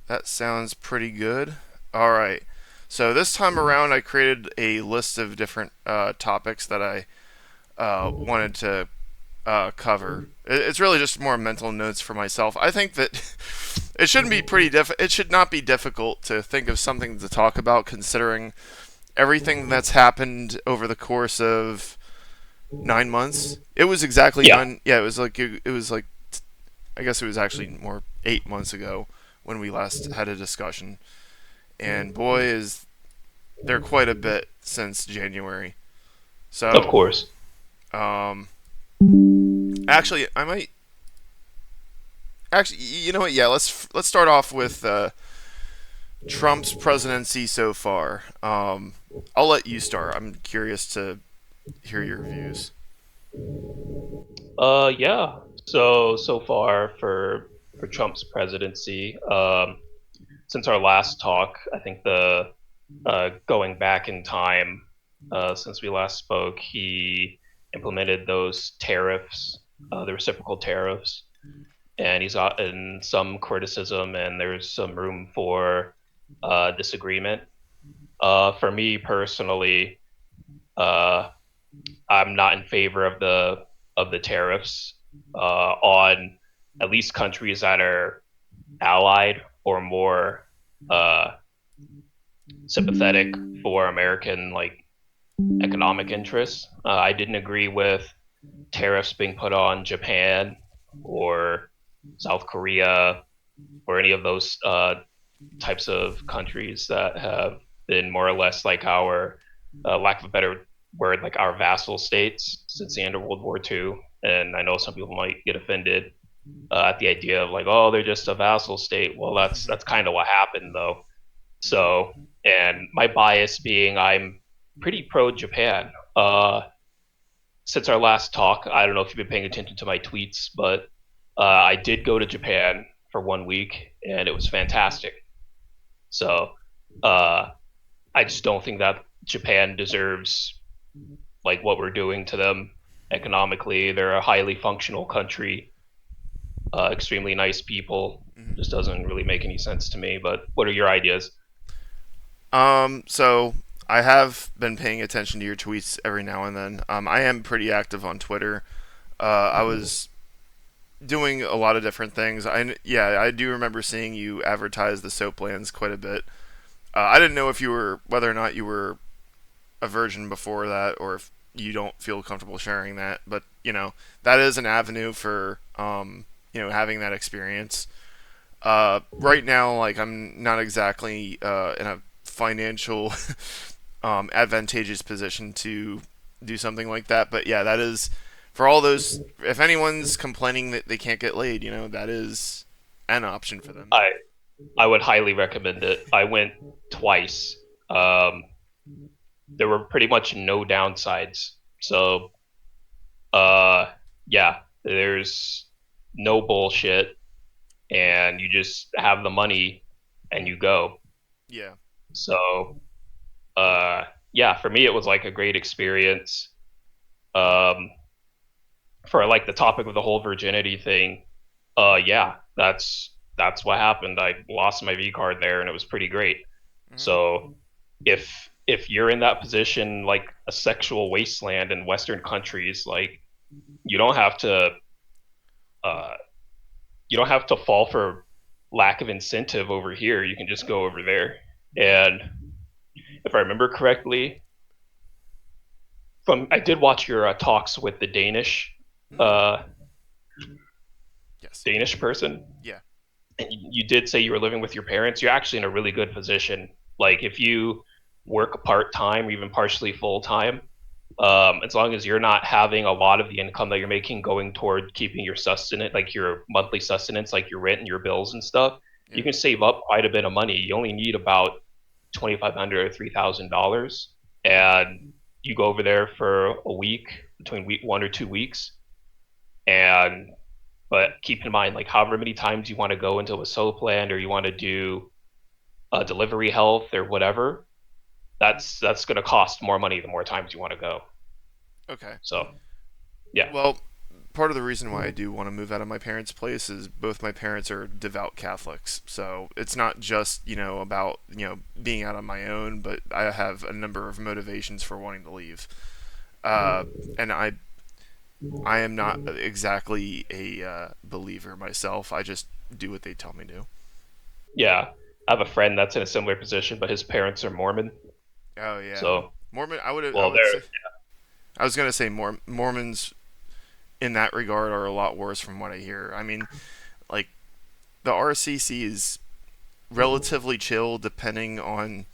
That sounds pretty good. All right. So this time around, I created a list of different topics that I wanted to cover. It's really just more mental notes for myself. I think that it shouldn't be It should not be difficult to think of something to talk about, considering everything that's happened over the course of 9 months. It was exactly Yeah, nine. Yeah, it was like I guess it was actually more 8 months ago when we last had a discussion. And boy, is there quite a bit since January. of So, course. um, actually, I might actually, you know what? Yeah, let's start off with Trump's presidency so far. I'll let you start. I'm curious to hear your views. Yeah. So far for Trump's presidency, since our last talk, I think the going back in time, since we last spoke, he implemented those tariffs, the reciprocal tariffs, and he's gotten some criticism, and there's some room for disagreement. For me personally, uh, I'm not in favor of the tariffs on at least countries that are allied or more uh, sympathetic for American like economic interests. I didn't agree with tariffs being put on Japan or South Korea or any of those types of countries that have been more or less like our, lack of a better word, like our vassal states since the end of World War II. And I know some people might get offended at the idea of like, oh, they're just a vassal state. Well, that's kind of what happened though. Mhm. So, and my bias being I'm pretty pro Japan. Since our last talk, I don't know if you've been paying attention to my tweets, but I did go to Japan for 1 week and it was fantastic. So, uh, I just don't think that Japan deserves like what we're doing to them economically. They're a highly functional country, extremely nice people. Mhm. Just doesn't really make any sense to me. But what are your ideas? So I have been paying attention to your tweets every now and then. I am pretty active on Twitter. I was doing a lot of different things. Yeah, I do remember seeing you advertise the Soaplands quite a bit. I didn't know if you were whether or not you were a virgin before that, or if you don't feel comfortable sharing that. But that is an avenue for having that experience. Right now, like I'm not exactly in a financial advantageous position to do something like that. But yeah, that is for all those. If anyone's complaining that they can't get laid, that is an option for them. I I would highly recommend it. I went twice. Um, there were pretty much no downsides. So, uh, yeah, there's no bullshit, and you just have the money and you go. Yeah. So, yeah, for me, it was like a great experience. Um, for like the topic of the whole virginity thing, yeah, that's what happened. I lost my V card there, and it was pretty great. Hmm. So, if you're in that position, like a sexual wasteland in Western countries, like you don't have to, uh, you don't have to fall for lack of incentive over here. You can just go over there. And if I remember correctly, from I did watch your talks with the Hmm. uh, Yes. Danish person, Yeah. and you did say you were living with your parents. You're actually in a really good position. Like if you work part time or even partially full time, as long as you're not having a lot of the income that you're making going toward keeping your sustenance, like your monthly sustenance, like your rent and your bills and stuff, you Yeah. can save up quite a bit of money. You only need about 2,500 or $3,000, and you go over there for a week, between week 1 or 2 weeks, and but keep in mind, like however many times you want to go into a Soapland or you want to do delivery health or whatever, that's going to cost more money the more times you want to go. Okay. So yeah, Well, part of the reason why I do want to move out of my parents' place is both my parents are devout Catholics. So it's not just, about, being out on my own, but I have a number of motivations for wanting to leave. And I am not exactly a believer myself. I just do what they tell me to. Yeah, I have a friend that's in a similar position, but his parents are Mormon. Oh yeah, So, Mormon. I well, would they're say I was gonna say Mormons in that regard are a lot worse from what I hear. I mean, like the RCC is relatively chill depending on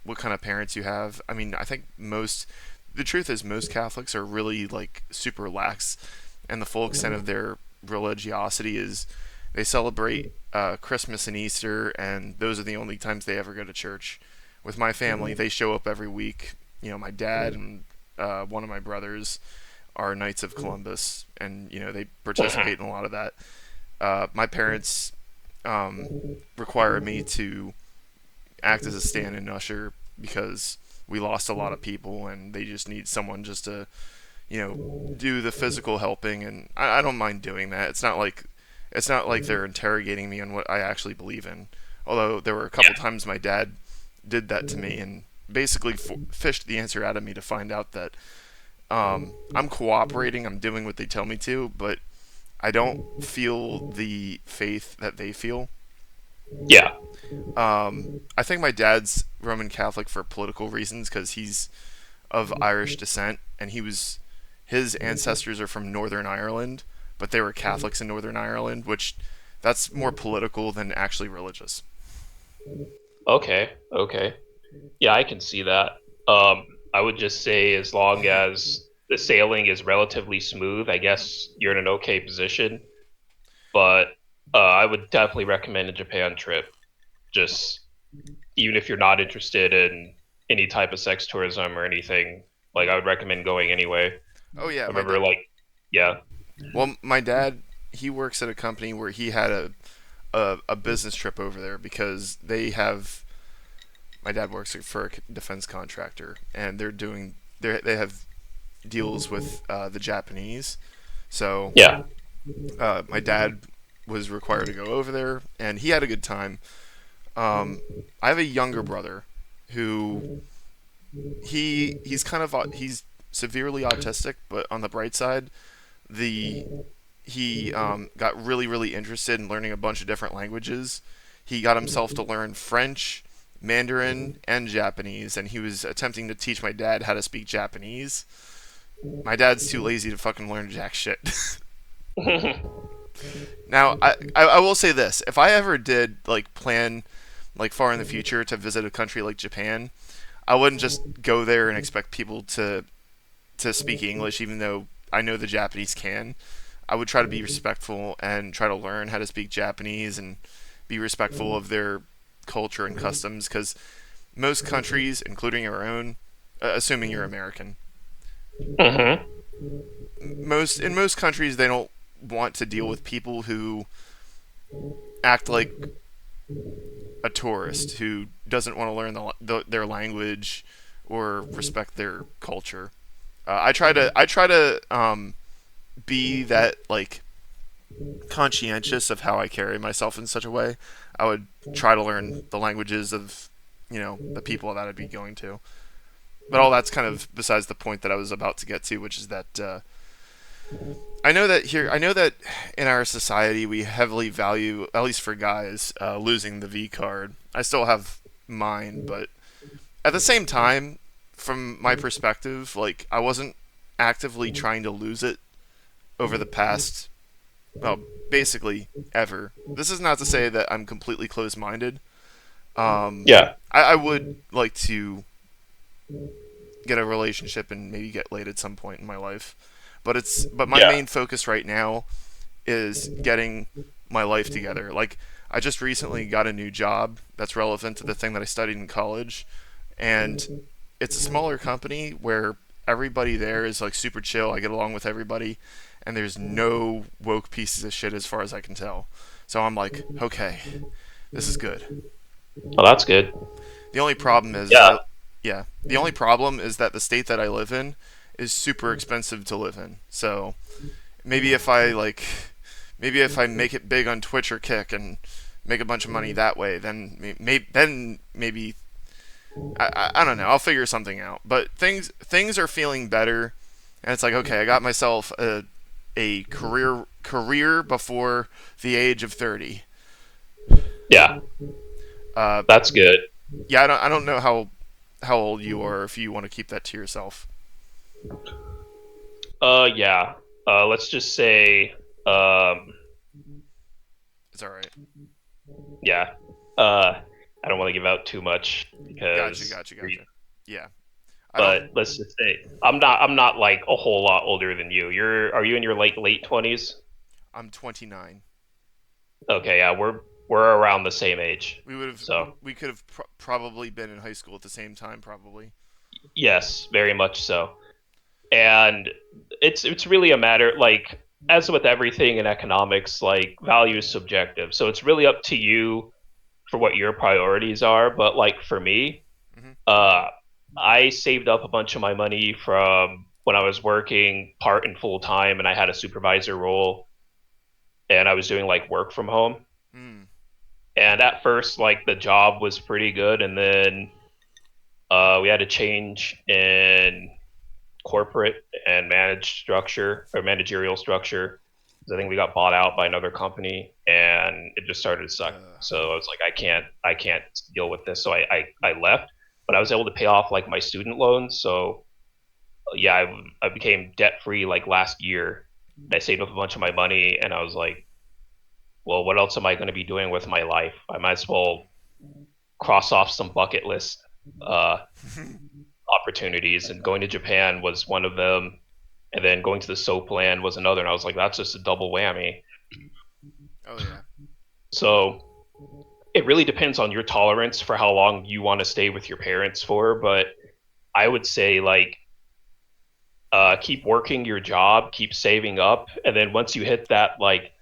what kind of parents you have. I mean, I think the truth is most Catholics are really like super lax, and the full extent of their religiosity is they celebrate Christmas and Easter, and those are the only times they ever go to church. With my family, they show up every week. My dad and one of my brothers are Knights of Columbus, and they participate in a lot of that. My parents require me to act as a stand-in usher because we lost a lot of people, and they just need someone just to do the physical helping, and I don't mind doing that. It's not like they're interrogating me on what I actually believe in. Although there were a couple times my dad did that to me and basically fished the answer out of me to find out that I'm cooperating, I'm doing what they tell me to, but I don't feel the faith that they feel. yeah. I think my dad's Roman Catholic for political reasons because he's of Irish descent, and his ancestors are from Northern Ireland, but they were Catholics in Northern Ireland, which that's more political than actually religious. Okay, okay. Yeah, I can see that. I would just say as long as the sailing is relatively smooth, I guess you're in an okay position. But I would definitely recommend a Japan trip. Just even if you're not interested in any type of sex tourism or anything, like I would recommend going anyway. Oh yeah, I remember, like, yeah, my dad, he works at a company where he had a business trip over there because my dad works for a defense contractor, and they have deals with the Japanese. So yeah. my dad was required to go over there, and he had a good time. I have a younger brother who he's severely autistic, but on the bright side, the he got really really interested in learning a bunch of different languages. He got himself to learn French, Mandarin, and Japanese, and he was attempting to teach my dad how to speak Japanese. My dad's too lazy to fucking learn jack shit. Now, I will say this: if I ever did like plan like far in the future to visit a country like Japan, I wouldn't just go there and expect people to speak English, even though I know the Japanese can. I would try to be respectful and try to learn how to speak Japanese and be respectful of their culture and customs, because most countries, including our own, assuming you're American, Hmm. most countries they don't want to deal with people who act like a tourist who doesn't want to learn their language or respect their culture. I try to be that like conscientious of how I carry myself in such a way. I would try to learn the languages of the people that I'd be going to. But all that's kind of besides the point that I was about to get to, which is that I know that in our society we heavily value, at least for guys, losing the V card. I still have mine, but at the same time, from my perspective, like I wasn't actively trying to lose it over the past, well, basically ever. This is not to say that I'm completely closed-minded. Yeah, I would like to get a relationship and maybe get laid at some point in my life, but my yeah. main focus right now is getting my life together. Like I just recently got a new job that's relevant to the thing that I studied in college, and it's a smaller company where everybody there is like super chill. I get along with everybody, and there's no woke pieces of shit as far as I can tell. So I'm like, okay, this is good. Well, that's good. The only problem is Yeah. the only problem is that the state that I live in is super expensive to live in. So maybe if I like, maybe if I make it big on Twitch or Kick and make a bunch of money that way, then maybe I don't know. I'll figure something out. But things are feeling better, and it's like, okay, I got myself a career before the age of 30. Yeah, Uh, that's good. yeah, I don't know how old you are, if you want to keep that to yourself. Yeah. Let's just say, It's all right. yeah. I don't want to give out too much Gotcha, because, gotcha, gotcha. Yeah, I don't. but let's just say I'm not like a whole lot older than you. Are you in your late 20s? I'm 29. Okay, yeah, we're around the same age. We would have So, we could have probably been in high school at the same time, probably. yes, very much so. And it's really a matter, like, as with everything in economics, like, value is subjective. So it's really up to you for what your priorities are. But like for me, Hmm. uh, I saved up a bunch of my money from when I was working part and full time, and I had a supervisor role, and I was doing like work from home. Mm. And at first, like the job was pretty good, and then we had a change in corporate and managerial structure. I think we got bought out by another company, and it just started to suck. Uh, So I was like, I can't deal with this. So I left, but I was able to pay off like my student loans. So yeah, I became debt free like last year. I saved up a bunch of my money, and I was like, well, what else am I going to be doing with my life? I might as well cross off some bucket list uh, opportunities, and going to Japan was one of them, and then going to the Soapland was another. And I was like, that's just a double whammy. oh yeah. So it really depends on your tolerance for how long you want to stay with your parents for. But I would say, like, keep working your job, keep saving up, and then once you hit that, like,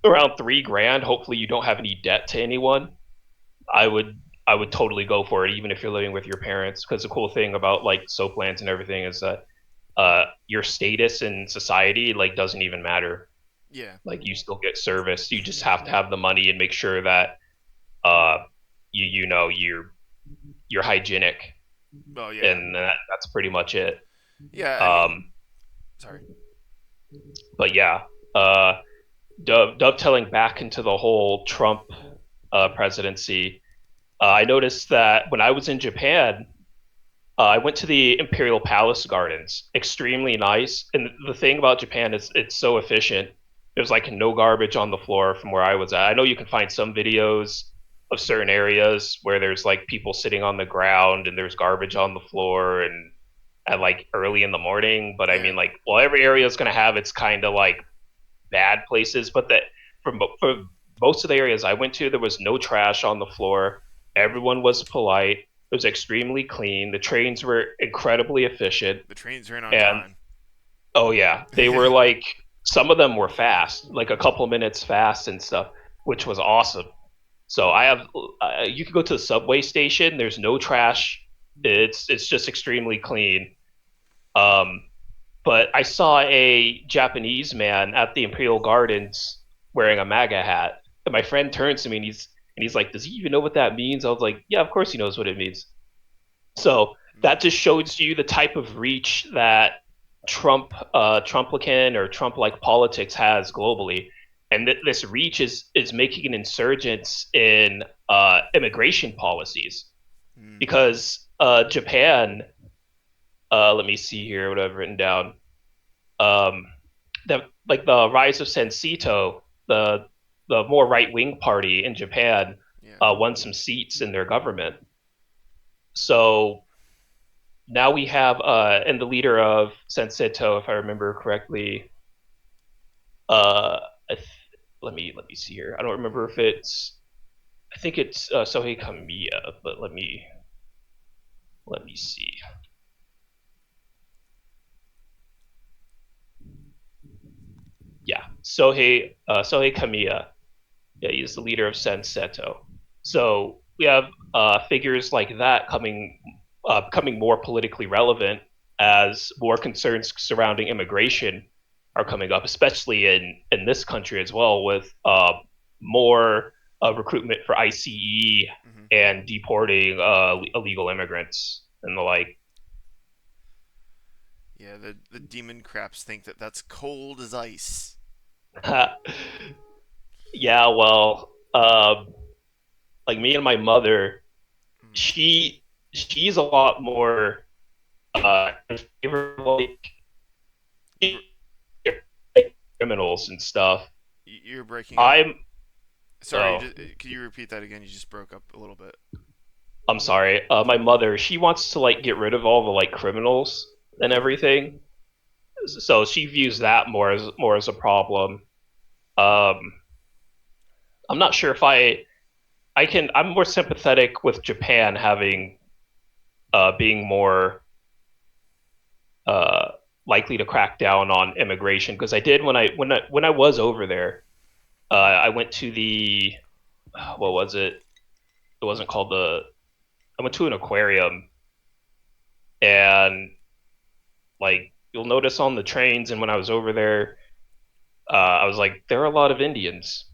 around 3 grand, hopefully you don't have any debt to anyone. I would totally go for it, even if you're living with your parents. Because the cool thing about like Soaplands and everything is that your status in society like doesn't even matter. Yeah. Like, you still get service. You just have to have the money and make sure that uh, you know you're hygienic, Oh yeah. and that's pretty much it. Yeah. I mean, Um, sorry. but yeah, uh, dovetailing back into the whole Trump presidency, I noticed that when I was in Japan, I went to the Imperial Palace Gardens. Extremely nice. And the thing about Japan is it's so efficient. There's like no garbage on the floor from where I was at. I know you can find some videos of certain areas where there's like people sitting on the ground and there's garbage on the floor and at like early in the morning. But I Yeah. mean, like, well, every area is going to have its kind of like bad places. But that for most of the areas I went to, there was no trash on the floor. Everyone was polite. It was extremely clean. The trains were incredibly efficient. The trains ran on And time. oh yeah, they were like, some of them were fast, like a couple minutes fast and stuff, which was awesome. So I have you can go to the subway station. There's no trash. It's just extremely clean. Um, but I saw a Japanese man at the Imperial Gardens wearing a MAGA hat. And my friend turns to me, and he's like, "Does he even know what that means?" I was like, "Yeah, of course he knows what it means." So that Mm. just shows you the type of reach that Trumplican or Trump-like politics has globally, and this reach is making an insurgence in immigration policies Mm. because Japan. Let me see here what I've written down. Um, like the rise of Sensito, the more right wing party in Japan, Yeah. won some seats in their government. So now we have and the leader of Senseto, if I remember correctly, uh, let me see here. I don't remember if it's. I think it's Sohei Kamiya, but let me see. Yeah, Sohei Kamiya. Yeah, he's the leader of Senseto. So we have figures like that coming more politically relevant as more concerns surrounding immigration are coming up, especially in this country as well, with more recruitment for ICE Hmm. and deporting illegal immigrants and the like. Yeah, the demon craps think that that's cold as ice. Yeah, well, like me and my mother, Mm. she's a lot more in favor of You, like criminals and stuff. you're breaking up. I'm Sorry, oh, could you repeat that again? You just broke up a little bit. I'm sorry. My mother, she wants to like get rid of all the like criminals and Hmm. everything. So she views that more as a problem. Um, I'm not sure if I can. I'm more sympathetic with Japan having being more uh, likely to crack down on immigration because I did when I was over there. I went to the what was it? It wasn't called the. I went to an aquarium and like you'll notice on the trains and when I was over there, I was like, there are a lot of Indians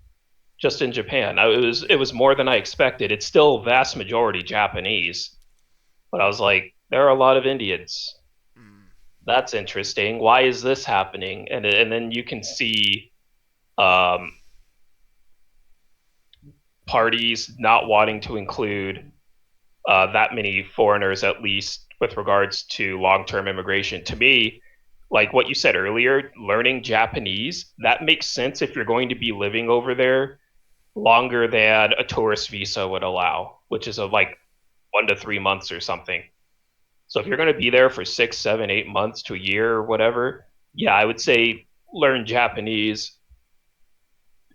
just in Japan. It Yeah. was more than I expected. It's still vast majority Japanese, but I was like, there are a lot of Indians. Mm. That's interesting. Why is this happening? And then you can see um, parties not wanting to include that many foreigners, at least with regards to long term immigration. To me, like what you said earlier, learning Japanese, that makes sense if you're going to be living over there longer than a tourist visa would allow, which is Hmm. like 1 to 3 months or something. So if you're going to be there for 6, 7, 8 months to a year or whatever, yeah, I would say learn Japanese.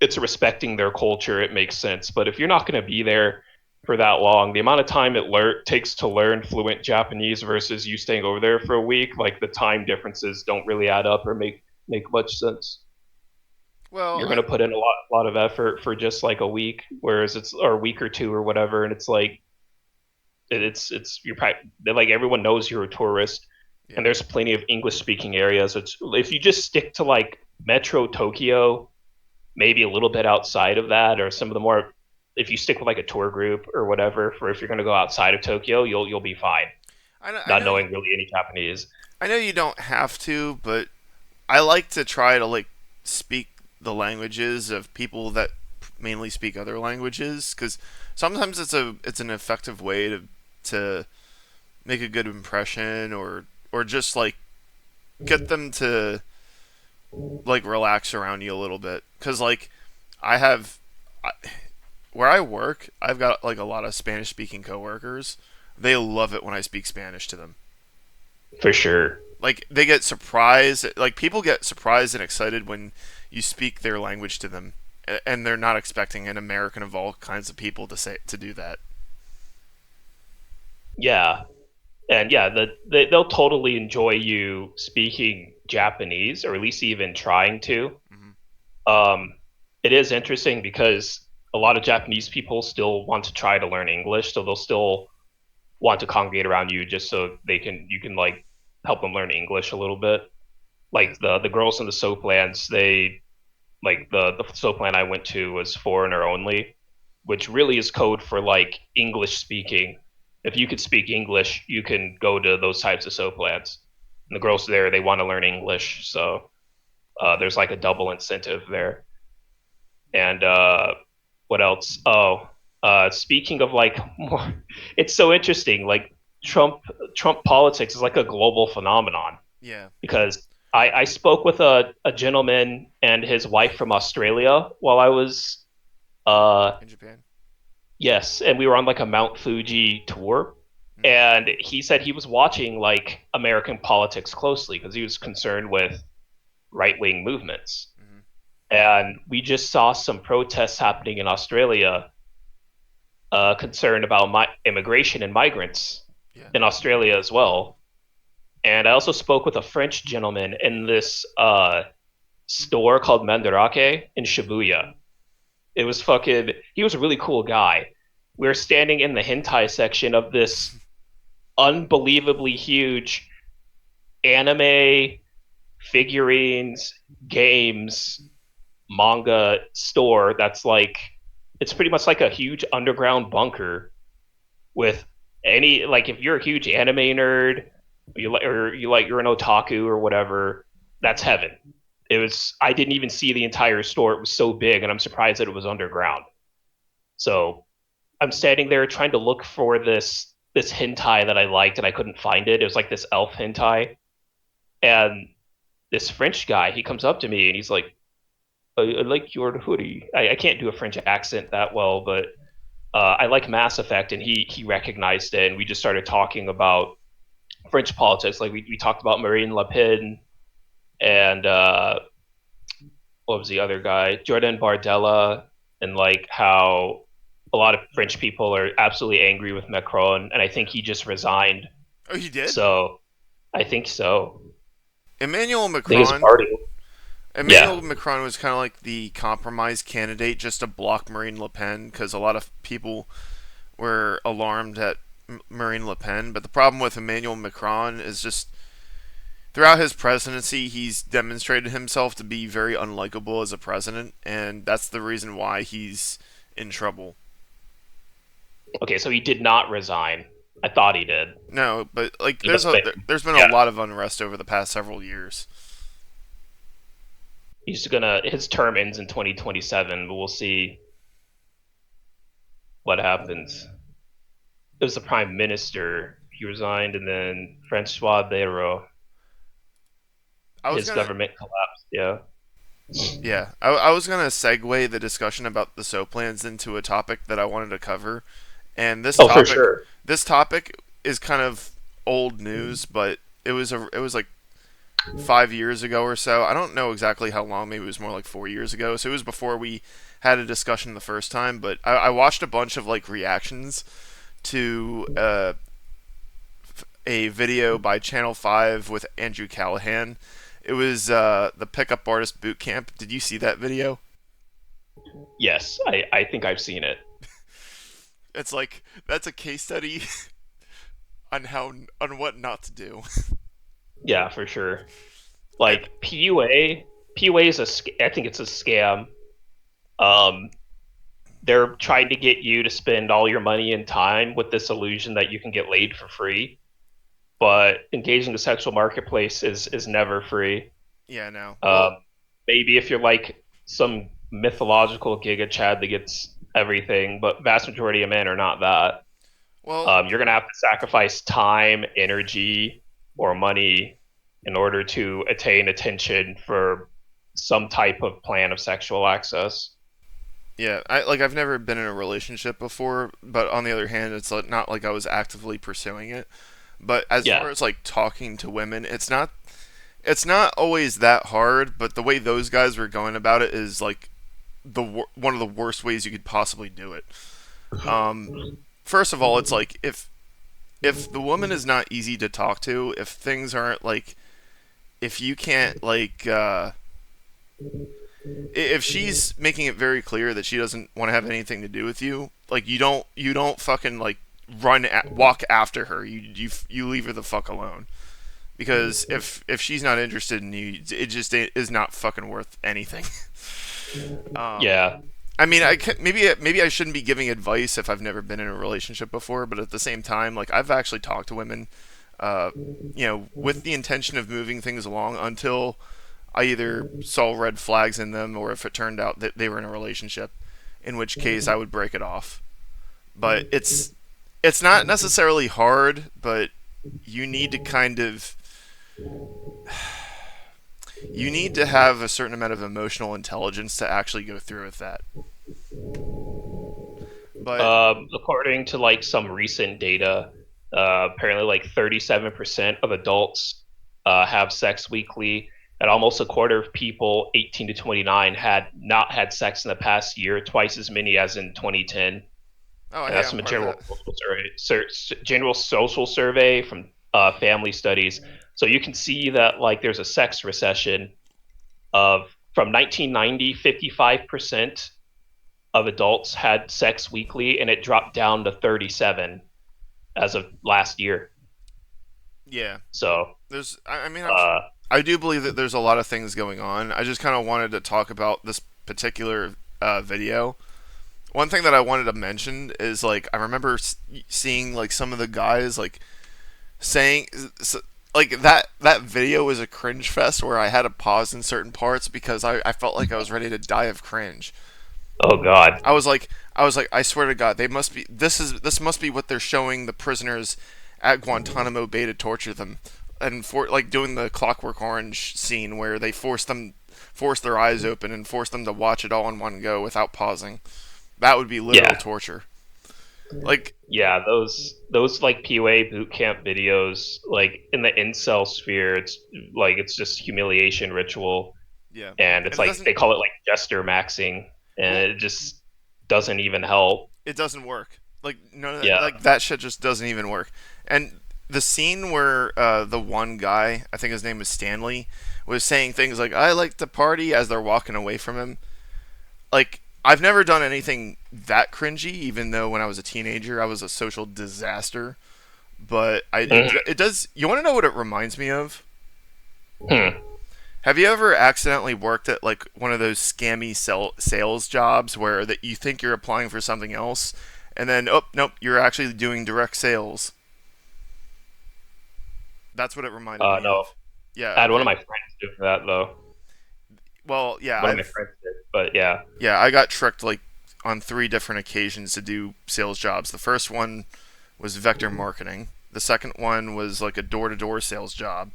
It's respecting their culture. It makes sense. But if you're not going to be there for that long, the amount of time takes to learn fluent Japanese versus you staying over there for a week, like the time differences don't really add up or make much sense. Well, You're going to put in a lot of effort for just like a week, whereas it's or a week or two or whatever, and it's like it's you're like everyone knows you're a tourist, and yeah. there's plenty of English speaking areas. It's if you just stick to like Metro Tokyo, maybe a little bit outside of that, or some of the more if you stick with like a tour group or whatever for if you're going to go outside of Tokyo, you'll be fine, I not know knowing really any Japanese. I know you don't have to, but I like to try to like speak the languages of people that mainly speak other languages because sometimes it's an effective way to make a good impression or just like get them to like relax around you a little bit because like I have I, where I work I've got like a lot of Spanish speaking coworkers. They love it when I speak Spanish to them. For sure. Like they get surprised, like people get surprised and excited when you speak their language to them, and they're not expecting an American of all kinds of people to do that. Yeah, and yeah, they'll totally enjoy you speaking Japanese, or at least even trying to. Hmm. Um, it is interesting because a lot of Japanese people still want to try to learn English, so they'll still want to congregate around you just so you can like help them learn English a little bit. Yeah. Like the girls in the Soaplands, they like the Soapland I went to was foreigner only, which really is code for like English speaking. If you could speak English, you can go to those types of Soaplands. And the girls there, they want to learn English, so there's like a double incentive there. And what else? Oh, speaking of like more, it's so interesting. Like Trump, Trump politics is like a global phenomenon Yeah. because I spoke with a gentleman and his wife from Australia while I was In Japan. yes, and we were on like a Mount Fuji tour, Hmm. and he said he was watching like American politics closely because he was concerned with right wing movements. Hmm. And we just saw some protests happening in Australia, concerned about immigration and migrants Yeah. in Australia as well. And I also spoke with a French gentleman in this store called Mandarake in Shibuya. It was fucking. He was a really cool guy. We were standing in the hentai section of this unbelievably huge anime, figurines, games, manga store that's like it's pretty much like a huge underground bunker with any like if you're a huge anime nerd, you're an otaku or whatever, that's heaven. It was I didn't even see the entire store. It was so big, and I'm surprised that it was underground. So I'm standing there trying to look for this hentai that I liked, and I couldn't find it. It was like this elf hentai, and this French guy, he comes up to me and he's like, I like your hoodie. I can't do a French accent that well, but I like Mass Effect, and he recognized it, and we just started talking about French politics. Like we talked about Marine Le Pen and what was the other guy, Jordan Bardella, and like how a lot of French people are absolutely angry with Macron, and I think he just resigned. Oh, he did? So I think so. Emmanuel I think his Macron. party. Yeah, Emmanuel Macron was kind of like the compromise candidate just to block Marine Le Pen because a lot of people were alarmed at Marine Le Pen. But the problem with Emmanuel Macron is just throughout his presidency, he's demonstrated himself to be very unlikable as a president, and that's the reason why he's in trouble. okay, so he did not resign. I thought he did. No, but like He must have been. there's been a Yeah, lot of unrest over the past several years. he's gonna. His term ends in 2027, but we'll see what happens. It was the prime minister. He resigned, and then Francois Bayrou, I was his gonna government collapsed. Yeah. Yeah, I was gonna segue the discussion about the Soaplands into a topic that I wanted to cover, and Oh, for sure. this topic is kind of old news, but it was like 5 years ago or so. I don't know exactly how long. Maybe it was more like 4 years ago. So it was before we had a discussion the first time. But I watched a bunch of like reactions to a video by Channel Five with Andrew Callahan. It was the Pickup Artist Bootcamp. Did you see that video? Yes, I think I've seen it. It's like that's a case study on how on what not to do. Yeah, for sure. And Like PUA is I think it's a scam. Um, they're trying to get you to spend all your money and time with this illusion that you can get laid for free. But engaging the sexual marketplace is never free. yeah, no. Well, Um, maybe if you're like some mythological Giga Chad that gets everything, but vast majority of men are not that. well, You're gonna have to sacrifice time, energy, or money in order to attain attention for some type of plan of sexual access. yeah. I've never been in a relationship before, but on the other hand, it's like, not like I was actively pursuing it. But as Yeah, far as like talking to women, it's not always that hard. But the way those guys were going about it is like one of the worst ways you could possibly do it. Um, First of all, it's like if the woman is not easy to talk to, if things aren't like if you can't like if she's making it very clear that she doesn't want to have anything to do with you, like you don't fucking like walk after her. You leave her the fuck alone. Because if she's not interested in you, it just is not fucking worth anything. um, yeah, I mean, maybe I shouldn't be giving advice if I've never been in a relationship before, but at the same time, like I've actually talked to women, uh, with the intention of moving things along until I either saw red flags in them or if it turned out that they were in a relationship, in which case I would break it off. But it's not necessarily hard, but you need to kind of you need to have a certain amount of emotional intelligence to actually go through with that. But according to like some recent data, apparently like 37% of adults have sex weekly, and almost a quarter of people 18 to 29 had not had sex in the past year, twice as many as in 2010. oh And hey, that's I'm from a part of general that. social survey, general social survey from family studies. So you can see that like there's a sex recession of from 1990, 55% of adults had sex weekly, and it dropped down to 37 as of last year. Yeah. So, I mean, uh, I do believe that there's a lot of things going on. I just kind of wanted to talk about this particular video. One thing that I wanted to mention is like I remember seeing like some of the guys like saying like that video was a cringe fest where I had to pause in certain parts because I felt like I was ready to die of cringe. oh God, I was like I swear to God, they must be this must be what they're showing the prisoners at Guantanamo Bay to torture them, and for like doing the Clockwork Orange scene where they force their eyes open and force them to watch it all in one go without pausing. That would be literal yeah, torture. Like, yeah, those like PUA boot camp videos, like in the incel sphere, it's just humiliation ritual, yeah, and it's and it like doesn't. they call it like gesture maxing, and Well, it just doesn't even help. it doesn't work. Like none of that, Yeah, like that shit just doesn't even work. And the scene where the one guy, I think his name was Stanley, was saying things like "I like to party" as they're walking away from him. Like I've never done anything that cringy, even though when I was a teenager I was a social disaster. But it does. You want to know what it reminds me of? hmm. Have you ever accidentally worked at like one of those scammy sales jobs where that you think you're applying for something else, and then oh nope, you're actually doing direct sales? That's what it reminded me No, of. Yeah. I had one of Okay. my friends doing that though. Well, yeah. One of my friends did, but yeah. I got tricked like on three different occasions to do sales jobs. The first one was vector marketing. The second one was like a door-to-door sales job,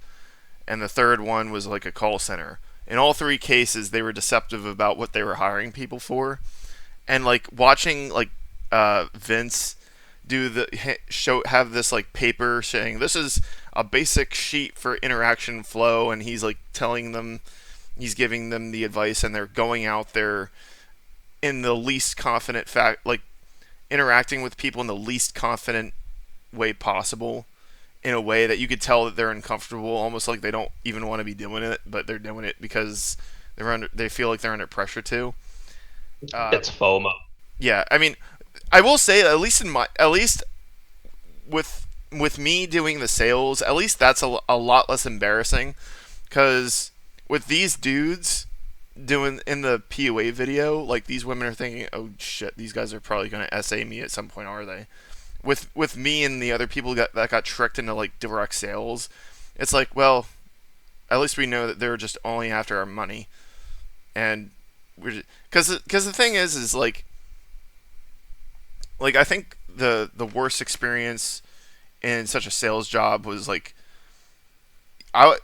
and the third one was like a call center. In all three cases, they were deceptive about what they were hiring people for, and like watching like Vince do the show have this like paper saying this is a basic sheet for interaction flow, and he's like telling them he's giving them the advice, and they're going out there in the least confident fact like interacting with people in the least confident way possible, in a way that you could tell that they're uncomfortable, almost like they don't even want to be doing it, but they're doing it because they feel like they're under pressure to. Uh, It's FOMO. yeah, I mean, I will say at least with me doing the sales, at least that's a lot less embarrassing, because with these dudes doing in the POA video, like these women are thinking, oh shit, these guys are probably going to SA me at some point, are they? With me and the other people that got tricked into like direct sales, it's like, well, at least we know that they're just only after our money, and we're because the thing is like I think the worst experience in such a sales job was like I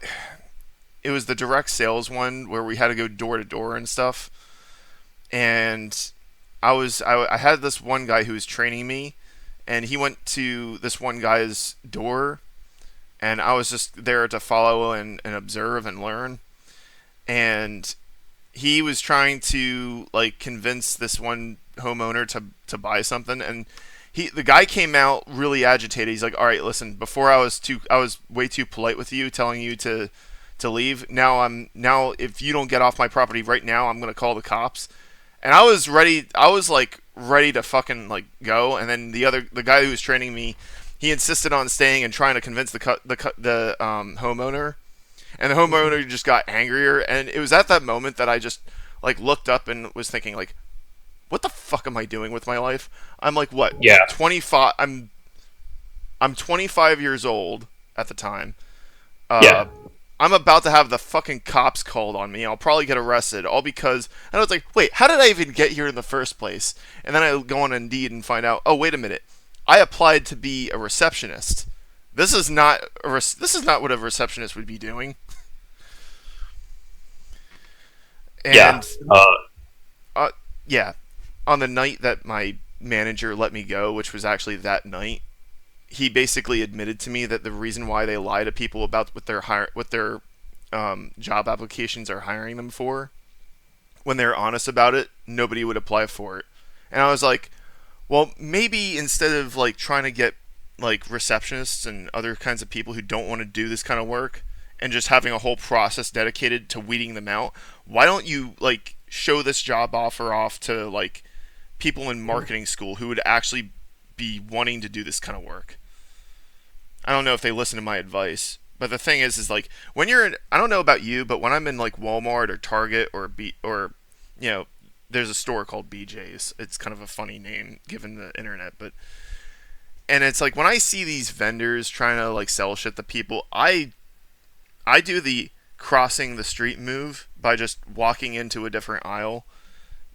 it was the direct sales one where we had to go door to door and stuff, and I had this one guy who was training me, and he went to this one guy's door, and I was just there to follow and observe and learn, and he was trying to like convince this one homeowner to buy something, and the guy came out really agitated. He's like, "All right, listen. Before I was way too polite with you, telling you to leave. Now if you don't get off my property right now, I'm gonna call the cops." And I was ready. I was like ready to fucking like go. And then the guy who was training me, he insisted on staying and trying to convince the homeowner, and the homeowner just got angrier. And it was at that moment that I just like looked up and was thinking like, what the fuck am I doing with my life? I'm like what Yeah, 25. I'm 25 years old at the time. Uh, yeah, I'm about to have the fucking cops called on me. I'll probably get arrested, all because. And I was like, wait, how did I even get here in the first place? And then I go on Indeed and find out, oh, wait a minute, I applied to be a receptionist. This is not what a receptionist would be doing. yeah. And yeah, on the night that my manager let me go, which was actually that night, he basically admitted to me that the reason why they lie to people about what their job applications are hiring them for, when they're honest about it, nobody would apply for it. And I was like, well, maybe instead of like trying to get like receptionists and other kinds of people who don't want to do this kind of work and just having a whole process dedicated to weeding them out, why don't you like show this job offer off to like people in marketing school who would actually be wanting to do this kind of work? I don't know if they listen to my advice. But the thing is like when you're in, I don't know about you, but when I'm in like Walmart or Target or you know, there's a store called BJ's. It's kind of a funny name given the internet, but and it's like when I see these vendors trying to like sell shit to people, I do the crossing the street move by just walking into a different aisle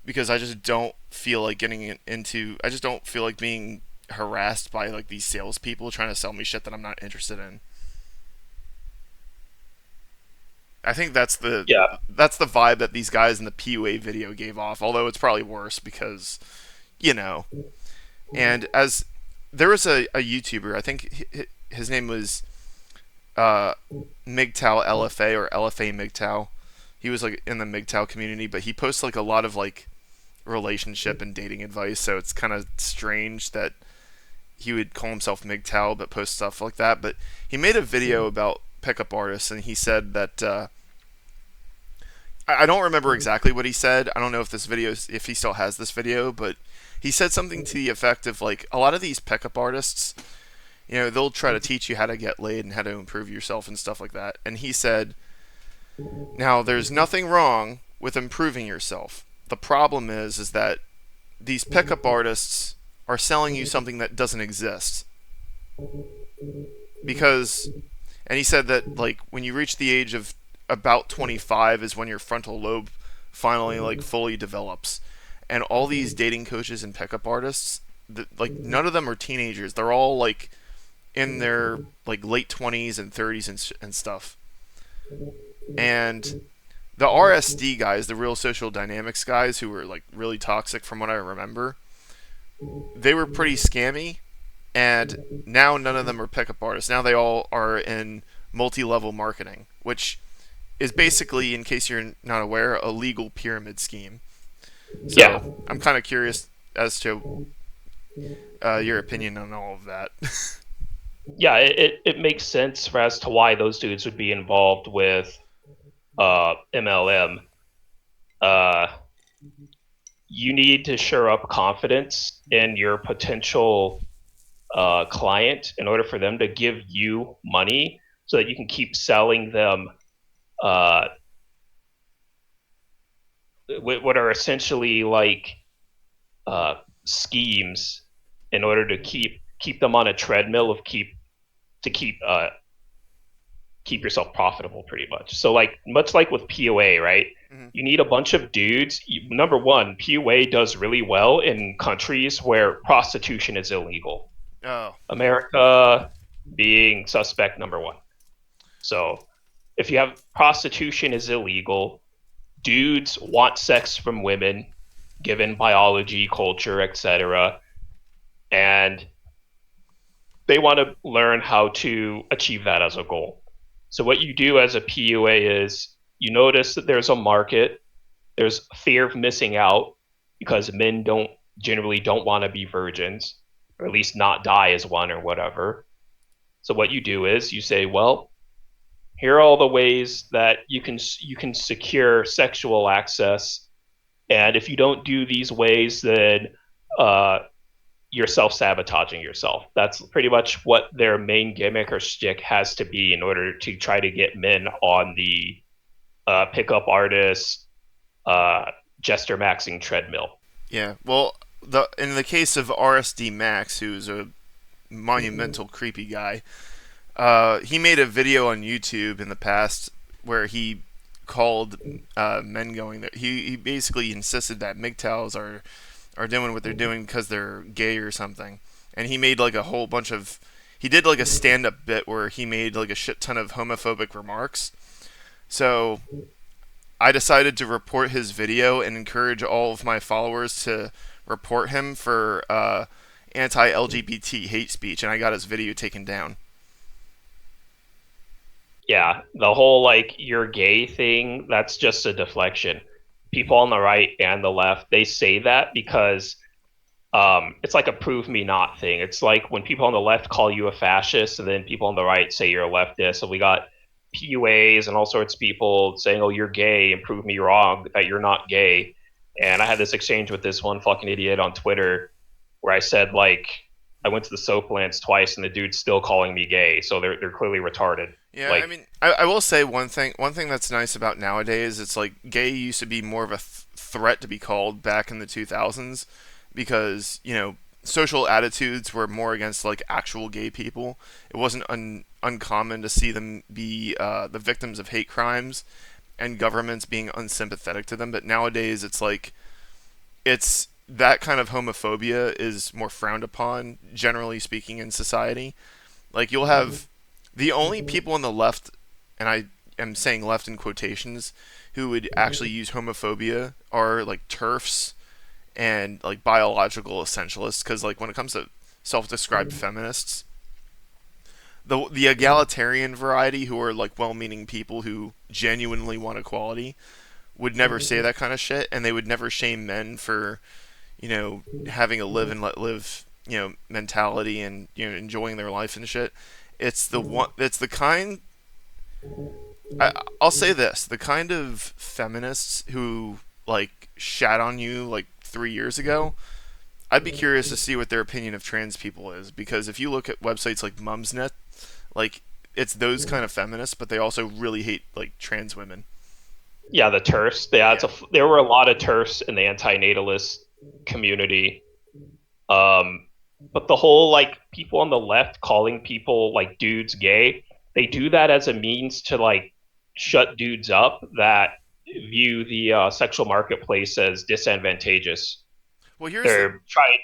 because I just don't feel like getting into. I just don't feel like being harassed by like these salespeople trying to sell me shit that I'm not interested in. I think Yeah. that's the vibe that these guys in the PUA video gave off. Although it's probably worse because you know. And as there was a YouTuber, I think his name was uh, MGTOW LFA or LFA MGTOW. He was like in the MGTOW community, but he posts like a lot of like relationship and dating advice. So it's kind of strange that he would call himself MGTOW but post stuff like that. But he made a video about pickup artists, and he said that I don't remember exactly what he said. I don't know if this video if he still has this video, but he said something to the effect of like a lot of these pickup artists, you know, they'll try to teach you how to get laid and how to improve yourself and stuff like that. And he said, "Now, there's nothing wrong with improving yourself. The problem is that these pickup artists are selling you something that doesn't exist because." And he said that like when you reach the age of about 25 is when your frontal lobe finally like fully develops, and all these dating coaches and pickup artists, like none of them are teenagers. They're all like in their like late 20s and 30s and stuff. And the RSD guys, the real social dynamics guys, who were like really toxic from what I remember, they were pretty scammy. And now none of them are pickup artists. Now they all are in multi-level marketing, which is basically, in case you're not aware, a legal pyramid scheme. Yeah. So I'm kind of curious as to your opinion on all of that. Yeah, it makes sense for as to why those dudes would be involved with MLM. Uh, you need to shore up confidence in your potential client in order for them to give you money so that you can keep selling them uh, what are essentially like uh, schemes in order to keep them on a treadmill of keep yourself profitable, pretty much. So like much like with POA, right? Mm-hmm. You need a bunch of dudes. Number one, POA does really well in countries where prostitution is illegal. Oh. America being suspect number one. So if you have prostitution is illegal, dudes want sex from women, given biology, culture, etc., and they want to learn how to achieve that as a goal. So what you do as a PUA is you notice that there's a market, there's fear of missing out because men don't want to be virgins, or at least not die as one or whatever. So what you do is you say, well, here are all the ways that you can secure sexual access, and if you don't do these ways, then uh, you're self-sabotaging yourself. That's pretty much what their main gimmick or shtick has to be in order to try to get men on the pickup artist jester maxing treadmill. Yeah. Well, in the case of RSD Max, who's a monumental creepy guy, he made a video on YouTube in the past where he called men going that he basically insisted that MGTOWs are doing what they're doing because they're gay or something, and he made like a whole bunch of he did like a stand-up bit where he made like a shit ton of homophobic remarks. So I decided to report his video and encourage all of my followers to report him for anti-LGBT hate speech, and I got his video taken down. Yeah, the whole like you're gay thing, that's just a deflection. People on the right and the left, they say that because it's like a prove me not thing. It's like when people on the left call you a fascist, and then people on the right say you're a leftist. So we got PUAs and all sorts of people saying, "Oh, you're gay," and prove me wrong that you're not gay. And I had this exchange with this one fucking idiot on Twitter where I said like, I went to the Soaplands twice, and the dude's still calling me gay. So they're clearly retarded. Yeah, I Like, mean, I will say one thing. One thing that's nice about nowadays, it's like gay used to be more of a threat to be called back in the 2000s, because social attitudes were more against like actual gay people. It wasn't uncommon to see them be the victims of hate crimes and governments being unsympathetic to them. But nowadays, it's like it's that kind of homophobia is more frowned upon, generally speaking, in society. Like you'll have the only people on the left, and I am saying left in quotations, who would actually use homophobia are like TERFs and like biological essentialists. Because like when it comes to self-described feminists, the egalitarian variety, who are like well-meaning people who genuinely want equality, would never say that kind of shit, and they would never shame men for having a live and let live mentality and enjoying their life and shit. It's the one. It's the kind. I'll say this: the kind of feminists who like shat on you like 3 years ago. I'd be curious to see what their opinion of trans people is, because if you look at websites like Mumsnet, like it's those kind of feminists, but they also really hate like trans women. yeah, the TERFs. Yeah, Yeah. there were a lot of TERFs in the antinatalist community. But the whole like people on the left calling people like dudes gay, they do that as a means to like shut dudes up that view the sexual marketplace as disadvantageous. Well, here's the. They're trying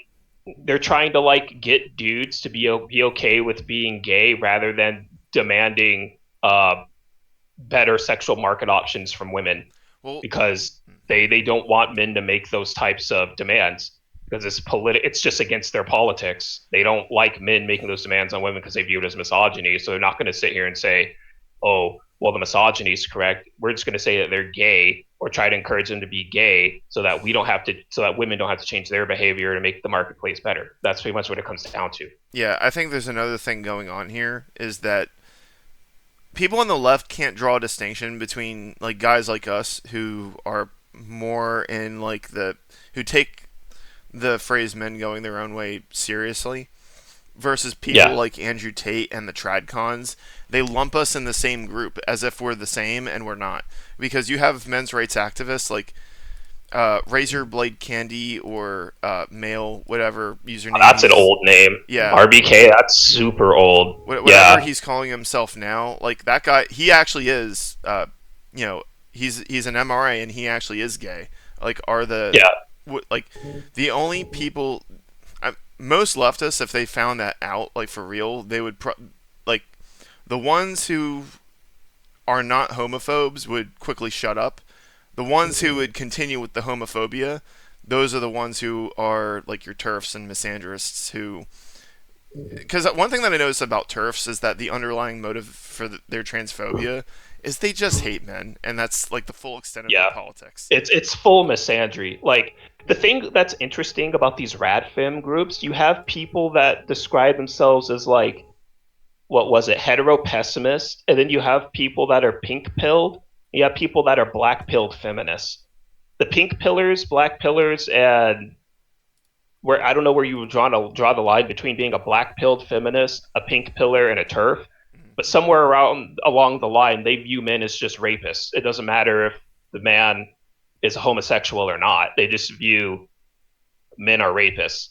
they're trying to like get dudes to be okay with being gay rather than demanding better sexual market options from women, Well, because they don't want men to make those types of demands, because it's just against their politics. They don't like men making those demands on women because they view it as misogyny. So they're not going to sit here and say, "Oh, well, the misogyny is correct." We're just going to say that they're gay, or try to encourage them to be gay, so that women don't have to change their behavior to make the marketplace better. That's pretty much what it comes down to. yeah, I think there's another thing going on here is that people on the left can't draw a distinction between like guys like us who are more in like the who take the phrase men going their own way seriously versus people Yeah, like Andrew Tate and the TradCons. They lump us in the same group as if we're the same, and we're not. Because you have men's rights activists like Razor Blade Candy or Male, whatever username that's an he's. old name. Yeah, RBK, that's super old. whatever Yeah, he's calling himself now. Like that guy, he actually is. He's an MRA and he actually is gay. Like are the yeah, like the only people most leftists, if they found that out like for real, they would like the ones who are not homophobes would quickly shut up. The ones who would continue with the homophobia, those are the ones who are like your TERFs and misandrists who. Because one thing that I noticed about TERFs is that the underlying motive for their transphobia is they just hate men, and that's like the full extent of their yeah. politics. It's full misandry. Like, the thing that's interesting about these RadFem groups, you have people that describe themselves as like, what was it, hetero pessimist, and then you have people that are pink pilled. You have people that are black pilled feminists. The pink pillars, black pillars, and where I don't know where you would draw the line between being a black pilled feminist, a pink pillar, and a turf. But somewhere around along the line, they view men as just rapists. It doesn't matter if the man is a homosexual or not. They just view men are rapists.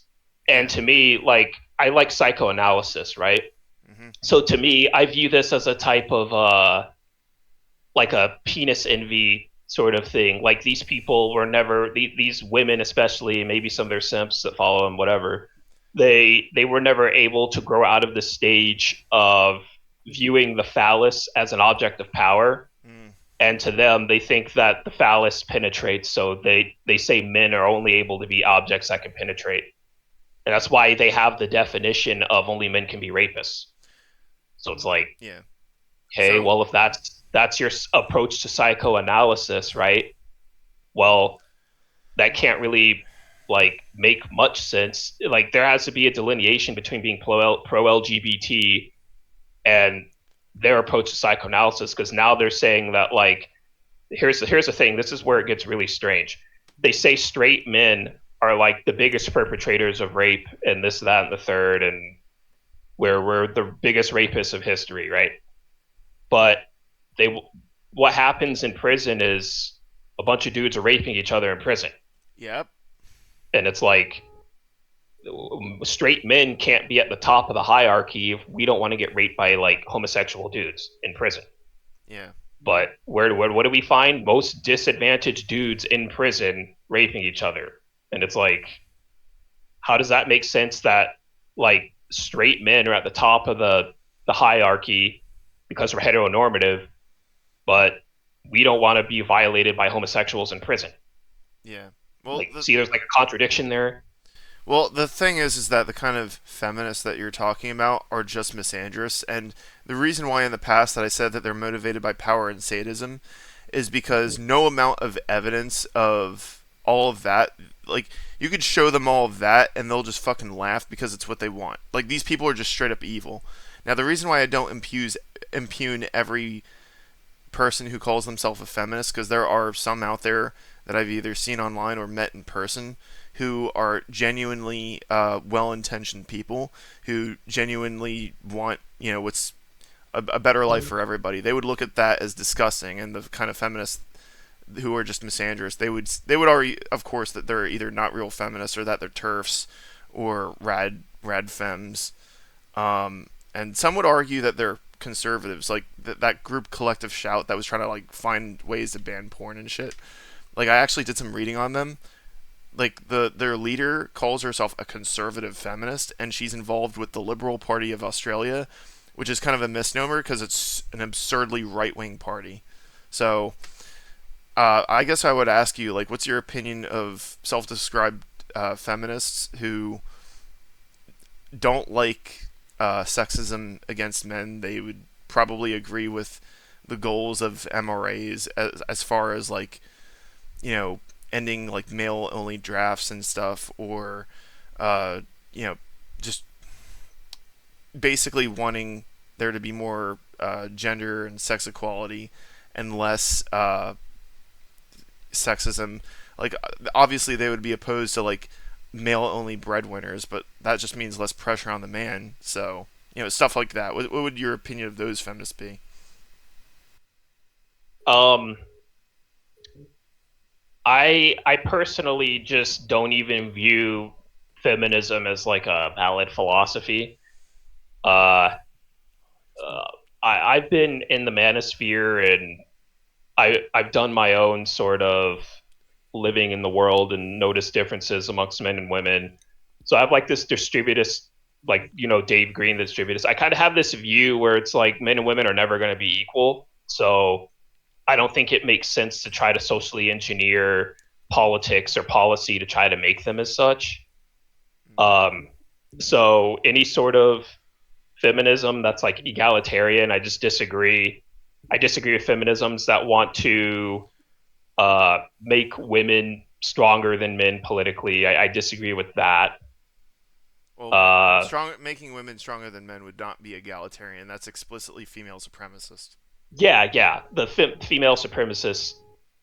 And Yeah. to me, like, I like psychoanalysis, right? Hmm. So to me, I view this as a type of like a penis envy sort of thing. Like, these people were never these women, especially maybe some of their simps that follow them, whatever. They were never able to grow out of the stage of viewing the phallus as an object of power. Mm. And to them, they think that the phallus penetrates, so they say men are only able to be objects that can penetrate, and that's why they have the definition of only men can be rapists. So it's like, Yeah. okay, So well, if that's your approach to psychoanalysis, right? Well, that can't really like make much sense. Like, there has to be a delineation between being pro LGBT and their approach to psychoanalysis, because now they're saying that, like, here's the thing. This is where it gets really strange. They say straight men are like the biggest perpetrators of rape and this, that, and the third, and we're the biggest rapists of history, right? But they, what happens in prison is a bunch of dudes are raping each other in prison, Yep. and it's like straight men can't be at the top of the hierarchy if we don't want to get raped by like homosexual dudes in prison. Yeah. But what do we find? Most disadvantaged dudes in prison raping each other, and it's like, how does that make sense that like straight men are at the top of the hierarchy because we're heteronormative, but we don't want to be violated by homosexuals in prison? Yeah. Well, Like, see, there's like a contradiction there. the thing is that the kind of feminists that you're talking about are just misandrists, and the reason why in the past that I said that they're motivated by power and sadism is because no amount of evidence of all of that, like you could show them all of that and they'll just fucking laugh because it's what they want. Like these people are just straight up evil. Now the reason why I don't impugn every person who calls themselves a feminist, because there are some out there that I've either seen online or met in person who are genuinely well-intentioned people who genuinely want, what's a better life for everybody. They would look at that as disgusting, and the kind of feminists who are just misandrous, they would argue, of course, that they're either not real feminists or that they're TERFs or RadFems. And some would argue that they're conservatives, like that group Collective Shout that was trying to like find ways to ban porn and shit. Like I actually did some reading on them. Like their leader calls herself a conservative feminist, and she's involved with the Liberal Party of Australia, which is kind of a misnomer because it's an absurdly right wing party. So I guess I would ask you, like, what's your opinion of self-described feminists who don't like sexism against men? They would probably agree with the goals of MRAs as far as like, ending like male only drafts and stuff, or uh, you know, just basically wanting there to be more gender and sex equality and less sexism. Like obviously they would be opposed to like male only breadwinners, but that just means less pressure on the man. So stuff like that. What would your opinion of those feminists be? Um, I personally just don't even view feminism as like a valid philosophy. Uh, I've been in the manosphere, and I've done my own sort of living in the world and noticed differences amongst men and women. So I have like this distributist, like Dave Green, the distributist. I kind of have this view where it's like men and women are never going to be equal. So I don't think it makes sense to try to socially engineer politics or policy to try to make them as such. Um, so any sort of feminism that's like egalitarian, I just disagree. I disagree with feminisms that want to make women stronger than men politically. I disagree with that. Well, Uh, making women stronger than men would not be egalitarian. That's explicitly female supremacist. yeah. The female supremacist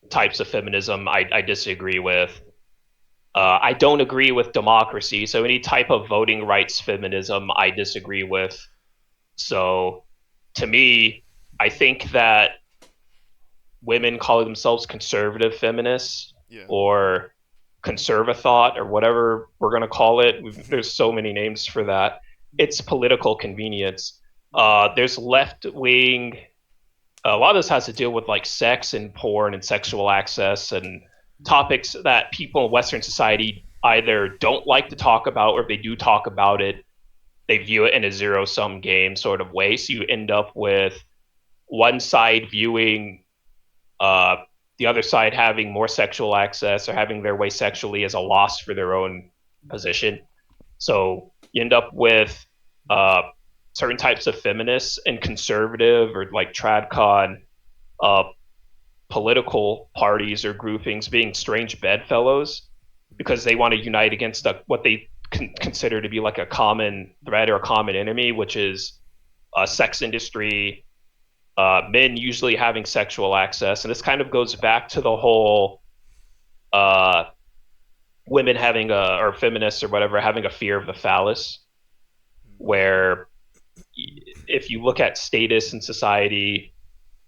types of feminism, I disagree with. I don't agree with democracy. So any type of voting rights feminism, I disagree with. So to me, I think that women calling themselves conservative feminists Yeah. or conservathought or whatever we're going to call it, there's so many names for that. It's political convenience. There's left wing. A lot of this has to deal with like sex and porn and sexual access and topics that people in Western society either don't like to talk about, or if they do talk about it, they view it in a zero sum game sort of way. So you end up with one side viewing uh, the other side having more sexual access or having their way sexually as a loss for their own position. So you end up with uh, certain types of feminists and conservative or like TradCon uh, political parties or groupings being strange bedfellows because they want to unite against what they consider to be like a common threat or a common enemy, which is sex industry, men usually having sexual access. And this kind of goes back to the whole women having a, or feminists or whatever, having a fear of the phallus, where if you look at status in society,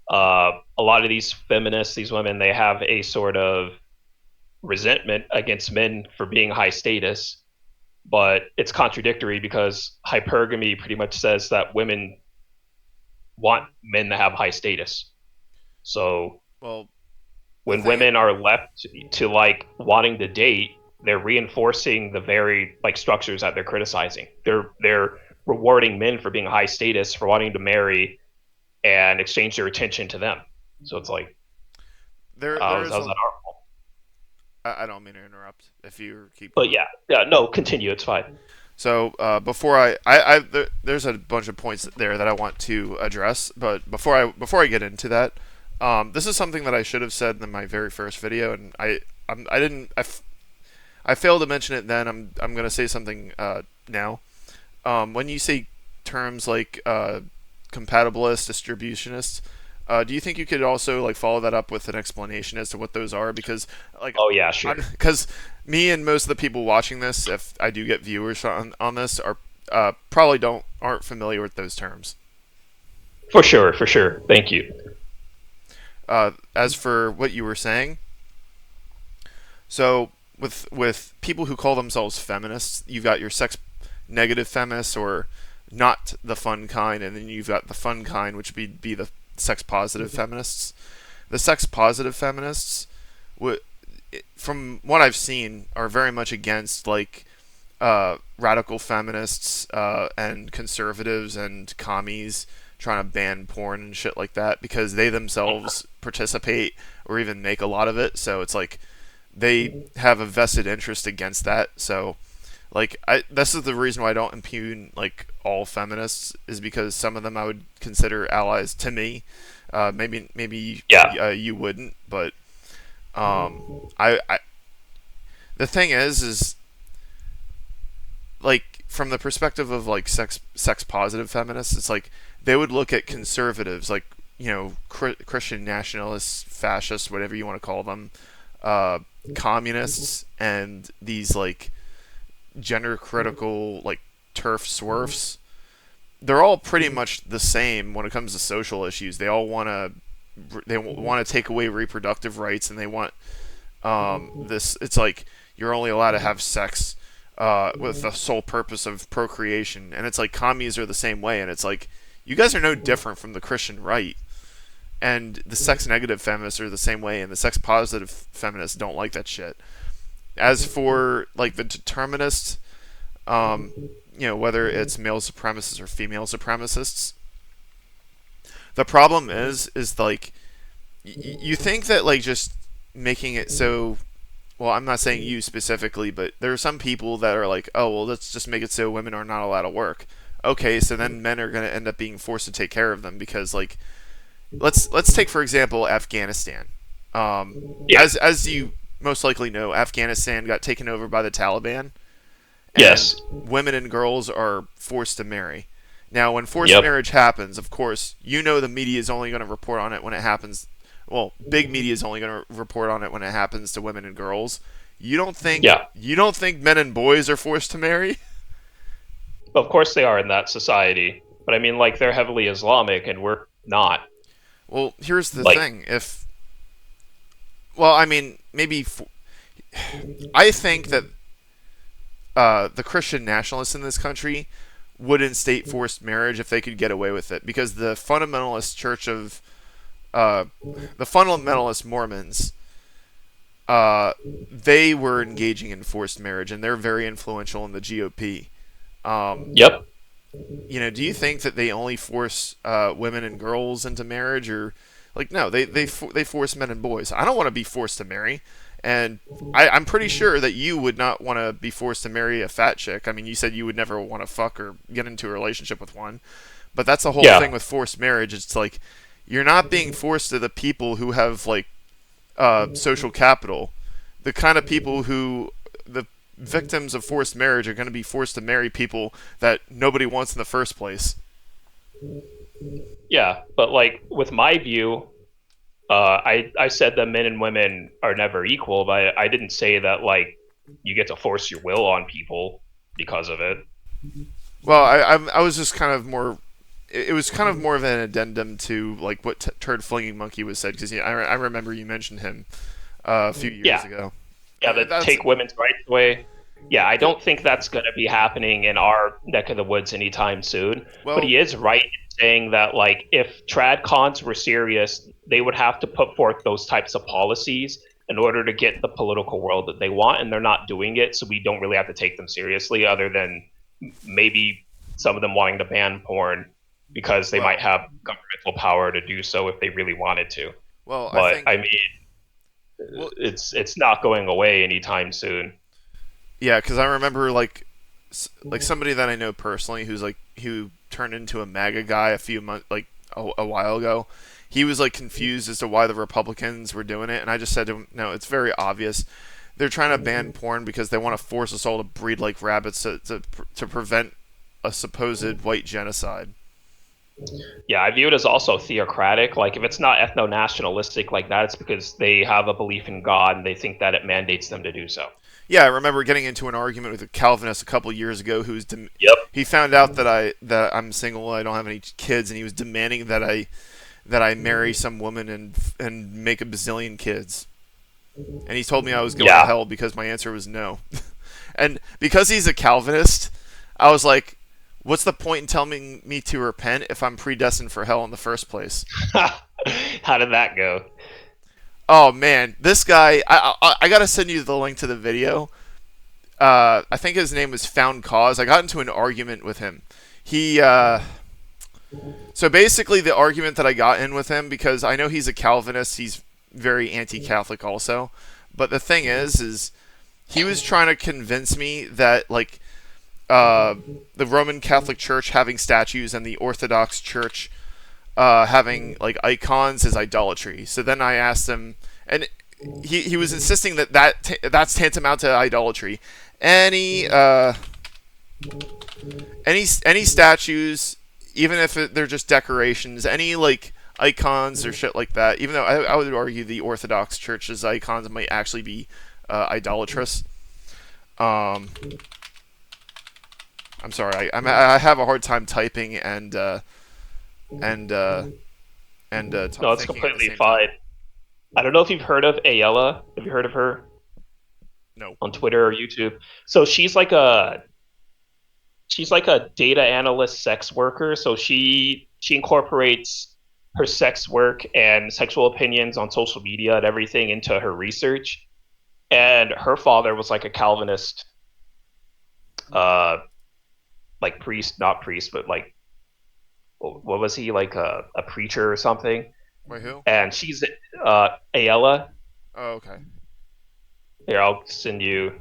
a lot of these feminists, these women, they have a sort of resentment against men for being high status, but it's contradictory because hypergamy pretty much says that women want men to have high status. So Well, the when thing, women are left to like wanting to date, they're reinforcing the very like structures that they're criticizing. They're rewarding men for being high status, for wanting to marry and exchange their attention to them. So it's like, there how's is that a. harmful? I don't mean to interrupt. If you keep But going. yeah, yeah, no, continue. It's fine. So before there's a bunch of points there that I want to address, but before I get into that, this is something that I should have said in my very first video, and I didn't I failed to mention it then. I'm gonna say something now. When you say terms like compatibilist, distributionist, do you think you could also like follow that up with an explanation as to what those are? Because like, Oh yeah, sure. because me and most of the people watching this, if I do get viewers on this, are probably aren't familiar with those terms. For sure, for sure. Thank you. As for what you were saying, so with people who call themselves feminists, you've got your sex negative feminists or not the fun kind, and then you've got the fun kind, which would be the sex positive feminists. The sex positive feminists, from what I've seen, are very much against like radical feminists and conservatives and commies trying to ban porn and shit like that because they themselves participate or even make a lot of it. So it's like they have a vested interest against that. So like this is the reason why I don't impugn like all feminists is because some of them I would consider allies to me. Maybe Yeah. you wouldn't, but I the thing is like from the perspective of like sex positive feminists, it's like they would look at conservatives like Christian nationalists, fascists, whatever you want to call them, uh, communists, and these like gender critical like turf swerfs. They're all pretty much the same when it comes to social issues. They want to take away reproductive rights, and they want this. It's like you're only allowed to have sex with the sole purpose of procreation, and it's like commies are the same way, and it's like you guys are no different from the Christian right, and the sex negative feminists are the same way, and the sex positive feminists don't like that shit. As for like the determinists, whether it's male supremacists or female supremacists, the problem is like you think that like just making it so well, I'm not saying you specifically, but there are some people that are like, oh, well, let's just make it so women are not allowed to work. Okay, so then men are going to end up being forced to take care of them because, like, let's take for example Afghanistan. Yeah. As you most likely know, Afghanistan got taken over by the Taliban, and Yes. women and girls are forced to marry. Now, when forced Yep. marriage happens, of course, the media is only going to report on it when it happens. Well, big media is only going to report on it when it happens to women and girls. Yeah. You don't think men and boys are forced to marry? Of course they are in that society, but I mean, like they're heavily Islamic, and we're not. Well, here's the Like, thing. If well, I mean, I think that the Christian nationalists in this country would instate forced marriage if they could get away with it, because the fundamentalist church of uh, the fundamentalist Mormons, they were engaging in forced marriage, and they're very influential in the GOP. Um, yep. do you think that they only force women and girls into marriage, or like no, they force men and boys? I don't want to be forced to marry, and I'm pretty sure that you would not want to be forced to marry a fat chick. I mean, you said you would never want to fuck or get into a relationship with one, but that's the whole thing Yeah. with forced marriage. It's like you're not being forced to the people who have like social capital, the kind of people who the victims of forced marriage are going to be forced to marry people that nobody wants in the first place. Yeah. But like with my view, I said that men and women are never equal, but I didn't say that like you get to force your will on people because of it. Well, I was just kind of more. It was kind of more of an addendum to like what Turd Flinging Monkey was said, because I remember you mentioned him a few years Yeah, ago. yeah, the That's take women's rights away. Yeah, I don't think that's going to be happening in our neck of the woods anytime soon. But well, he is right in saying that, like, if TradCons were serious, they would have to put forth those types of policies in order to get the political world that they want, and they're not doing it, so we don't really have to take them seriously, other than maybe some of them wanting to ban porn because they might well, have governmental power to do so if they really wanted to. well. I But think I mean, well, it's not going away anytime soon. yeah, because I remember like somebody that I know personally who turned into a MAGA guy a few months a while ago. He was like confused as to why the Republicans were doing it, and I just said to him, "No, it's very obvious. They're trying to ban porn because they want to force us all to breed like rabbits to prevent a supposed white genocide." Yeah, I view it as also theocratic. Like, if it's not ethno-nationalistic like that, it's because they have a belief in God and they think that it mandates them to do so. Yeah, I remember getting into an argument with a Calvinist a couple years ago Yep. he found out that I'm single, I don't have any kids, and he was demanding that I marry some woman and make a bazillion kids. And he told me I was going to Yeah. hell because my answer was no. And because he's a Calvinist, I was like, what's the point in telling me to repent if I'm predestined for hell in the first place? How did that go? Oh man, this guy, I gotta send you the link to the video. I think his name was Found Cause. I got into an argument with him. He, so basically the argument that I got in with him, because I know he's a Calvinist, he's very anti-Catholic also. But the thing is he was trying to convince me that like the Roman Catholic Church having statues and the Orthodox Church having like icons is idolatry. So then I asked him, and he was insisting that's tantamount to idolatry. Any any statues, even if they're just decorations, any like icons or shit like that. Even though I would argue the Orthodox Church's icons might actually be idolatrous. Um, I'm sorry, I have a hard time typing and No, it's thinking at the completely same time. fine. I don't know if you've heard of Ayala. Have you heard of her No. on Twitter or YouTube? So she's like a data analyst sex worker. So she incorporates her sex work and sexual opinions on social media and everything into her research. And her father was like a Calvinist, uh, like priest, not priest, but like what was he, like a preacher or something? Wait, who? And she's Ayala. Oh, okay. Here, I'll send you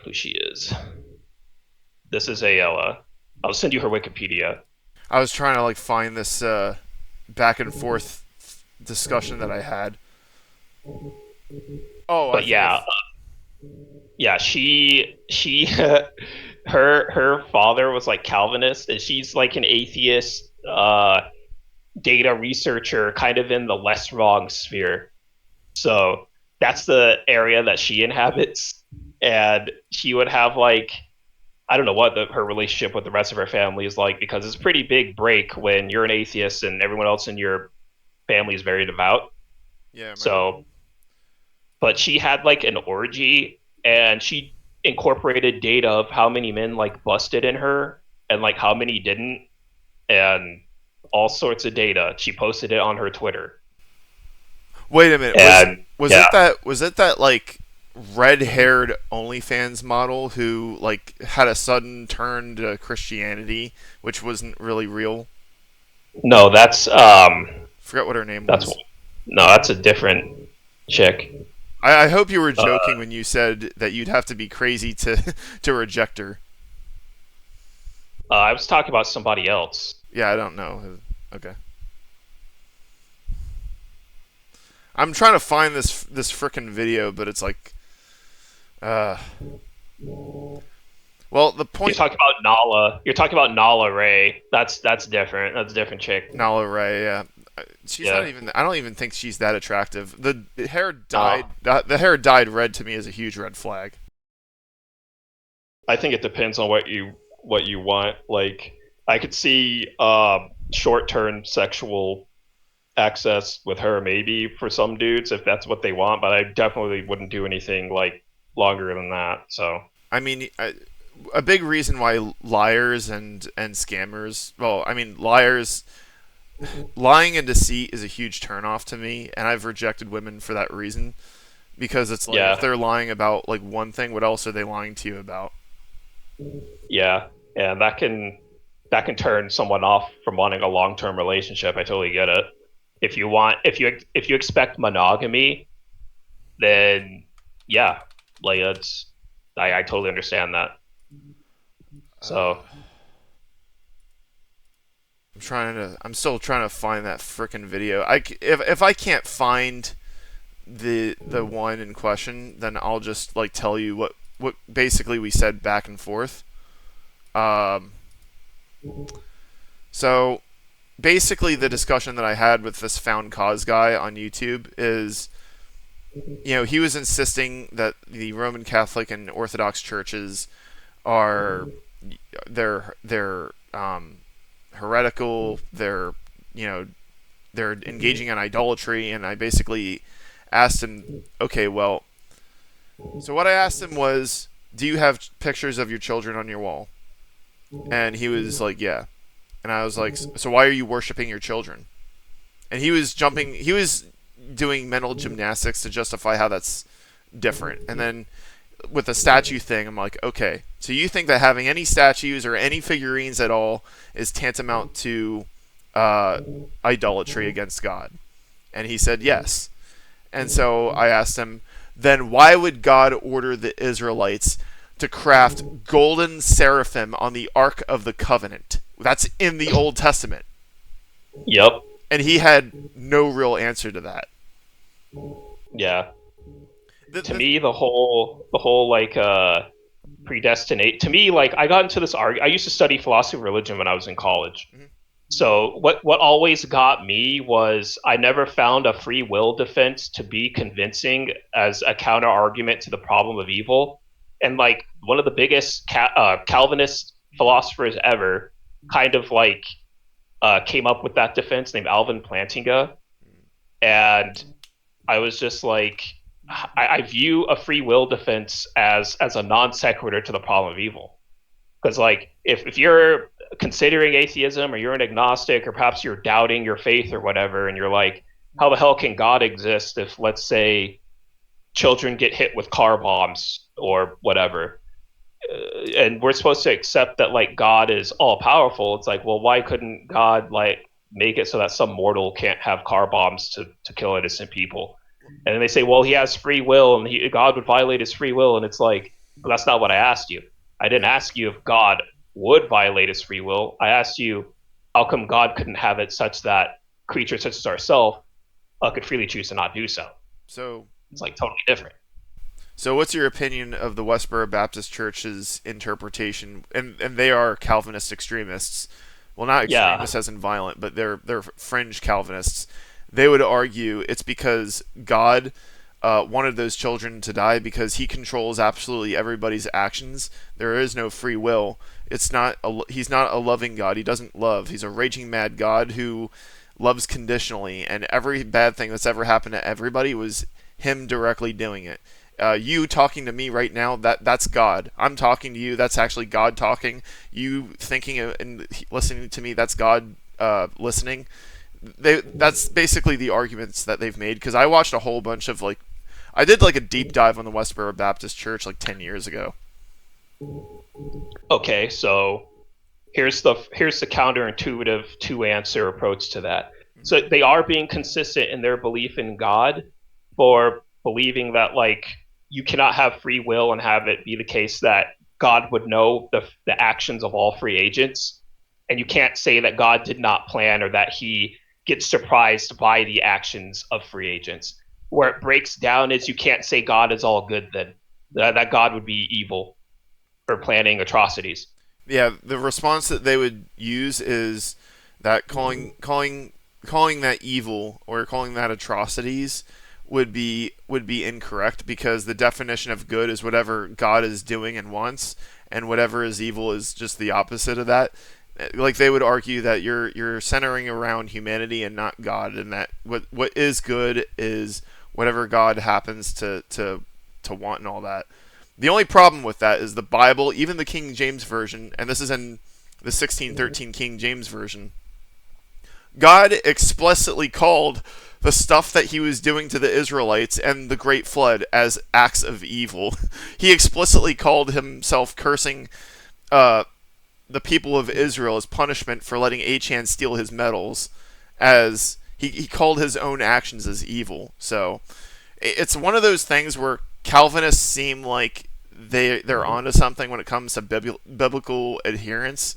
who she is. This is Ayala. I'll send you her Wikipedia. I was trying to like find this back and forth discussion that I had. Oh, I But think yeah, yeah, she her father was like Calvinist, and she's like an atheist data researcher, kind of in the less wrong sphere. So that's the area that she inhabits, and she would have like, I don't know what her relationship with the rest of her family is like, because it's a pretty big break when you're an atheist and everyone else in your family is very devout. yeah, I remember. So, but she had like an orgy, and she incorporated data of how many men like busted in her and like how many didn't, and all sorts of data. She posted it on her Twitter. Wait a minute. And yeah, Was it that like red-haired OnlyFans model who like had a sudden turn to Christianity, which wasn't really real? no, Forgot what her name that's was. no, that's a different chick. I hope you were Uh, joking when you said that you'd have to be crazy to to reject her. I was talking about somebody else. Yeah, I don't know. Okay. I'm trying to find this frickin' video, but it's like, uh, well, the You're point. talking about Nala. You're talking about Nala Ray. That's different. That's a different chick. Nala Ray, yeah. She's not Yeah. even. I don't even think she's that attractive. The hair dyed. No. The hair dyed red to me is a huge red flag. I think it depends on what you want. Like I could see short term sexual access with her maybe for some dudes if that's what they want, but I definitely wouldn't do anything like longer than that. So I mean, a big reason why liars and scammers. Well, I mean, lying and deceit is a huge turnoff to me, and I've rejected women for that reason because it's like if yeah, they're lying about like one thing, what else are they lying to you about? yeah, and that can turn someone off from wanting a long term relationship. I totally get it. If you expect monogamy, then yeah, like it's I totally understand that. So I'm still trying to find that frickin' video. If I can't find the one in question, then I'll just like tell you what basically we said back and forth. Um, so basically, the discussion that I had with this found cause guy on YouTube is, he was insisting that the Roman Catholic and Orthodox churches are they're heretical. You know they're engaging in idolatry, and I basically asked him, okay, well, so what I asked him was, do you have pictures of your children on your wall? And he was like, yeah. And I was like, so why are you worshiping your children? And he was doing mental gymnastics to justify how that's different. And then with the statue thing, I'm like, okay, so you think that having any statues or any figurines at all is tantamount to idolatry against God? And he said yes. And so I asked him, then why would God order the Israelites to craft golden seraphim on the Ark of the Covenant? That's in the Old Testament. yep, And he had no real answer to that. yeah. The, To the, me, the whole like predestinate. To me, like I got into this argument. I used to study philosophy of religion when I was in college. Mhm. So what always got me was I never found a free will defense to be convincing as a counter argument to the problem of evil. And like one of the biggest Calvinist philosophers ever, kind of like came up with that defense named Alvin Plantinga, and I was just like, I view a free will defense as a non sequitur to the problem of evil. Because like if you're considering atheism or you're an agnostic or perhaps you're doubting your faith or whatever, and you're like, how the hell can God exist if let's say children get hit with car bombs or whatever? And we're supposed to accept that like God is all powerful. It's like, well, why couldn't God like make it so that some mortal can't have car bombs to kill innocent people? And then they say, well, he has free will, and God would violate his free will. And it's like, well, that's not what I asked you. I didn't ask you if God would violate his free will. I asked you, how come God couldn't have it such that creatures such as ourselves could freely choose to not do so? so It's like totally different. So, what's your opinion of the Westboro Baptist Church's interpretation? And they are Calvinist extremists. Well, not Yeah, extremists as in violent, but they're fringe Calvinists. They would argue it's because God wanted those children to die because He controls absolutely everybody's actions. There is no free will. He's not a loving God. He doesn't love. He's a raging mad God who loves conditionally, and every bad thing that's ever happened to everybody was Him directly doing it. You talking to me right now, that's God. I'm talking to you, that's actually God talking. You thinking and listening to me, that's God listening. That's basically the arguments that they've made, because I watched a whole bunch of like, I did like a deep dive on the Westboro Baptist Church like 10 years ago. okay, so here's the counterintuitive two answer approach to that. So they are being consistent in their belief in God for believing that like you cannot have free will and have it be the case that God would know the actions of all free agents, and you can't say that God did not plan or that he gets surprised by the actions of free agents. Where it breaks down is you can't say God is all good then, that God would be evil for planning atrocities. Yeah, the response that they would use is that calling calling that evil or calling that atrocities would be incorrect, because the definition of good is whatever God is doing and wants, and whatever is evil is just the opposite of that. Like, they would argue that you're centering around humanity and not God, and that what is good is whatever God happens to want and all that. The only problem with that is the Bible, even the King James version, and this is in the 1613 King James version. God explicitly called the stuff that he was doing to the Israelites and the Great Flood as acts of evil. He explicitly called himself cursing the people of Israel as punishment for letting Achan steal his metals, as he called his own actions as evil. So it's one of those things where Calvinists seem like they're onto something when it comes to biblical adherence,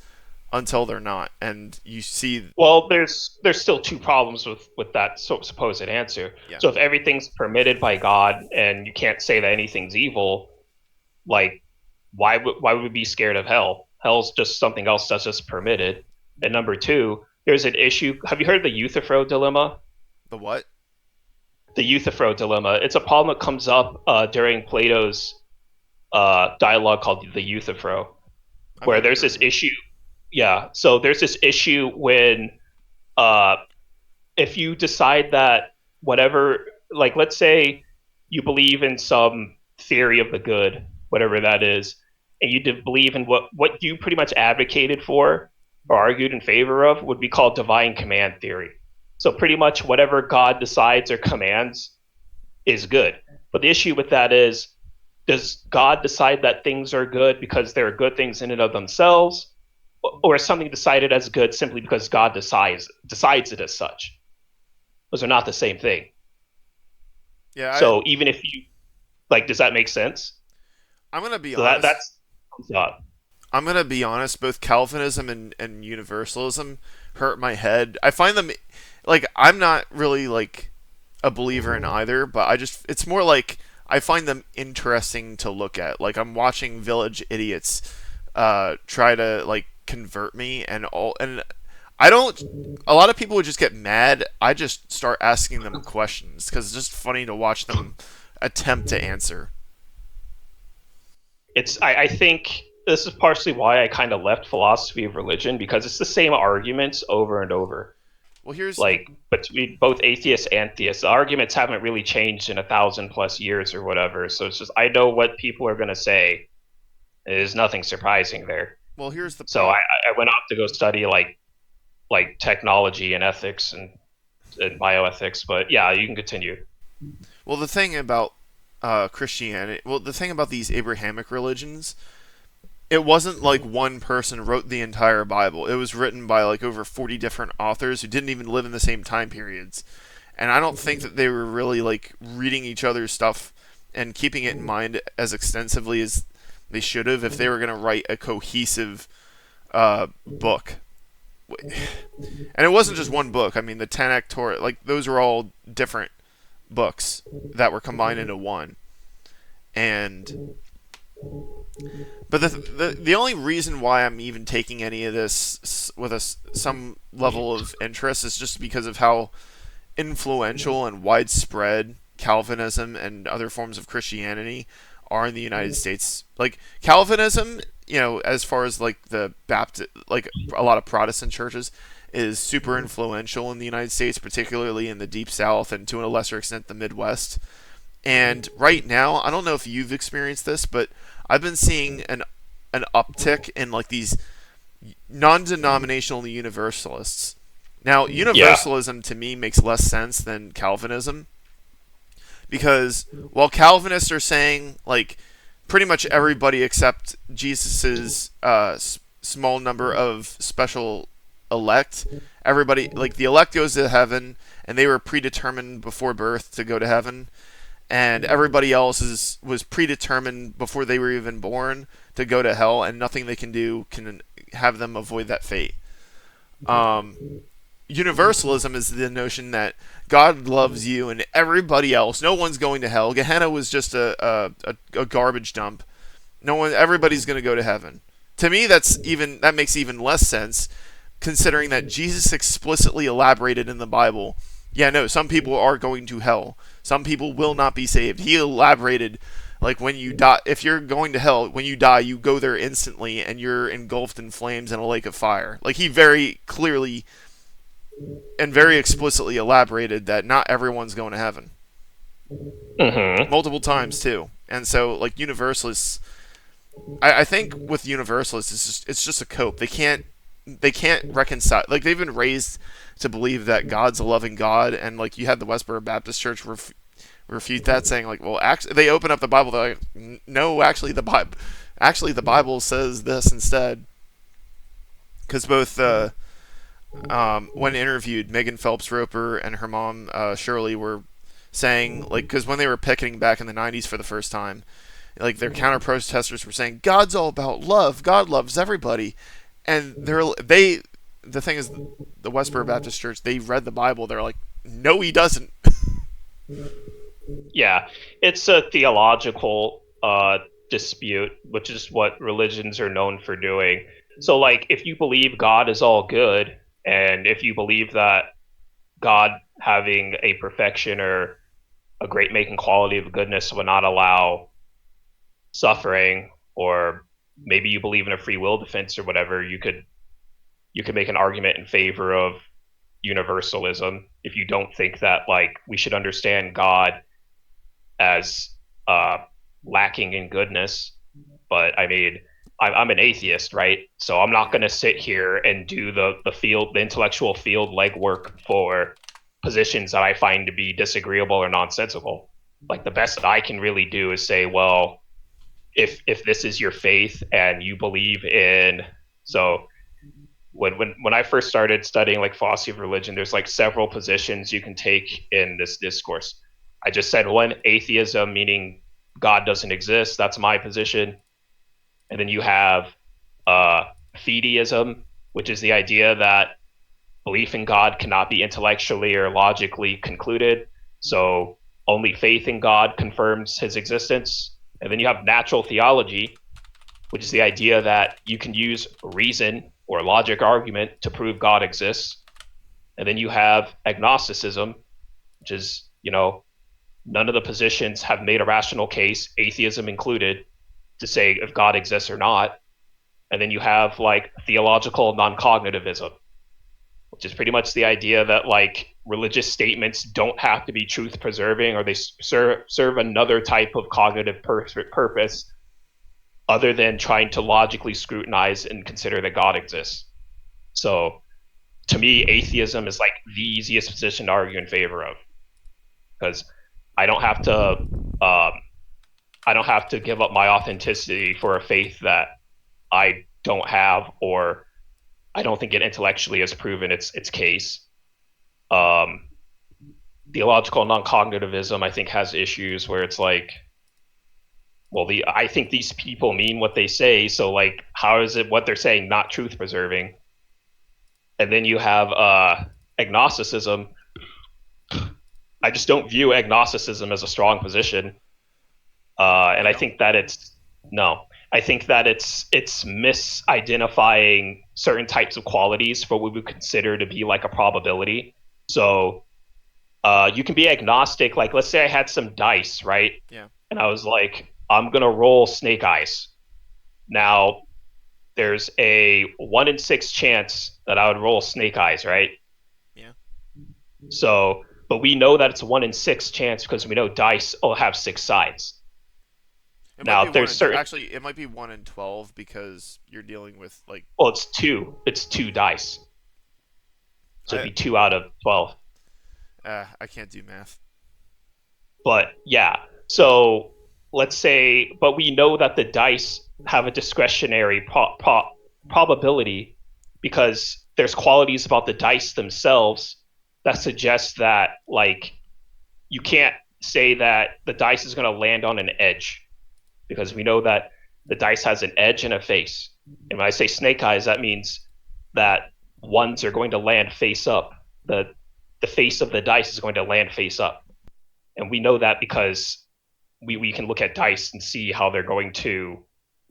until they're not, and you see. Well, there's still two problems with that supposed answer. Yeah. So if everything's permitted by God and you can't say that anything's evil, like why would we be scared of hell? Hell's just something else that's just permitted. And number two, there's an issue. Have you heard of the Euthyphro dilemma? The what? The Euthyphro dilemma. It's a problem that comes up during Plato's dialogue called the Euthyphro, where there's this issue. Yeah, so there's this issue when if you decide that whatever, like, let's say you believe in some theory of the good, whatever that is, and you believe in what you pretty much advocated for or argued in favor of would be called divine command theory. So pretty much whatever God decides or commands is good. But the issue with that is, does God decide that things are good because they're good things in and of themselves? Or is something decided as good simply because God decides it as such? Those are not the same thing. Yeah. So even if you, like, does that make sense? I'm gonna be So honest. that's God. I'm gonna be honest. Both Calvinism and Universalism hurt my head. I find them, like, I'm not really like a believer in either, but it's more like I find them interesting to look at. Like, I'm watching village idiots try to, like, convert me, and I don't. A lot of people would just get mad. I just start asking them questions because it's just funny to watch them attempt to answer. I think this is partially why I kind of left philosophy of religion, because it's the same arguments over and over. Well, here's Like, between both atheists and theists, the arguments haven't really changed in 1,000+ years or whatever. So it's just, I know what people are going to say. There's nothing surprising there. well, here's the So I went off to go study like technology and ethics and bioethics. But yeah, you can continue. Well, the thing about Christianity, well, the thing about these Abrahamic religions, it wasn't like one person wrote the entire Bible. It was written by like over 40 different authors who didn't even live in the same time periods. And I don't think that they were really like reading each other's stuff and keeping it in mind as extensively as they should have if they were going to write a cohesive book. And it wasn't just one book. I mean, the Tanakh, Torah, like, those were all different books that were combined into one. And but the only reason why I'm even taking any of this with some level of interest is just because of how influential and widespread Calvinism and other forms of Christianity are in the United States. Like, Calvinism, as far as like the Baptist, like a lot of Protestant churches, is super influential in the United States, particularly in the Deep South and to a lesser extent the Midwest. And right now, I don't know if you've experienced this, but I've been seeing an uptick in like these non-denominational universalists. Now, universalism to me makes less sense than Calvinism, because while Calvinists are saying like pretty much everybody except Jesus's small number of special elect, everybody, like, the elect goes to heaven and they were predetermined before birth to go to heaven, and everybody else was predetermined before they were even born to go to hell, and nothing they can do can have them avoid that fate. Universalism is the notion that God loves you and everybody else. No one's going to hell. Gehenna was just a garbage dump. Everybody's going to go to heaven. To me, that makes even less sense, considering that Jesus explicitly elaborated in the Bible, yeah, no, some people are going to hell. Some people will not be saved. He elaborated, like, when you die, if you're going to hell, when you die, you go there instantly and you're engulfed in flames in a lake of fire. Like, he very clearly and very explicitly elaborated that not everyone's going to heaven. Mm-hmm. Multiple times, too. And so, like, Universalists, I think with Universalists, it's just a cope. They can't reconcile. Like, they've been raised to believe that God's a loving God, and like you had the Westboro Baptist Church refute that, saying like, well, actually, they open up the Bible. They're like, no, actually the Bible says this instead. Because both when interviewed, Megan Phelps Roper and her mom Shirley were saying, like, because when they were picketing back in the '90s for the first time, like, their counter protesters were saying God's all about love. God loves everybody, and the thing is, the Westboro Baptist Church, they read the Bible. They're like, no, he doesn't. Yeah, it's a theological dispute, which is what religions are known for doing. So, like, if you believe God is all good, and if you believe that God having a perfection or a great making quality of goodness would not allow suffering, or maybe you believe in a free will defense or whatever, you could make an argument in favor of universalism if you don't think that, like, we should understand God as uh, lacking in goodness. But I mean, I'm an atheist, right? So I'm not Yeah. going to sit here and do the intellectual field legwork for positions that I find to be disagreeable or nonsensical. Like, the best that I can really do is say, well, if this is your faith and you believe in, so when I first started studying like philosophy of religion, there's like several positions you can take in this discourse. I just said one, atheism, meaning God doesn't exist. That's my position. And then you have fideism, which is the idea that belief in God cannot be intellectually or logically concluded. So only faith in God confirms his existence. And then you have natural theology, which is the idea that you can use reason or logic argument to prove God exists. And then you have agnosticism, which is, none of the positions have made a rational case, atheism included, to say if God exists or not. And then you have like theological non-cognitivism, which is pretty much the idea that like religious statements don't have to be truth preserving, or they serve another type of cognitive purpose other than trying to logically scrutinize and consider that God exists. So to me, atheism is like the easiest position to argue in favor of, because I don't have to I don't have to give up my authenticity for a faith that I don't have, or I don't think it intellectually has proven its case. Um, Theological non-cognitivism, I think, has issues where it's like, well, I think these people mean what they say, so like, how is it what they're saying not truth preserving? And then you have agnosticism. I just don't view agnosticism as a strong position, and You I don't? think that it's no. I think that it's misidentifying certain types of qualities for what we would consider to be like a probability. So you can be agnostic. Like, let's say I had some dice, right? Yeah. And I was like, I'm gonna roll snake eyes. Now, there's a 1 in 6 chance that I would roll snake eyes, right? Yeah. So, but we know that it's a 1 in 6 chance because we know dice will have 6 sides. It might Now, be one there's in certain, actually it might be 1 in 12 because you're dealing with like well, it's two. It's two dice. So it'd I be 2 out of 12. I can't do math. But yeah, so let's say, but we know that the dice have a discretionary probability because there's qualities about the dice themselves that suggest that, like, you can't say that the dice is going to land on an edge, because we know that the dice has an edge and a face. And when I say snake eyes, that means that ones are going to land face up. The face of the dice is going to land face up. And we know that because we can look at dice and see how they're going to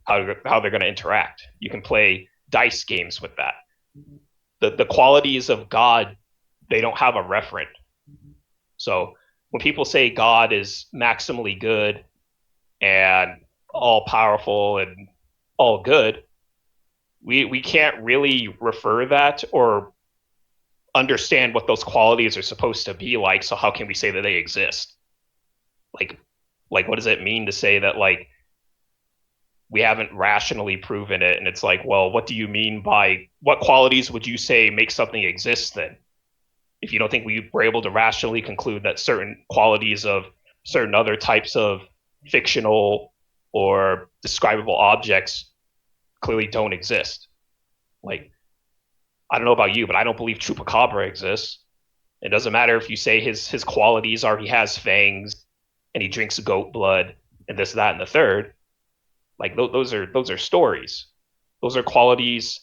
interact. You can play dice games with that. the qualities of God, they don't have a referent. So when people say God is maximally good and all powerful and all good, we can't really refer that or understand what those qualities are supposed to be like. So how can we say that they exist? Like, like what does it mean to say that like we haven't rationally proven it? And it's like, well, what do you mean by what qualities would you say make something exist then? If you don't think we were able to rationally conclude that certain qualities of certain other types of fictional or describable objects clearly don't exist. Like, I don't know about you, but I don't believe Chupacabra exists. It doesn't matter if you say his qualities are he has fangs and he drinks goat blood and this, that, and the third. Like those are stories. Those are qualities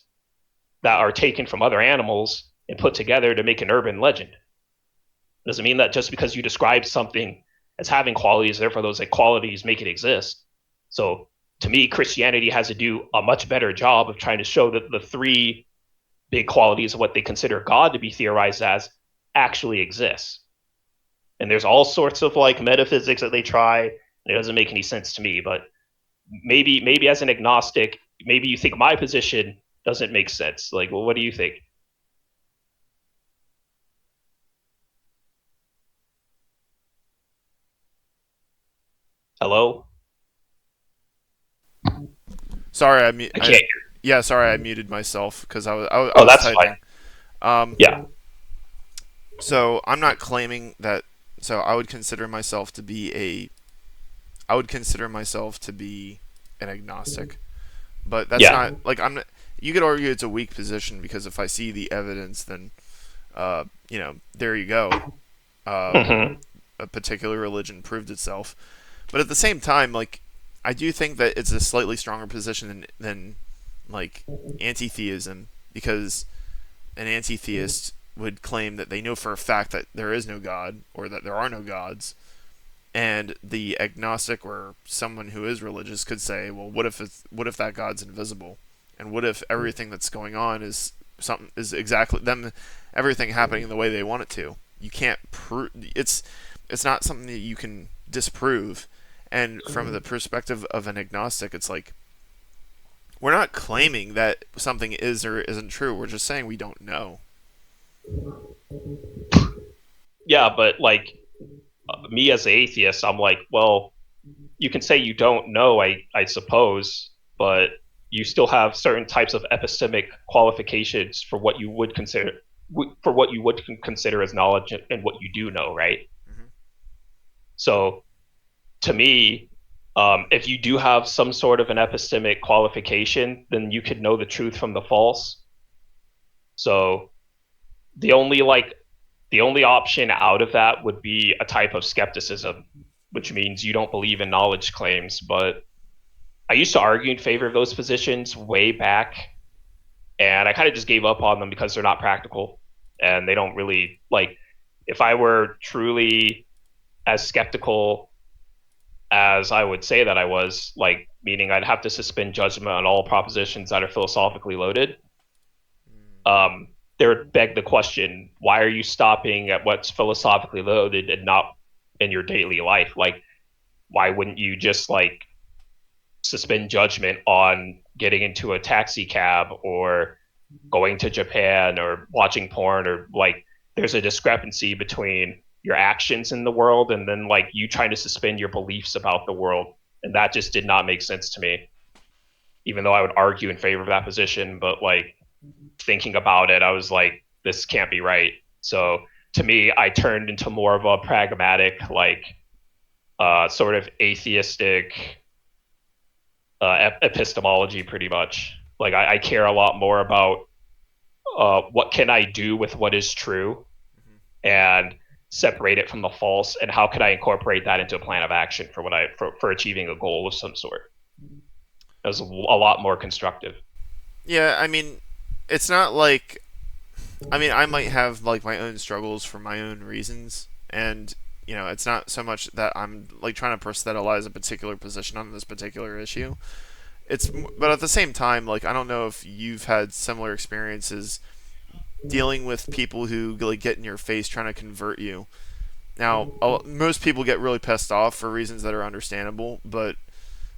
that are taken from other animals and put together to make an urban legend. It doesn't mean that just because you describe something as having qualities, therefore those like qualities make it exist. So to me, Christianity has to do a much better job of trying to show that the three big qualities of what they consider God to be theorized as actually exists. And there's all sorts of like metaphysics that they try, and it doesn't make any sense to me. But maybe as an agnostic, maybe you think my position doesn't make sense. Like, well, what do you think? Hello? Sorry, I can't hear. yeah, sorry, I muted myself because I Oh, was that's typing. fine. Yeah. So I'm not claiming that. So I would consider myself to be I would consider myself to be an agnostic, but that's Yeah. not like I'm. You could argue it's a weak position because if I see the evidence, then there you go. Uh, Mm-hmm. a particular religion proved itself. But at the same time, like I do think that it's a slightly stronger position than like anti-theism because an anti-theist would claim that they know for a fact that there is no God or that there are no gods, and the agnostic or someone who is religious could say, well, what if that God's invisible, and what if everything that's going on is exactly them, everything happening the way they want it to. You can't prove it's not something that you can disprove. And from the perspective of an agnostic, it's like we're not claiming that something is or isn't true. We're just saying we don't know. Yeah, but like me as an atheist, I'm like, well, you can say you don't know, I suppose, but you still have certain types of epistemic qualifications for what you would consider as knowledge and what you do know, right? Mm-hmm. So to me, if you do have some sort of an epistemic qualification, then you could know the truth from the false. So the only like the only option out of that would be a type of skepticism, which means you don't believe in knowledge claims. But I used to argue in favor of those positions way back, and I kind of just gave up on them because they're not practical and they don't really like. If I were truly as skeptical as I would say that I was, like, meaning I'd have to suspend judgment on all propositions that are philosophically loaded, there would beg the question, why are you stopping at what's philosophically loaded and not in your daily life? Like, why wouldn't you just like suspend judgment on getting into a taxi cab or going to Japan or watching porn, or like there's a discrepancy between your actions in the world and then like you trying to suspend your beliefs about the world. And that just did not make sense to me, even though I would argue in favor of that position. But like thinking about it, I was like, this can't be right. So to me, I turned into more of a pragmatic, like sort of atheistic epistemology, pretty much. Like I care a lot more about what can I do with what is true and separate it from the false, and how could I incorporate that into a plan of action for for achieving a goal of some sort. It was a lot more constructive. Yeah, I mean, it's not like I mean, I might have like my own struggles for my own reasons, and it's not so much that I'm like trying to proselytize a particular position on this particular issue. But at the same time, like I don't know if you've had similar experiences dealing with people who like get in your face trying to convert you. Now, most people get really pissed off for reasons that are understandable, but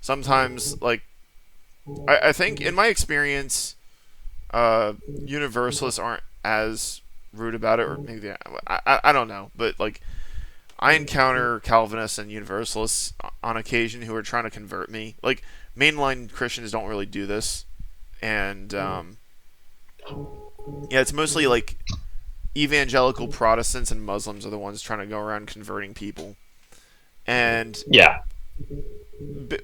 sometimes, like, I think in my experience, Universalists aren't as rude about it, or maybe I don't know, but like I encounter Calvinists and Universalists on occasion who are trying to convert me. Like mainline Christians don't really do this, and yeah, it's mostly like evangelical Protestants and Muslims are the ones trying to go around converting people. And Yeah.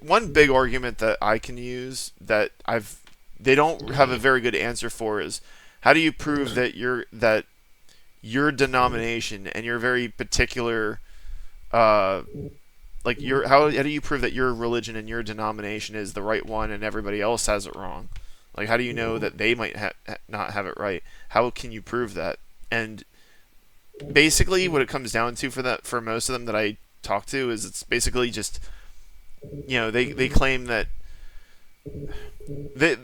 one big argument that I can use that I've they don't have a very good answer for is how do you prove that your denomination and your very particular like your how do you prove that your religion and your denomination is the right one and everybody else has it wrong? Like how do you know that they might not have it right? How can you prove that? And basically what it comes down to for most of them that I talk to is it's basically just they claim that they,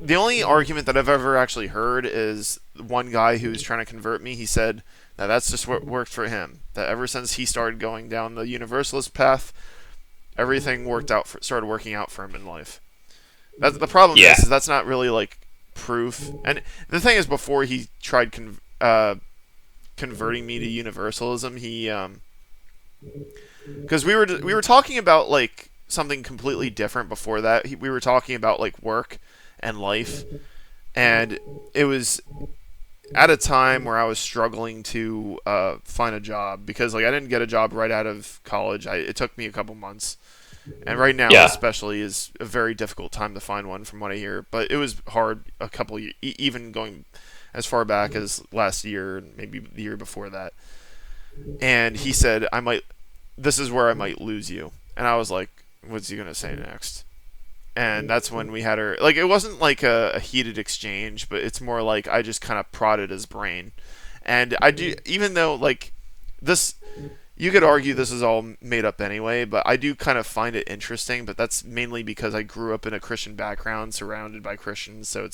the only argument that I've ever actually heard is one guy who's trying to convert me. He said that that's just what worked for him. That ever since he started going down the Universalist path, everything started working out for him in life. That's the problem Yeah. is that's not really like proof. And the thing is, before he tried converting me to Universalism, he because we were talking about like something completely different before that. We were talking about like work and life, and it was at a time where I was struggling to find a job because like I didn't get a job right out of college. It took me a couple months, and right now Yeah. especially is a very difficult time to find one from what I hear. But it was hard a couple even going as far back as last year and maybe the year before that. And he said I might this is where I might lose you. And I was like, what's he gonna say next? And that's when we had her. Like, it wasn't like a heated exchange, but it's more like I just kind of prodded his brain. And I do, even though like this, you could argue this is all made up anyway, but I do kind of find it interesting. But that's mainly because I grew up in a Christian background, surrounded by Christians. So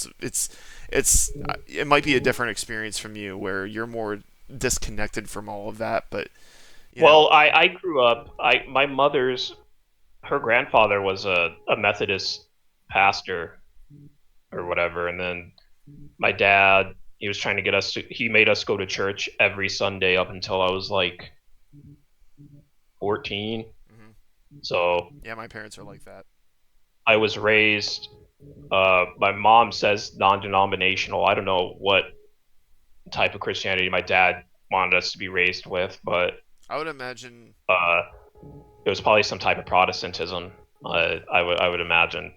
it might be a different experience from you, where you're more disconnected from all of that. But Well, I grew up. My mother's her grandfather was a Methodist pastor or whatever, and then my dad he was trying to get us he made us go to church every Sunday up until I was like 14. hmm So yeah, my parents are like that. I was raised. My mom says non-denominational. I don't know what type of Christianity my dad wanted us to be raised with, but I would imagine. uh, it was probably some type of Protestantism. I would imagine,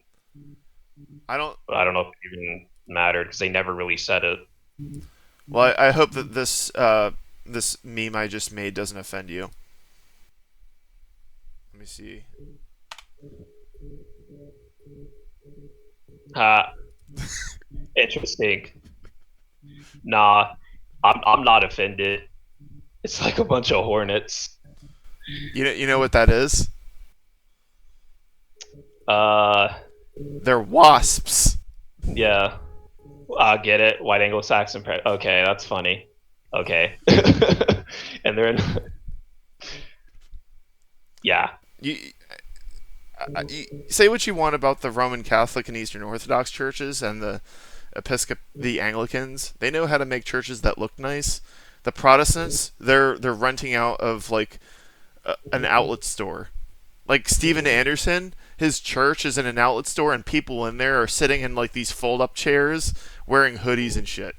I don't. but I don't know if it even mattered because they never really said it. Well, I hope that this meme I just made doesn't offend you. Let me see. Ha, interesting. Nah, I'm not offended. It's like a bunch of hornets. You know what that is? Uh, They're wasps. yeah, I get it. White Anglo-Saxon. Okay, that's funny. Okay, and they're in. Yeah, You, you say what you want about the Roman Catholic and Eastern Orthodox churches and the Anglicans. They know how to make churches that look nice. The Protestants, they're renting out of like an outlet store. Like Steven Anderson, his church is in an outlet store, and people in there are sitting in like these fold-up chairs, wearing hoodies and shit.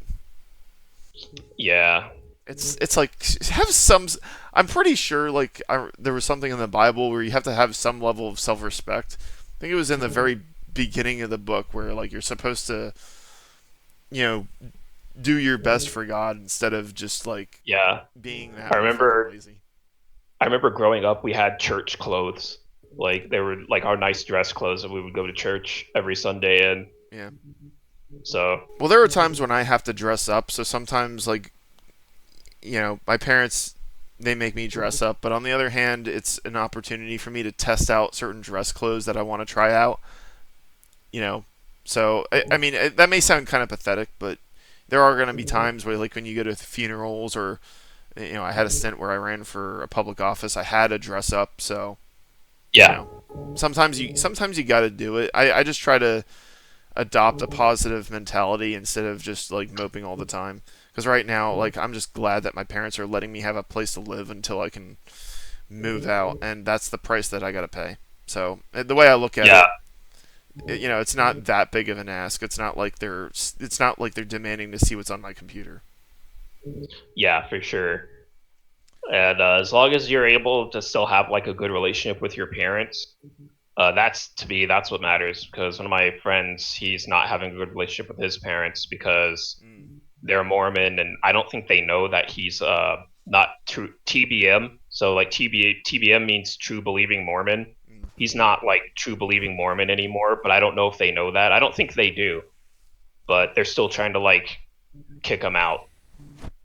yeah, It's like have some. I'm pretty sure like there was something in the Bible where you have to have some level of self-respect. I think it was in the very beginning of the book where like you're supposed to, you know, do your best for God instead of just like yeah. being I that fucking remember. lazy. I remember growing up, we had church clothes. Like they were like our nice dress clothes, and we would go to church every Sunday. And Yeah. so, Well, there are times when I have to dress up, so sometimes like my parents they make me dress up, but on the other hand, it's an opportunity for me to test out certain dress clothes that I want to try out. You know, so I mean that may sound kind of pathetic, but there are going to be times where, like, when you go to funerals, or I had a stint where I ran for a public office, I had to dress up. So you Yeah, know, sometimes you got to do it. I just try to adopt a positive mentality instead of just like moping all the time. Because right now, like, I'm just glad that my parents are letting me have a place to live until I can move out, and that's the price that I got to pay. So the way I look at yeah, it, it's not that big of an ask. It's not like they're demanding to see what's on my computer. yeah, for sure. And as long as you're able to still have like a good relationship with your parents, that's to me that's what matters. Because one of my friends, he's not having a good relationship with his parents because Mm, they're Mormon, and I don't think they know that he's not true TBM. So like TBM means true believing Mormon. mm. He's not like true believing Mormon anymore, but I don't know if they know that. I don't think they do, but they're still trying to like kick him out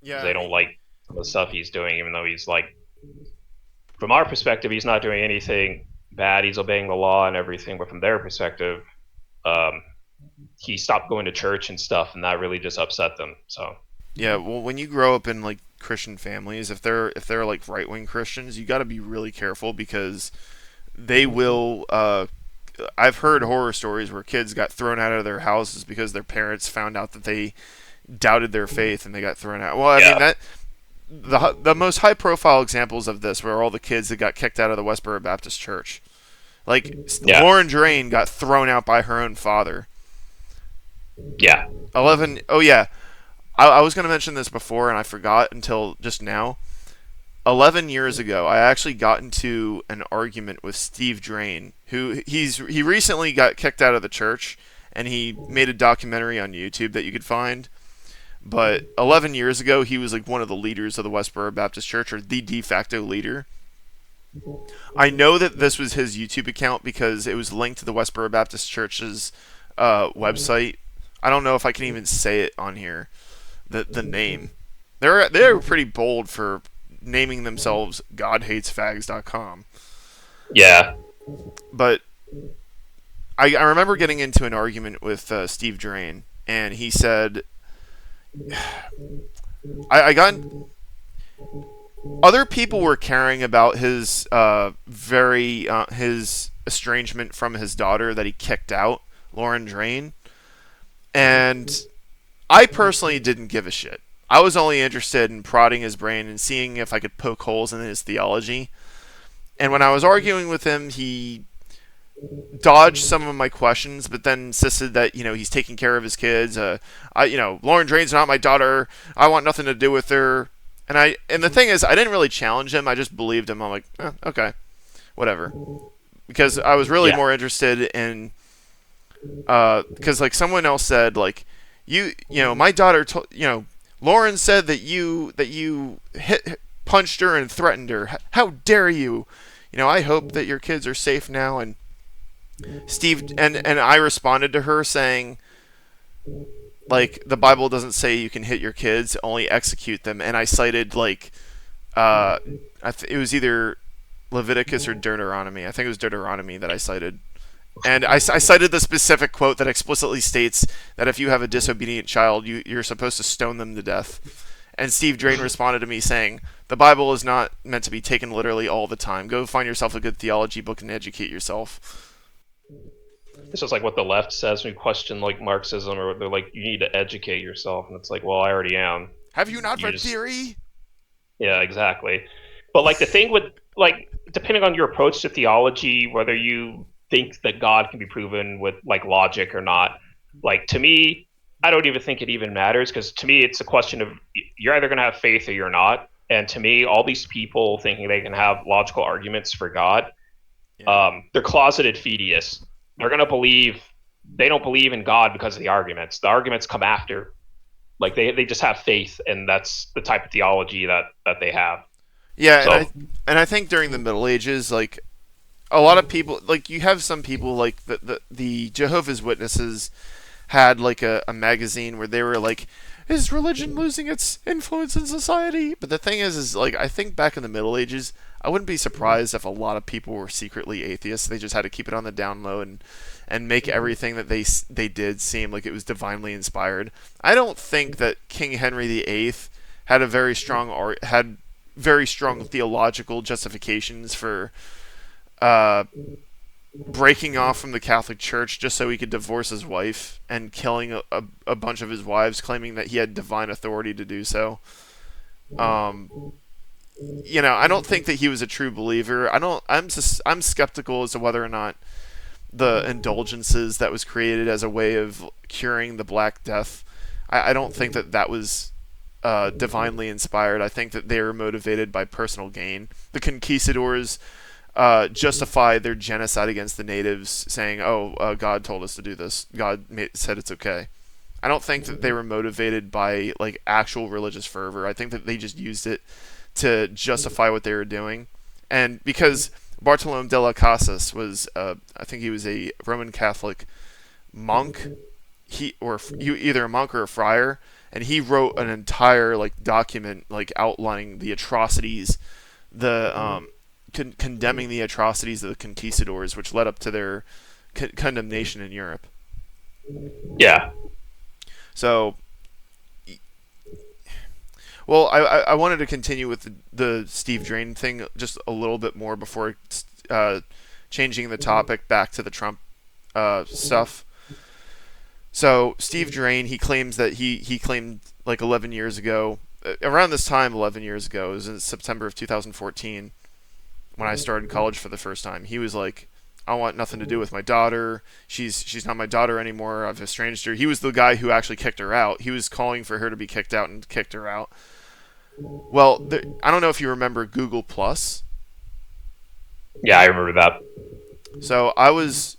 because Yeah, I they don't mean, like some of the stuff he's doing, even though he's like, from our perspective, he's not doing anything bad. He's obeying the law and everything, but from their perspective, um, he stopped going to church and stuff, and that really just upset them. So yeah. Well, when you grow up in like Christian families, if they're like right wing Christians, you got to be really careful because they will. I've heard horror stories where kids got thrown out of their houses because their parents found out that they doubted their faith and they got thrown out. Well, I mean yeah, that the most high profile examples of this were all the kids that got kicked out of the Westboro Baptist Church. Like yeah, Lauren Drain got thrown out by her own father. yeah, 11. Oh yeah, I was going to mention this before and I forgot until just now. 11 years ago, I actually got into an argument with Steve Drain, who he recently got kicked out of the church, and he made a documentary on YouTube that you could find. But 11 years ago, he was like one of the leaders of the Westboro Baptist Church, or the de facto leader. I know that this was his YouTube account because it was linked to the Westboro Baptist Church's website. I don't know if I can even say it on here. The name. They're pretty bold for naming themselves GodHatesFags.com. yeah, But I remember getting into an argument with Steve Drain, and he said, I got other people were caring about his his estrangement from his daughter that he kicked out, Lauren Drain, and I personally didn't give a shit. I was only interested in prodding his brain and seeing if I could poke holes in his theology. And when I was arguing with him, he dodged some of my questions, but then insisted that he's taking care of his kids. Lauren Drain's not my daughter. I want nothing to do with her. And the thing is, I didn't really challenge him. I just believed him. I'm like, okay, whatever, because I was really yeah, more interested in because like someone else said like my daughter told Lauren said that you punched her and threatened her. How dare you? I hope that your kids are safe now. And I responded to her saying, like, the Bible doesn't say you can hit your kids, only execute them. And I cited like it was either Leviticus or Deuteronomy. I think it was Deuteronomy that I cited. And I cited the specific quote that explicitly states that if you have a disobedient child, you're supposed to stone them to death. And Steve Drain responded to me saying, the Bible is not meant to be taken literally all the time. Go find yourself a good theology book and educate yourself. it's just like what the left says when you question like Marxism, or they're like, you need to educate yourself, and it's like, well, I already am. Have you not You read just, theory? yeah, exactly. But like the thing with like, depending on your approach to theology, whether you think that God can be proven with like logic or not, like to me, I don't even think it even matters, because to me it's a question of, you're either going to have faith or you're not. And to me, all these people thinking they can have logical arguments for God, Yeah. they're closeted fideists. They're going to believe, they don't believe in God because of the arguments. The arguments come after. Like they just have faith, and that's the type of theology that they have. Yeah, and I So and I think during the Middle Ages, like a lot of people, like you have some people like the Jehovah's Witnesses had like a magazine where they were like, is religion losing its influence in society? But the thing is like I think back in the Middle Ages, I wouldn't be surprised if a lot of people were secretly atheists. They just had to keep it on the down low and make everything that they did seem like it was divinely inspired. I don't think that King Henry VIII had a very strong had very strong theological justifications for uh, breaking off from the Catholic Church just so he could divorce his wife and killing a bunch of his wives, claiming that he had divine authority to do so. Um, I don't think that he was a true believer. I don't. I'm skeptical as to whether or not the indulgences that was created as a way of curing the Black Death. I don't think that was divinely inspired. I think that they were motivated by personal gain. The conquistadors justify their genocide against the natives, saying, "Oh, God told us to do this. God said it's okay." I don't think that they were motivated by like actual religious fervor. I think that they just used it to justify what they were doing, and because Bartolome de las Casas was, I think he was a Roman Catholic monk, either a monk or a friar, and he wrote an entire like document like outlining the atrocities, the condemning the atrocities of the conquistadors, which led up to their condemnation in Europe. Yeah. So, well, I wanted to continue with the Steve Drain thing just a little bit more before changing the topic back to the Trump stuff. So Steve Drain, he claims that he claimed like 11 years ago, around this time 11 years ago, it was in September of 2014 when I started college for the first time. He was like, I want nothing to do with my daughter. She's not my daughter anymore. I've estranged her. He was the guy who actually kicked her out. He was calling for her to be kicked out and kicked her out. Well, I don't know if you remember Google Plus. Yeah, I remember that. So I was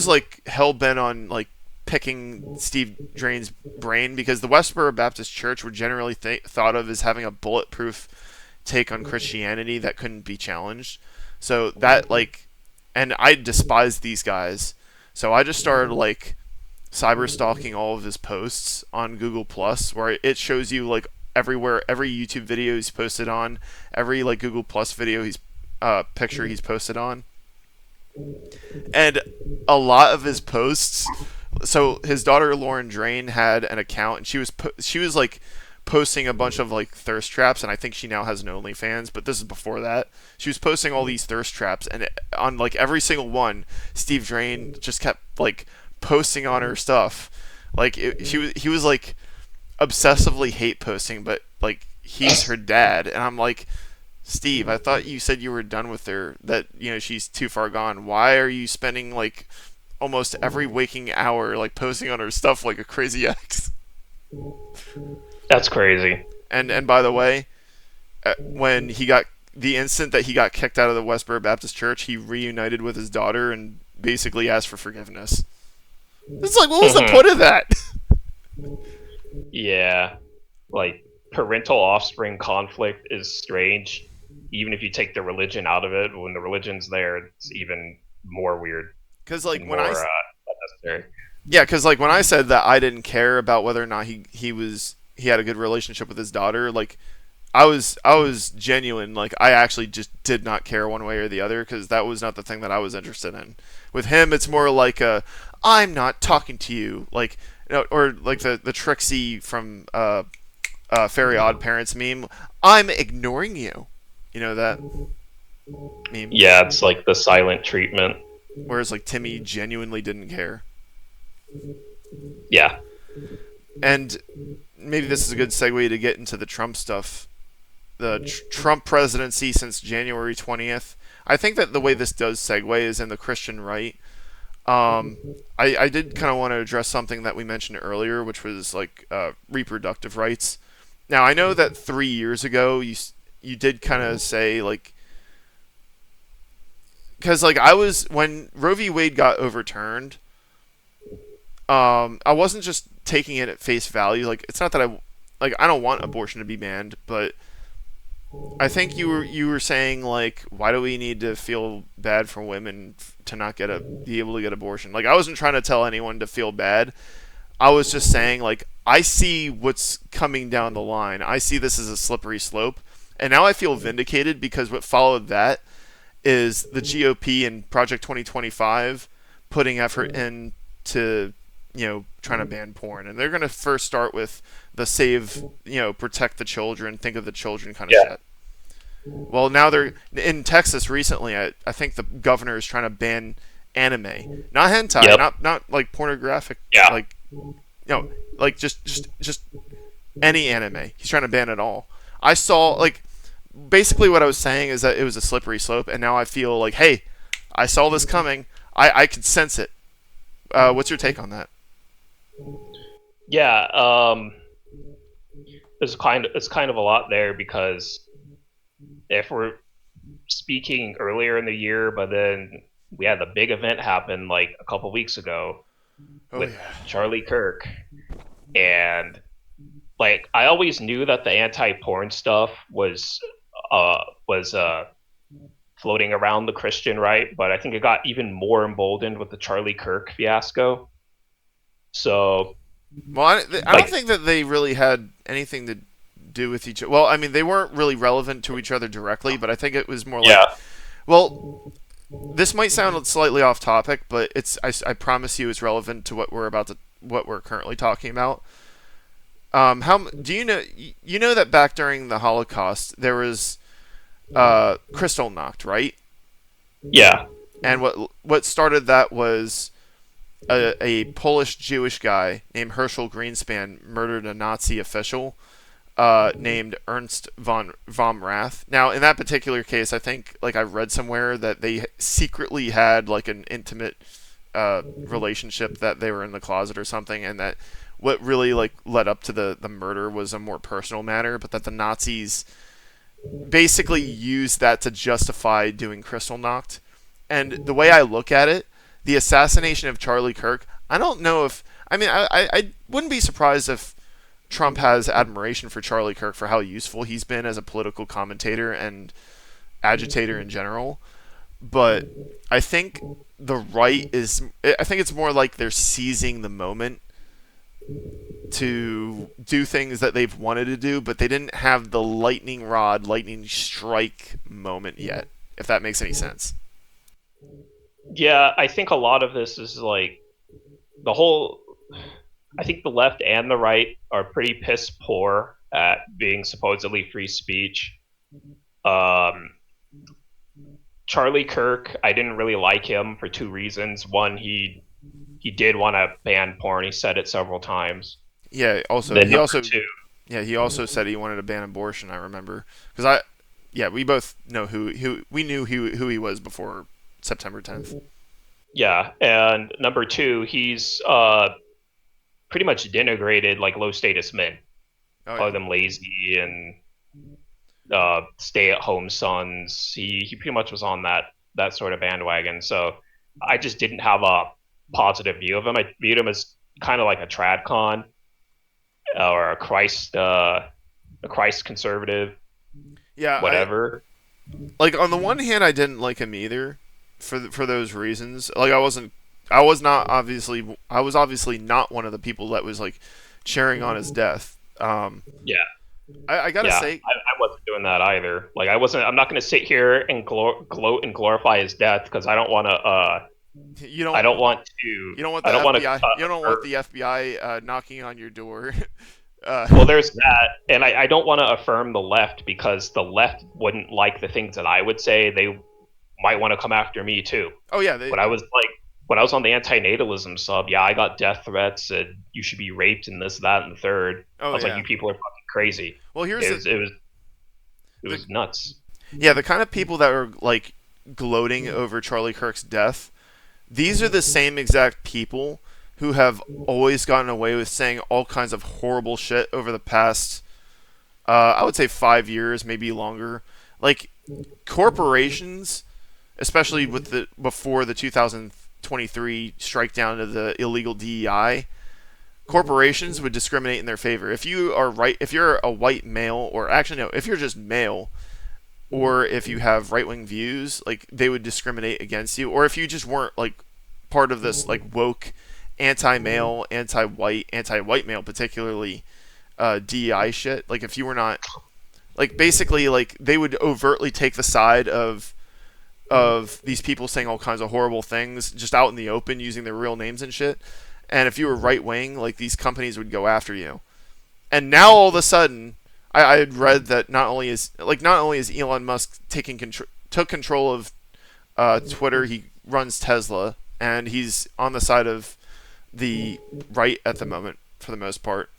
like hell bent on like picking Steve Drain's brain because the Westboro Baptist Church were generally thought of as having a bulletproof take on Christianity that couldn't be challenged. So that like, and I despised these guys. So I just started like cyber stalking all of his posts on Google Plus, where it shows you like everywhere, every YouTube video he's posted on, every like Google Plus video he's picture he's posted on, and a lot of his posts. So his daughter Lauren Drain had an account, and she was like posting a bunch of like thirst traps, and I think she now has an OnlyFans, but this is before that. She was posting all these thirst traps, and on like every single one, Steve Drain just kept like posting on her stuff. Like he was like obsessively hate posting, but like he's her dad, and I'm like, Steve, I thought you said you were done with her, that she's too far gone. Why are you spending like almost every waking hour like posting on her stuff like a crazy ex? That's crazy. And by the way, when he got the instant that he got kicked out of the Westboro Baptist Church, he reunited with his daughter and basically asked for forgiveness. It's like, what was the point of that? Yeah, like parental offspring conflict is strange. Even if you take the religion out of it, when the religion's there, it's even more weird. Because like when more unnecessary. Yeah, because like when I said that I didn't care about whether or not he had a good relationship with his daughter, like I was genuine. Like I actually just did not care one way or the other because that was not the thing that I was interested in. With him, it's more like I'm not talking to you, like or like the Trixie from Fairy Odd Parents meme. I'm ignoring you. You know that meme? Yeah, it's like the silent treatment. Whereas like Timmy genuinely didn't care. Yeah. And maybe this is a good segue to get into the Trump stuff. The Trump presidency since January 20th. I think that the way this does segue is in the Christian right. I did kind of want to address something that we mentioned earlier, which was like reproductive rights. Now, I know that 3 years ago you did kind of say like, because like when Roe v. Wade got overturned, I wasn't just taking it at face value. Like it's not that I don't want abortion to be banned, but I think you were saying like, why do we need to feel bad for women to not be able to get abortion? Like I wasn't trying to tell anyone to feel bad. I was just saying, like, I see what's coming down the line. I see this as a slippery slope. And now I feel vindicated because what followed that is the GOP and Project 2025 putting effort into, trying to ban porn. And they're going to first start with the save, protect the children, think of the children kind of Yeah. shit. Well, now they're in Texas recently. I think the governor is trying to ban anime, not hentai, Yep. not like pornographic, Yeah. like like just any anime. He's trying to ban it all. I saw like basically what I was saying is that it was a slippery slope, and now I feel like, hey, I saw this coming. I could sense it. What's your take on that? Yeah. It's kind of a lot there because if we're speaking earlier in the year, but then we had the big event happen like a couple weeks ago Oh with yeah. Charlie Kirk, and like I always knew that the anti-porn stuff was floating around the Christian right, but I think it got even more emboldened with the Charlie Kirk fiasco. So Well, I don't like think that they really had anything to do with each other. Well, I mean, they weren't really relevant to each other directly, but I think it was more like, yeah, well, this might sound slightly off topic, but I promise you it's relevant to what we're currently talking about. How do you know? You know that back during the Holocaust there was Kristallnacht, right? yeah, And what started that was a Polish Jewish guy named Herschel Greenspan murdered a Nazi official named Ernst von Rath. Now, in that particular case, I think like I read somewhere that they secretly had like an intimate relationship, that they were in the closet or something, and that what really like led up to the murder was a more personal matter, but that the Nazis basically used that to justify doing Kristallnacht. And the way I look at it, the assassination of Charlie Kirk, I don't know if I mean I wouldn't be surprised if Trump has admiration for Charlie Kirk for how useful he's been as a political commentator and agitator in general. But I think the right is. I think it's more like they're seizing the moment to do things that they've wanted to do, but they didn't have the lightning rod, lightning strike moment yet, if that makes any sense. yeah. I think a lot of this is like the whole. I think the left and the right are pretty piss poor at being supposedly free speech. Um, Charlie Kirk, I didn't really like him for two reasons. One, he did want to ban porn. He said it several times. Yeah. Also, Then number two, he also said he wanted to ban abortion. I remember because I, yeah, we both know who we knew who he was before September 10th. yeah, and number two, he's pretty much denigrated like low status men, Oh called yeah. them lazy and stay at home sons. He pretty much was on that sort of bandwagon. So I just didn't have a positive view of him. I viewed him as kind of like a TradCon or a Christ conservative, Yeah, I whatever. like on the one hand I didn't like him either for those reasons. Like I was obviously not one of the people that was like cheering on his death. Yeah, I gotta yeah. say, I wasn't doing that either. Like I wasn't. I'm not going to sit here and gloat and glorify his death because I don't want to. you I don't don't want to. you don't want I the don't want to. FBI you don't want the FBI knocking on your door. Well, there's that, and I don't want to affirm the left because the left wouldn't like the things that I would say. They might want to come after me too. Oh yeah, When I was like, when I was on the anti-natalism sub, yeah, I got death threats and you should be raped and this, that, and the third. I oh was like, yeah. you people are fucking crazy. Well, It was, it was, it the was nuts. yeah, the kind of people that are like gloating over Charlie Kirk's death. These are the same exact people who have always gotten away with saying all kinds of horrible shit over the past, I would say 5 years, maybe longer. Like corporations, especially with the before the 2023 strike down to the illegal DEI, corporations would discriminate in their favor. If you're a white male, or actually no, if you're just male, or if you have right wing views, like they would discriminate against you, or if you just weren't like part of this like woke anti-male, anti-white male, particularly DEI shit. Like if you were not like basically like they would overtly take the side of these people saying all kinds of horrible things just out in the open using their real names and shit. And if you were right wing, like these companies would go after you. And now all of a sudden, I had read that not only is Elon Musk took control of Twitter, he runs Tesla, and he's on the side of the right at the moment for the most part.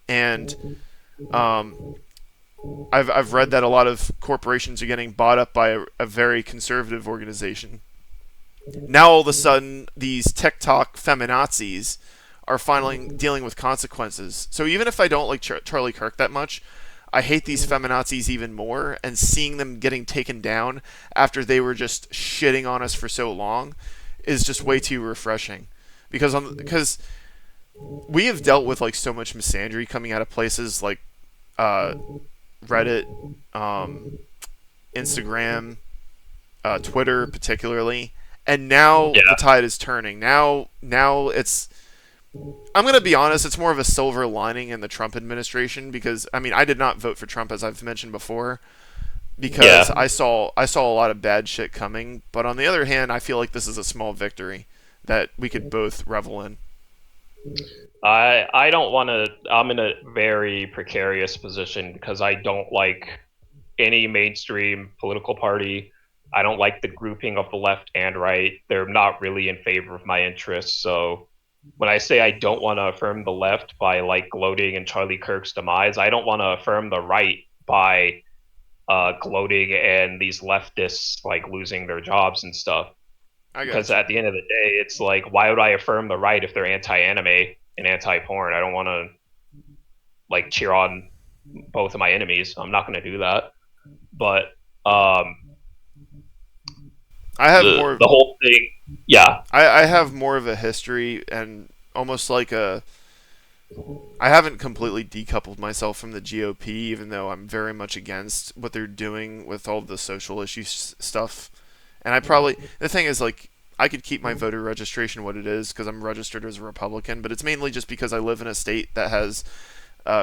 And um, I've read that a lot of corporations are getting bought up by a very conservative organization. Now all of a sudden, these TikTok feminazis are finally dealing with consequences. So even if I don't like Charlie Kirk that much, I hate these feminazis even more, and seeing them getting taken down after they were just shitting on us for so long is just way too refreshing. Because we have dealt with like so much misandry coming out of places like uh, Reddit, Instagram, Twitter particularly, and now Yeah. the tide is turning. Now it's. I'm gonna be honest. It's more of a silver lining in the Trump administration because I mean I did not vote for Trump as I've mentioned before because Yeah. I saw a lot of bad shit coming. But on the other hand, I feel like this is a small victory that we could both revel in. I don't want to. I'm in a very precarious position because I don't like any mainstream political party. I don't like the grouping of the left and right. They're not really in favor of my interests. So when I say I don't want to affirm the left by like gloating in Charlie Kirk's demise, I don't want to affirm the right by gloating and these leftists like losing their jobs and stuff. I Because got you. at the end of the day, it's like, why would I affirm the right if they're anti-anime and anti-porn? I don't want to like cheer on both of my enemies. I'm not going to do that. But um, I have more. the whole thing, yeah, I have more of a history and almost like a. I haven't completely decoupled myself from the GOP, even though I'm very much against what they're doing with all the social issue stuff. And the thing is, like, I could keep my voter registration what it is because I'm registered as a Republican, but it's mainly just because I live in a state that has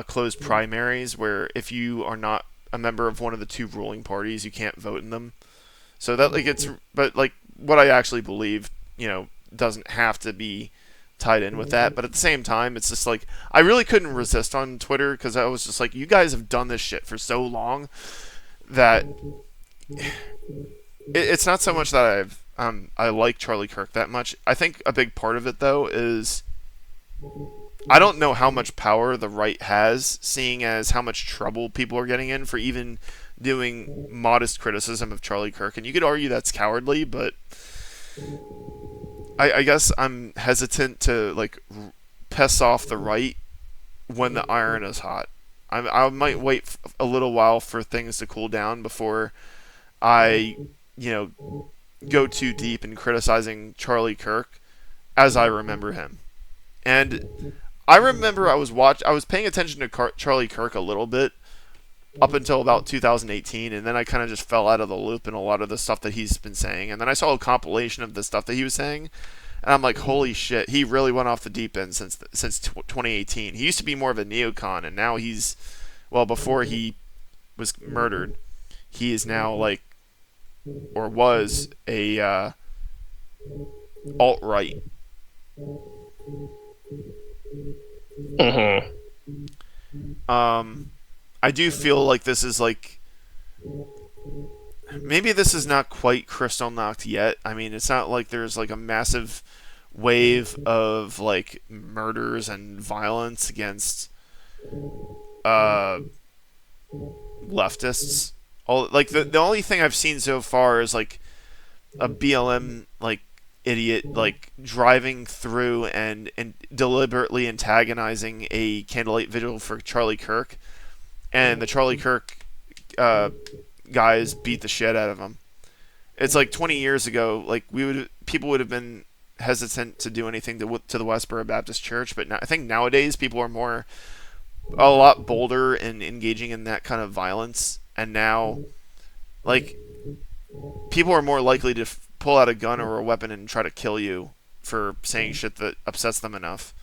closed primaries where if you are not a member of one of the two ruling parties, you can't vote in them. So that like it's but like what I actually believe, doesn't have to be tied in with that. But at the same time, it's just like I really couldn't resist on Twitter because I was just like, you guys have done this shit for so long that it's not so much that I like Charlie Kirk that much. I think a big part of it though is I don't know how much power the right has, seeing as how much trouble people are getting in for even doing modest criticism of Charlie Kirk. And you could argue that's cowardly, but I guess I'm hesitant to like piss off the right when the iron is hot. I might wait a little while for things to cool down before I, you know, go too deep in criticizing Charlie Kirk as I remember him. And I remember I was paying attention to Charlie Kirk a little bit up until about 2018, and then I kind of just fell out of the loop in a lot of the stuff that he's been saying. And then I saw a compilation of the stuff that he was saying, and I'm like, holy shit, he really went off the deep end since 2018. He used to be more of a neocon, and now before he was murdered, he is now like, or was a alt right. hmm Um, I do feel like this is like maybe this is not quite crystal knocked yet. I mean, it's not like there's like a massive wave of like murders and violence against uh leftists. All like the only thing I've seen so far is like a BLM like idiot like driving through and deliberately antagonizing a candlelight vigil for Charlie Kirk, and the Charlie Kirk uh, guys beat the shit out of him. It's like 20 years ago, like people would have been hesitant to do anything to the Westboro Baptist Church, but now, I think nowadays people are a lot bolder in engaging in that kind of violence, and now like people are more likely to pull out a gun or a weapon and try to kill you for saying shit that upsets them enough.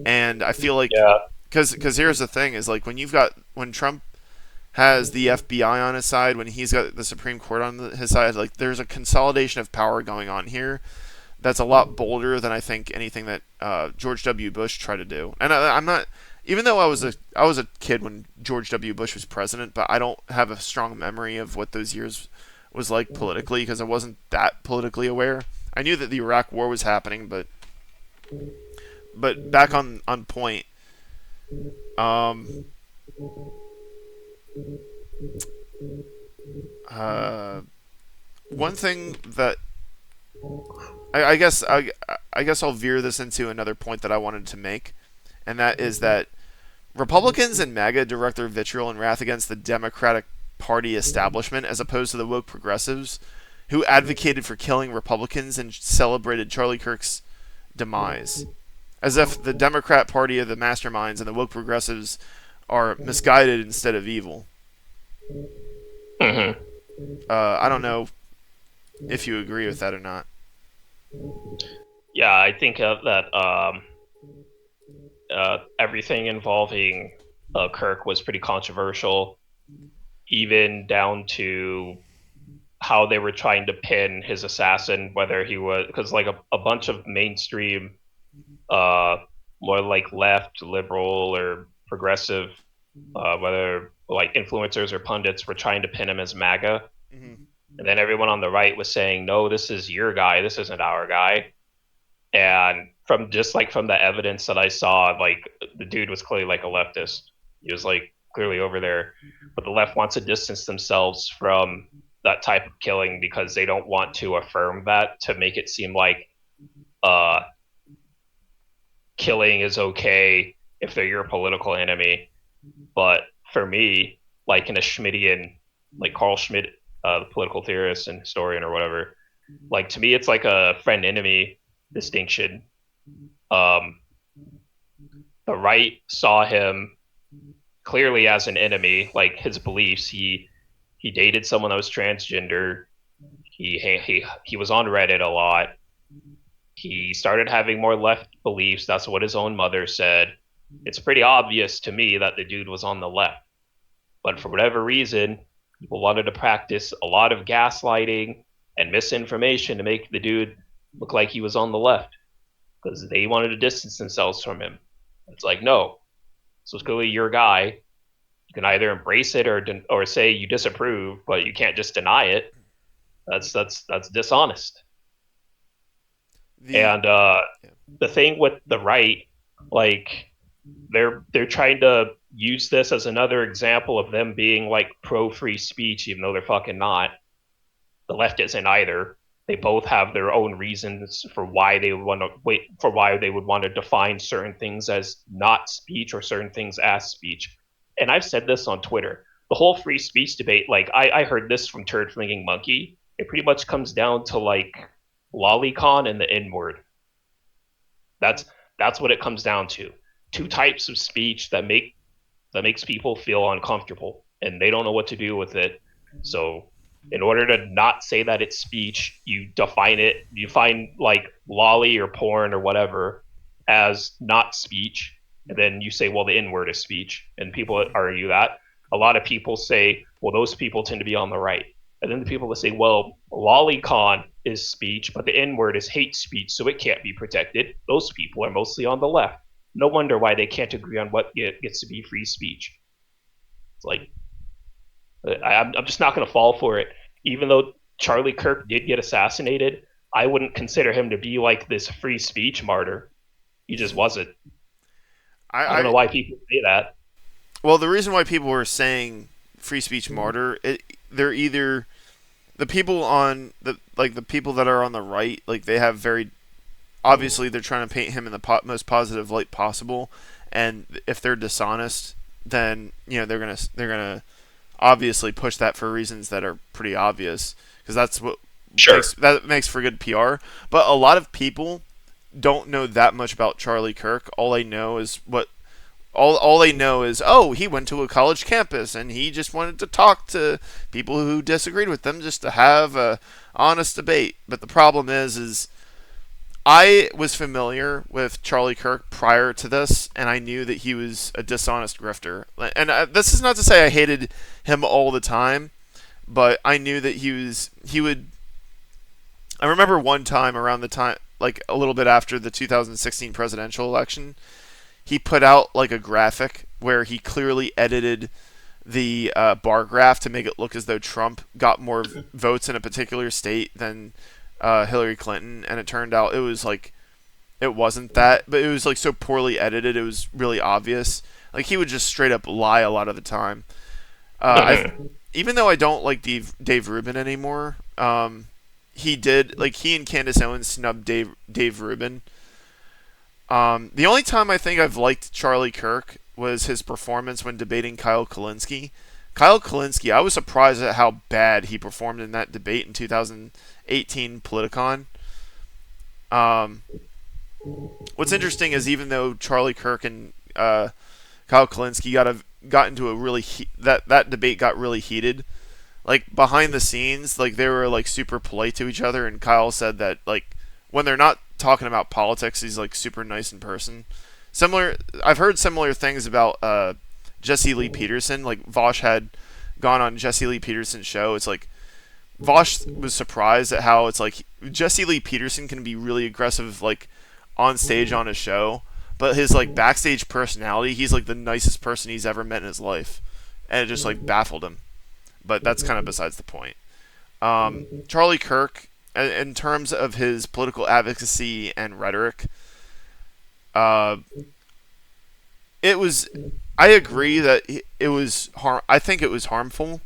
And I feel like Yeah. because here's the thing is like when Trump has the FBI on his side, when he's got the Supreme Court on his side, like there's a consolidation of power going on here that's a lot bolder than I think anything that George W. Bush tried to do. And I'm not, even though I was a kid when George W. Bush was president, but I don't have a strong memory of what those years was like politically because I wasn't that politically aware. I knew that the Iraq War was happening, but back on point. Um, uh, One thing that I guess I'll veer this into another point that I wanted to make, and that is that Republicans and MAGA direct their vitriol and wrath against the Democratic Party establishment as opposed to the woke progressives who advocated for killing Republicans and celebrated Charlie Kirk's demise. As if the Democrat Party of the masterminds and the woke progressives are misguided instead of evil. Hmm. I don't know if you agree with that or not. Yeah, I think that everything involving Kirk was pretty controversial, even down to how they were trying to pin his assassin, whether he was, because like a bunch of mainstream, more like left, liberal, or progressive, whether like influencers or pundits were trying to pin him as MAGA. Mm-hmm. And then everyone on the right was saying, no, this is your guy, this isn't our guy. And from the evidence that I saw, like the dude was clearly like a leftist. He was like clearly over there. But the left wants to distance themselves from that type of killing because they don't want to affirm that, to make it seem like killing is okay if they're your political enemy. But for me, like in a Schmittian, like Carl Schmitt, the political theorist and historian or whatever, like to me it's like a friend enemy distinction. Um, the right saw him clearly as an enemy, like his beliefs. He dated someone that was transgender. He was on Reddit a lot. He started having more left beliefs. That's what his own mother said. It's pretty obvious to me that the dude was on the left. But for whatever reason, people wanted to practice a lot of gaslighting and misinformation to make the dude look like he was on the left because they wanted to distance themselves from him. It's like, no, so it's clearly your guy. You can either embrace it or say you disapprove, but you can't just deny it. That's dishonest. The And Yeah. the thing with the right, like they're trying to use this as another example of them being like pro free speech, even though they're fucking not. The left isn't either. They both have their own reasons for why they would want to define certain things as not speech or certain things as speech. And I've said this on Twitter. The whole free speech debate, like I heard this from Turd Flinging Monkey. It pretty much comes down to like lolicon and the N word. That's what it comes down to. Two types of speech that makes people feel uncomfortable and they don't know what to do with it. So in order to not say that it's speech, you find like lolly or porn or whatever as not speech, and then you say, well, the N word is speech, and people argue that. A lot of people say, well, those people tend to be on the right. And then the people that say, well, lolicon is speech, but the N word is hate speech, so it can't be protected. Those people are mostly on the left. No wonder why they can't agree on what gets to be free speech. It's like, I'm just not going to fall for it. Even though Charlie Kirk did get assassinated, I wouldn't consider him to be like this free speech martyr. He just wasn't. I don't know I why people say that. Well, the reason why people were saying free speech martyr, they're either the people on the people that are on the right, like they have very obviously they're trying to paint him in the most positive light possible, and if they're dishonest, then they're gonna obviously push that for reasons that are pretty obvious because that's what Sure. makes for good PR. But a lot of people don't know that much about Charlie Kirk. All they know is, oh, he went to a college campus and he just wanted to talk to people who disagreed with them just to have a honest debate. But the problem is I was familiar with Charlie Kirk prior to this, and I knew that he was a dishonest grifter. And this is not to say I hated him all the time, but I knew that he would. I remember one time around the time, like a little bit after the 2016 presidential election, he put out like a graphic where he clearly edited the bar graph to make it look as though Trump got more votes in a particular state than Hillary Clinton, and it turned out it wasn't that, but it was like so poorly edited, it was really obvious. Like he would just straight up lie a lot of the time. Even though I don't like Dave Rubin anymore, he did like he and Candace Owens snubbed Dave Rubin. The only time I think I've liked Charlie Kirk was his performance when debating Kyle Kulinski. Kyle Kulinski, I was surprised at how bad he performed in that debate in 2018 Politicon. What's interesting is even though Charlie Kirk and Kyle Kulinski got into a really that debate got really heated. Like behind the scenes, like they were like super polite to each other, and Kyle said that like when they're not talking about politics, he's like super nice in person. I've heard similar things about Jesse Lee Peterson. Like Vaush had gone on Jesse Lee Peterson's show. It's like Vaush was surprised at how it's like Jesse Lee Peterson can be really aggressive, like on stage on a show, but his like backstage personality, he's like the nicest person he's ever met in his life, and it just like baffled him. But that's kind of besides the point. Charlie Kirk, in terms of his political advocacy and rhetoric, it was. I agree that it was I think it was harmful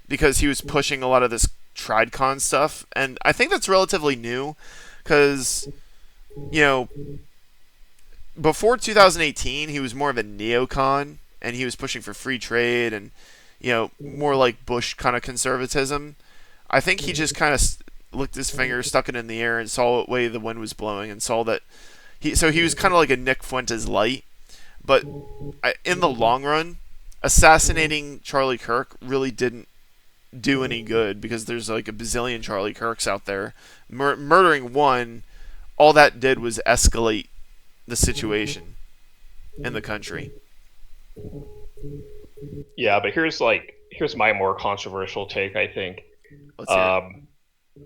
because he was pushing a lot of this TradCon stuff, and I think that's relatively new because before 2018 he was more of a neocon and he was pushing for free trade and more like Bush kind of conservatism. I think he just kind of licked his finger, stuck it in the air, and saw what way the wind was blowing, and saw that he was kind of like a Nick Fuentes light. But in the long run, assassinating Charlie Kirk really didn't do any good because there's like a bazillion Charlie Kirks out there. Murdering one, all that did was escalate the situation in the country. Yeah, but here's my more controversial take, I think. Let's hear it.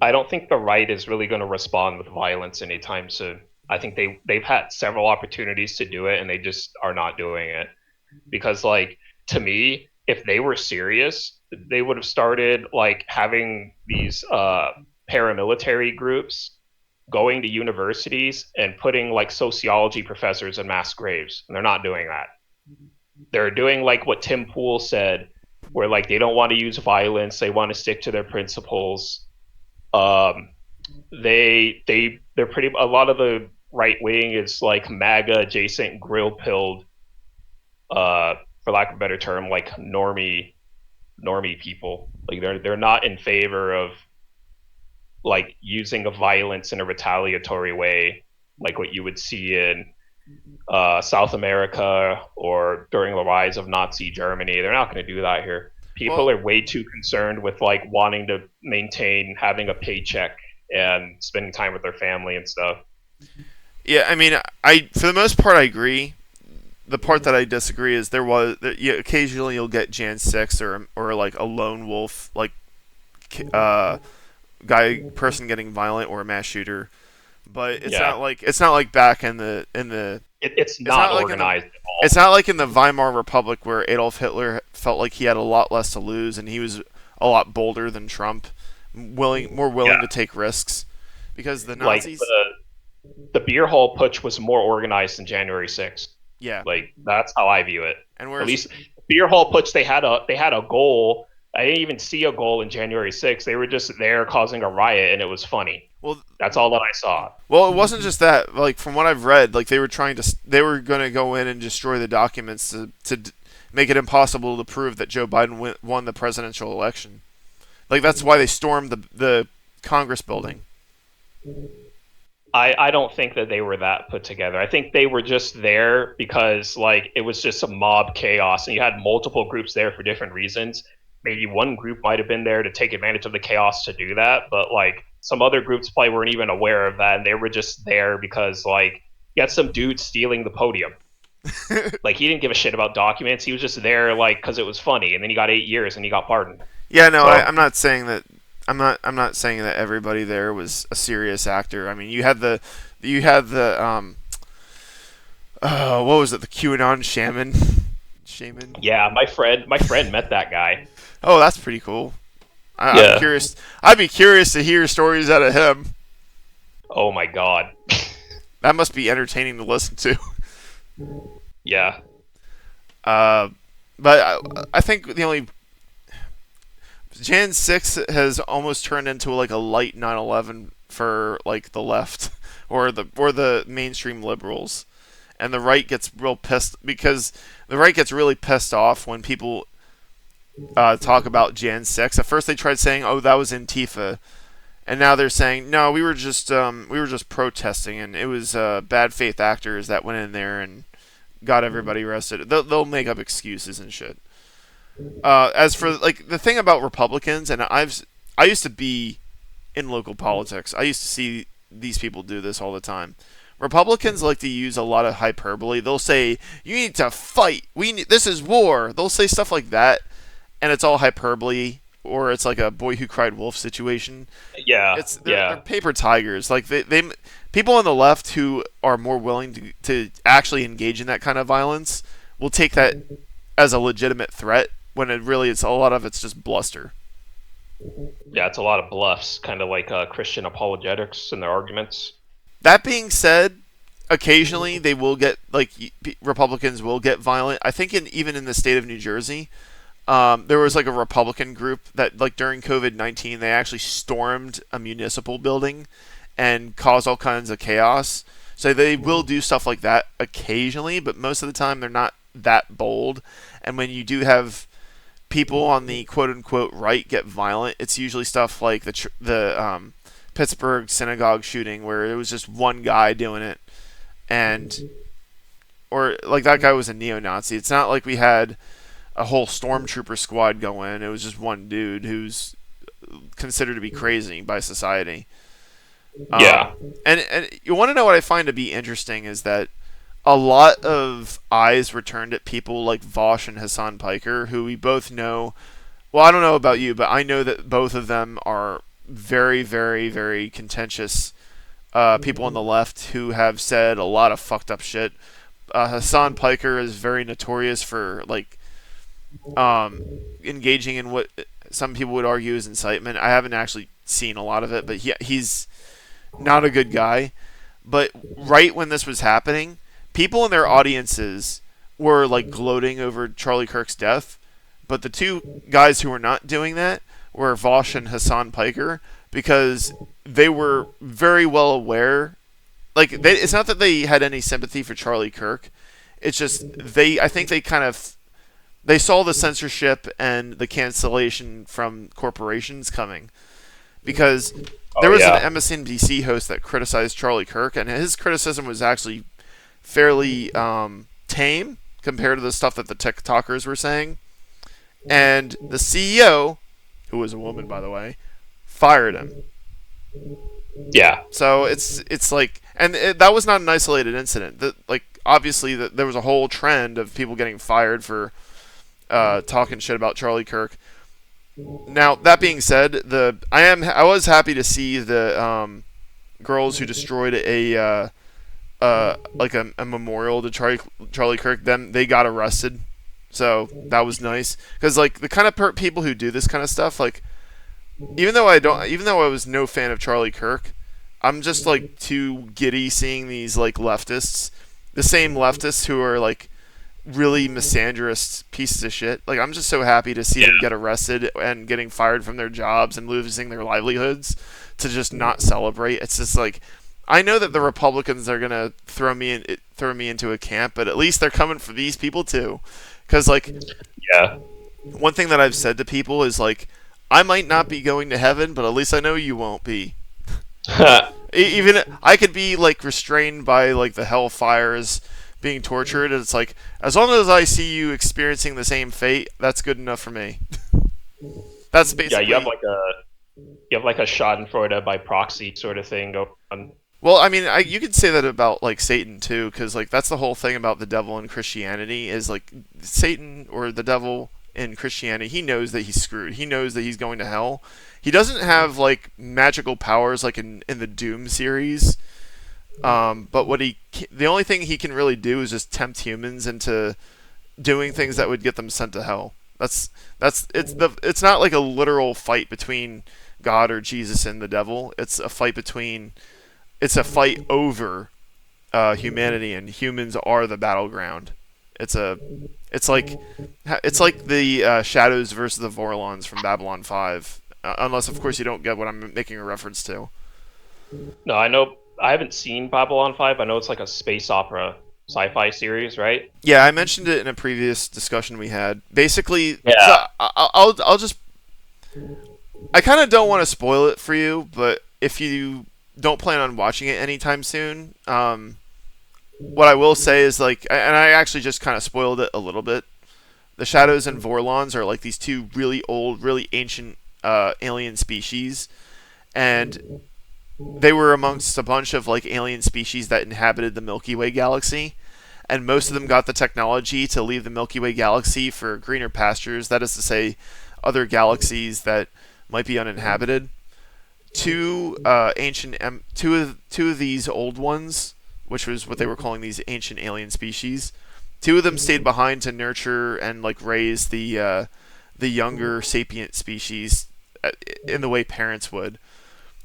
I don't think the right is really going to respond with violence anytime soon. I think they've had several opportunities to do it and they just are not doing it. Because like to me, if they were serious, they would have started like having these paramilitary groups going to universities and putting like sociology professors in mass graves, and they're not doing that. They're doing like what Tim Pool said, where like they don't want to use violence, they want to stick to their principles. They're pretty, a lot of the right wing is like MAGA adjacent, grill pilled, for lack of a better term, like normie people. Like they're not in favor of like using of violence in a retaliatory way, like what you would see in South America or during the rise of Nazi Germany. They're not going to do that here. People are way too concerned with like wanting to maintain having a paycheck and spending time with their family and stuff. Yeah, I mean, for the most part I agree. The part that I disagree is occasionally you'll get Jan 6 or like a lone wolf like person getting violent or a mass shooter, but it's not like back in the it's not like organized at all. It's not like in the Weimar Republic where Adolf Hitler felt like he had a lot less to lose and he was a lot bolder than Trump, more willing to take risks, because the Nazis, like the beer hall putsch was more organized than January 6th. Yeah, like that's how I view it. And at least beer hall putsch, they had a goal. I didn't even see a goal in January 6th. They were just there causing a riot, and it was funny. Well, that's all that I saw. Well, it wasn't just that. Like from what I've read, like they were going to go in and destroy the documents to make it impossible to prove that Joe Biden won the presidential election. Like that's why they stormed the Congress building. I don't think that they were that put together. I think they were just there because like it was just some mob chaos, and you had multiple groups there for different reasons. Maybe one group might have been there to take advantage of the chaos to do that, but like some other groups probably weren't even aware of that, and they were just there because like you had some dude stealing the podium. Like he didn't give a shit about documents. He was just there like because it was funny, and then he got 8 years and he got pardoned. Yeah, no, So I'm not saying that. I'm not saying that everybody there was a serious actor. I mean, you had the what was it? The QAnon shaman. yeah, my friend met that guy. Oh, that's pretty cool. I'm Yeah. curious. I'd be curious to hear stories out of him. Oh my god. That must be entertaining to listen to. Yeah. Uh, but I think the only Jan 6 has almost turned into like a light 9/11 for like the left or the mainstream liberals, and the right gets real pissed because the right gets really pissed off when people talk about Jan 6. At first they tried saying, "Oh, that was Antifa," and now they're saying, "No, we were just protesting, and it was bad faith actors that went in there and got everybody arrested." They'll make up excuses and shit. As for like the thing about Republicans, and I used to be in local politics. I used to see these people do this all the time. Republicans like to use a lot of hyperbole. They'll say, "You need to fight. This is war." They'll say stuff like that, and it's all hyperbole, or it's like a boy who cried wolf situation. Yeah. They're paper tigers. Like they people on the left who are more willing to actually engage in that kind of violence will take that as a legitimate threat when it's a lot of it's just bluster. Yeah, it's a lot of bluffs, kind of like Christian apologetics in their arguments. That being said, occasionally they will get like Republicans will get violent. I think even in the state of New Jersey, there was like a Republican group that like during COVID-19 they actually stormed a municipal building and caused all kinds of chaos. So they will do stuff like that occasionally, but most of the time they're not that bold. And when you do have people on the quote unquote right get violent, it's usually stuff like the Pittsburgh synagogue shooting where it was just one guy doing it, and or like that guy was a neo-Nazi. It's not like we had a whole stormtrooper squad go in. It was just one dude who's considered to be crazy by society. Yeah. And you want to know what I find to be interesting is that a lot of eyes were turned at people like Vaush and Hasan Piker, who we both know. Well, I don't know about you, but I know that both of them are very, very, very contentious people on the left who have said a lot of fucked up shit. Hasan Piker is very notorious for like engaging in what some people would argue is incitement. I haven't actually seen a lot of it, but he's not a good guy. But right when this was happening, people in their audiences were like gloating over Charlie Kirk's death, but the two guys who were not doing that were Vaush and Hasan Piker because they were very well aware. Like it's not that they had any sympathy for Charlie Kirk. It's just I think they saw the censorship and the cancellation from corporations coming because there was an MSNBC host that criticized Charlie Kirk, and his criticism was actually fairly tame compared to the stuff that the TikTokers were saying. And the CEO, who was a woman by the way, fired him. Yeah. So it's like, and that was not an isolated incident. Like obviously there was a whole trend of people getting fired for talking shit about Charlie Kirk. Now that being said, I was happy to see the girls who destroyed a memorial to Charlie Kirk. Then they got arrested, so that was nice. Because like the kind of people who do this kind of stuff, like even though I was no fan of Charlie Kirk, I'm just like too giddy seeing these like leftists, the same leftists who are like really misandrist pieces of shit. Like I'm just so happy to see them get arrested and getting fired from their jobs and losing their livelihoods to just not celebrate. It's just like I know that the Republicans are gonna throw me into a camp, but at least they're coming for these people too. Because like, one thing that I've said to people is like, I might not be going to heaven, but at least I know you won't be. Even I could be like restrained by like the hellfires being tortured, and it's like as long as I see you experiencing the same fate, that's good enough for me. That's basically Yeah, you have like you have like a Schadenfreude by proxy sort of thing going on. Well, I mean, you could say that about like Satan too, because like that's the whole thing about the devil in Christianity is like Satan or the devil in Christianity. He knows that he's screwed. He knows that he's going to hell. He doesn't have like magical powers like in the Doom series. But the only thing he can really do is just tempt humans into doing things that would get them sent to hell. It's not like a literal fight between God or Jesus and the devil. It's a fight over humanity, and humans are the battleground. It's a it's like the Shadows versus the Vorlons from Babylon 5. Unless, of course, you don't get what I'm making a reference to. No, I know I haven't seen Babylon 5. I know it's like a space opera sci-fi series, right? Yeah, I mentioned it in a previous discussion we had. Basically, so Yeah. I'll just I kind of don't want to spoil it for you, but if you don't plan on watching it anytime soon, what I will say is like, and I actually just kind of spoiled it a little bit. The Shadows and Vorlons are like these two really old, really ancient alien species, and they were amongst a bunch of like alien species that inhabited the Milky Way galaxy, and most of them got the technology to leave the Milky Way galaxy for greener pastures. That is to say, other galaxies that might be uninhabited. Two of these old ones, which was what they were calling these ancient alien species. Two of them stayed behind to nurture and like raise the younger sapient species in the way parents would.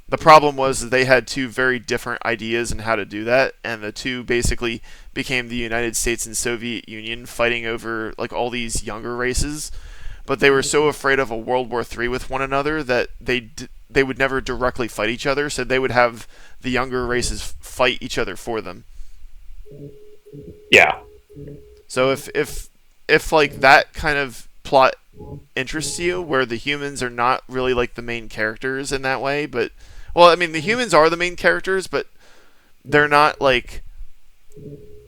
The problem was that they had two very different ideas on how to do that, and the two basically became the United States and Soviet Union fighting over like all these younger races. But they were so afraid of a World War III with one another that they would never directly fight each other, so they would have the younger races fight each other for them. Yeah. So if like that kind of plot interests you, where the humans are not really like the main characters in that way, but well, I mean the humans are the main characters, but they're not like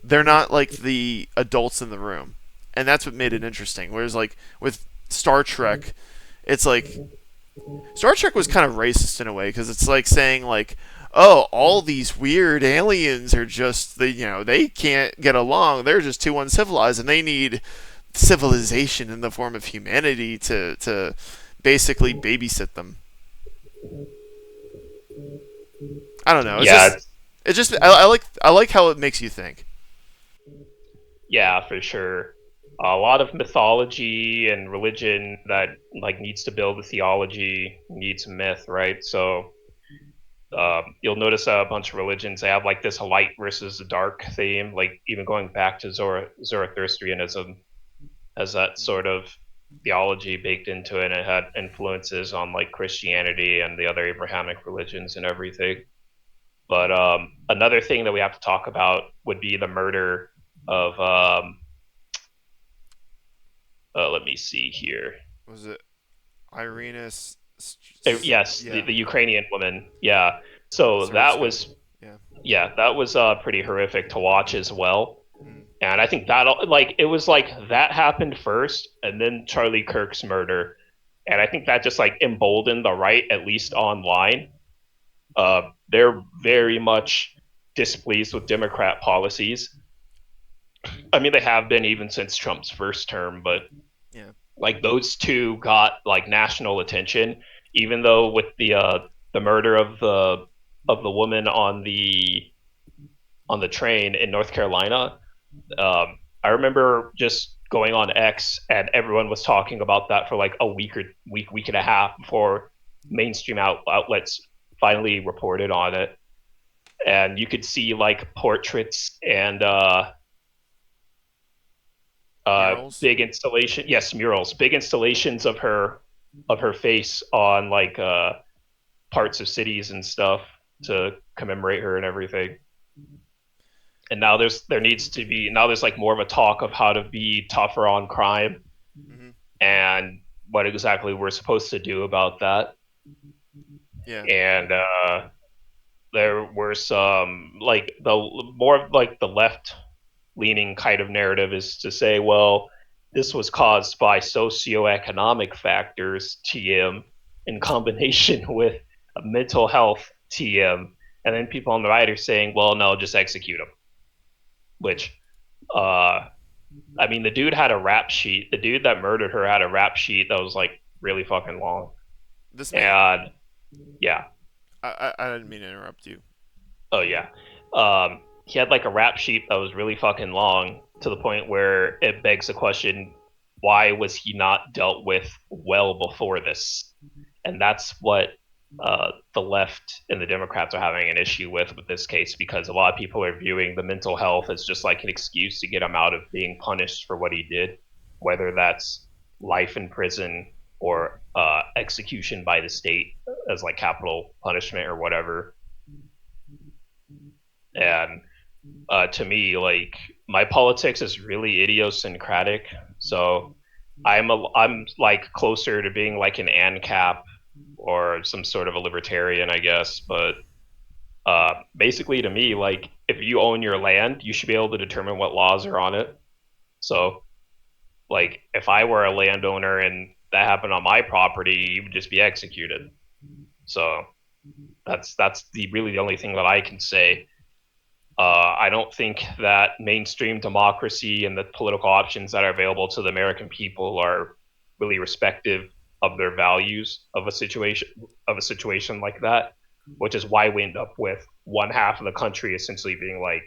they're not like the adults in the room, and that's what made it interesting. Whereas like with Star Trek, it's like Star Trek was kind of racist in a way because it's like saying like, oh, all these weird aliens are just they can't get along. They're just too uncivilized, and they need civilization in the form of humanity to basically babysit them. I don't know. Yeah, It's just I like how it makes you think. yeah, for sure. A lot of mythology and religion that like needs to build a theology needs myth, right? So you'll notice a bunch of religions they have like this light versus the dark theme, like even going back to Zoroastrianism has that sort of theology baked into it, and it had influences on like Christianity and the other Abrahamic religions and everything. But another thing that we have to talk about would be the murder of let me see here. Was it Irena's? Yes, Yeah, the Ukrainian woman. Yeah. So that Serevska. was Yeah. that was pretty horrific to watch as well. Mm. And I think that like it was like that happened first, and then Charlie Kirk's murder, and I think that just like emboldened the right, at least online. They're very much displeased with Democrat policies. I mean, they have been even since Trump's first term, but Yeah. like those two got like national attention, even though with the murder of the woman on the train in North Carolina. I remember just going on X and everyone was talking about that for like a week and a half before mainstream outlets finally reported on it. And you could see like portraits and Murals. big installation, yes, murals, big installations of her face on like parts of cities and stuff to commemorate her and everything. And now there needs to be now there's like more of a talk of how to be tougher on crime Hmm. and what exactly we're supposed to do about that. Yeah. And there were some like the more of like the left leaning kind of narrative is to say, well, this was caused by socioeconomic factors, TM, in combination with a mental health TM, and then people on the right are saying, well, no, just execute him. Which, I mean, the dude had a rap sheet. The dude that murdered her had a rap sheet that was like really fucking long. This man. And yeah. I didn't mean to interrupt you. Oh yeah. He had like a rap sheet that was really fucking long to the point where it begs the question, why was he not dealt with well before this? And that's what the left and the Democrats are having an issue with this case, because a lot of people are viewing the mental health as just like an excuse to get him out of being punished for what he did, whether that's life in prison or execution by the state as like capital punishment or whatever. And to me, like, my politics is really idiosyncratic. So I'm like closer to being like an ANCAP or some sort of a libertarian, I guess. But basically, to me, like, if you own your land, you should be able to determine what laws are on it. So, like, if I were a landowner and that happened on my property, you would just be executed. So that's really the only thing that I can say. I don't think that mainstream democracy and the political options that are available to the American people are really respective of their values of a situation like that, which is why we end up with one half of the country essentially being like,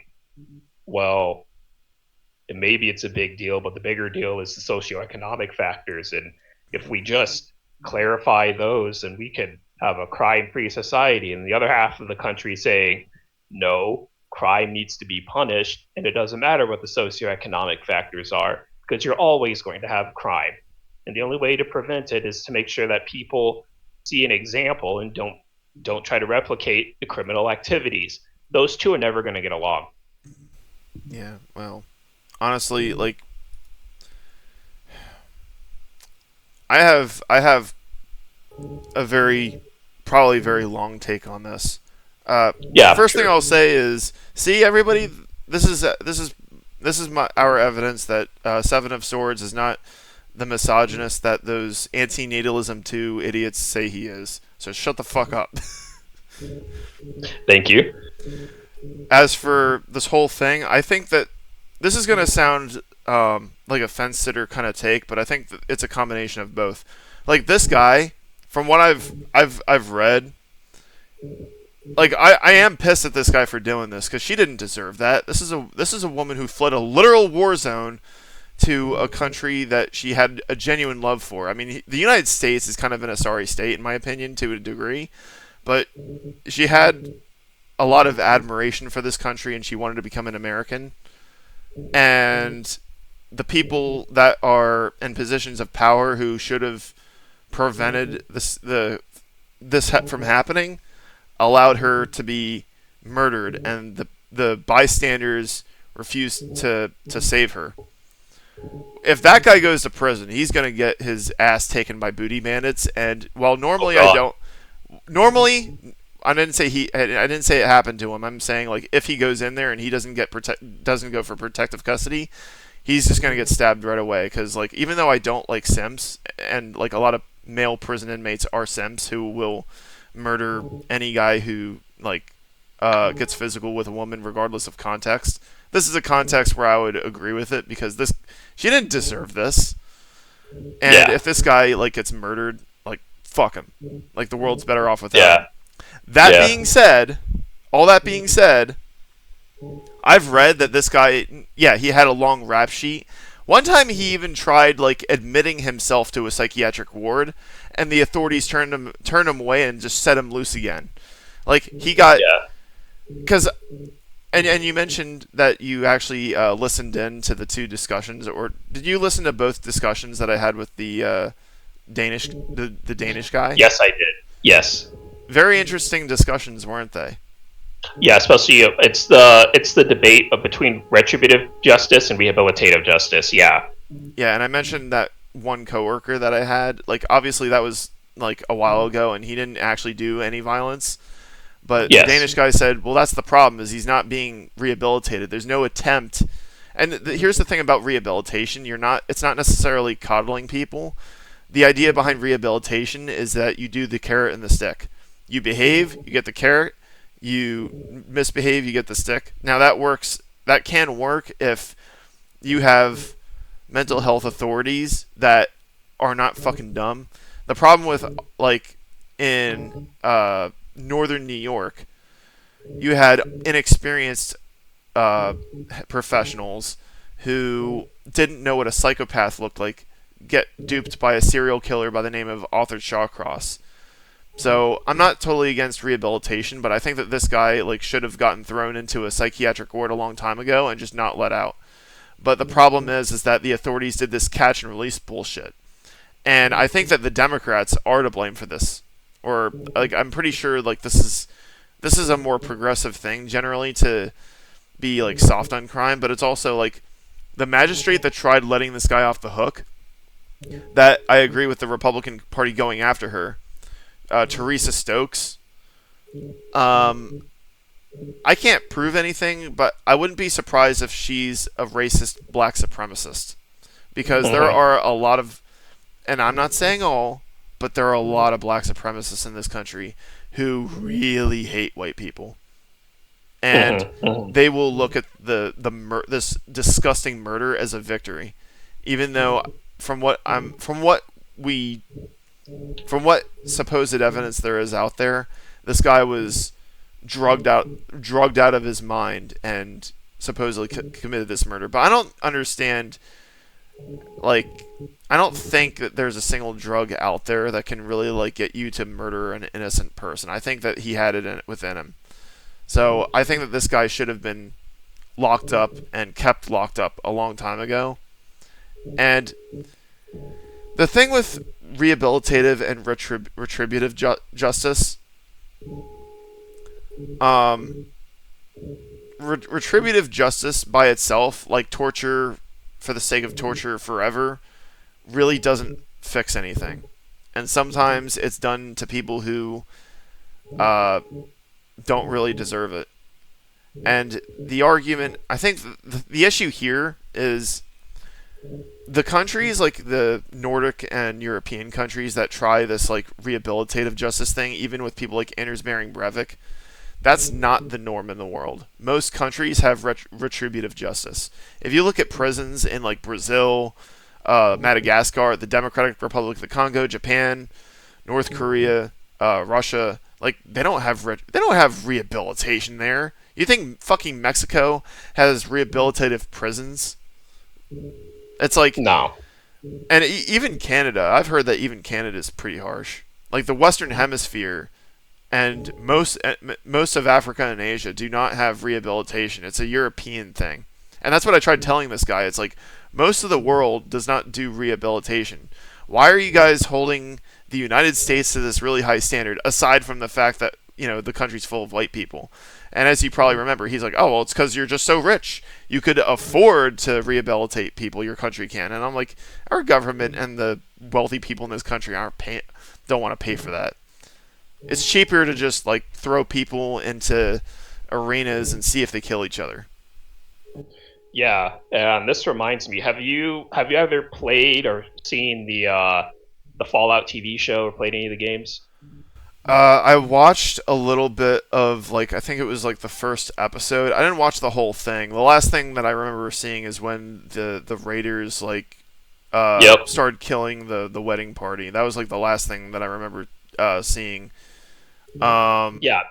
well, maybe it's a big deal, but the bigger deal is the socioeconomic factors, and if we just clarify those, then we could have a crime-free society. And the other half of the country saying, no, crime needs to be punished, and it doesn't matter what the socioeconomic factors are, because you're always going to have crime. And the only way to prevent it is to make sure that people see an example and don't try to replicate the criminal activities. Those two are never going to get along. Yeah, well, honestly, like, I have a probably very long take on this. Yeah. First sure. thing I'll say is, see, everybody, this is our evidence that Seven of Swords is not the misogynist that those anti-natalism 2 idiots say he is. So shut the fuck up. Thank you. As for this whole thing, I think that this is going to sound like a fence sitter kind of take, but I think that it's a combination of both. Like, this guy, from what I've read, like, I am pissed at this guy for doing this, because she didn't deserve that. This is a woman who fled a literal war zone to a country that she had a genuine love for. I mean, the United States is kind of in a sorry state, in my opinion, to a degree, but she had a lot of admiration for this country, and she wanted to become an American. And the people that are in positions of power who should have prevented this from happening allowed her to be murdered, and the bystanders refused to save her. If that guy goes to prison, he's gonna get his ass taken by booty bandits. And while normally I didn't say it happened to him. I'm saying, like, if he goes in there and he doesn't go for protective custody, he's just gonna get stabbed right away. Because, like, even though I don't like simps, and like a lot of male prison inmates are simps who will murder any guy who, like, gets physical with a woman regardless of context. This is a context where I would agree with it, because she didn't deserve this. And if this guy, like, gets murdered, like, fuck him. Like, the world's better off without him. That being said, all that being said, I've read that this guy, he had a long rap sheet. One time he even tried, like, admitting himself to a psychiatric ward, and the authorities turned him away and just set him loose again. Like, he got... Because... And you mentioned that you actually listened in to the two discussions, or did you listen to both discussions that I had with the Danish guy? Yes, I did. Yes. Very interesting discussions, weren't they? Yeah, especially it's the debate between retributive justice and rehabilitative justice. Yeah. Yeah, and I mentioned that one coworker that I had. Like, obviously that was like a while ago, and he didn't actually do any violence. But the Danish guy said, well, that's the problem, is he's not being rehabilitated. There's no attempt. And here's the thing about rehabilitation. It's not necessarily coddling people. The idea behind rehabilitation is that you do the carrot and the stick. You behave, you get the carrot. You misbehave, you get the stick. Now that works. That can work if you have mental health authorities that are not fucking dumb. The problem with like in northern New York, you had inexperienced uh, professionals who didn't know what a psychopath looked like get duped by a serial killer by the name of Arthur Shawcross. So I'm not totally against rehabilitation, but I think that this guy like should have gotten thrown into a psychiatric ward a long time ago and just not let out. But the problem is that the authorities did this catch and release bullshit, and I think that the Democrats are to blame for this. Or like I'm pretty sure like this is a more progressive thing generally to be like soft on crime, but it's also like the magistrate that tried letting this guy off the hook. That I agree with the Republican Party going after her, Teresa Stokes. Um, I can't prove anything, but I wouldn't be surprised if she's a racist black supremacist because there Mhm. are a lot of, and I'm not saying all, but there are a lot of black supremacists in this country who really hate white people, and Mhm. Mhm. they will look at this disgusting murder as a victory, even though we from what supposed evidence there is out there, this guy was drugged out of his mind and supposedly committed this murder. But I don't understand. Like, I don't think that there's a single drug out there that can really like get you to murder an innocent person. I think that he had it within him. So I think that this guy should have been locked up and kept locked up a long time ago. And the thing with rehabilitative and retributive justice, um, retributive justice by itself, like torture for the sake of torture forever, really doesn't fix anything. And sometimes it's done to people who uh, don't really deserve it. And the argument, I think the issue here is the countries like the Nordic and European countries that try this like rehabilitative justice thing, even with people like Anders Behring Breivik, that's not the norm in the world. Most countries have retributive justice. If you look at prisons in like Brazil, Madagascar, the Democratic Republic of the Congo, Japan, North Korea, Russia, like they don't have rehabilitation there. You think fucking Mexico has rehabilitative prisons? It's like, No. and even Canada. I've heard that even Canada is pretty harsh. Like the Western Hemisphere and most of Africa and Asia do not have rehabilitation. It's a European thing, and that's what I tried telling this guy. It's like most of the world does not do rehabilitation. Why are you guys holding the United States to this really high standard? Aside from the fact that the country's full of white people, and as you probably remember, he's like, "Oh well, it's because you're just so rich. You could afford to rehabilitate people. Your country can." And I'm like, "Our government and the wealthy people in this country don't want to pay for that. It's cheaper to just like throw people into arenas and see if they kill each other." Yeah, and this reminds me. Have you ever played or seen the Fallout TV show or played any of the games? I watched a little bit of like I think it was like the first episode. I didn't watch the whole thing. The last thing that I remember seeing is when the Raiders like Yep. started killing the wedding party. That was like the last thing that I remember seeing. Um, Yeah,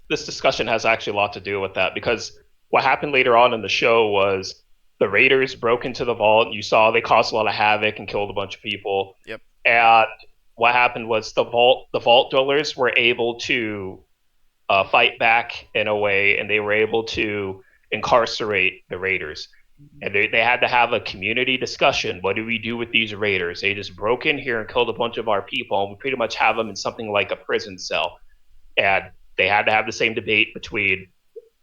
this discussion has actually a lot to do with that because what happened later on in the show was the Raiders broke into the vault. You saw they caused a lot of havoc and killed a bunch of people. yep. And what happened was the vault dwellers were able to fight back in a way, and they were able to incarcerate the Raiders. And they had to have a community discussion. What do we do with these Raiders? They just broke in here and killed a bunch of our people, and we pretty much have them in something like a prison cell. And they had to have the same debate between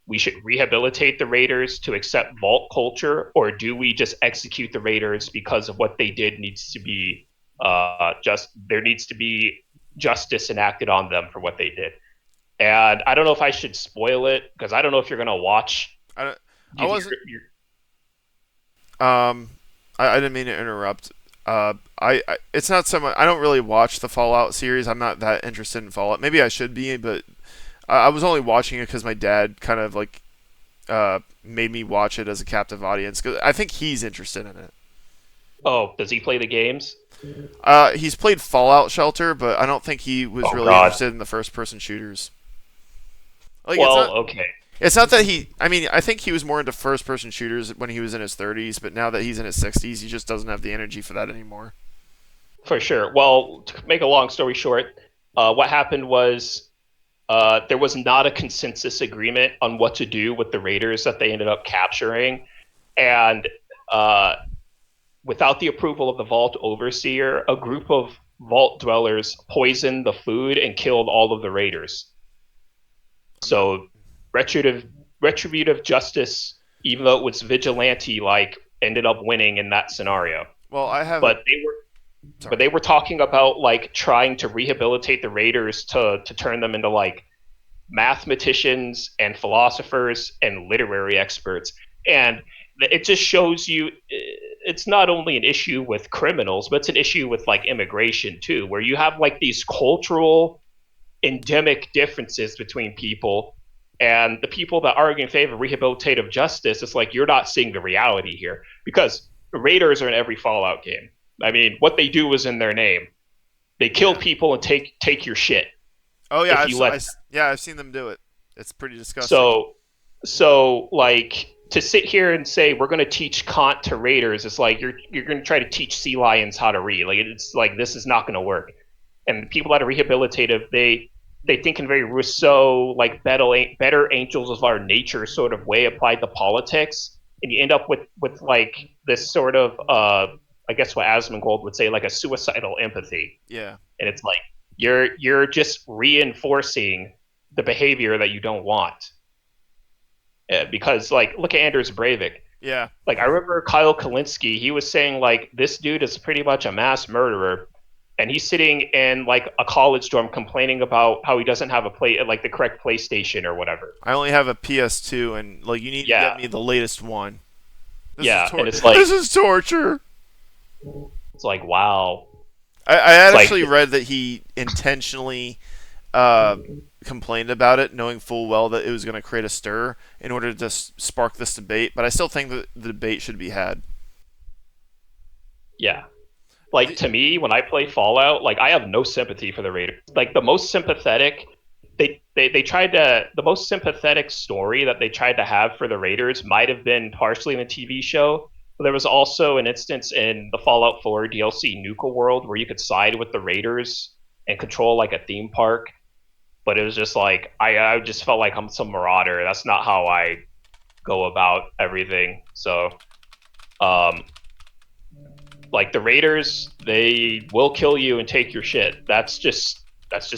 we should rehabilitate the Raiders to accept vault culture, or do we just execute the Raiders because of what they did needs to be just there needs to be justice enacted on them for what they did. And I don't know if I should spoil it because I don't know if you're gonna watch. I, Do I you think wasn't. you're Um, I didn't mean to interrupt. It's not so much. I don't really watch the Fallout series. I'm not that interested in Fallout. Maybe I should be, but I was only watching it because my dad kind of like made me watch it as a captive audience. 'Cause I think he's interested in it. Oh, does he play the games? He's played Fallout Shelter, but I don't think he was Oh really God. interested in the first-person shooters. Like Well, okay. it's not that he. I mean, I think he was more into first-person shooters when he was in his 30s, but now that he's in his 60s, he just doesn't have the energy for that anymore. For sure. Well, to make a long story short, what happened was there was not a consensus agreement on what to do with the raiders that they ended up capturing, and uh, without the approval of the vault overseer, a group of vault dwellers poisoned the food and killed all of the raiders. I'm not. So retributive retributive justice, even though it was vigilante like, ended up winning in that scenario. Well, I have a. But they were Sorry. but they were talking about like trying to rehabilitate the raiders to turn them into like mathematicians and philosophers and literary experts. And it just shows you it's not only an issue with criminals, but it's an issue with like immigration too, where you have like these cultural endemic differences between people. And the people that argue in favor of rehabilitative justice, it's like you're not seeing the reality here, because the raiders are in every Fallout game. I mean, what they do is in their name. They kill Yeah. people and take your shit Oh yeah, if you let them. yeah, I've seen them do it. It's pretty disgusting. So so like to sit here and say we're going to teach Kant to raiders, it's like you're going to try to teach sea lions how to read. Like it's like this is not going to work. And people that are rehabilitative, they think in very Rousseau, like better angels of our nature sort of way applied to politics, and you end up with like this sort of I guess what Asmongold would say, like a suicidal empathy. Yeah. And it's like you're just reinforcing the behavior that you don't want. Because like look at Anders Breivik. Yeah. Like I remember Kyle Kalinske, he was saying like this dude is pretty much a mass murderer, and he's sitting in like a college dorm complaining about how he doesn't have a play like the correct PlayStation or whatever. I only have a PS2, and like you need to Yeah, get me the latest one. yeah, and it's like This is torture. it's like wow, I had it's like actually read that he intentionally uh, complained about it, knowing full well that it was going to create a stir in order to spark this debate. But I still think that the debate should be had. yeah. Like to me, when I play Fallout, like I have no sympathy for the Raiders. Like the most sympathetic, they tried to the most sympathetic story that they tried to have for the Raiders might have been partially in the TV show. But there was also an instance in the Fallout 4 DLC Nuka World where you could side with the Raiders and control like a theme park. But it was just like I just felt like I'm some marauder. That's not how I go about everything. So um, like the Raiders, they will kill you and take your shit. That's just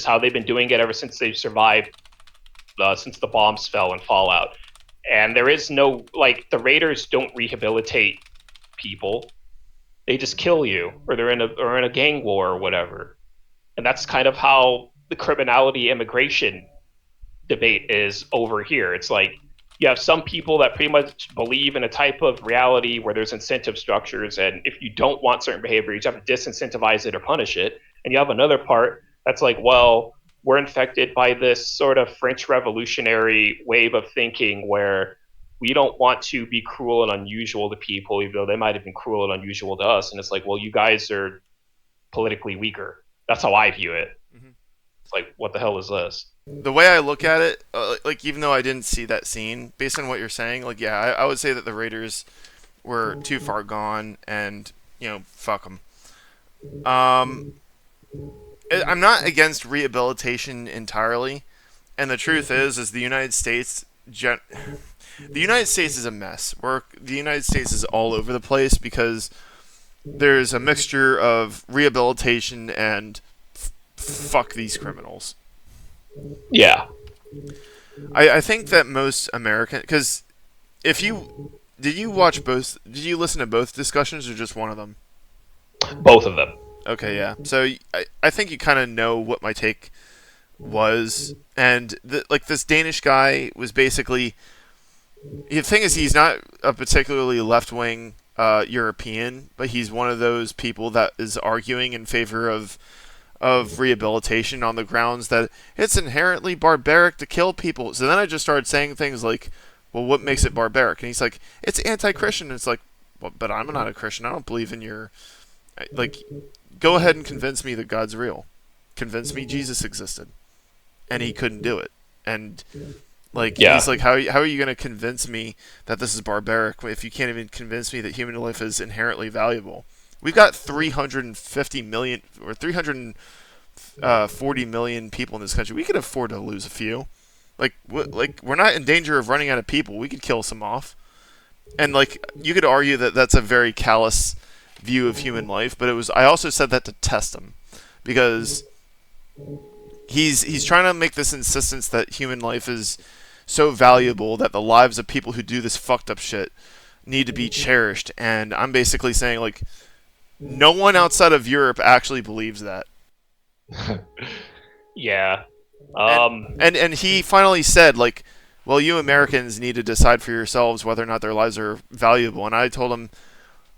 how they've been doing it ever since they've survived, since the bombs fell in Fallout. And there is no like the Raiders don't rehabilitate people; they just kill you, or they're in a gang war or whatever. And that's kind of how the criminality immigration debate is over here. It's like you have some people that pretty much believe in a type of reality where there's incentive structures, and if you don't want certain behavior, you just have to disincentivize it or punish it. And you have another part that's like, well, we're infected by this sort of French Revolutionary wave of thinking where we don't want to be cruel and unusual to people, even though they might have been cruel and unusual to us. And it's like, well, you guys are politically weaker. That's how I view it. Mhm. It's like, what the hell is this? The way I look at it, like even though I didn't see that scene, based on what you're saying, like yeah, I would say that the Raiders were too far gone, and fuck them. Um, I'm not against rehabilitation entirely, and the truth is the United States, the United States is a mess. The United States is all over the place because there's a mixture of rehabilitation and fuck these criminals. Yeah. I think that most American, because if you did you watch both? Did you listen to both discussions or just one of them? Both of them. Okay, yeah. So I think you kind of know what my take was, and like this Danish guy was basically. The thing is, he's not a particularly left wing European, but he's one of those people that is arguing in favor of rehabilitation on the grounds that it's inherently barbaric to kill people. So then I just started saying things like, well, what makes it barbaric? And he's like, it's anti-Christian. And it's like, well, but I'm not a Christian. I don't believe in your, like, go ahead and convince me that God's real. Convince me Jesus existed. And he couldn't do it. And like Yeah. he's like, how are you going to convince me that this is barbaric if you can't even convince me that human life is inherently valuable? We've got 350 million or 340 million people in this country. We could afford to lose a few. Like we're not in danger of running out of people. We could kill some off. And like you could argue that that's a very callous view of human life, but it was. I also said that to test him because he's trying to make this insistence that human life is so valuable that the lives of people who do this fucked up shit need to be cherished. And I'm basically saying like no one outside of Europe actually believes that. Yeah. And Um, and he finally said like, well, you Americans need to decide for yourselves whether or not their lives are valuable. And I told him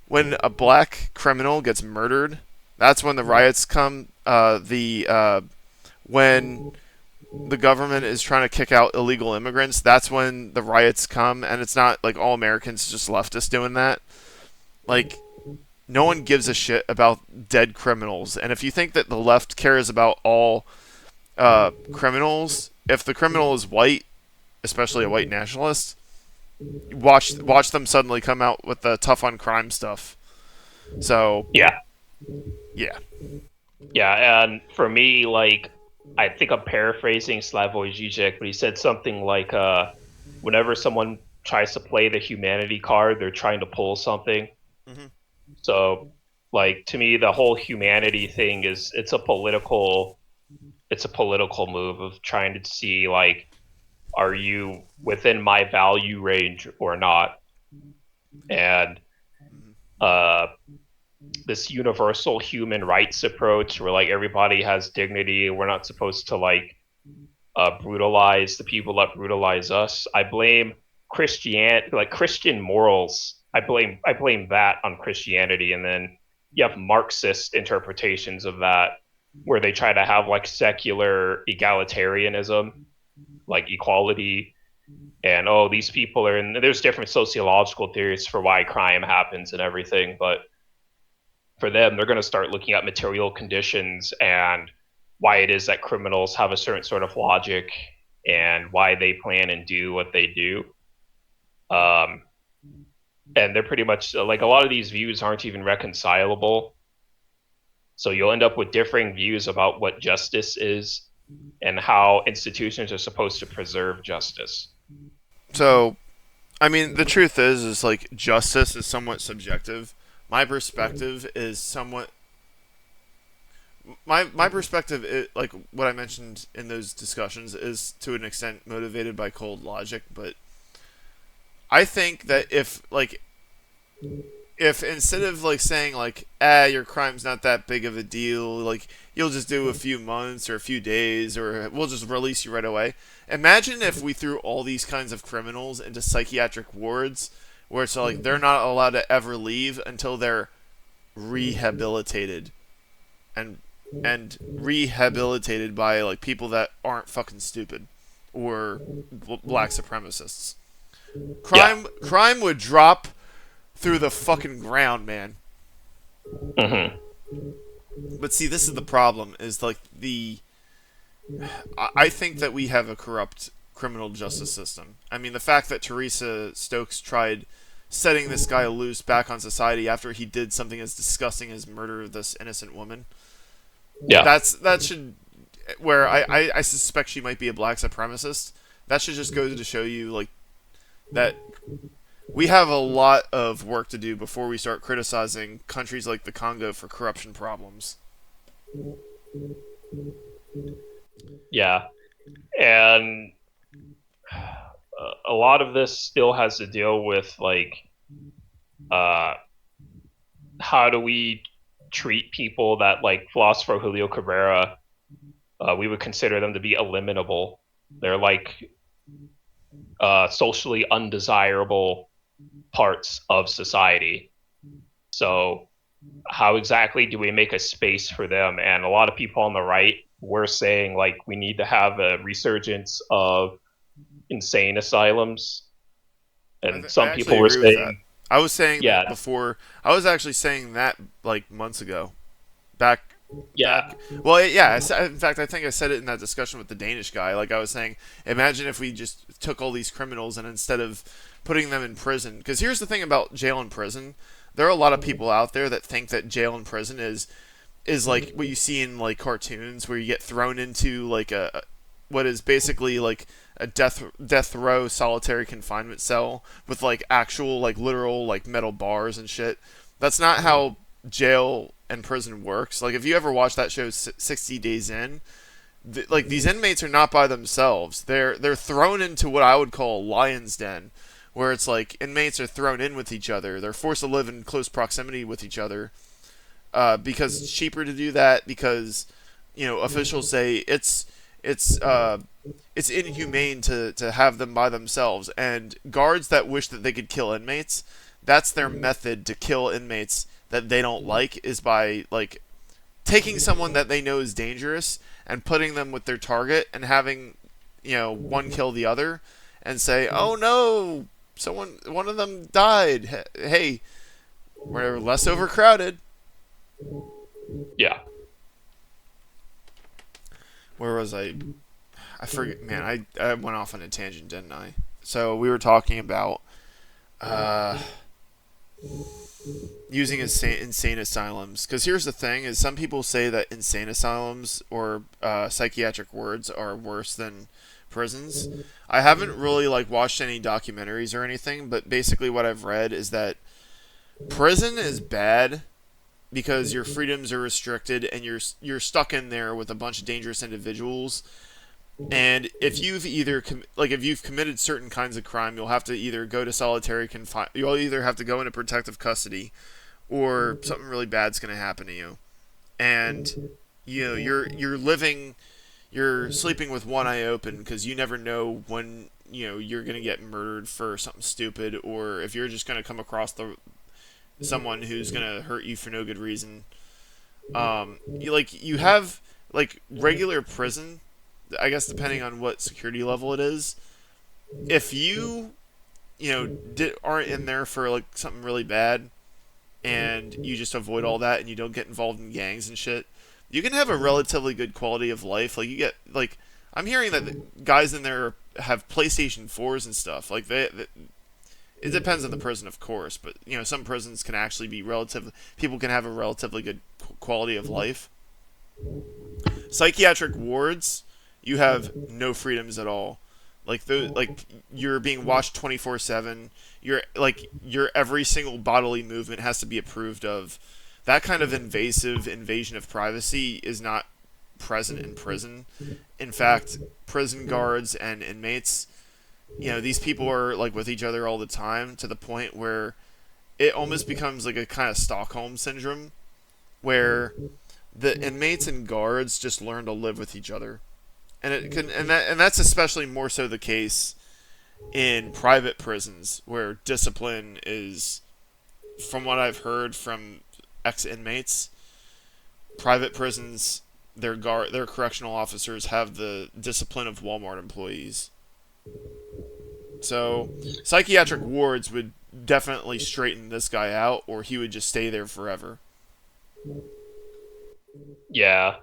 when a black criminal gets murdered, that's when the riots come. When the government is trying to kick out illegal immigrants, that's when the riots come, and it's not like all Americans just leftists doing that. Like no one gives a shit about dead criminals, and if you think that the left cares about all criminals, if the criminal is white, especially a white nationalist, watch them suddenly come out with the tough on crime stuff. So yeah. yeah, Yeah. And for me, like, I think I'm paraphrasing Slavoj Žižek, but he said something like, whenever someone tries to play the humanity card, they're trying to pull something. hmm So, like, to me, the whole humanity thing is it's a political move of trying to see, like, are you within my value range or not? And uh, this universal human rights approach where like everybody has dignity, we're not supposed to like brutalize the people that brutalize us. I blame Christian morals. I blame that on Christianity, and then you have Marxist interpretations of that where they try to have like secular egalitarianism, like equality, and oh, these people are in. There's different sociological theories for why crime happens and everything, but for them, they're going to start looking at material conditions and why it is that criminals have a certain sort of logic and why they plan and do what they do. Um, and they're pretty much like a lot of these views aren't even reconcilable. So you'll end up with differing views about what justice is and how institutions are supposed to preserve justice. so I mean the truth is like justice is somewhat subjective. My perspective is somewhat my perspective is, like what I mentioned in those discussions is to an extent motivated by cold logic, but I think that if instead of like saying like your crime's not that big of a deal, like you'll just do a few months or a few days or we'll just release you right away. Imagine if we threw all these kinds of criminals into psychiatric wards where it's like they're not allowed to ever leave until they're rehabilitated and rehabilitated by like people that aren't fucking stupid or black supremacists. Yeah. Crime would drop through the fucking ground, man. Mm-hmm. But see, this is the problem. Is like the I think that we have a corrupt criminal justice system. I mean, the fact that Teresa Stokes tried setting this guy loose back on society after he did something as disgusting as murder this innocent woman. Yeah. That should where I suspect she might be a black supremacist. That should just go to show you like that we have a lot of work to do before we start criticizing countries like the Congo for corruption problems. Yeah. And a lot of this still has to deal with like uh, how do we treat people that like philosopher Julio Cabrera, we would consider them to be eliminable. They're like socially undesirable parts of society. So how exactly do we make a space for them? And a lot of people on the right were saying like we need to have a resurgence of insane asylums, and I some actually people were agree with that. saying, I was saying that yeah, before. I was actually saying that like months ago. Back, yeah, Well, yeah. In fact, I think I said it in that discussion with the Danish guy. Like I was saying, imagine if we just took all these criminals and instead of putting them in prison. Because here's the thing about jail and prison. There are a lot of people out there that think that jail and prison is like what you see in like cartoons where you get thrown into like a what is basically like a death row solitary confinement cell with like actual like literal like metal bars and shit. That's not how jail and prison works. Like if you ever watch that show 60 Days In, like these inmates are not by themselves. They're thrown into what I would call a lion's den, where it's like inmates are thrown in with each other. They're forced to live in close proximity with each other because it's cheaper to do that. Because officials say it's inhumane to have them by themselves. And guards that wish that they could kill inmates, that's their method to kill inmates that they don't like, is by like taking someone that they know is dangerous and putting them with their target and having one kill the other and say, oh no, one of them died. Hey, we're less overcrowded. yeah. Where was I forget, man. I went off on a tangent, didn't I? So we were talking about uh, using insane asylums. Because here's the thing: is some people say that insane asylums or psychiatric wards are worse than prisons. I haven't really like watched any documentaries or anything, but basically what I've read is that prison is bad because your freedoms are restricted and you're stuck in there with a bunch of dangerous individuals. And if you've if you've committed certain kinds of crime, you'll have to either go to solitary confine. You'll either have to go into protective custody, or something really bad's going to happen to you. And you're sleeping with one eye open because you never know when you're going to get murdered for something stupid, or if you're just going to come across someone who's going to hurt you for no good reason. You have like regular prison, I guess depending on what security level it is. If aren't in there for like something really bad, and you just avoid all that and you don't get involved in gangs and shit, you can have a relatively good quality of life. Like you get like I'm hearing that the guys in there have PlayStation 4s and stuff. Like it depends on the prison, of course, but some prisons can actually be relatively people can have a relatively good quality of life. Psychiatric wards, you have no freedoms at all. Like you're being watched 24/7. Your every single bodily movement has to be approved of. That kind of invasive invasion of privacy is not present in prison. In fact, prison guards and inmates, these people are like with each other all the time, to the point where it almost becomes like a kind of Stockholm syndrome, where the inmates and guards just learn to live with each other. And that's especially more so the case in private prisons, where discipline is, from what I've heard from ex inmates, private prisons, their correctional officers have the discipline of Walmart employees. So psychiatric wards would definitely straighten this guy out, or he would just stay there forever. Yeah,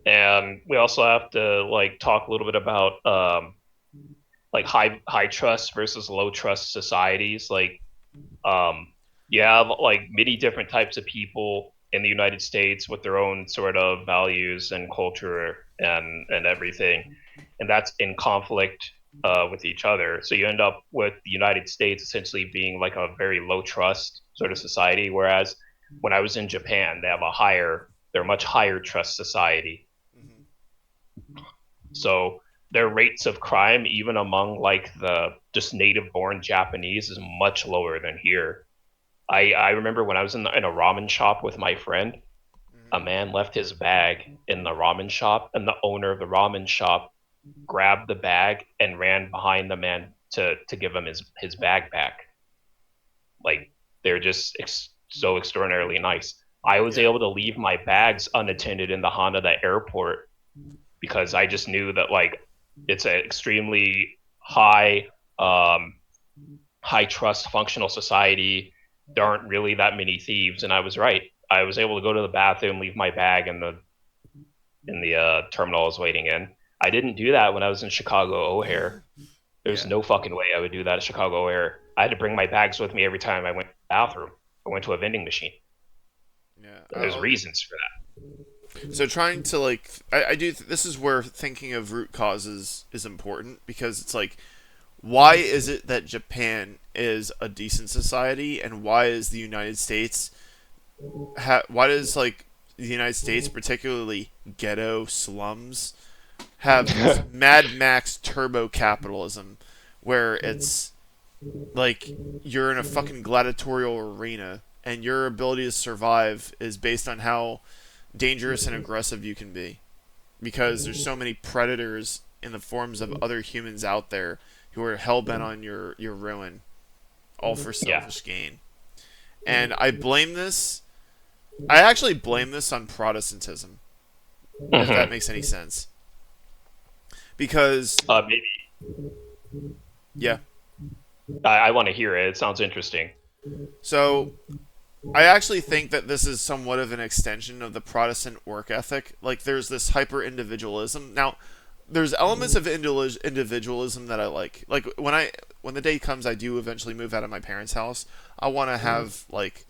and we also have to like talk a little bit about like high trust versus low trust societies. Like um, you have like many different types of people in the United States with their own sort of values and culture and everything, and that's in conflict with each other. So you end up with the United States essentially being like a very low trust sort of society, whereas when I was in Japan, they're a much higher trust society. Mm-hmm. So their rates of crime, even among like the just native born Japanese, is much lower than here. I remember when I was in a ramen shop with my friend, a Mm-hmm. man left his bag in the ramen shop, and the owner of the ramen shop grabbed the bag and ran behind the man to give him his bag back. Like they're just so extraordinarily nice. I was Yeah. able to leave my bags unattended in the Haneda airport because I just knew that like it's an extremely high um, high trust functional society. There aren't really that many thieves, and I was right. I was able to go to the bathroom, leave my bag in the terminal I was waiting in. I didn't do that when I was in Chicago O'Hare. There's Yeah. no fucking way I would do that at Chicago O'Hare. I had to bring my bags with me every time I went to the bathroom. I went to a vending machine. Yeah. There's reasons for that. So trying to like, I do. This is where thinking of root causes is important because it's like, why is it that Japan is a decent society, and why is the United States? Why does like the United States, particularly ghetto slums, have this Mad Max turbo capitalism, where it's like you're in a fucking gladiatorial arena, and your ability to survive is based on how dangerous and aggressive you can be, because there's so many predators in the forms of other humans out there who are hell bent on your ruin, all for Yeah. selfish gain. And I actually blame this on Protestantism, if that Mm-hmm. makes any sense. Because Maybe yeah, I want to hear it. It sounds interesting. so I actually think that this is somewhat of an extension of the Protestant work ethic. Like there's this hyper individualism. Now, there's elements of individualism that I like. Like when the day comes, I do eventually move out of my parents' house. I want to have like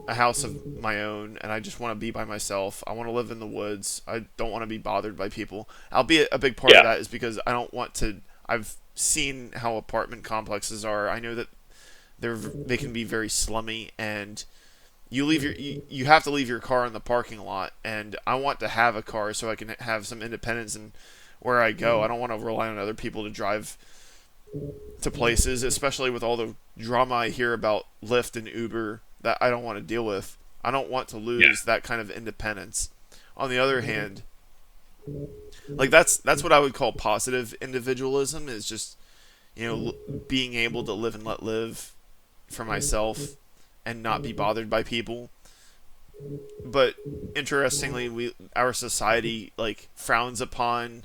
a house of my own, and I just want to be by myself. I want to live in the woods. I don't want to be bothered by people. Albeit a big part of Yeah. that is because I don't want to. I've seen how apartment complexes are. I know that they can be very slummy, and you have to leave your car in the parking lot. And I want to have a car so I can have some independence in where I go. I don't want to rely on other people to drive to places, especially with all the drama I hear about Lyft and Uber that I don't want to deal with. I don't want to Yeah. lose that kind of independence. On the other hand, like that's what I would call positive individualism, is just, being able to live and let live for myself and not be bothered by people. But interestingly, our society like frowns upon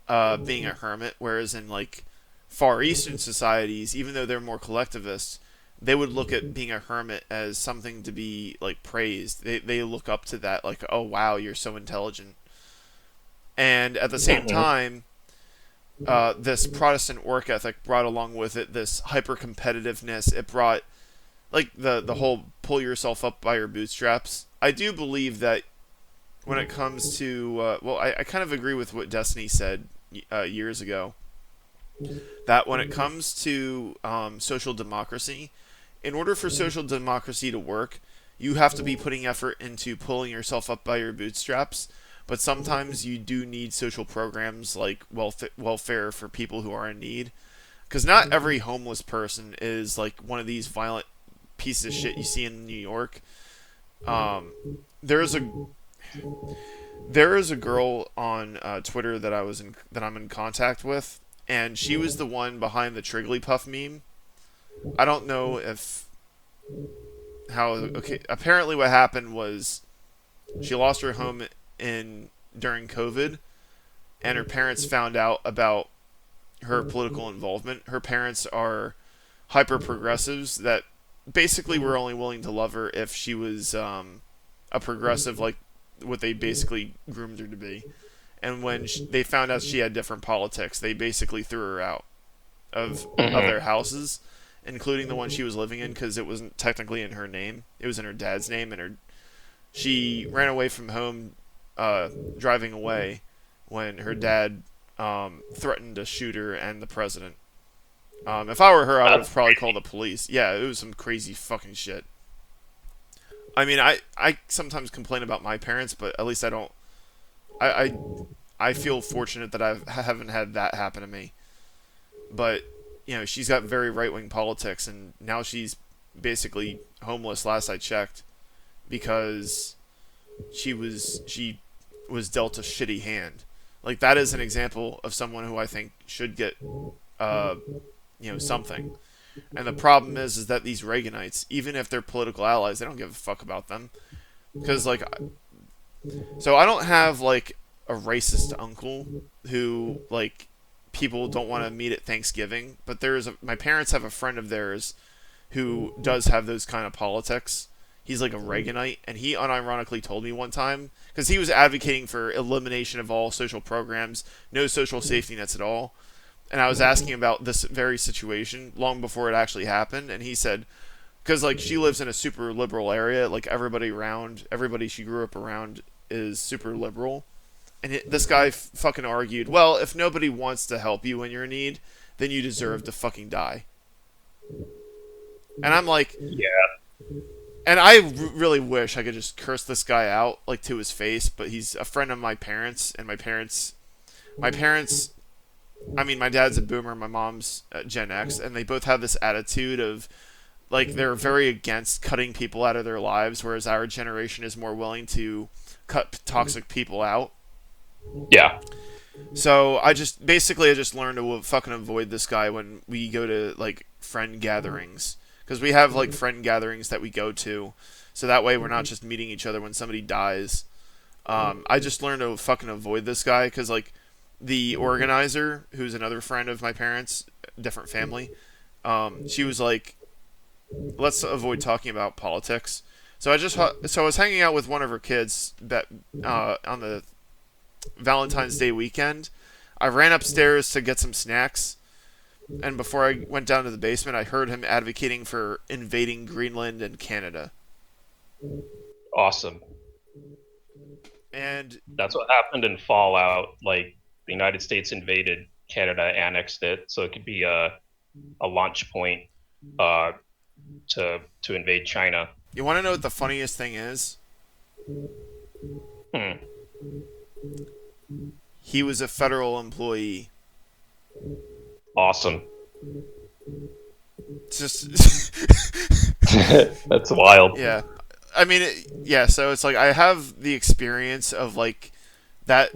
being a hermit, whereas in like Far Eastern societies, even though they're more collectivist, they would look at being a hermit as something to be like praised. They look up to that, like, oh wow, you're so intelligent. And at the same Mm-hmm. time, this Protestant work ethic brought along with it this hyper competitiveness. It brought like the whole pull yourself up by your bootstraps. I do believe that when it comes to I kind of agree with what Destiny said years ago, that when it comes to social democracy, in order for social democracy to work, you have to be putting effort into pulling yourself up by your bootstraps. But sometimes you do need social programs like welfare for people who are in need. Because not every homeless person is like one of these violent pieces of shit you see in New York. Um, there is a there is a girl on Twitter that I'm in contact with, and she was the one behind the Trigglypuff meme. I don't know if how okay. Apparently, what happened was she lost her home in during COVID, and her parents found out about her political involvement. Her parents are hyper progressives that basically were only willing to love her if she was a progressive, like what they basically groomed her to be. And when they found out she had different politics, they basically threw her out of Mm-hmm. their houses, including the one she was living in, because it wasn't technically in her name. It was in her dad's name, and she ran away from home, driving away when her dad threatened to shoot her and the president. If I were her, I would have That's probably called the police. Yeah, it was some crazy fucking shit. I mean, I sometimes complain about my parents, but at least I don't. I I feel fortunate that I haven't had that happen to me. But she's got very right wing politics, and now she's basically homeless. Last I checked, because she was dealt a shitty hand. Like that is an example of someone who I think should get uh something. And the problem is that these Reaganites, even if they're political allies, they don't give a fuck about them. Because like, so I don't have like a racist uncle who like people don't want to meet at Thanksgiving, but my parents have a friend of theirs who does have those kind of politics. He's like a Reaganite, and he unironically told me one time because he was advocating for elimination of all social programs, no social safety nets at all. And I was asking about this very situation long before it actually happened, and he said, because like she lives in a super liberal area, like everybody she grew up around is super liberal, and this guy fucking argued, well, if nobody wants to help you when you're in need, then you deserve to fucking die. And I'm like, Yeah. and I really wish I could just curse this guy out like to his face, but he's a friend of my parents, and my parents. I mean, my dad's a boomer, my mom's Gen X, and they both have this attitude of like they're very against cutting people out of their lives, whereas our generation is more willing to cut toxic people out. Yeah. So I just learned to fucking avoid this guy when we go to like friend gatherings, because we have like friend gatherings that we go to, so that way we're not just meeting each other when somebody dies. I just learned to fucking avoid this guy because like the organizer, who's another friend of my parents, different family, she was like, let's avoid talking about politics. So I was hanging out with one of her kids that on the Valentine's Day weekend. I ran upstairs to get some snacks, and before I went down to the basement, I heard him advocating for invading Greenland and Canada. Awesome. And That's what happened in Fallout. Like the United States invaded Canada, annexed it, so it could be a launch point uh, to invade China. you want to know what the funniest thing is? Hmm. He was a federal employee. Awesome. It's just That's wild. yeah. I mean, yeah. So it's like I have the experience of like that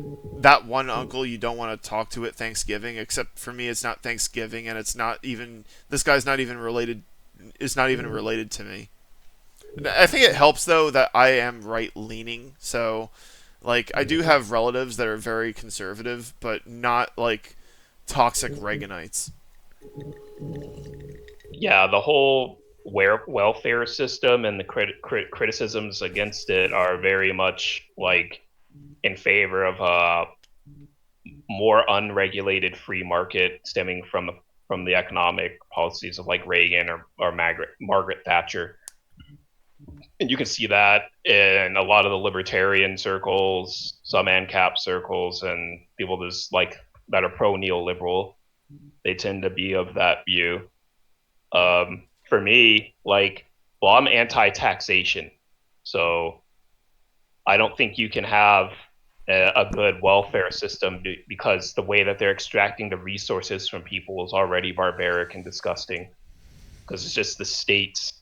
one uncle you don't want to talk to at Thanksgiving. Except for me, it's not Thanksgiving, and it's not even this guy's not even related. Is not even related to me. I think it helps though that I am right leaning. So like I do have relatives that are very conservative, but not like toxic Reaganites. Yeah, the whole welfare system and the criticisms against it are very much like in favor of a more unregulated free market stemming from the economic policies of like Reagan or Margaret Thatcher. And you can see that in a lot of the libertarian circles, some ANCAP circles, and people just like that are pro neoliberal. They tend to be of that view. For me, like, well, I'm anti-taxation, so I don't think you can have a good welfare system because the way that they're extracting the resources from people is already barbaric and disgusting. Because it's just the state's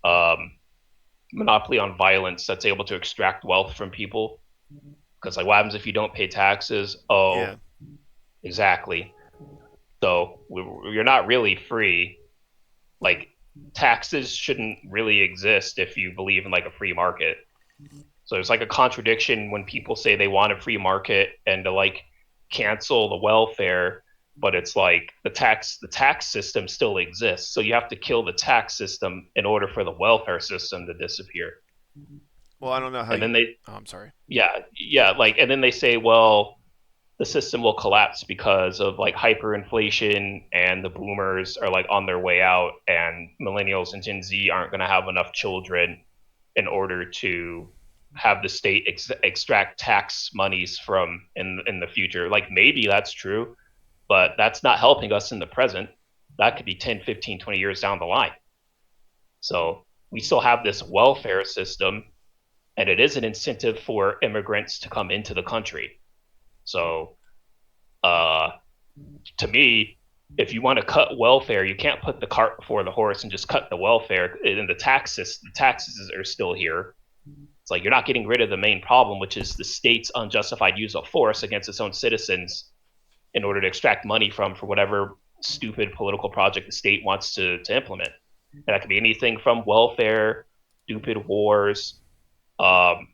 monopoly on violence that's able to extract wealth from people. Because like, what happens if you don't pay taxes? Yeah. Oh, exactly. So you're not really free. Like taxes shouldn't really exist if you believe in like a free market. So there's like a contradiction when people say they want a free market and to like cancel the welfare, but it's like the tax system still exists. So you have to kill the tax system in order for the welfare system to disappear. Well, I don't know how And you. then they Oh, I'm sorry. yeah, like and then they say, well, the system will collapse because of like hyperinflation and the boomers are like on their way out and millennials and Gen Z aren't going to have enough children in order to have the state extract tax monies from in the future. Like maybe that's true, but that's not helping us in the present. That could be 10, 15, 20 years down the line. So we still have this welfare system and it is an incentive for immigrants to come into the country. So uh, to me, if you want to cut welfare, you can't put the cart before the horse and just cut the welfare. And the taxes are still here. It's like you're not getting rid of the main problem, which is the state's unjustified use of force against its own citizens in order to extract money from for whatever stupid political project the state wants to implement. And that could be anything from welfare, stupid wars, um,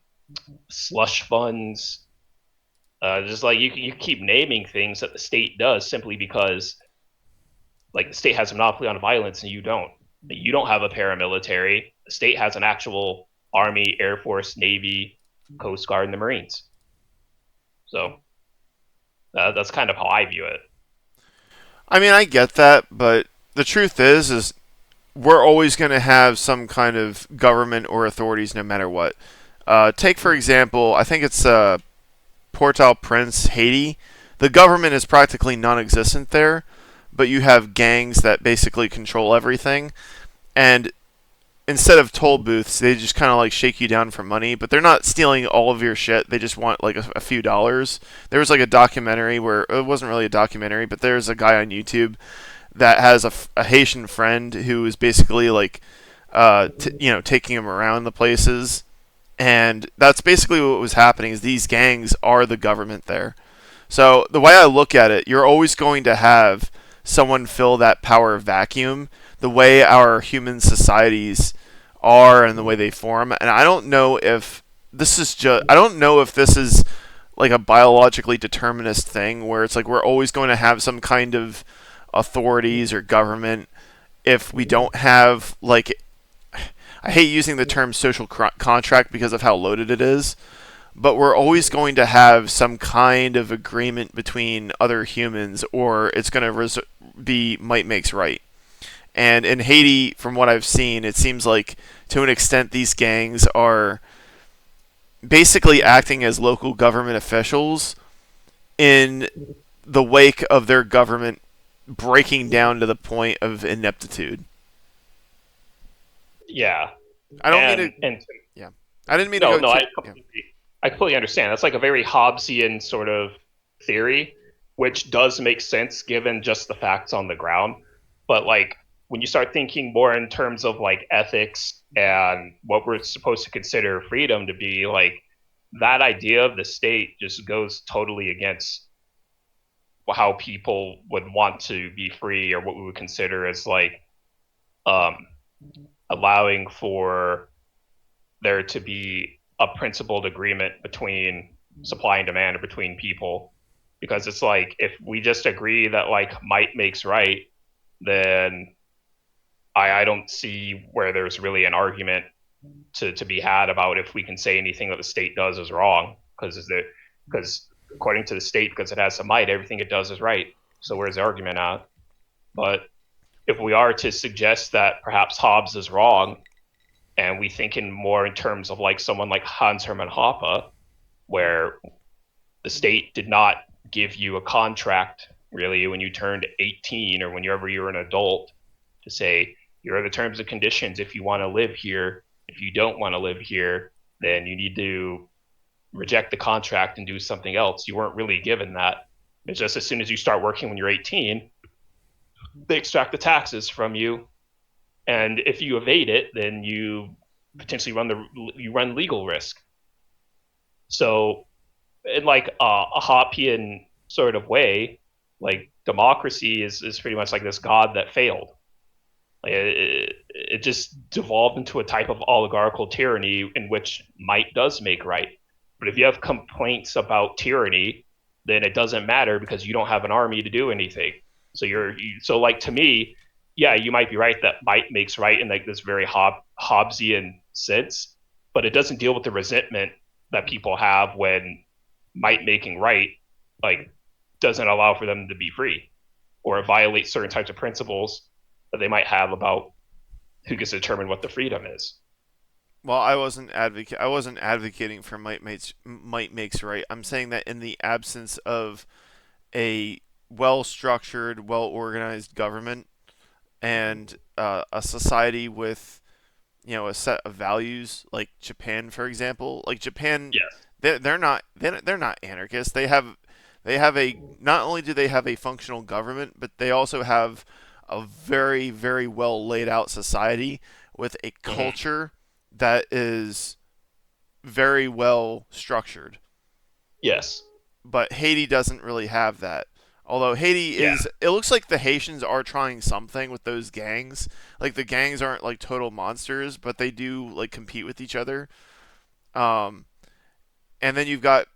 slush funds. Just like you keep naming things that the state does simply because like the state has a monopoly on violence and you don't. You don't have a paramilitary. The state has an actual army, air force, navy, coast guard, and the Marines. So that's kind of how I view it. I mean, I get that, but the truth is we're always going to have some kind of government or authorities no matter what. Take, for example, I think it's Port-au-Prince, Haiti. The government is practically non existent there, but you have gangs that basically control everything. And instead of toll booths, they just kind of like shake you down for money, but they're not stealing all of your shit. They just want like a few dollars. There was like a documentary where it wasn't really a documentary, but there's a guy on YouTube that has a Haitian friend who is basically like, taking him around the places, and that's basically what was happening. Is these gangs are the government there. So the way I look at it, you're always going to have someone fill that power vacuum. The way our human societies are and the way they form, and I don't know if this is like a biologically determinist thing where it's like we're always going to have some kind of authorities or government if we don't have like I hate using the term social contract because of how loaded it is, but we're always going to have some kind of agreement between other humans or it's going to be might makes right. And in Haiti, from what I've seen, it seems like to an extent these gangs are basically acting as local government officials in the wake of their government breaking down to the point of ineptitude. Yeah, I don't mean to. and Yeah, I didn't mean to no, go no, too. Yeah. I completely understand. That's like a very Hobbesian sort of theory, which does make sense given just the facts on the ground. But like when you start thinking more in terms of like ethics and what we're supposed to consider freedom to be, like that idea of the state just goes totally against how people would want to be free or what we would consider as like um, allowing for there to be a principled agreement between supply and demand or between people, because it's like if we just agree that like might makes right, then I don't see where there's really an argument to be had about if we can say anything that the state does is wrong, because according to the state, because it has some might, everything it does is right. So where's the argument at? But if we are to suggest that perhaps Hobbes is wrong, and we think in more in terms of like someone like Hans Hermann Hoppe, where the state did not give you a contract really when you turned 18 or whenever you're an adult to say here are the terms and conditions if you want to live here. If you don't want to live here, then you need to reject the contract and do something else. You weren't really given that. It's just as soon as you start working when you're 18, they extract the taxes from you, and if you evade it, then you potentially run legal risk. So in like a Hoppian sort of way, like democracy is pretty much like this god that failed. Like it just devolved into a type of oligarchical tyranny in which might does make right. But if you have complaints about tyranny, then it doesn't matter because you don't have an army to do anything. So like to me, yeah, you might be right that might makes right in like this very Hobbesian sense, but it doesn't deal with the resentment that people have when might making right like doesn't allow for them to be free, or it violates certain types of principles that they might have about who gets to determine what the freedom is. Well, I wasn't advocating for might makes right. I'm saying that in the absence of a well structured, well organized government and a society with a set of values like Japan, for example. Like Japan, Yes. they're not anarchists. They have a not only do they have a functional government, but they also have a very very well laid out society with a Mm-hmm. culture that is very well structured. Yes. But Haiti doesn't really have that. Although Haiti Yeah, is, it looks like the Haitians are trying something with those gangs. Like the gangs aren't like total monsters, but they do like compete with each other. Um, and then you've got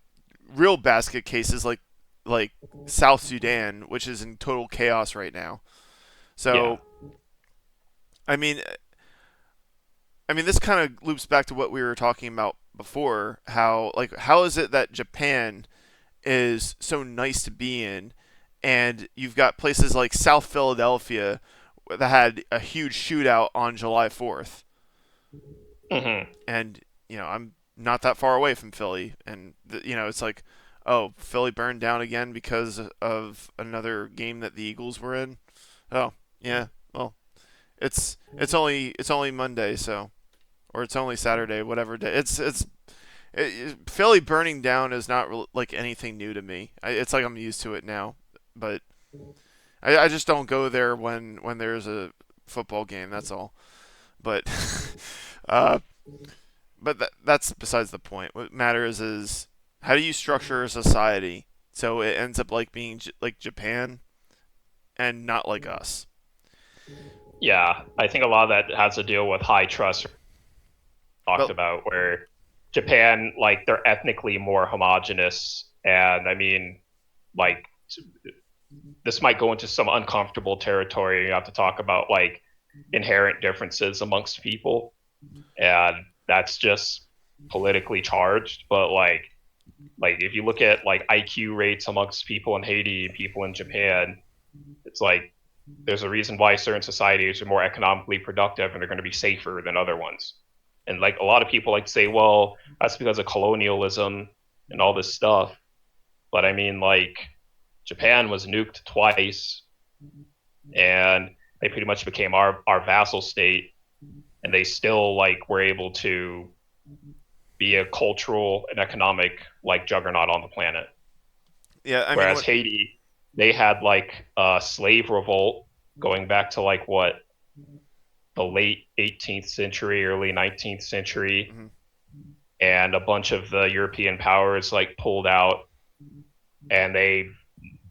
real basket cases like South Sudan, which is in total chaos right now. yeah, So I mean, this kind of loops back to what we were talking about before. How is it that Japan is so nice to be in, and you've got places like South Philadelphia that had a huge shootout on July 4th, hmm and I'm not that far away from Philly, and it's like, oh, Philly burned down again because of another game that the Eagles were in. Oh, yeah. Well, it's only Monday, so, or it's only Saturday, whatever day. Philly burning down is not really, like, anything new to me. It's like I'm used to it now, but I just don't go there when there's a football game. That's all. But uh, that's besides the point. What matters is how do you structure a society so it ends up like being like Japan and not like us. yeah. I think a lot of that has to deal with high trust talked But about, where Japan, like, they're ethnically more homogenous, and I mean, like, this might go into some uncomfortable territory. You have to talk about like inherent differences amongst people, and that's just politically charged. But like if you look at like IQ rates amongst people in Haiti, people in Japan, it's like there's a reason why certain societies are more economically productive and are going to be safer than other ones. And like a lot of people like to say, well, that's because of colonialism and all this stuff. But I mean, like, Japan was nuked twice, and they pretty much became our vassal state, and they still like were able to be a cultural and economic like juggernaut on the planet. yeah, Whereas Haiti, they had like a slave revolt going back to like what, the late 18th century, early 19th century, mhm. and a bunch of the European powers like pulled out, and they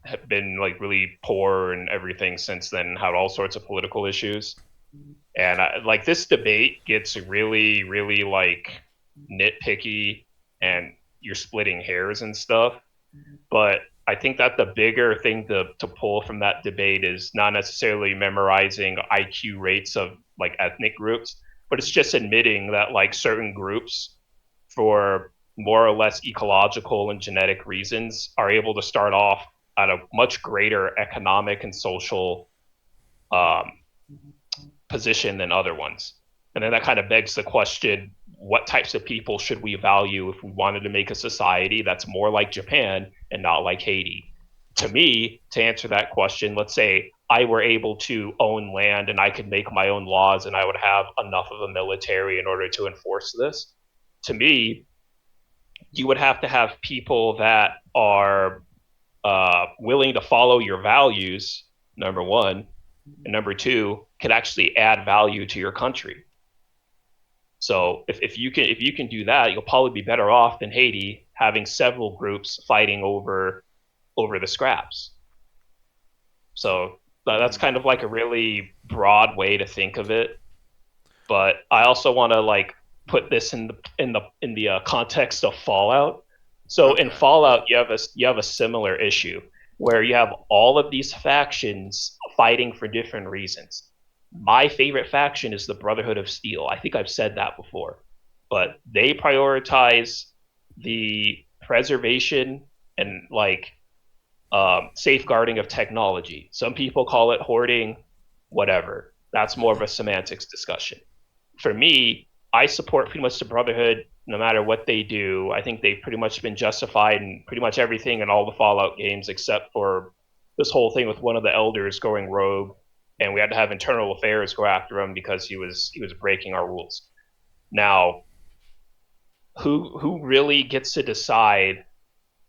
have been like really poor and everything since then, had all sorts of political issues. And like this debate gets really, really like nitpicky, and you're splitting hairs and stuff. But I think that the bigger thing to pull from that debate is not necessarily memorizing IQ rates of like ethnic groups, but it's just admitting that like certain groups, for more or less ecological and genetic reasons, are able to start off at a much greater economic and social um, position than other ones. And then that kind of begs the question, what types of people should we value if we wanted to make a society that's more like Japan and not like Haiti? To me, to answer that question, let's say I were able to own land and I could make my own laws and I would have enough of a military in order to enforce this. To me, you would have to have people that are willing to follow your values, number one, and number two, can actually add value to your country. So if you can do that, you'll probably be better off than Haiti having several groups fighting over the scraps. So that's Mhm. kind of like a really broad way to think of it. But I also want to like put this in the context of Fallout. So in Okay. Fallout, you have a similar issue where you have all of these factions fighting for different reasons. My favorite faction is the Brotherhood of Steel. I think I've said that before, but they prioritize the preservation and like safeguarding of technology. Some people call it hoarding, whatever. That's more of a semantics discussion. For me, I support pretty much the Brotherhood no matter what they do. I think they've pretty much been justified in pretty much everything in all the Fallout games, except for this whole thing with one of the elders going rogue, and we had to have internal affairs go after him because he was breaking our rules. Now, who really gets to decide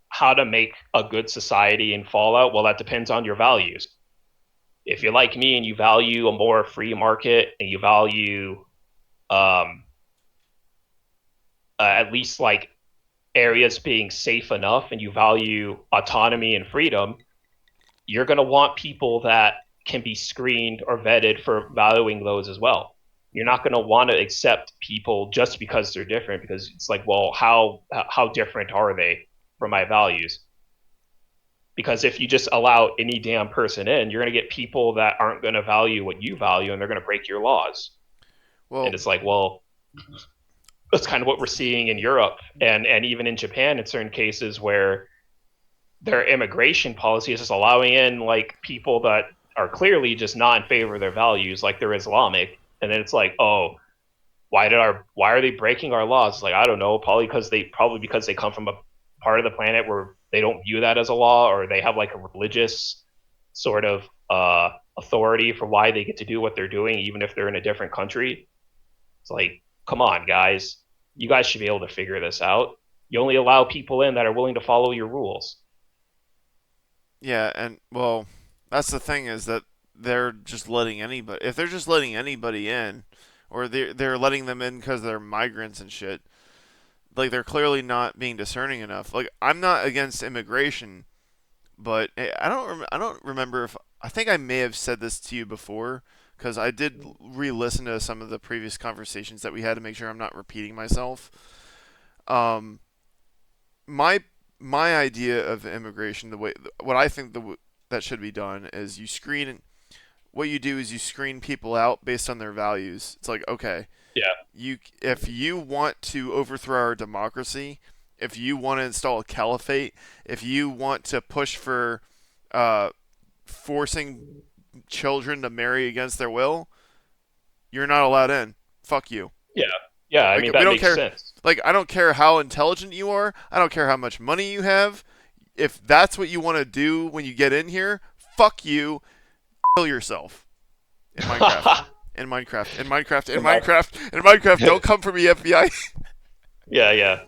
how to make a good society in Fallout? Well, that depends on your values. If you're like me and you value a more free market and you value um, at least like areas being safe enough and you value autonomy and freedom, you're going to want people that can be screened or vetted for valuing those as well. You're not going to want to accept people just because they're different, because it's like, well, how different are they from my values? Because if you just allow any damn person in, you're going to get people that aren't going to value what you value, and they're going to break your laws. And Well, it's like, well, that's kind of what we're seeing in Europe and even in Japan in certain cases, where their immigration policy is just allowing in like people that are clearly just not in favor of their values, like they're Islamic, and then it's like, oh, why are they breaking our laws? Like, I don't know, probably because they come from a part of the planet where they don't view that as a law, or they have like a religious sort of authority for why they get to do what they're doing, even if they're in a different country. It's like, come on, guys, you guys should be able to figure this out. You only allow people in that are willing to follow your rules. yeah, and well, that's the thing is that they're just letting anybody. If they're just letting anybody in, or they're letting them in because they're migrants and shit, like they're clearly not being discerning enough. Like I'm not against immigration, but I don't remember if I think I may have said this to you before because I did re-listen to some of the previous conversations that we had to make sure I'm not repeating myself. Um, my my idea of immigration, the way what I think that should be done is you screen. What you do is you screen people out based on their values. It's like, okay, Yeah, if you want to overthrow our democracy, if you want to install a caliphate, if you want to push for uh, forcing children to marry against their will, you're not allowed in. Fuck you. yeah, yeah. I Like mean, we that don't makes care. sense. Like I don't care how intelligent you are. I don't care how much money you have. If that's what you want to do when you get in here, fuck you. Kill yourself in Minecraft. In Minecraft. In Minecraft. In In my, Minecraft. In Minecraft. Don't come for me, FBI. yeah, yeah,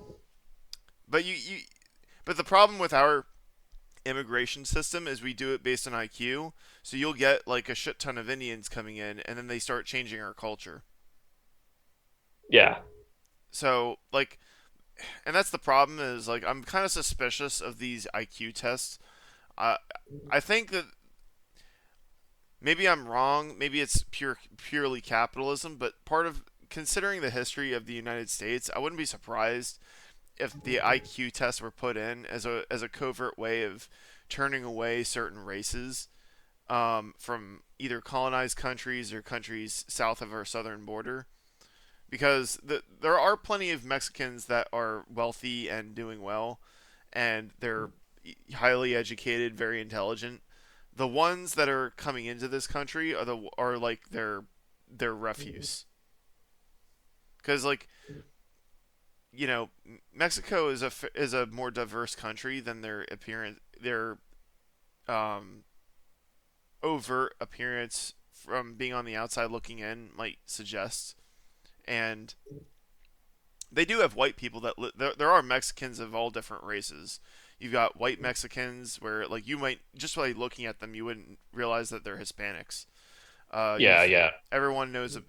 But but the problem with our immigration system is we do it based on IQ. So you'll get like a shit ton of Indians coming in, and then they start changing our culture. yeah. So like, and that's the problem is like I'm kind of suspicious of these IQ tests. I I think that maybe I'm wrong. Maybe it's purely capitalism, but part of considering the history of the United States, I wouldn't be surprised if the IQ tests were put in as a covert way of turning away certain races from either colonized countries or countries south of our southern border. Because there are plenty of Mexicans that are wealthy and doing well, and they're highly educated, very intelligent. The ones that are coming into this country are like their refuse. Because like Mexico is a more diverse country than their appearance, their um, overt appearance from being on the outside looking in might suggest. And they do have white people there are Mexicans of all different races. You've got white Mexicans where like you might just by looking at them you wouldn't realize that they're Hispanics. Yeah, You've yeah.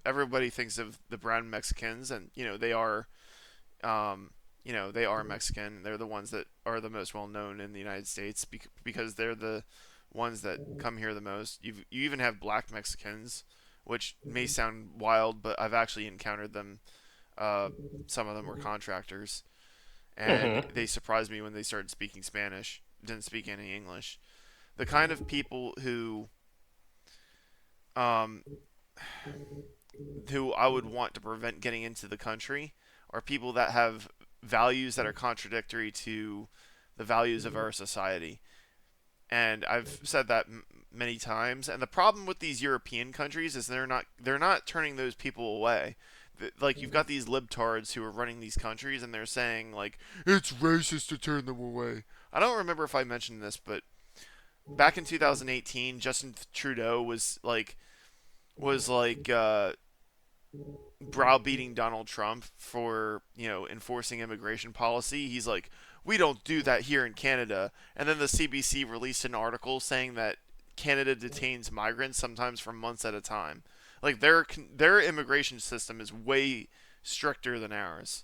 everybody thinks of the brown Mexicans, and um, they are Mexican. They're the ones that are the most well known in the United States because they're the ones that come here the most. You even have black Mexicans, which may sound wild, but I've actually encountered them. Uh, some of them were contractors, and Hmm. they surprised me when they started speaking Spanish. Didn't speak any English. The kind of people um, who I would want to prevent getting into the country are people that have values that are contradictory to the values of our society. And I've said that many times. And the problem with these European countries is they're not turning those people away. Like you've got these libtards who are running these countries, and they're saying like it's racist to turn them away. I don't remember if I mentioned this, but back in 2018, Justin Trudeau was like browbeating Donald Trump for enforcing immigration policy. He's like, we don't do that here in Canada. And then the CBC released an article saying that Canada detains migrants sometimes for months at a time. Like their immigration system is way stricter than ours.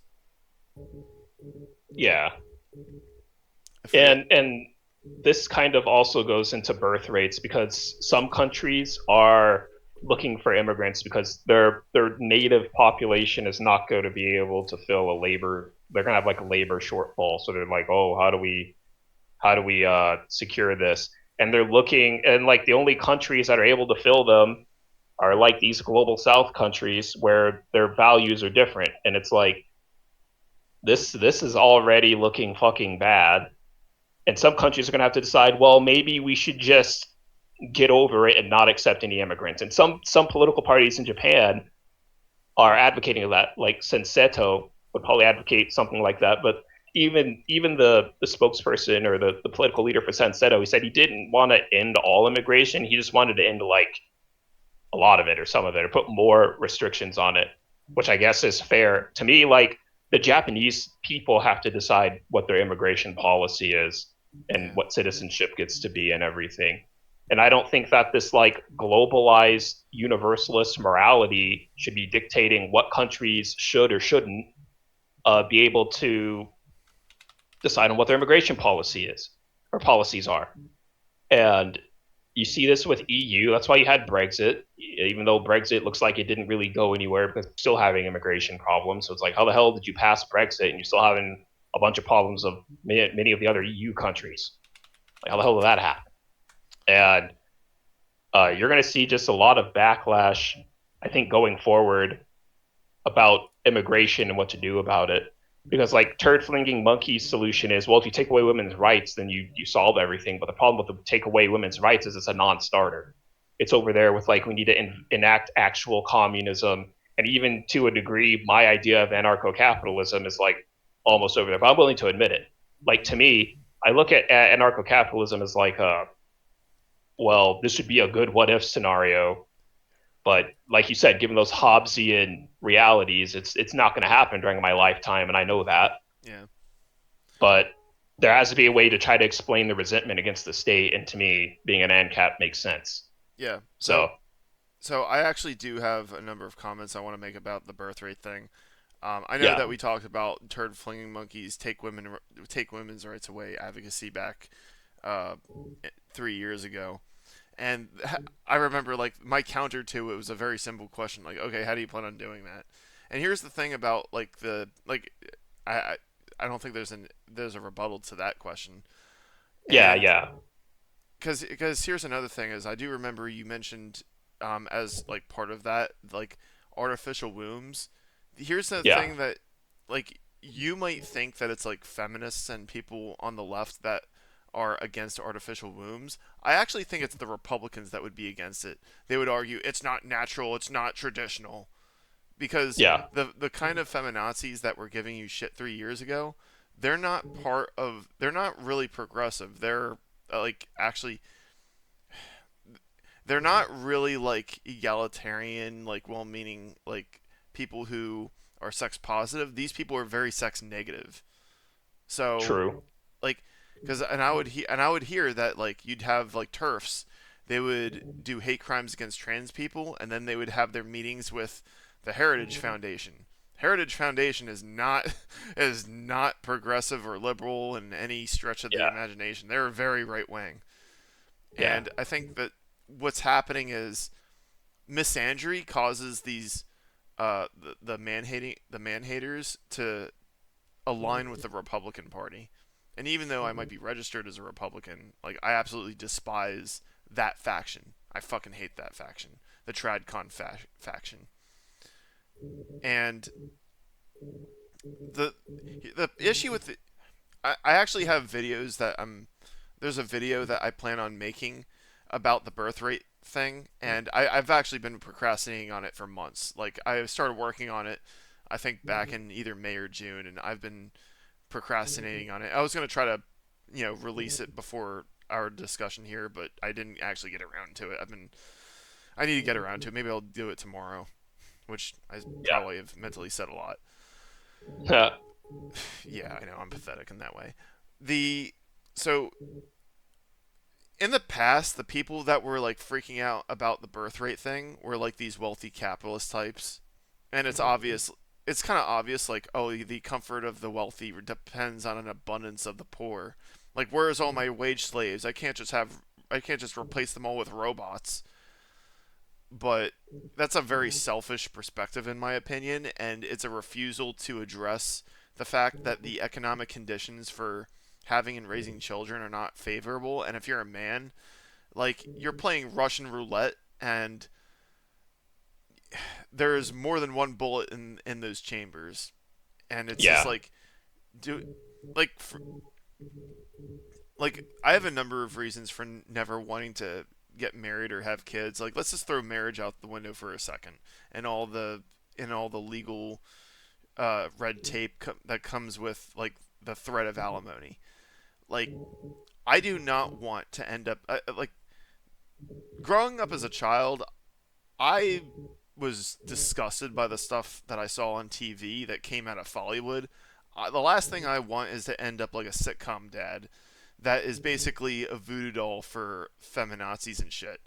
Yeah. I forget. And this kind of also goes into birth rates because some countries are looking for immigrants because their native population is not going to be able to fill a labor. They're going to have like a labor shortfall, so they're like, oh, how do we secure this? And they're looking, and like the only countries that are able to fill them are like these global South countries where their values are different, and it's like this is already looking fucking bad. And some countries are going to have to decide, well, maybe we should just get over it and not accept any immigrants. And some political parties in Japan are advocating that, like Senseto would probably advocate something like that. But even the spokesperson or the political leader for Senseto, he said he didn't want to end all immigration. He just wanted to end like a lot of it or some of it or put more restrictions on it, which I guess is fair. To me, like the Japanese people have to decide what their immigration policy is and Yeah. what citizenship gets to be and everything. And I don't think that this like globalized universalist morality should be dictating what countries should or shouldn't be able to decide on what their immigration policy is or policies are. And you see this with EU. That's why you had Brexit, even though Brexit looks like it didn't really go anywhere because we're still having immigration problems. So it's like, how the hell did you pass Brexit and you're still having a bunch of problems of many of the other EU countries? Like, how the hell did that happen? And you're going to see just a lot of backlash, I think, going forward about immigration and what to do about it. Because like turd flinging monkey's solution is, well, if you take away women's rights, then you solve everything. But the problem with the take away women's rights is it's a non-starter. It's over there with like we need to enact actual communism, and even to a degree, my idea of anarcho-capitalism is like almost over there. But I'm willing to admit it. Like to me, I look at anarcho-capitalism as like, well, this would be a good what-if scenario, but like you said, given those Hobbesian realities, it's not going to happen during my lifetime, and I know that. Yeah. But there has to be a way to try to explain the resentment against the state, and to me, being an ANCAP makes sense. Yeah. So So I actually do have a number of comments I want to make about the birth rate thing. I know yeah, that we talked about turd flinging monkeys take women's rights away advocacy back uh, 3 years ago, and I remember like my counter to it was a very simple question like, okay, how do you plan on doing that? And here's the thing about like I I, I don't think there's a rebuttal to that question, yeah, and yeah, because here's another thing is I do remember you mentioned as like part of that like artificial wombs. Here's the yeah, thing that like you might think that it's like feminists and people on the left that are against artificial wombs. I actually think it's the Republicans that would be against it. They would argue it's not natural, it's not traditional because yeah, the kind of feminazis that were giving you shit 3 years ago, they're not really progressive. They're like actually they're not really like egalitarian, like well-meaning, like people who are sex positive. These people are very sex negative. So, true. like, because and I would hear that like you'd have like TERFs, they would do hate crimes against trans people, and then they would have their meetings with the Heritage Foundation. Heritage Foundation is not is not progressive or liberal in any stretch of the Yeah, imagination. They're very right wing. yeah, And I think that what's happening is misandry causes these the man haters to align with the Republican Party. And even though I might be registered as a Republican, like I absolutely despise that faction. I fucking hate that faction, the faction. And the the issue with I actually have videos that there's a video that I plan on making about the birth rate thing, and I've actually been procrastinating on it for months. Like I started working on it, I think back in either May or June, and I've been procrastinating on it. I was gonna try to, release it before our discussion here, but I didn't actually get around to it. I need to get around to it. Maybe I'll do it tomorrow, which I probably have mentally said a lot. yeah, Yeah, I know I'm pathetic in that way. The so in the past, the people that were like freaking out about the birth rate thing were like these wealthy capitalist types, and it's obvious. It's kind of obvious, like, oh, the comfort of the wealthy depends on an abundance of the poor. Like, where's all my wage slaves? I can't just replace them all with robots. But that's a very selfish perspective, in my opinion, and it's a refusal to address the fact that the economic conditions for having and raising children are not favorable. And if you're a man, like, you're playing Russian roulette, and there's more than one bullet in those chambers, and it's just Yeah. like, do like for, like I have a number of reasons for never wanting to get married or have kids. Like, let's just throw marriage out the window for a second, and all the legal red tape that comes with, like, the threat of alimony. Like, I do not want to end up like, growing up as a child. I was disgusted by the stuff that I saw on TV that came out of Hollywood. The last thing I want is to end up like a sitcom dad that is basically a voodoo doll for feminazis and shit.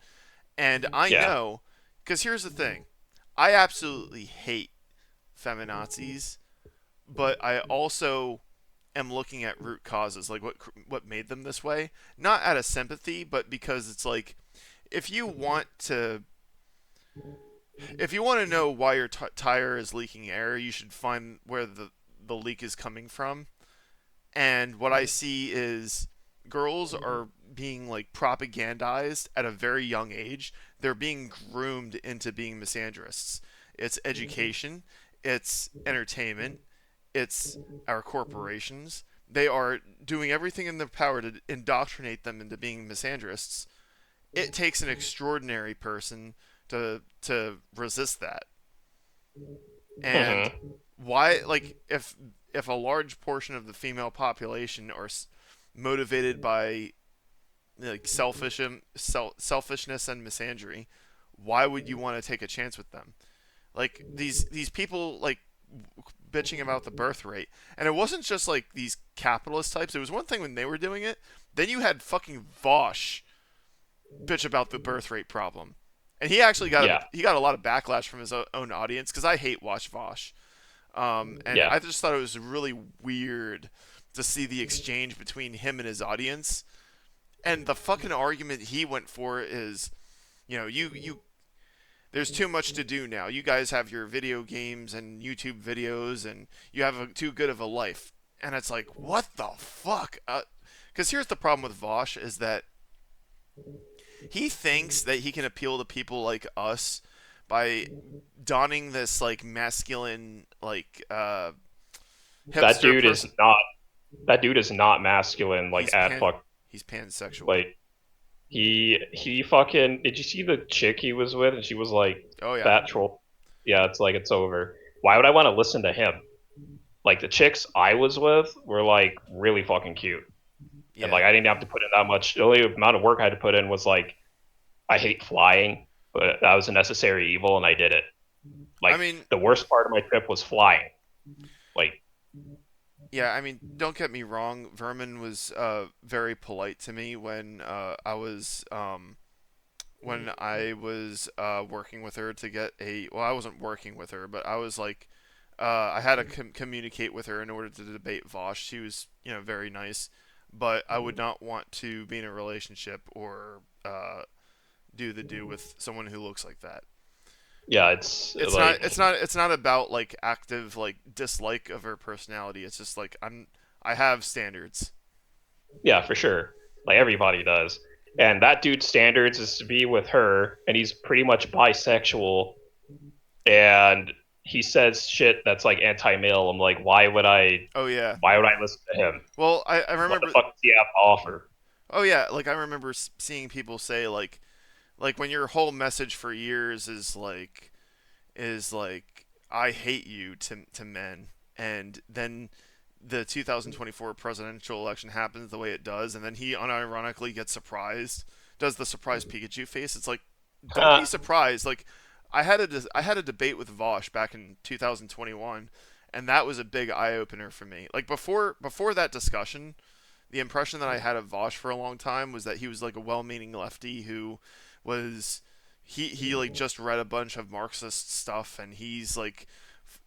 And I Yeah. know, because here's the thing, I absolutely hate feminazis, but I also am looking at root causes, like what made them this way. Not out of sympathy, but because it's like, if you want to if you want to know why your tire is leaking air, you should find where the leak is coming from. And what I see is girls are being, like, propagandized at a very young age. They're being groomed into being misandrists. It's education, it's entertainment, it's our corporations. They are doing everything in their power to indoctrinate them into being misandrists. It takes an extraordinary person to resist that. And Hmm. why, like, if a large portion of the female population are motivated by, like, selfishness and misandry, why would you want to take a chance with them? Like, these people, like, bitching about the birth rate, and it wasn't just like these capitalist types. It was one thing when they were doing it. Then you had fucking Vaush bitch about the birth rate problem, and Yeah. he got a lot of backlash from his own audience, because I hate Watch Vosh. And Yeah. I just thought it was really weird to see the exchange between him and his audience. And the fucking argument he went for is, you there's too much to do now. You guys have your video games and YouTube videos, and you have too good of a life. And it's like, what the fuck? Because here's the problem with Vosh is that he thinks that he can appeal to people like us by donning this, like, masculine, like, That hipster dude is person. not. That dude is not masculine. Like He's at fuck. he's pansexual. Like he fucking. Did you see the chick he was with? And she was like Oh yeah, that troll. Yeah. It's like it's over. Why would I want to listen to him? Like the chicks I was with were like really fucking cute, and yeah. like I didn't have to put in that much. The only amount of work I had to put in was like I hate flying, but that was a necessary evil, and I did it. I Like mean, the worst part of my trip was flying. Like yeah. I mean, don't get me wrong. Vermin was very polite to me when I was working with her to get a. Well, I wasn't working with her, but I was like, I had to communicate with her in order to debate Vosh. She was, very nice, but I would not want to be in a relationship or do with someone who looks like that. yeah, it's like It's not about, like, active, like, dislike of her personality. It's just like, I have standards. yeah, for sure. Like everybody does. And that dude's standards is to be with her, and he's pretty much bisexual, and he says shit that's like anti-male. I'm like, Oh yeah. why would I listen to him? Well, I What the remember. fuck does he have to offer? Oh yeah, like, I remember seeing people say, like when your whole message for years is like, I hate you to men, and then the 2024 presidential election happens the way it does, and then he unironically gets surprised, does the surprise Pikachu face. It's like, don't be surprised. Like, I had a debate with Vosh back in 2021, and that was a big eye opener for me. Like, before that discussion, the impression that I had of Vosh for a long time was that he was like a well-meaning lefty who was he like just read a bunch of Marxist stuff, and he's like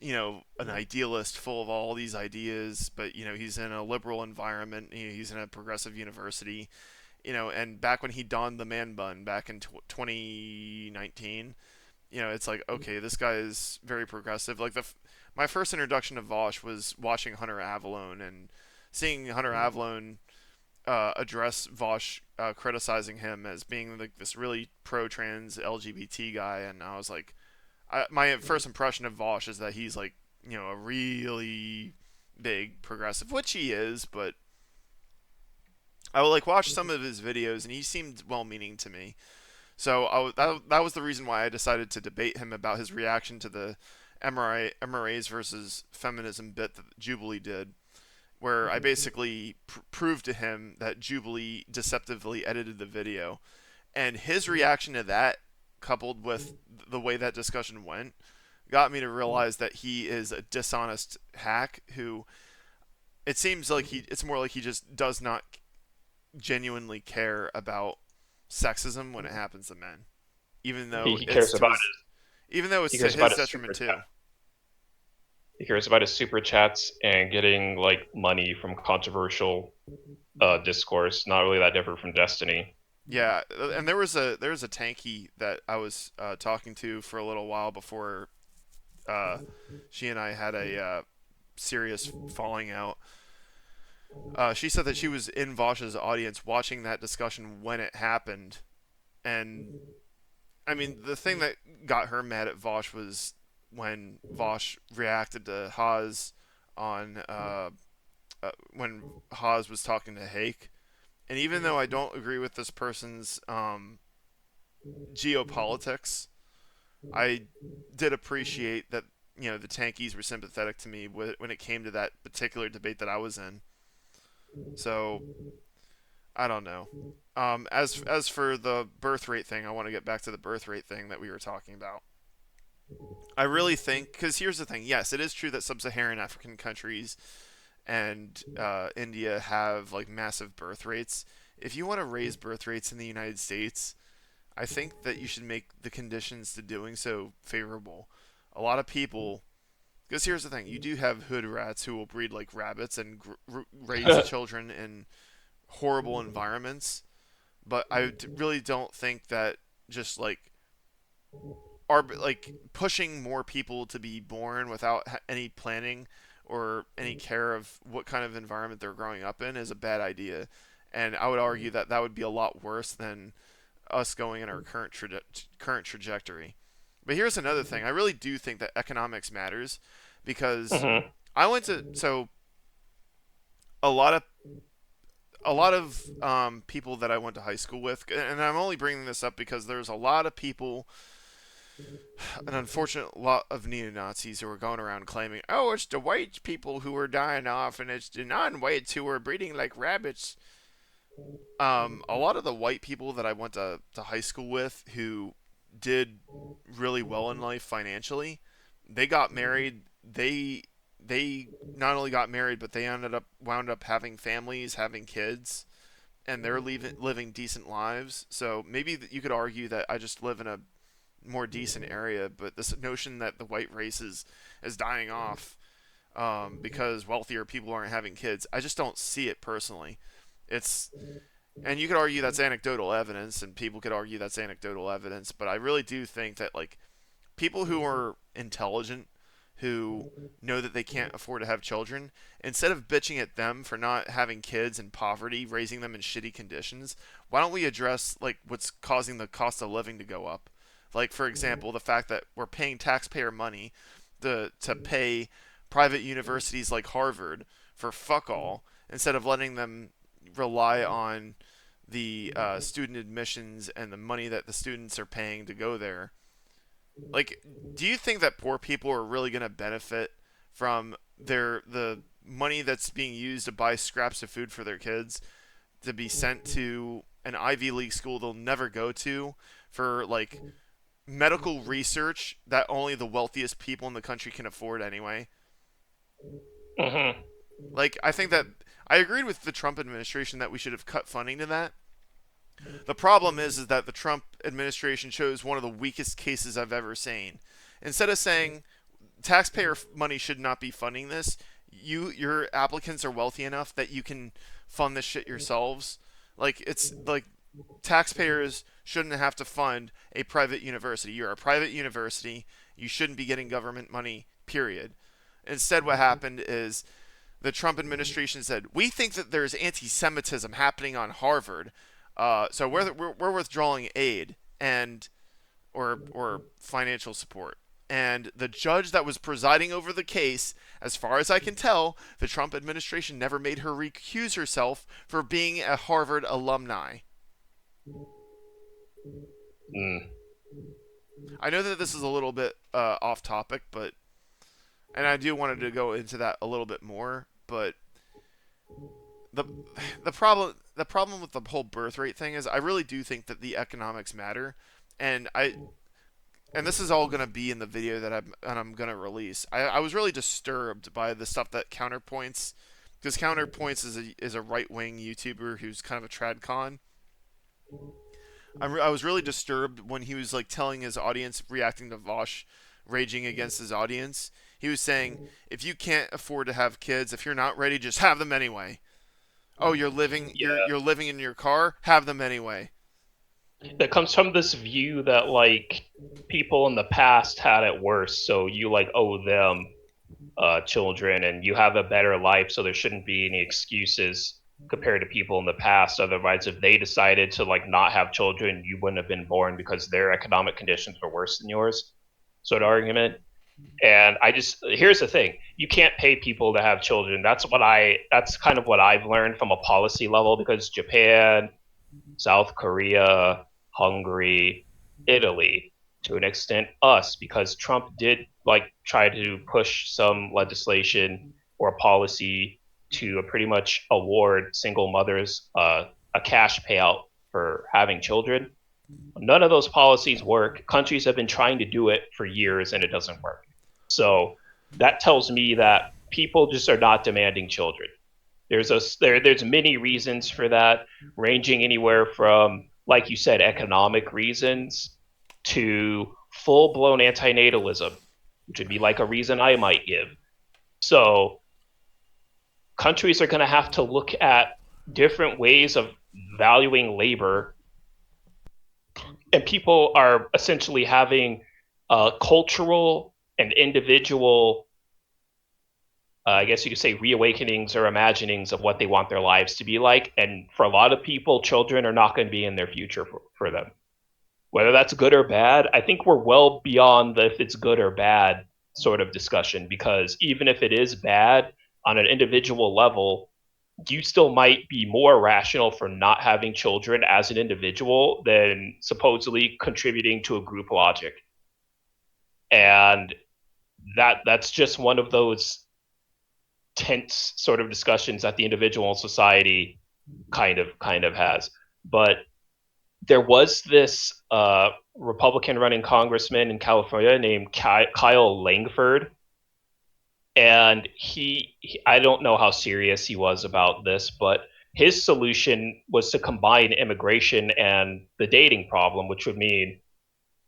an idealist full of all these ideas, but he's in a liberal environment. He's in a progressive university. And back when he donned the man bun back in 2019, it's like, okay, this guy is very progressive. Like my first introduction to Vaush was watching Hunter Avallone and seeing Hunter Avallone address Vaush, criticizing him as being like this really pro-trans LGBT guy, and I was like, my first impression of Vaush is that he's like, a really big progressive, which he is, but I would like watch some of his videos, and he seemed well-meaning to me. So that was the reason why I decided to debate him about his reaction to the MRAs versus feminism bit that Jubilee did, where I basically proved to him that Jubilee deceptively edited the video, and his reaction to that, coupled with the way that discussion went, got me to realize that he is a dishonest hack who, it seems like it's more like he just does not genuinely care about sexism when it happens to men, even though He it's cares to about his, even though he it's to cares his about his detriment super too. chat. He cares about his super chats and getting like money from controversial discourse. Not really that different from Destiny. Yeah, and there was a tanky that I was talking to for a little while before she and I had a serious falling out. She said that she was in Vosh's audience watching that discussion when it happened, and I mean the thing that got her mad at Vaush was when Vaush reacted to Haas on when Haas was talking to Hake. And even though I don't agree with this person's geopolitics, I did appreciate that the tankies were sympathetic to me when it came to that particular debate that I was in. So I don't know. As for the birth rate thing, I want to get back to the birth rate thing that we were talking about. I really think, because here's the thing. Yes, it is true that sub-Saharan African countries and India have like massive birth rates. If you want to raise birth rates in the United States, I think that you should make the conditions to doing so favorable. A lot of people, because here's the thing, you do have hood rats who will breed like rabbits and raise children in horrible environments, but really don't think that just like are like pushing more people to be born without any planning or any care of what kind of environment they're growing up in is a bad idea. And I would argue that that would be a lot worse than us going in our current trajectory. But here's another thing. I really do think that economics matters because Mm-hmm. I went to so a lot of people that I went to high school with, and I'm only bringing this up because there's a lot of people, an unfortunate lot of neo-Nazis who are going around claiming, oh, it's the white people who are dying off, and it's the non-whites who are breeding like rabbits. A lot of the white people that I went to high school with who did really well in life financially, they got married. They not only got married, but they wound up having families, having kids, and they're living decent lives. So maybe you could argue that I just live in a more decent area, but this notion that the white race is dying off because wealthier people aren't having kids, I just don't see it personally. It's and you could argue that's anecdotal evidence, and people could argue that's anecdotal evidence, but I really do think that like people who are intelligent, who know that they can't afford to have children, instead of bitching at them for not having kids and poverty, raising them in shitty conditions, why don't we address like what's causing the cost of living to go up? Like for example, the fact that we're paying taxpayer money to pay private universities like Harvard for fuck all instead of letting them rely on the student admissions and the money that the students are paying to go there. Like, do you think that poor people are really going to benefit from the money that's being used to buy scraps of food for their kids to be sent to an Ivy League school they'll never go to for like medical research that only the wealthiest people in the country can afford anyway? Mm-hmm. Like, I think that I agreed with the Trump administration that we should have cut funding to that. The problem is that the Trump administration chose one of the weakest cases I've ever seen. Instead of saying taxpayer money should not be funding this. Your applicants are wealthy enough that you can fund this shit yourselves. Like it's like taxpayers shouldn't have to fund a private university. You're a private university. You shouldn't be getting government money. Period. Instead, what happened is the Trump administration said, "We think that there's anti-Semitism happening on Harvard, so we're withdrawing aid and or financial support." And the judge that was presiding over the case, as far as I can tell, the Trump administration never made her recuse herself for being a Harvard alumni. Mm. I know that this is a little bit off topic, but and I do wanted to go into that a little bit more, but the the problem with the whole birth rate thing is I really do think that the economics matter, and this is all going to be in the video that I'm going to release. I was really disturbed by the stuff that Counterpoints, because Counterpoints is a right wing YouTuber who's kind of a TradCon. I was really disturbed when he was like telling his audience, reacting to Vaush raging against his audience. He was saying, if you can't afford to have kids, if you're not ready, just have them anyway. Oh, Yeah, you're living in your car, have them anyway. that comes from this view that like people in the past had it worse, so you like owe them children, and you have a better life, so there shouldn't be any excuses compared to people in the past. Otherwise, if they decided to like not have children, you wouldn't have been born because their economic conditions were worse than yours. Sort of argument. And I just here's the thing: you can't pay people to have children. That's kind of what I've learned from a policy level, because Japan, South Korea, Hungary, Italy, to an extent us, because Trump did like try to push some legislation or policy to pretty much award single mothers a cash payout for having children. None of those policies work. Countries have been trying to do it for years and it doesn't work. So that tells me that people just are not demanding children. There's many reasons for that, ranging anywhere from, like you said, economic reasons to full blown antinatalism, which would be like a reason I might give. So countries are going to have to look at different ways of valuing labor, and people are essentially having cultural and individual, I guess you could say, reawakenings or imaginings of what they want their lives to be like. And for a lot of people, children are not going to be in their future for them. Whether that's good or bad, I think we're well beyond the if it's good or bad sort of discussion, because even if it is bad on an individual level, you still might be more rational for not having children as an individual than supposedly contributing to a group logic. And that's just one of those tense sort of discussions that the individual and society kind of has. But there was this Republican running congressman in California named Kyle Langford, and I don't know how serious he was about this, but his solution was to combine immigration and the dating problem, which would mean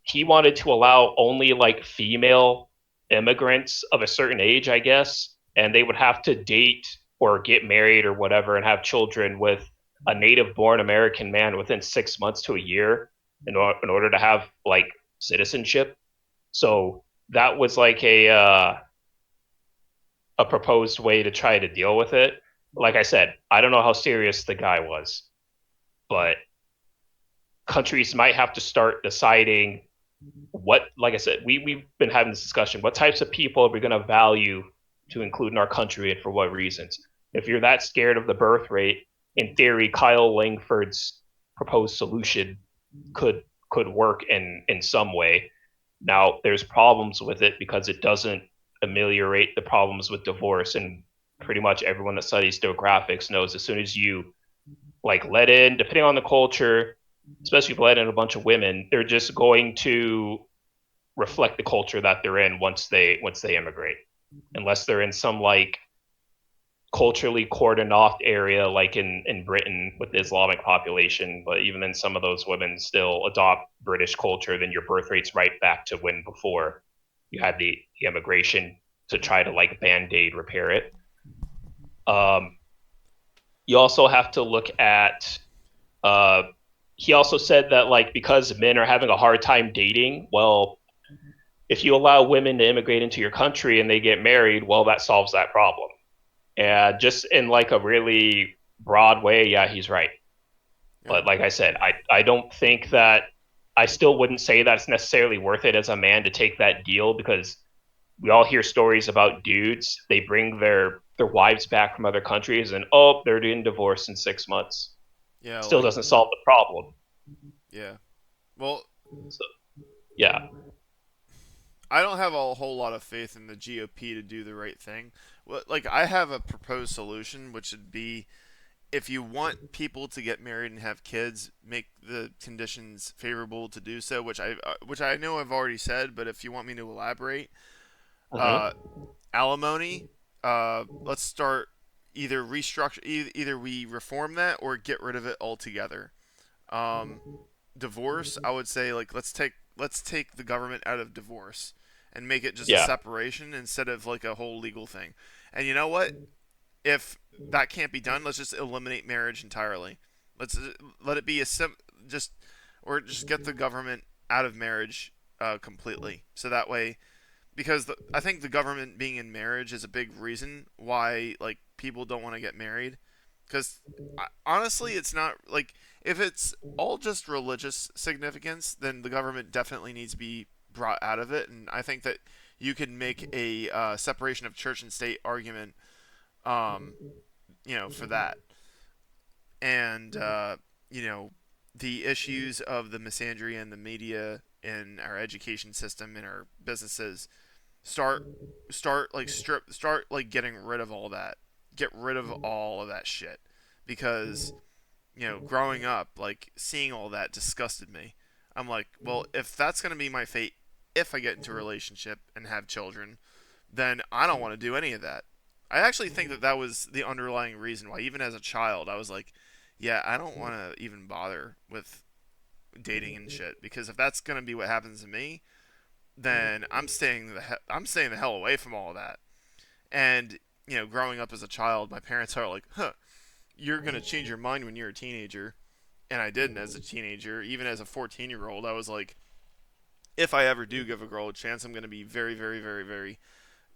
he wanted to allow only like female immigrants of a certain age, I guess, and they would have to date or get married or whatever and have children with a native born American man within 6 months to a year in order to have like citizenship. So that was like a proposed way to try to deal with it. Like I said, I don't know how serious the guy was, but countries might have to start deciding what, like I said, we've been having this discussion. What types of people are we going to value to include in our country and for what reasons? If you're that scared of the birth rate, in theory, Kyle Langford's proposed solution could work in some way. Now, there's problems with it because it doesn't ameliorate the problems with divorce, and pretty much everyone that studies demographics knows as soon as you like let in, depending on the culture, especially if you let in a bunch of women, they're just going to reflect the culture that they're in once they immigrate, unless they're in some like culturally cordoned off area like in Britain with the Islamic population. But even then, some of those women still adopt British culture, then your birth rate's right back to when before. you had the immigration to try to like band-aid repair it. Um, you also have to look at uh, he also said that like because men are having a hard time dating, well, if you allow women to immigrate into your country and they get married, well, that solves that problem. And just in like a really broad way, yeah, he's right. Yeah. But like I said, I don't think that I still wouldn't say that it's necessarily worth it as a man to take that deal because we all hear stories about dudes. They bring their wives back from other countries and oh, they're getting divorced in 6 months. Yeah, Still like doesn't solve the problem. yeah. Well, So yeah. I don't have a whole lot of faith in the GOP to do the right thing. Well, like I have a proposed solution, which would be if you want people to get married and have kids, make the conditions favorable to do so. Which I know I've already said, but if you want me to elaborate, uh, Mm-hmm. alimony. Let's start either restructure, either we reform that or get rid of it altogether. Um, Divorce, I would say like let's take the government out of divorce and make it just a Yeah. separation instead of like a whole legal thing. And you know what? If that can't be done, let's just eliminate marriage entirely. Let's let it be a just or just get the government out of marriage completely. So that way, because I think the government being in marriage is a big reason why like people don't want to get married. Because honestly, it's not like if it's all just religious significance, then the government definitely needs to be brought out of it. And I think that you can make a separation of church and state argument, um, for that. And the issues of the misandry and the media in our education system in our businesses start start like getting rid of all that. Get rid of all of that shit because growing up, like seeing all that disgusted me. I'm like, well, if that's going to be my fate if I get into a relationship and have children, then I don't want to do any of that. I actually think that that was the underlying reason why even as a child I was like, yeah, I don't want to even bother with dating and shit because if that's going to be what happens to me, then I'm staying the hell away from all of that. And growing up as a child, my parents are like, "Huh, you're gonna change your mind when you're a teenager," and I didn't as a teenager. Even as a 14-year-old, I was like, if I ever do give a girl a chance, I'm gonna be very, very, very, very,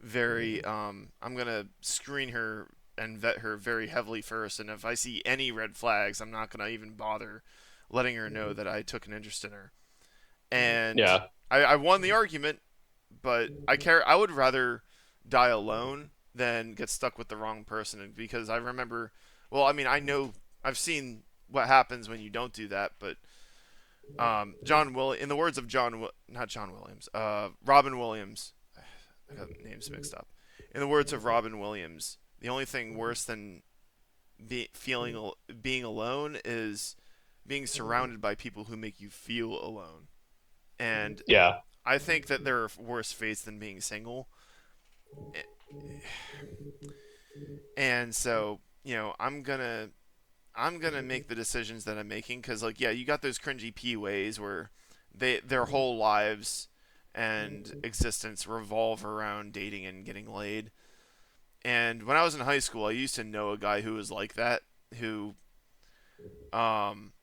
very. I'm gonna screen her and vet her very heavily first, and if I see any red flags, I'm not gonna even bother letting her know that I took an interest in her. And Yeah. I won the argument, but I would rather die alone than get stuck with the wrong person because I remember. Well, I mean, I know I've seen what happens when you don't do that, but in the words of not John Williams, Robin Williams. I got names mixed up. In the words of Robin Williams, the only thing worse than being alone is being surrounded by people who make you feel alone. And Yeah. I think that there are worse fates than being single. And so, I'm gonna make the decisions that I'm making because, like, yeah, you got those cringy PUAs where their whole lives and existence revolve around dating and getting laid. And when I was in high school, I used to know a guy who was like that. Who, um,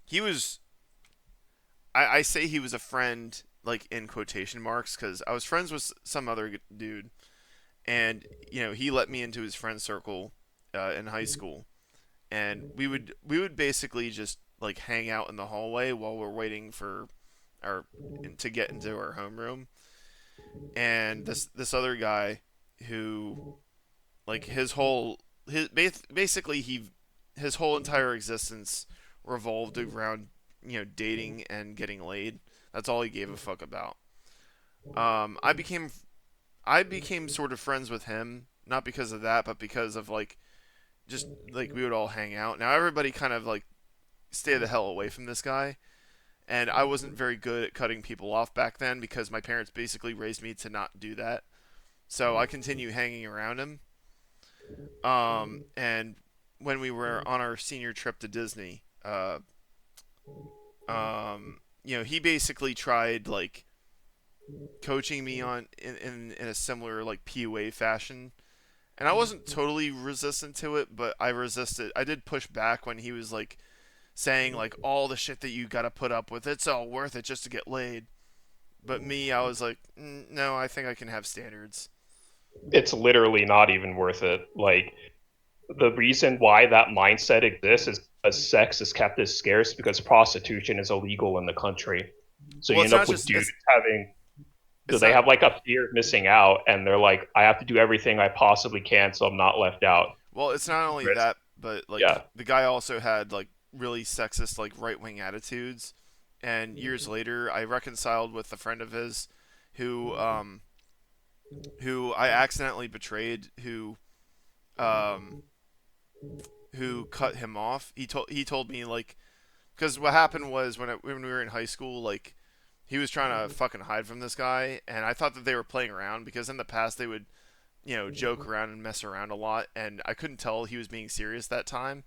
he was. I say he was a friend, like in quotation marks, because I was friends with some other dude, and he let me into his friend circle in high school, and we would basically just like hang out in the hallway while we're waiting for our to get into our homeroom. And this other guy who like basically his whole entire existence revolved around dating and getting laid. That's all he gave a fuck about. Um, I became I became sort of friends with him not because of that, but because of like just like we would all hang out. Now everybody kind of like stay the hell away from this guy. And I wasn't very good at cutting people off back then because my parents basically raised me to not do that. So I continued hanging around him. And when we were on our senior trip to Disney, he basically tried like coaching me on in a similar like PUA fashion. And I wasn't totally resistant to it, but I resisted. I did push back when he was like saying like all the shit that you got to put up with. It's all worth it just to get laid. But me, I was like, no, I think I can have standards. It's literally not even worth it. Like, the reason why that mindset exists is because sex is kept as scarce because prostitution is illegal in the country. So Well, you it's end up not with just dudes having, so it's they not have like a fear of missing out, and they're like, I have to do everything I possibly can so I'm not left out. well, it's not only Risk. that, but like Yeah. the guy also had like really sexist like right wing attitudes. And years later, I reconciled with a friend of his who who I accidentally betrayed um who cut him off. He told me like because what happened was when we were in high school, like he was trying to fucking hide from this guy, and I thought that they were playing around because in the past they would joke around and mess around a lot, and I couldn't tell he was being serious that time.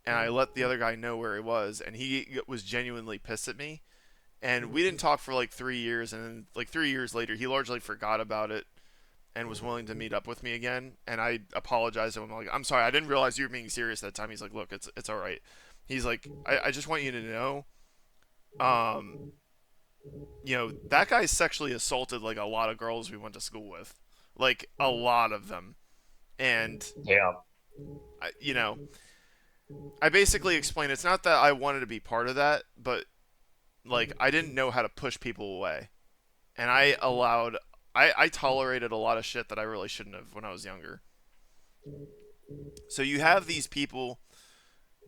And I let the other guy know where he was, and he was genuinely pissed at me. And we didn't talk for like 3 years, and then, like 3 years later, he largely forgot about it and was willing to meet up with me again. And I apologized to him. Like, I'm sorry, I didn't realize you were being serious that time. He's like, look, it's all right. He's like, I just want you to know, um, that guy sexually assaulted like a lot of girls we went to school with, like a lot of them. And Damn. I basically explained it's not that I wanted to be part of that, but like I didn't know how to push people away, and I tolerated a lot of shit that I really shouldn't have when I was younger. So you have these people,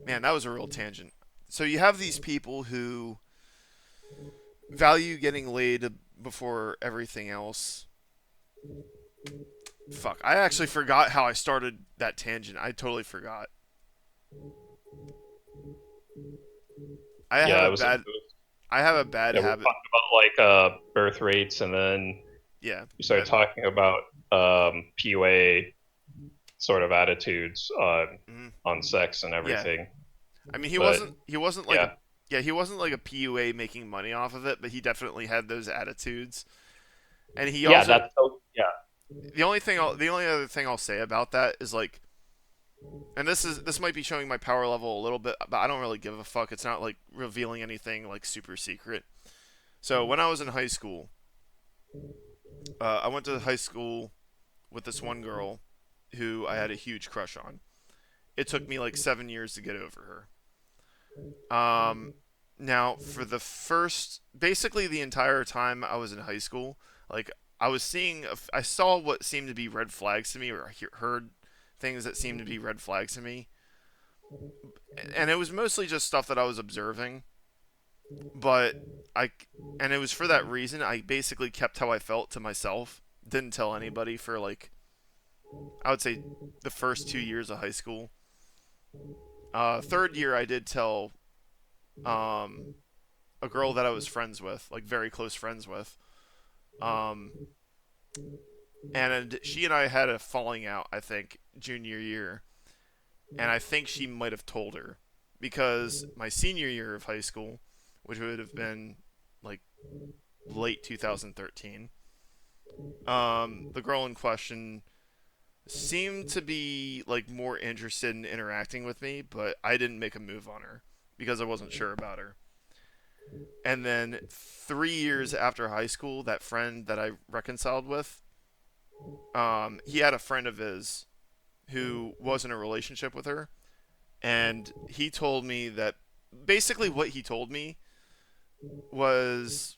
man, that was a real tangent. So you have these people who value getting laid before everything else. Fuck, I actually forgot how I started that tangent. I totally forgot. I have Yeah, a it was a bad I have a bad Yeah, we were habit. talking about like birth rates, and then Yeah. we started talking about PUA sort of attitudes Mhm. on sex and Yeah. everything. I mean, But he wasn't like a yeah, yeah, he wasn't like a PUA making money off of it, but he definitely had those attitudes. And he yeah, also that's so yeah, the only other thing I'll say about that is like, and this might be showing my power level a little bit, but I don't really give a fuck. It's not like revealing anything like super secret. So when I was in high school, I went to high school with this one girl who I had a huge crush on. It took me like 7 years to get over her. Now for the first, basically the entire time I was in high school, like I saw what seemed to be red flags to me, or heard things that seemed to be red flags to me, and it was mostly just stuff that I was observing. But I, and it was for that reason I basically kept how I felt to myself. Didn't tell anybody for like I would say the first 2 years of high school. Third year I did tell um, a girl that I was friends with, like very close friends with. Um, and she and I had a falling out, I think, junior year. And I think she might have told her because my senior year of high school, which would have been like late 2013, the girl in question seemed to be like more interested in interacting with me, but I didn't make a move on her because I wasn't sure about her. And then 3 years after high school, that friend that I reconciled with, he had a friend of his who was in a relationship with her, and he told me that basically what he told me was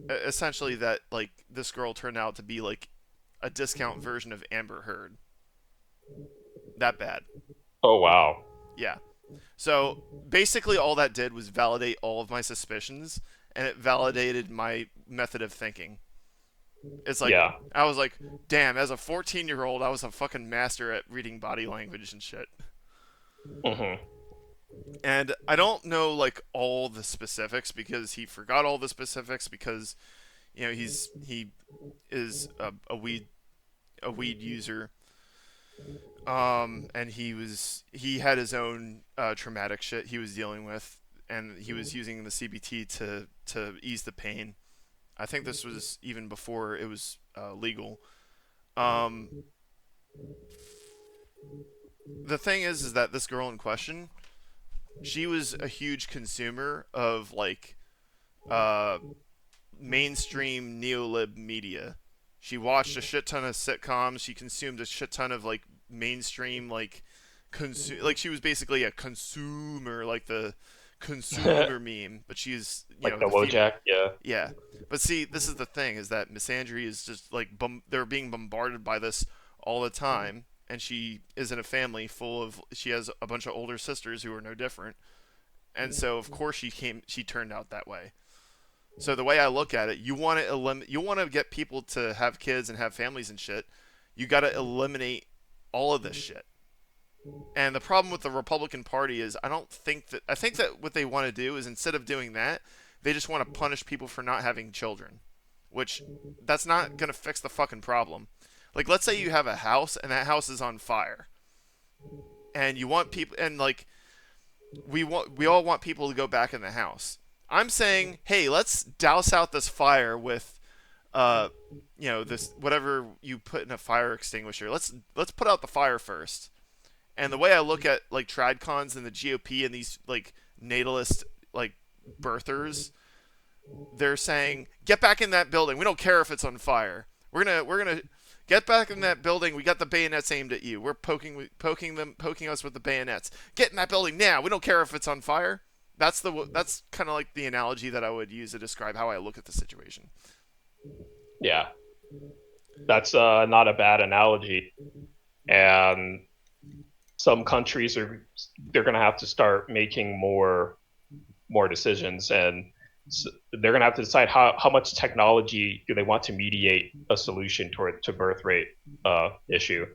essentially that like this girl turned out to be like a discount version of Amber Heard. That bad. oh wow, Yeah. So basically, all that did was validate all of my suspicions, and it validated my method of thinking. It's like yeah, I was like, damn, as a 14-year-old, I was a fucking master at reading body language and shit. hmm And I don't know like all the specifics because he forgot all the specifics because he is a weed user. And he had his own traumatic shit he was dealing with, and he was using the CBT to ease the pain. I think this was even before it was legal. Um, the thing is that this girl in question, she was a huge consumer of like uh, mainstream neolib media. She watched a shit ton of sitcoms. She consumed a shit ton of like mainstream like she was basically a consumer, like the consumer meme. But she's Like the the female. Wojak, yeah. Yeah, but see, this is the thing: is that misandry is just like they're being bombarded by this all the time, and she is in a family full of. She has a bunch of older sisters who are no different, and so of course she turned out that way. So the way I look at it, you want to get people to have kids and have families and shit. You got to eliminate all of this shit. And the problem with the Republican Party is I think that what they want to do is instead of doing that, they just want to punish people for not having children, which that's not going to fix the fucking problem. Like let's say you have a house and that house is on fire. And you want people and like we all want people to go back in the house. I'm saying, hey, let's douse out this fire with, uh, this whatever you put in a fire extinguisher. Let's put out the fire first. And the way I look at like TradCons and the GOP and these like natalist like birthers, they're saying, get back in that building. We don't care if it's on fire. We're gonna get back in that building. We got the bayonets aimed at you. We're poking us with the bayonets. Get in that building now. We don't care if it's on fire. That's kind of like the analogy that I would use to describe how I look at the situation. Yeah, that's not a bad analogy. And some countries they're going to have to start making more decisions, and they're going to have to decide how much technology do they want to mediate a solution to birth rate issue.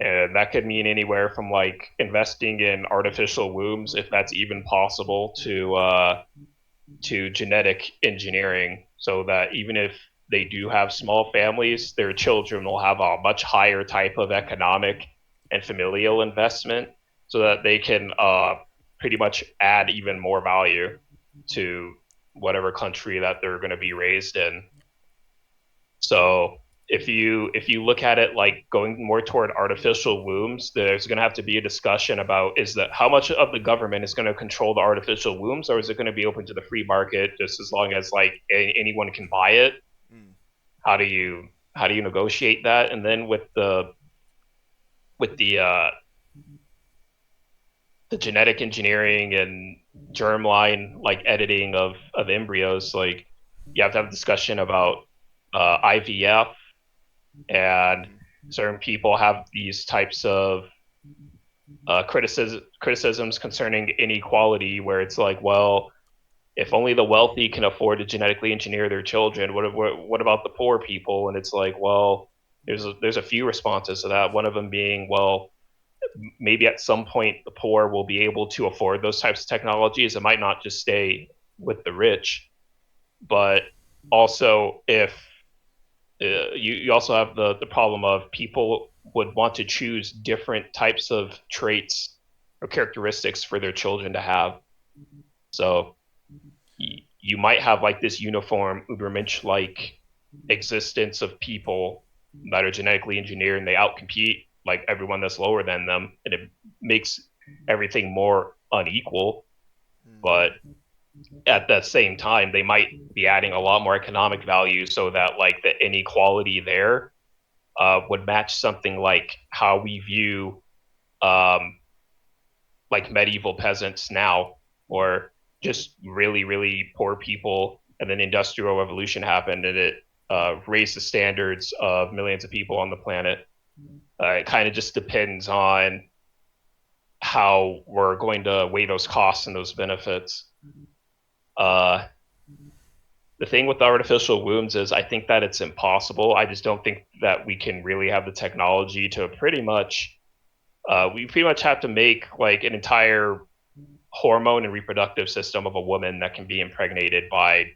And that could mean anywhere from like investing in artificial wombs, if that's even possible, to genetic engineering, so that even if they do have small families, their children will have a much higher type of economic and familial investment, so that they can pretty much add even more value to whatever country that they're going to be raised in. So if you look at it like going more toward artificial wombs, there's going to have to be a discussion about is that how much of the government is going to control the artificial wombs, or is it going to be open to the free market just as long as like anyone can buy it? Mm. How do you negotiate that? And then with the genetic engineering and germline like editing of embryos, like you have to have a discussion about IVF, and Mm. certain people have these types of criticisms concerning inequality, where it's like, well, if only the wealthy can afford to genetically engineer their children, what about the poor people? And it's like, well, there's a few responses to that. One of them being, well, maybe at some point the poor will be able to afford those types of technologies. It might not just stay with the rich, but also if you also have the problem of people would want to choose different types of traits or characteristics for their children to have. So you might have like this uniform Ubermensch like existence of people that are genetically engineered, and they outcompete like everyone that's lower than them, and it makes everything more unequal. Mm. But at that same time, they might be adding a lot more economic value, so that like the inequality there would match something like how we view um, like medieval peasants now, or just really really poor people. And then industrial revolution happened, and it raised the standards of millions of people on the planet. It kind of just depends on how we're going to weigh those costs and those benefits. uh, the thing with artificial wombs is I think that it's impossible. I just don't think that we can really have the technology to pretty much we pretty much have to make like an entire hormone and reproductive system of a woman that can be impregnated by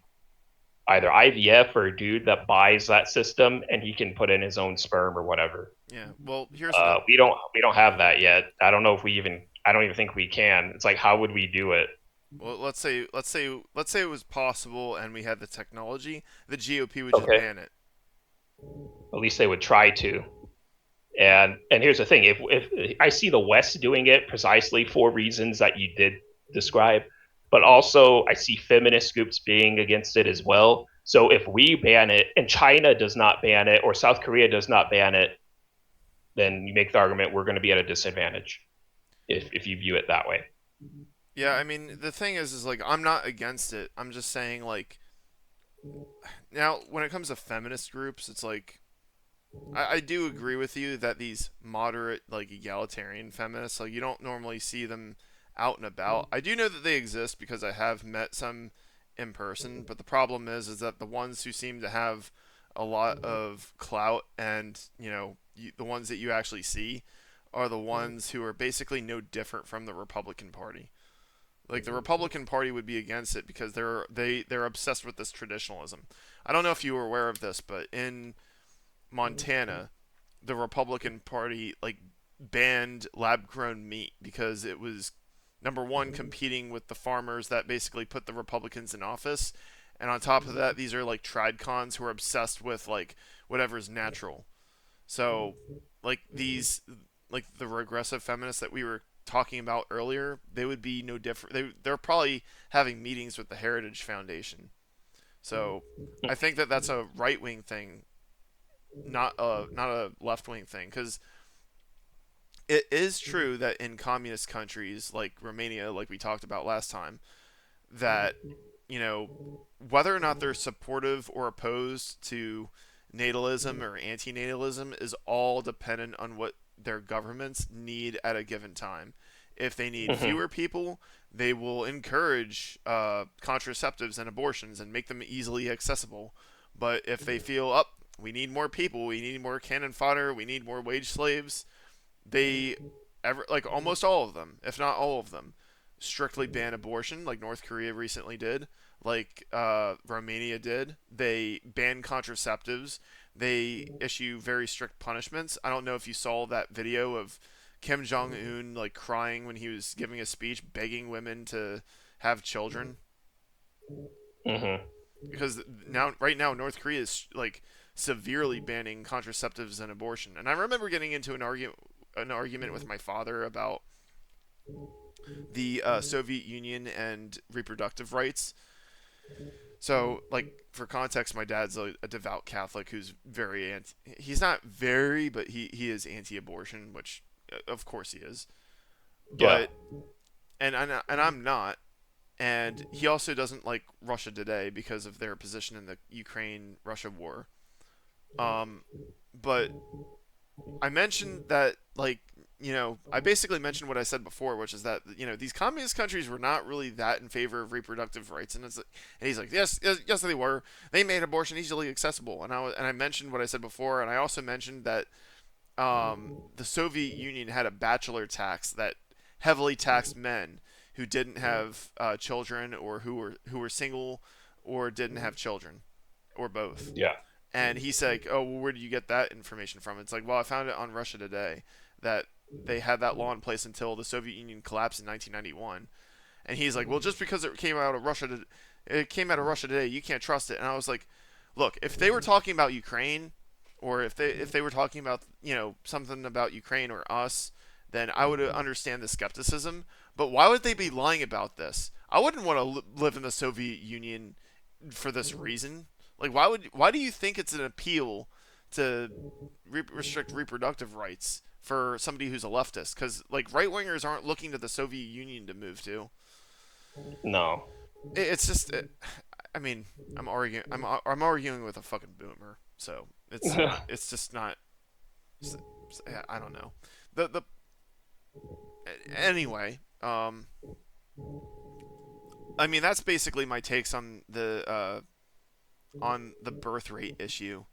either IVF, or a dude that buys that system and he can put in his own sperm or whatever. Yeah. Well, here's the We don't have that yet. I don't know if we even I don't even think we can. It's like, how would we do it? Well, let's say it was possible and we had the technology, the GOP would just Okay, ban it. at least they would try to. And here's the thing: if I see the West doing it precisely for reasons that you did describe, but also I see feminist groups being against it as well. So if we ban it and China does not ban it or South Korea does not ban it, then you make the argument we're going to be at a disadvantage if you view it that way. Yeah, I mean, the thing is like I'm not against it. I'm just saying like now when it comes to feminist groups, it's like I do agree with you that these moderate, like egalitarian feminists, like you don't normally see them out and about. I do know that they exist because I have met some in person, but the problem is that the ones who seem to have a lot of clout and the ones that you actually see are the ones who are basically no different from the Republican Party. Like the Republican Party would be against it because they're obsessed with this traditionalism. I don't know if you were aware of this, but in Montana, the Republican Party like banned lab grown meat because it was number one competing with the farmers that basically put the Republicans in office. And on top of that, these are like TradCons who are obsessed with like whatever's natural. So like these like the regressive feminists that we were talking about earlier, they would be no different. They're probably having meetings with the Heritage Foundation. So I think that that's a right wing thing, not a left wing thing, because it is true that in communist countries like Romania, like we talked about last time, that you know whether or not they're supportive or opposed to natalism or anti-natalism is all dependent on what their governments need at a given time. If they need Mm-hmm. fewer people, they will encourage contraceptives and abortions and make them easily accessible. But if they feel up, we need more people, we need more cannon fodder, we need more wage slaves, they like almost all of them, if not all of them, strictly ban abortion, like North Korea recently did, like Romania did. They ban contraceptives. They issue very strict punishments. I don't know if you saw that video of Kim Jong Un like crying when he was giving a speech, begging women to have children Mm-hmm. because now right now North Korea is like severely banning contraceptives and abortion. And I remember getting into an argument with my father about the Soviet Union and reproductive rights. So, like for context, my dad's a devout Catholic who's very anti. He's not very, but he is anti-abortion, which of course he is. Yeah. But and I'm not. And he also doesn't like Russia today because of their position in the Ukraine-Russia war. Um, but I mentioned that I basically mentioned what I said before, which is that these communist countries were not really that in favor of reproductive rights, and he's like, yes, yes, yes, they were. They made abortion easily accessible, and I mentioned what I said before, and I also mentioned that the Soviet Union had a bachelor tax that heavily taxed men who didn't have children or who were single or didn't have children or both. Yeah. And he's like, "Oh, well, where do you get that information from?" It's like, "Well, I found it on Russia Today that they had that law in place until the Soviet Union collapsed in 1991." And he's like, "Well, just because it came out of Russia Today, you can't trust it." And I was like, "Look, if they were talking about Ukraine, or if they were talking about something about Ukraine or us, then I would understand the skepticism. But why would they be lying about this? I wouldn't want to live in the Soviet Union for this reason. Like, why do you think it's an appeal to restrict reproductive rights for somebody who's a leftist? Because like right wingers aren't looking to the Soviet Union to move to. No. It's just, I mean, I'm arguing with a fucking boomer, so it's just not. I don't know. The anyway. I mean that's basically my takes on the birth rate issue.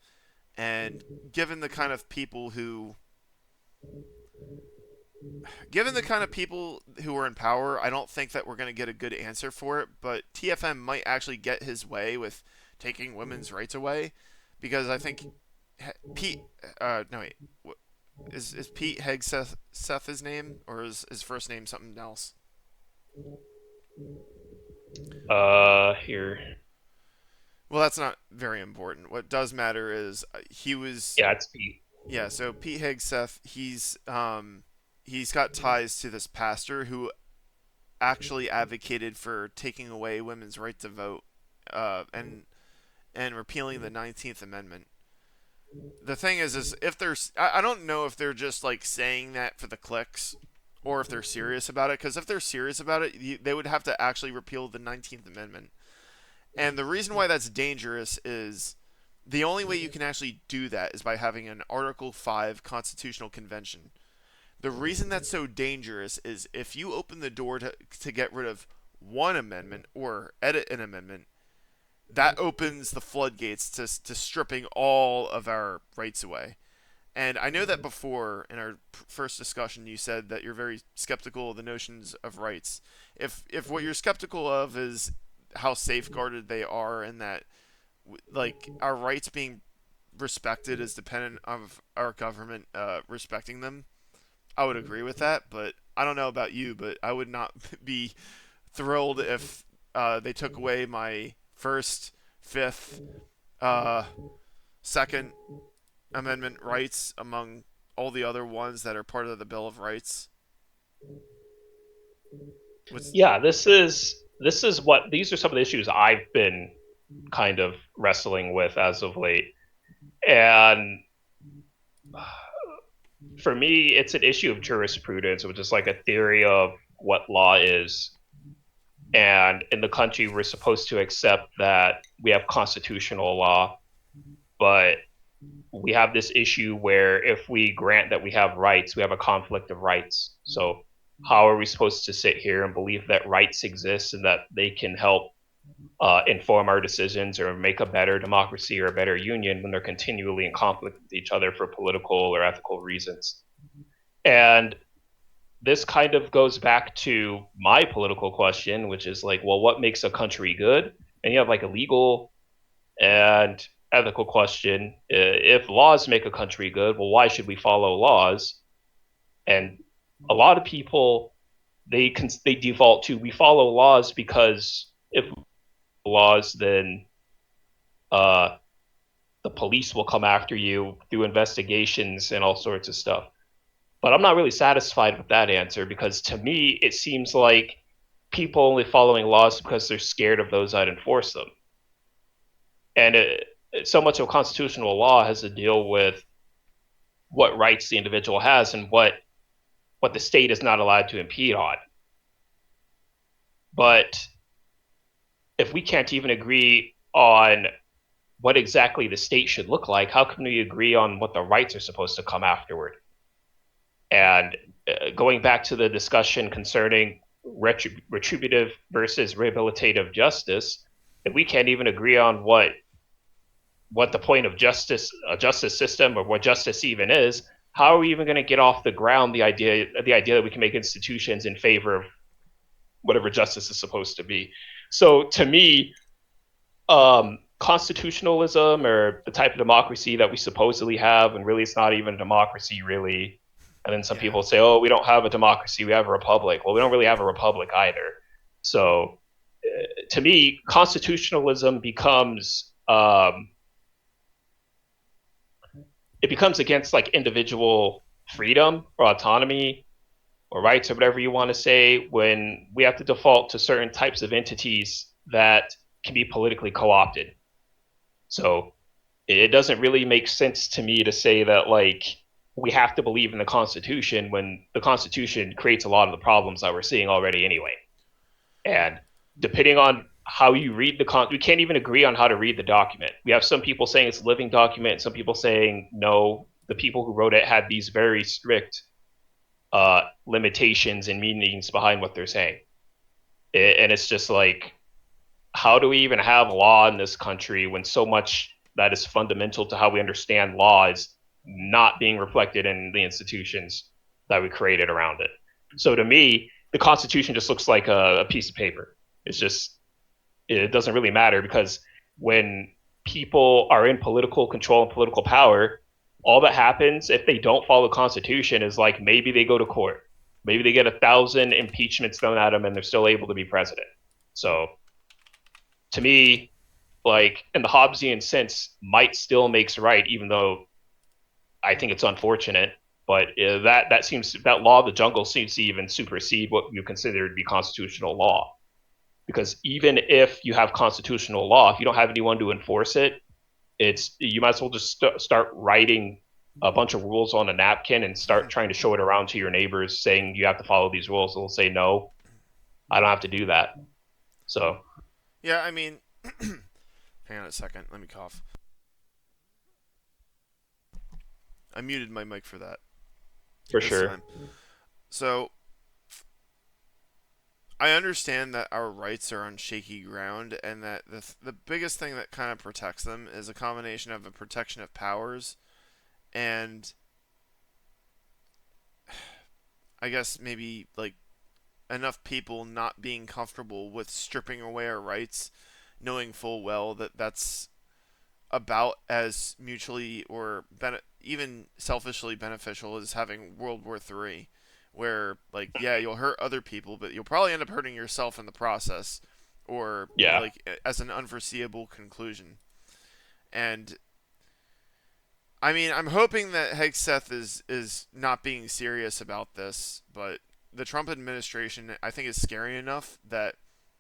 And given the kind of people who given the kind of people who are in power, I don't think that we're going to get a good answer for it, but TFM might actually get his way with taking women's rights away because I think Pete no wait, is Pete Hegseth Seth his name or is his first name something else? Here. Well, that's not very important. What does matter is he was Yeah, it's Pete. yeah. So Pete Hegseth, he's got ties to this pastor who actually advocated for taking away women's right to vote, and repealing the 19th Amendment. The thing is if there's, I don't know if they're just like saying that for the clicks, or if they're serious about it. Because if they're serious about it, they would have to actually repeal the 19th Amendment. And the reason why that's dangerous is the only way you can actually do that is by having an Article 5 constitutional convention. The reason that's so dangerous is if you open the door to get rid of one amendment or edit an amendment, that opens the floodgates to stripping all of our rights away. And I know that before in our first discussion, you said that you're very skeptical of the notions of rights. If what you're skeptical of is how safeguarded they are, and that like our rights being respected is dependent of our government respecting them, I would agree with that. But I don't know about you, but I would not be thrilled if they took away my first, fifth, uh, second Amendment rights among all the other ones that are part of the Bill of Rights. What's Yeah, this is what these are some of the issues I've been kind of wrestling with as of late. And for me, it's an issue of jurisprudence, which is like a theory of what law is. And in the country, we're supposed to accept that we have constitutional law, but we have this issue where if we grant that we have rights, we have a conflict of rights. So how are we supposed to sit here and believe that rights exist and that they can help inform our decisions or make a better democracy or a better union when they're continually in conflict with each other for political or ethical reasons? And this kind of goes back to my political question, which is like, well, what makes a country good? And you have like a legal and ethical question. If laws make a country good, well, why should we follow laws? And a lot of people they default to we follow laws because if laws, then uh, the police will come after you through investigations and all sorts of stuff. But I'm not really satisfied with that answer because to me, it seems like people only following laws because they're scared of those that enforce them. And so much of constitutional law has to deal with what rights the individual has and what the state is not allowed to impede on. But if we can't even agree on what exactly the state should look like, how can we agree on what the rights are supposed to come afterward? And going back to the discussion concerning retributive versus rehabilitative justice, if we can't even agree on what the point of justice, a justice system, or what justice even is, how are we even going to get off the ground the idea that we can make institutions in favor of whatever justice is supposed to be? So to me, constitutionalism or the type of democracy that we supposedly have, and really it's not even a democracy, really. And then some yeah? people say, oh, we don't have a democracy, we have a republic. Well, we don't really have a republic either. So to me, constitutionalism becomes it becomes against like individual freedom or autonomy or rights or whatever you want to say when we have to default to certain types of entities that can be politically co-opted. So it doesn't really make sense to me to say that like we have to believe in the Constitution when the Constitution creates a lot of the problems that we're seeing already anyway. And depending on how you read we can't even agree on how to read the document. We have some people saying it's a living document, some people saying no, the people who wrote it had these very strict limitations and meanings behind what they're saying. And it's just like, how do we even have law in this country when so much that is fundamental to how we understand law is not being reflected in the institutions that we created around it? So to me, the Constitution just looks like a piece of paper. It's just, it doesn't really matter because when people are in political control and political power, all that happens if they don't follow the Constitution is like maybe they go to court, maybe they get 1,000 impeachments thrown at them, and they're still able to be president. So to me, like in the Hobbesian sense, might still makes right, even though I think it's unfortunate. But that law of the jungle seems to even supersede what you consider to be constitutional law. Because even if you have constitutional law, if you don't have anyone to enforce it, it's you might as well just start writing a bunch of rules on a napkin and start trying to show it around to your neighbors, saying you have to follow these rules. They'll say no, I don't have to do that. So Yeah, I mean, hang on a second. Let me cough. I muted my mic for that for this sure, time. So I understand that our rights are on shaky ground, and that the biggest thing that kind of protects them is a combination of a protection of powers and I guess maybe like enough people not being comfortable with stripping away our rights, knowing full well that that's about as mutually or even selfishly beneficial as having World War III, where like yeah you'll hurt other people, but you'll probably end up hurting yourself in the process, or yeah, like as an unforeseeable conclusion. And I mean, I'm hoping that Hegseth is not being serious about this, but the Trump administration I think is scary enough that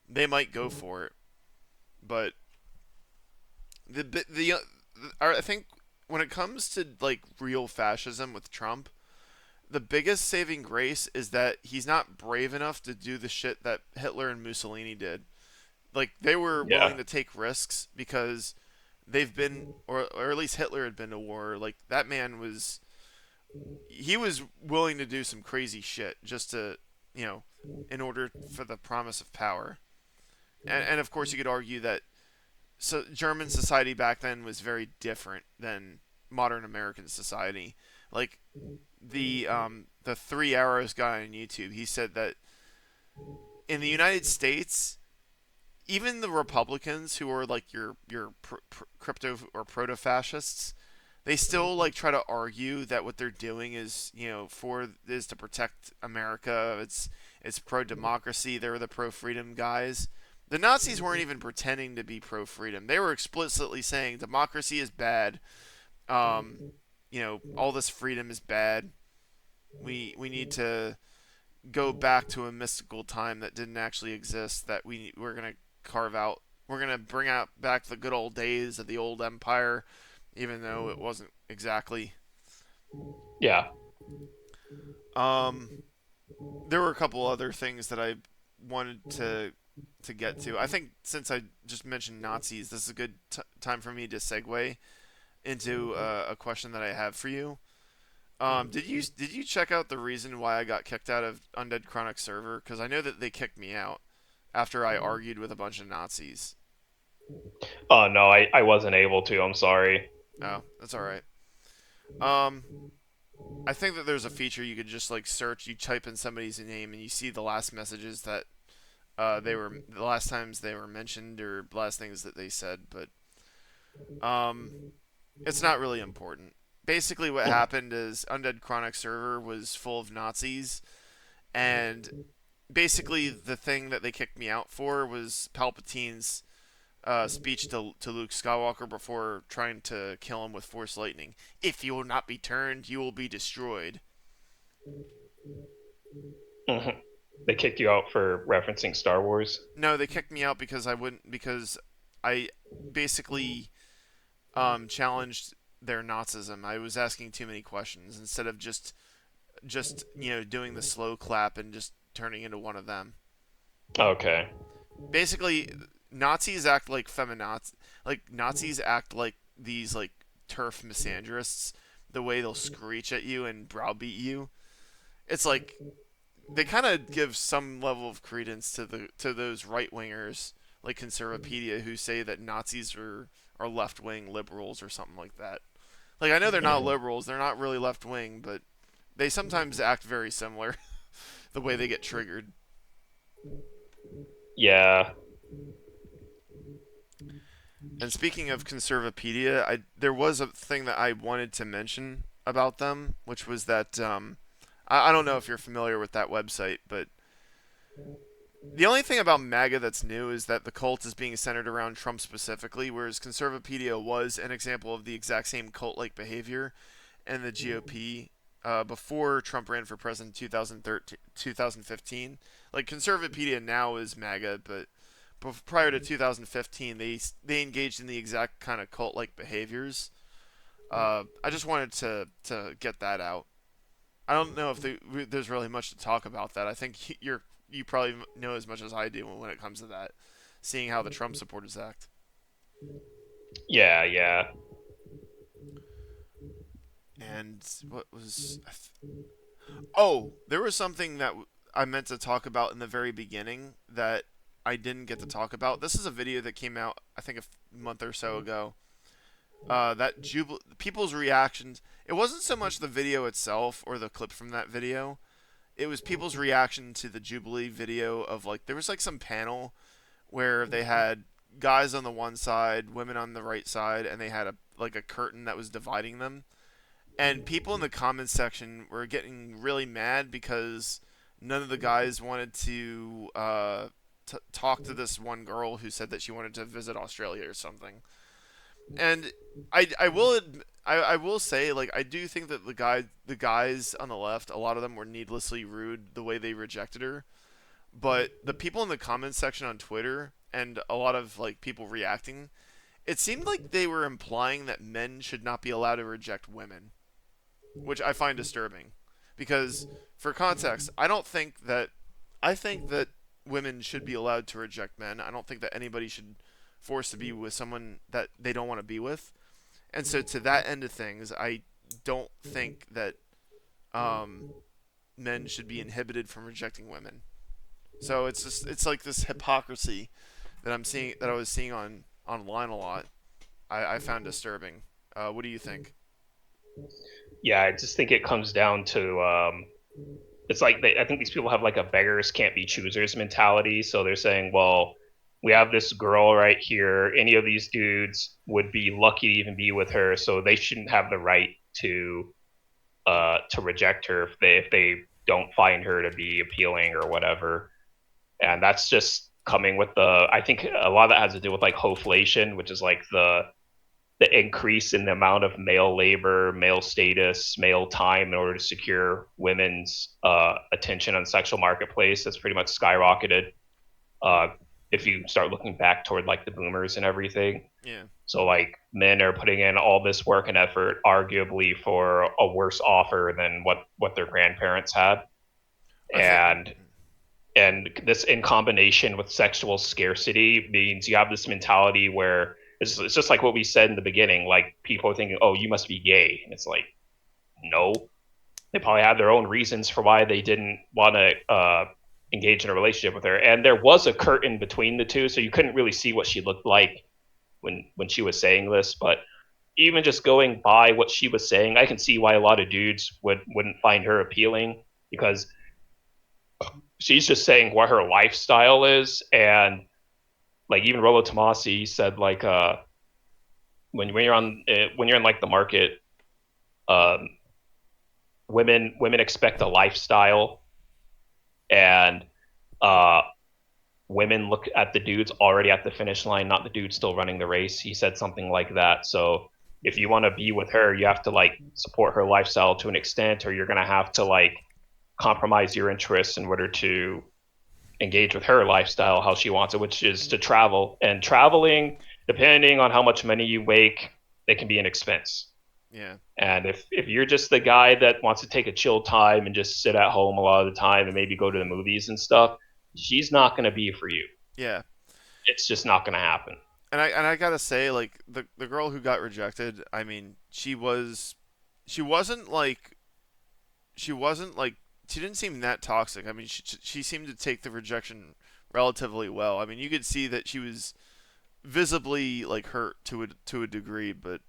they might go for it. But the I think when it comes to like real fascism with Trump, the biggest saving grace is that he's not brave enough to do the shit that Hitler and Mussolini did. Like they were willing yeah, to take risks because they've been or at least Hitler had been to war. Like that man was he was willing to do some crazy shit just to, you know, in order for the promise of power. And of course you could argue that so German society back then was very different than modern American society. Like the Three Arrows guy on YouTube, he said that in the United States, even the Republicans who are like your crypto or proto fascists, they still like try to argue that what they're doing is is to protect America. It's pro democracy. They're the pro freedom guys. The Nazis weren't even pretending to be pro freedom. They were explicitly saying democracy is bad. Um, all this freedom is bad. We need to go back to a mystical time that didn't actually exist. That we're gonna carve out. We're gonna bring out back the good old days of the old empire, even though it wasn't exactly. yeah. Um, there were a couple other things that I wanted to get to. I think since I just mentioned Nazis, this is a good time for me to segue into a question that I have for you. Did you check out the reason why I got kicked out of Undead Chronic server? Because I know that they kicked me out after I argued with a bunch of Nazis. Oh no, I wasn't able to. I'm sorry. Oh, that's all right. Um, I think that there's a feature you could just like search. You type in somebody's name and you see the last messages that they were the last times they were mentioned or last things that they said. But um, it's not really important. Basically, what happened is Undead Chronic server was full of Nazis, and basically the thing that they kicked me out for was Palpatine's speech to Luke Skywalker before trying to kill him with Force Lightning. If you will not be turned, you will be destroyed. Mhm. They kicked you out for referencing Star Wars. No, they kicked me out because I basically challenged their Nazism. I was asking too many questions instead of just doing the slow clap and just turning into one of them. Okay. Basically, Nazis act like feminazis. Like Nazis act like these like turf misandrists. The way they'll screech at you and browbeat you. It's like they kind of give some level of credence to those right wingers like Conservapedia who say that Nazis are left wing liberals or something like that. Like I know they're not liberals, they're not really left wing, but they sometimes act very similar the way they get triggered. Yeah. And speaking of Conservapedia, there was a thing that I wanted to mention about them, which was that I don't know if you're familiar with that website, but The only thing about MAGA that's new is that the cult is being centered around Trump specifically, whereas Conservapedia was an example of the exact same cult-like behavior in the GOP before Trump ran for president in 2013, 2015. Like Conservapedia now is MAGA, but prior to 2015, they engaged in the exact kind of cult-like behaviors. I just wanted to get that out. I don't know if there's really much to talk about that. I think you probably know as much as I do when it comes to that, seeing how the Trump supporters act. Yeah, yeah. And what was oh, there was something that I meant to talk about in the very beginning that I didn't get to talk about. This is a video that came out I think a month or so ago. That people's reactions. It wasn't so much the video itself or the clip from that video. It was people's reaction to the Jubilee video of like there was like some panel where they had guys on the one side, women on the right side, and they had a like a curtain that was dividing them. And people in the comments section were getting really mad because none of the guys wanted to talk to this one girl who said that she wanted to visit Australia or something. And I will say like I do think that the guys on the left, a lot of them were needlessly rude the way they rejected her. But the people in the comments section on Twitter and a lot of like people reacting, it seemed like they were implying that men should not be allowed to reject women, which I find disturbing. Because for context, I think that women should be allowed to reject men. I don't think that anybody should force to be with someone that they don't want to be with. And so to that end of things, I don't think that um, men should be inhibited from rejecting women. So it's like this hypocrisy that I was seeing on online a lot. I found disturbing. What do you think? Yeah, I just think it comes down to it's like I think these people have like a beggars can't be choosers mentality. So they're saying, well, we have this girl right here. Any of these dudes would be lucky to even be with her, so they shouldn't have the right to reject her if they don't find her to be appealing or whatever. And that's just coming with the. I think a lot of that has to do with like hoflation, which is like the increase in the amount of male labor, male status, male time in order to secure women's attention on the sexual marketplace that's pretty much skyrocketed. Uh, if you start looking back toward like the boomers and everything, Yeah, so like men are putting in all this work and effort, arguably for a worse offer than what their grandparents had, I think. and this in combination with sexual scarcity means you have this mentality where it's just like what we said in the beginning, like people are thinking, oh, you must be gay, and it's like, no, they probably have their own reasons for why they didn't want to engage in a relationship with her, and there was a curtain between the two, so you couldn't really see what she looked like when she was saying this. But even just going by what she was saying, I can see why a lot of dudes wouldn't find her appealing, because she's just saying what her lifestyle is. And like even Rolo Tomasi said, like when you're on when you're in like the market, um, women expect a lifestyle, and uh, women look at the dudes already at the finish line, not the dude still running the race. He said something like that. So if you want to be with her, you have to like support her lifestyle to an extent, or you're gonna have to like compromise your interests in order to engage with her lifestyle how she wants it, which is to travel. And traveling, depending on how much money you make, it can be an expense. Yeah, And if you're just the guy that wants to take a chill time and just sit at home a lot of the time and maybe go to the movies and stuff, she's not going to be for you. yeah. It's just not going to happen. And I gotta say, like the girl who got rejected, I mean, she wasn't like she wasn't like she didn't seem that toxic. I mean, she seemed to take the rejection relatively well. I mean, you could see that she was visibly like hurt to a degree, but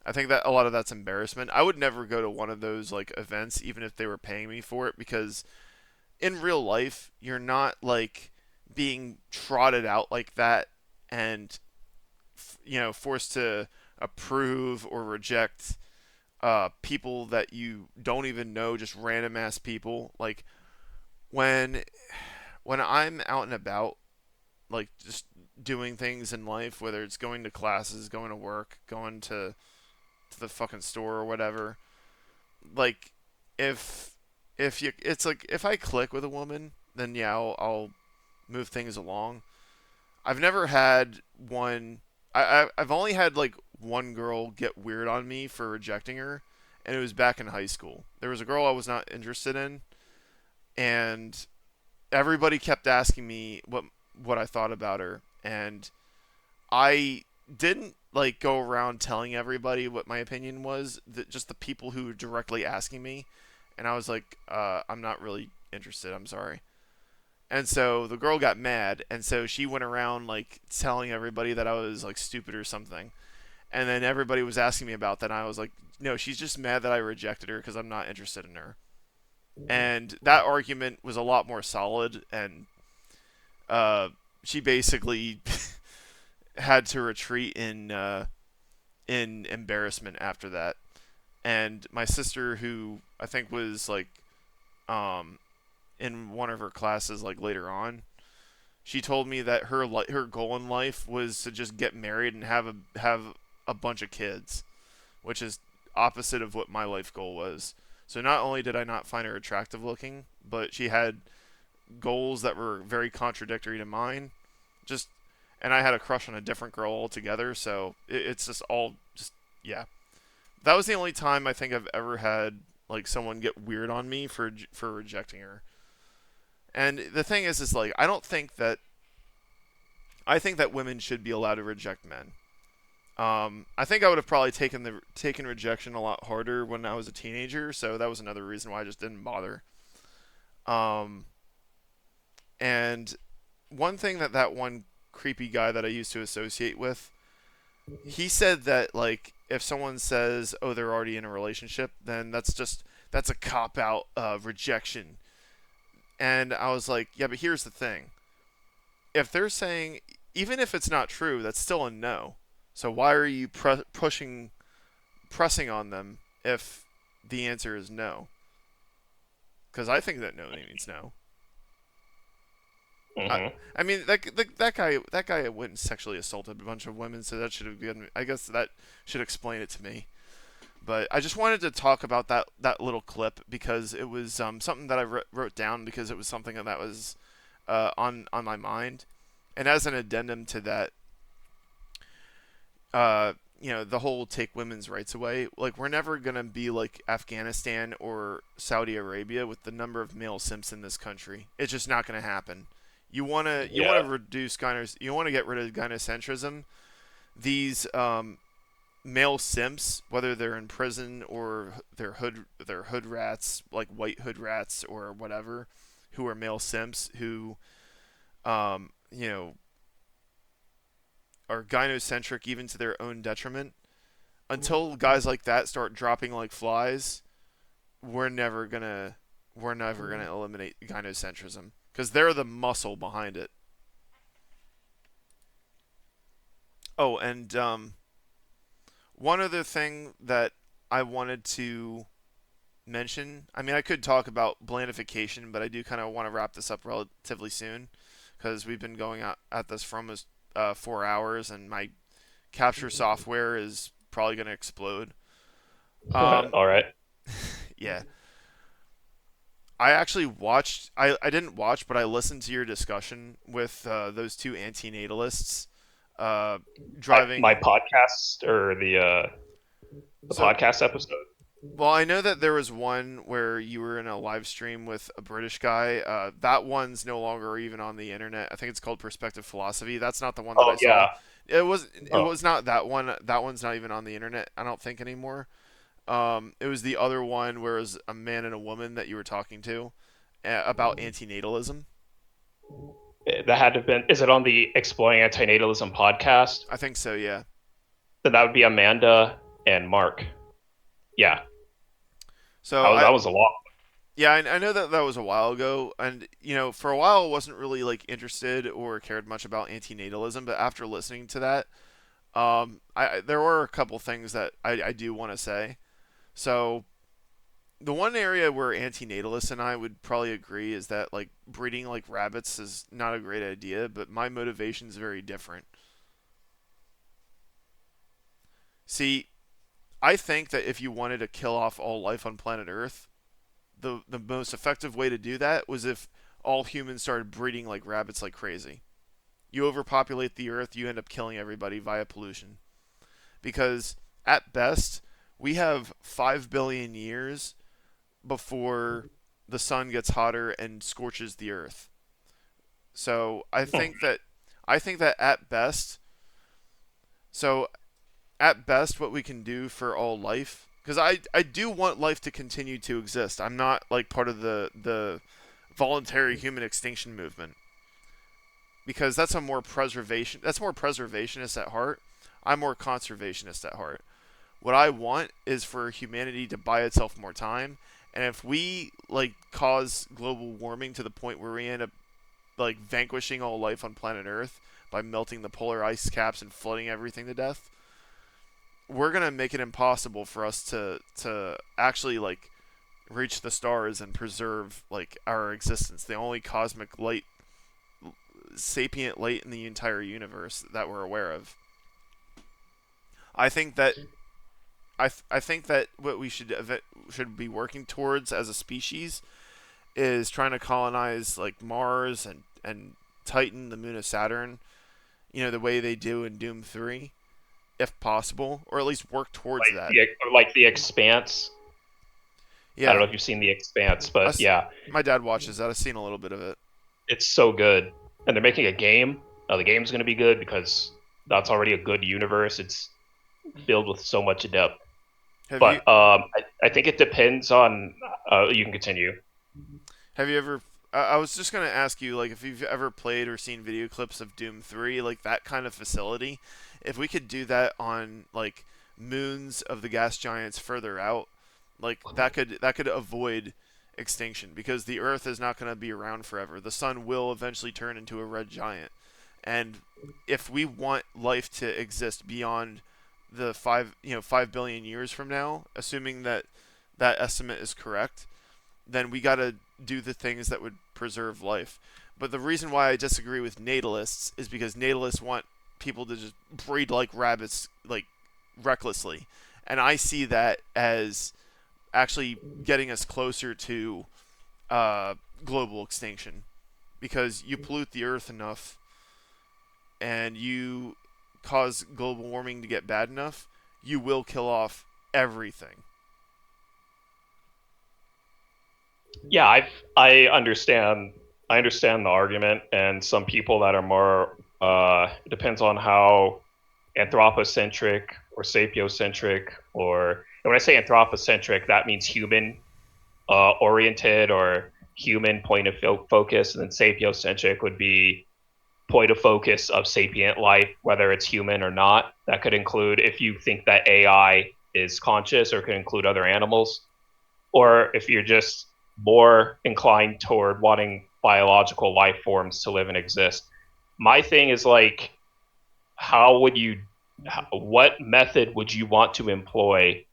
I think that a lot of that's embarrassment. I would never go to one of those like events even if they were paying me for it because in real life you're not like being trotted out like that and forced to approve or reject people that you don't even know, just random ass people. Like when when I'm out and about, like just doing things in life, whether it's going to classes, going to work, going to the fucking store or whatever, like if you, it's like if I click with a woman, then yeah, I'll move things along. I've never had one. I've only had like one girl get weird on me for rejecting her, and it was back in high school. There was a girl I was not interested in, and everybody kept asking me what I thought about her, and I didn't like go around telling everybody what my opinion was. Just the people who were directly asking me, and I was like, I'm not really interested. I'm sorry. And so the girl got mad, and so she went around like telling everybody that I was like stupid or something. And then everybody was asking me about that, and I was like, no, she's just mad that I rejected her because I'm not interested in her. And that argument was a lot more solid, and uh, she basically had to retreat in embarrassment after that. And my sister, who I think was like um, in one of her classes like later on, she told me that her goal in life was to just get married and have a bunch of kids, which is opposite of what my life goal was. So not only did I not find her attractive looking, but she had goals that were very contradictory to mine. Just and I had a crush on a different girl altogether. So it's just all just yeah. That was the only time I think I've ever had like someone get weird on me for rejecting her. And the thing is like I think that women should be allowed to reject men. I think I would have probably taken rejection a lot harder when I was a teenager, so that was another reason why I just didn't bother. Um, and one thing that one creepy guy that I used to associate with, he said that like if someone says, "Oh, they're already in a relationship," then that's a cop out rejection. And I was like, "Yeah, but here's the thing: if they're saying, even if it's not true, that's still a no. So why are you pressing on them if the answer is no? Because I think that no means no. I, Hmm. I mean that guy went and sexually assaulted a bunch of women, so that should have been. I guess that should explain it to me. But I just wanted to talk about that little clip because it was something that I wrote down because it was something that was on my mind, and as an addendum to that, the whole take women's rights away. Like, we're never gonna be like Afghanistan or Saudi Arabia with the number of male simps in this country. It's just not gonna happen. You wanna Yeah. reduce you wanna get rid of gynocentrism. These male simps, whether they're in prison or they're hood rats, like white hood rats or whatever, who are male simps who um, you know are gynocentric even to their own detriment. Until guys like that start dropping like flies, we're never gonna we're never gonna eliminate gynocentrism because they're the muscle behind it. Oh, and one other thing that I wanted to mention. I mean, I could talk about blandification, but I do kind of want to wrap this up relatively soon because we've been going at this for almost 4 hours, and my capture software is probably going to explode. Um, All right. yeah, I actually watched. I didn't watch, but I listened to your discussion with those two antinatalists uh, My driving. podcast or the So, podcast episode. well, I know that there was one where you were in a live stream with a British guy. That one's no longer even on the internet. I think it's called Perspective Philosophy. That's not the one that I Oh saw. yeah. It Oh, was not that one. That one's not even on the internet. I don't think anymore. It was the other one where it was a man and a woman that you were talking to about antinatalism. that had to have been. Is it on the Exploring Antinatalism podcast? I think so. Yeah. Then that would be Amanda and Mark. Yeah, So that was a lot. yeah, I know that that was a while ago, and for a while I wasn't really like interested or cared much about antinatalism, but after listening to that, there were a couple things that I do want to say. So the one area where antinatalists and I would probably agree is that like breeding like rabbits is not a great idea, but my motivation is very different. See, I think that if you wanted to kill off all life on planet Earth, the most effective way to do that was if all humans started breeding like rabbits like crazy. You overpopulate the Earth, you end up killing everybody via pollution. Because at best, we have 5 billion years before the sun gets hotter and scorches the earth. So I think that at best, so at best what we can do for all life, because I do want life to continue to exist. I'm not like part of the voluntary human extinction movement, because that's more preservationist at heart. I'm more conservationist at heart. What I want is for humanity to buy itself more time, and if we like cause global warming to the point where we end up like vanquishing all life on planet Earth by melting the polar ice caps and flooding everything to death, we're gonna make it impossible for us to actually like reach the stars and preserve like our existence. The only cosmic light, sapient light in the entire universe that we're aware of. I think that I think that what we should be working towards as a species is trying to colonize like Mars and Titan, the moon of Saturn, the way they do in Doom 3, if possible, or at least work towards like that. the like the Expanse. I don't Yeah, know if you've seen the Expanse, but us, yeah, my dad watches that. I've seen a little bit of it. it's so good. And they're making a game. Now the game's going to be good because that's already a good universe. It's filled with so much depth. Have But you I think it depends on. You can continue. have you ever? I was just gonna ask you like if you've ever played or seen video clips of Doom 3, like that kind of facility. If we could do that on like moons of the gas giants further out, like that could avoid extinction because the Earth is not going to be around forever. The sun will eventually turn into a red giant, and if we want life to exist beyond the 5 billion years from now, assuming that that estimate is correct, then we got to do the things that would preserve life. But the reason why I disagree with natalists is because natalists want people to just breed like rabbits, like recklessly, and I see that as actually getting us closer to global extinction because you pollute the earth enough and you cause global warming to get bad enough, you will kill off everything. Yeah, I understand. I understand the argument, and some people that are more. It depends on how anthropocentric or sapiocentric, or and when I say anthropocentric, that means human oriented or human point of focus, and then sapiocentric would be point of focus of sapient life, whether it's human or not. That could include if you think that AI is conscious, or could include other animals, or if you're just more inclined toward wanting biological life forms to live and exist. My thing is like, how would you, what method would you want to employ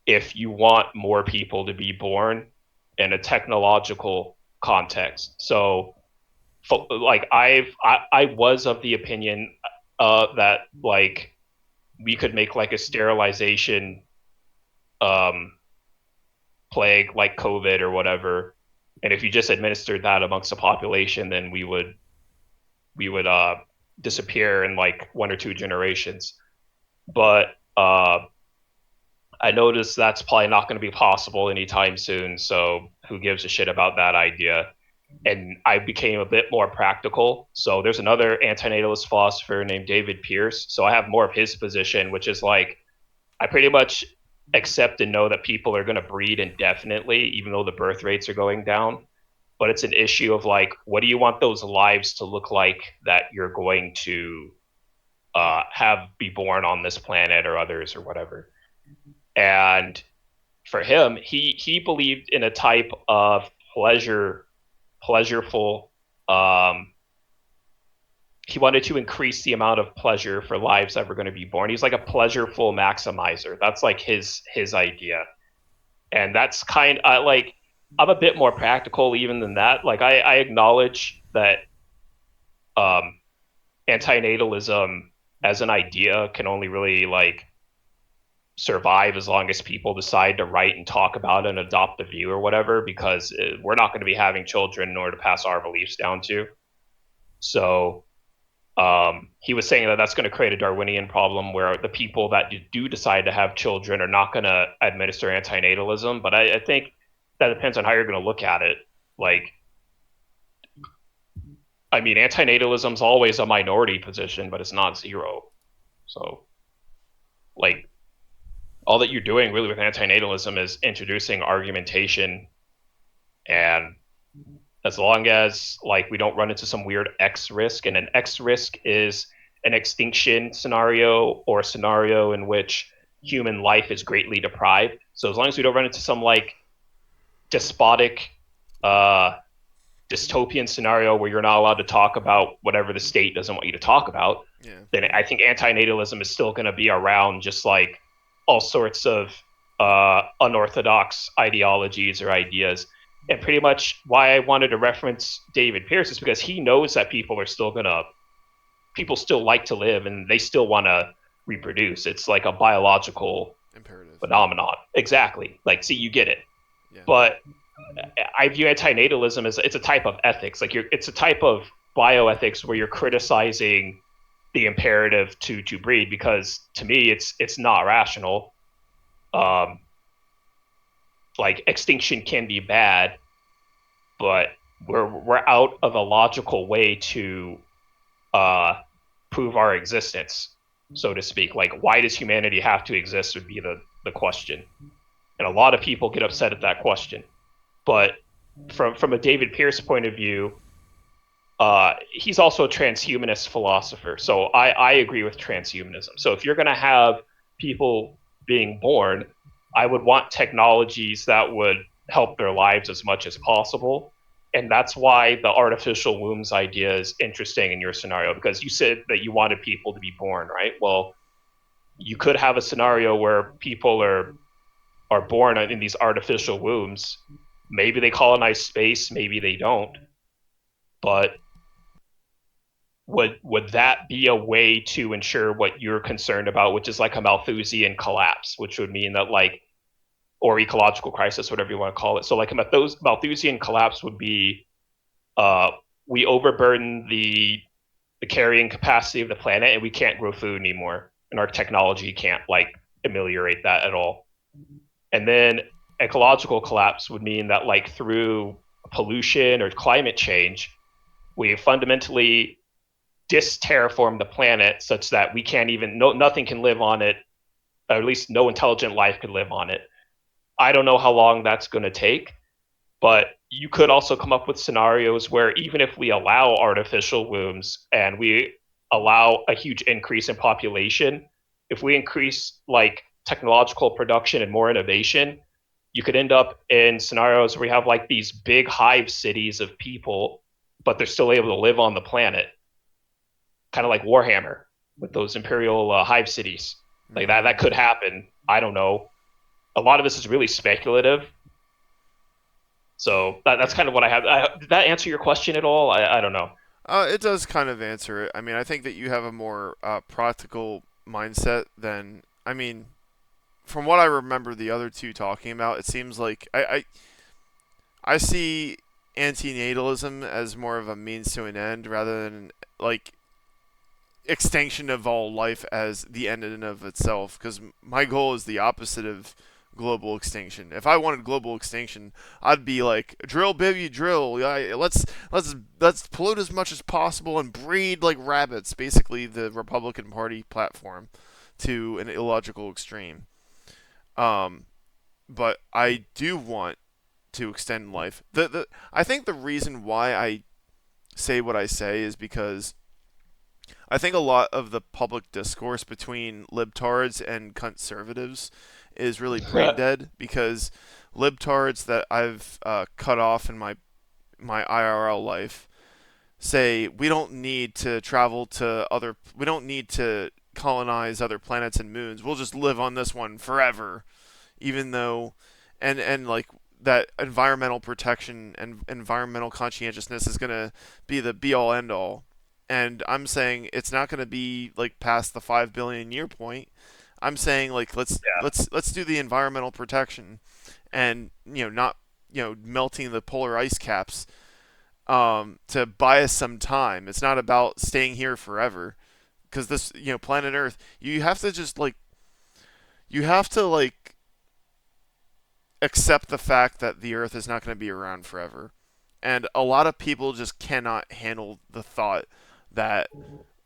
if you want more people to be born in a technological context? So, like, I was of the opinion that like we could make like a sterilization um, plague like COVID or whatever, and if you just administered that amongst the population, then we would disappear in like 1 or 2 generations. But I noticed that's probably not going to be possible anytime soon. So who gives a shit about that idea? And I became a bit more practical. So there's another antinatalist philosopher named David Pierce. So I have more of his position, which is like I pretty much accept and know that people are going to breed indefinitely, even though the birth rates are going down. But it's an issue of like, what do you want those lives to look like that you're going to have be born on this planet or others or whatever? And for him, he believed in a type of pleasureful. Um, he wanted to increase the amount of pleasure for lives that were going to be born. He's like a pleasureful maximizer. That's like his idea. And that's kind like I'm a bit more practical even than that. Like I acknowledge that um, antinatalism as an idea can only really like survive as long as people decide to write and talk about it and adopt the view or whatever, because we're not going to be having children in order to pass our beliefs down to. So he was saying that that's going to create a Darwinian problem where the people that do decide to have children are not going to administer antinatalism. But I think that depends on how you're going to look at it. Like, I mean, antinatalism is always a minority position, but it's not zero. So, like, all that you're doing really with antinatalism is introducing argumentation, and as long as like we don't run into some weird X risk, and an X risk is an extinction scenario or a scenario in which human life is greatly deprived. So as long as we don't run into some like despotic uh, dystopian scenario where you're not allowed to talk about whatever the state doesn't want you to talk about, Yeah. then I think antinatalism is still going to be around, just like all sorts of unorthodox ideologies or ideas. And pretty much why I wanted to reference David Pierce is because he knows that people still like to live and they still want to reproduce. It's like a biological Imperative. phenomenon. Exactly. Like, see, you get it. Yeah. But I view antinatalism as it's a type of ethics. Like it's a type of bioethics where you're criticizing the imperative to breed, because to me it's not rational. Um, like extinction can be bad, but we're out of a logical way to uh, prove our existence, so to speak. Like, why does humanity have to exist would be the question, and a lot of people get upset at that question. But from a David Pierce point of view, he's also a transhumanist philosopher. So I agree with transhumanism. So if you're going to have people being born, I would want technologies that would help their lives as much as possible. And that's why the artificial wombs idea is interesting in your scenario, because you said that you wanted people to be born, right? Well, you could have a scenario where people are born in these artificial wombs. Maybe they colonize space, maybe they don't. But would that be a way to ensure what you're concerned about, which is like a Malthusian collapse, which would mean that like, or ecological crisis, whatever you want to call it. So like a Malthusian collapse would be uh, we overburden the carrying capacity of the planet and we can't grow food anymore, and our technology can't like ameliorate that at all. And then ecological collapse would mean that like through pollution or climate change, we fundamentally dis-terraform the planet such that we can't even nothing can live on it, or at least no intelligent life could live on it. I don't know how long that's going to take, but you could also come up with scenarios where even if we allow artificial wombs and we allow a huge increase in population, if we increase like technological production and more innovation, you could end up in scenarios where we have like these big hive cities of people, but they're still able to live on the planet, kind of like Warhammer with those imperial hive cities. Like that could happen. I don't know. A lot of this is really speculative. So that's kind of what I have. Did that answer your question at all? I don't know. It does kind of answer it. I mean, I think that you have a more practical mindset than. I mean, from what I remember the other two talking about, it seems like I see antinatalism as more of a means to an end rather than like extinction of all life as the end in and of itself. Because my goal is the opposite of global extinction. If I wanted global extinction, I'd be like, drill, baby, drill. Let's pollute as much as possible and breed like rabbits. Basically, the Republican Party platform to an illogical extreme. Um, but I do want to extend life. I think the reason why I say what I say is because I think a lot of the public discourse between libtards and conservatives is really brain dead because libtards that I've cut off in my IRL life say we don't need to travel to we don't need to colonize other planets and moons. We'll just live on this one forever, even though and like that environmental protection and environmental conscientiousness is going to be the be all end all. And I'm saying it's not going to be like past the 5 billion year point. I'm saying like Yeah. let's do the environmental protection and not melting the polar ice caps to buy us some time. It's not about staying here forever because this planet Earth, you have to just like you have to like accept the fact that the Earth is not going to be around forever. And a lot of people just cannot handle the thought that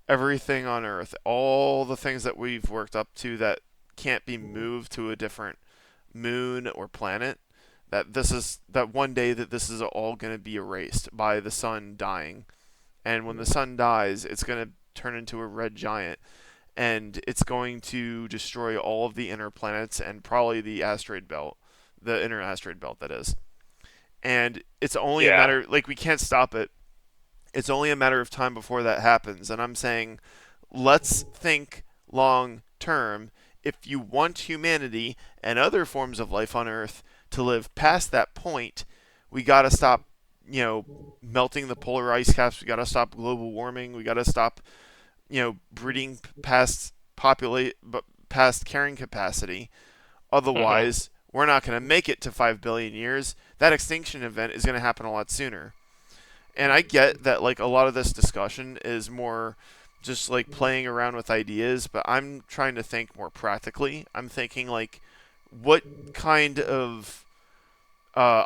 everything on Earth, all the things that we've worked up to that can't be moved to a different moon or planet, that one day that this is all going to be erased by the sun dying. And when the sun dies, it's going to turn into a red giant and it's going to destroy all of the inner planets and probably the asteroid belt, the inner asteroid belt that is. And it's only a Yeah. matter, like, we can't stop it. It's only a matter of time before that happens. And I'm saying, let's think long term. If you want humanity and other forms of life on Earth to live past that point, we got to stop, melting the polar ice caps. We got to stop global warming. We got to stop, breeding past carrying capacity. Hmm. Otherwise, we're not going to make it to 5 billion years. That extinction event is going to happen a lot sooner. And I get that like a lot of this discussion is more just like playing around with ideas, but I'm trying to think more practically. I'm thinking like what kind of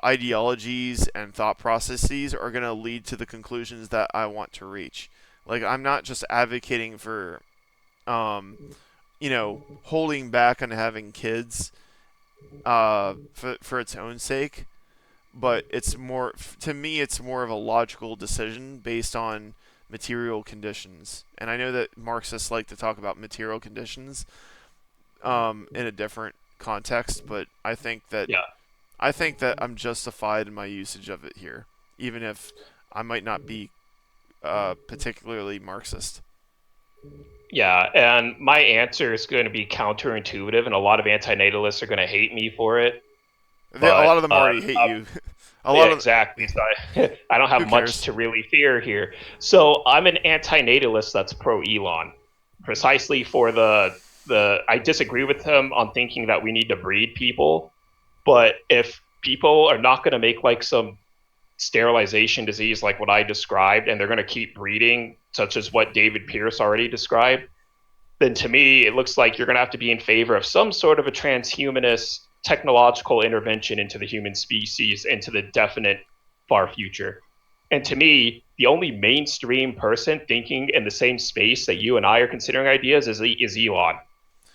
ideologies and thought processes are going to lead to the conclusions that I want to reach. Like I'm not just advocating for um, holding back on having kids for its own sake, but it's more to me it's more of a logical decision based on material conditions. And I know that Marxists like to talk about material conditions in a different context, but Yeah. I think that I'm justified in my usage of it here, even if I might not be particularly Marxist. Yeah, and my answer is going to be counterintuitive, and a lot of antinatalists are going to hate me for it. A But lot of them already hate you. A yeah, lot of exactly. So I don't who have much cares? to really fear here. So I'm an antinatalist that's pro Elon, precisely for the. I disagree with him on thinking that we need to breed people, but if people are not going to make like some sterilization disease like what I described, and they're going to keep breeding, such as what David Pierce already described, then to me, it looks like you're going to have to be in favor of some sort of a transhumanist technological intervention into the human species into the definite far future. And to me, the only mainstream person thinking in the same space that you and I are considering ideas is Elon.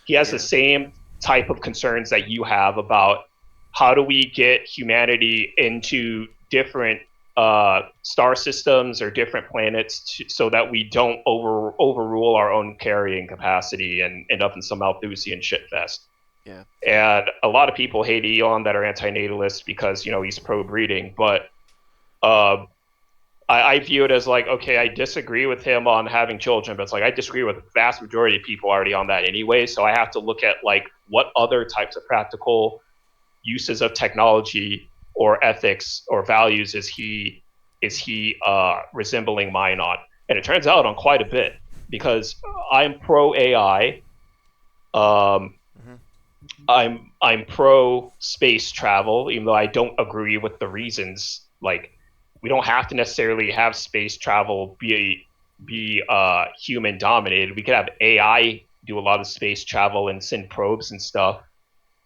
He has the Yeah. same type of concerns that you have about how do we get humanity into different star systems or different planets so that we don't overrule our own carrying capacity and end up in some Malthusian shitfest. Yeah. And a lot of people hate Elon that are anti-natalist because he's pro-breeding, but uh, I view it as like, okay, I disagree with him on having children, but it's like I disagree with the vast majority of people already on that anyway. So I have to look at like what other types of practical uses of technology or ethics or values is he resembling mine on? And it turns out on quite a bit because I'm pro AI. Um, Hmm. I'm pro space travel, even though I don't agree with the reasons. Like, we don't have to necessarily have space travel be human dominated. We could have AI do a lot of space travel and send probes and stuff.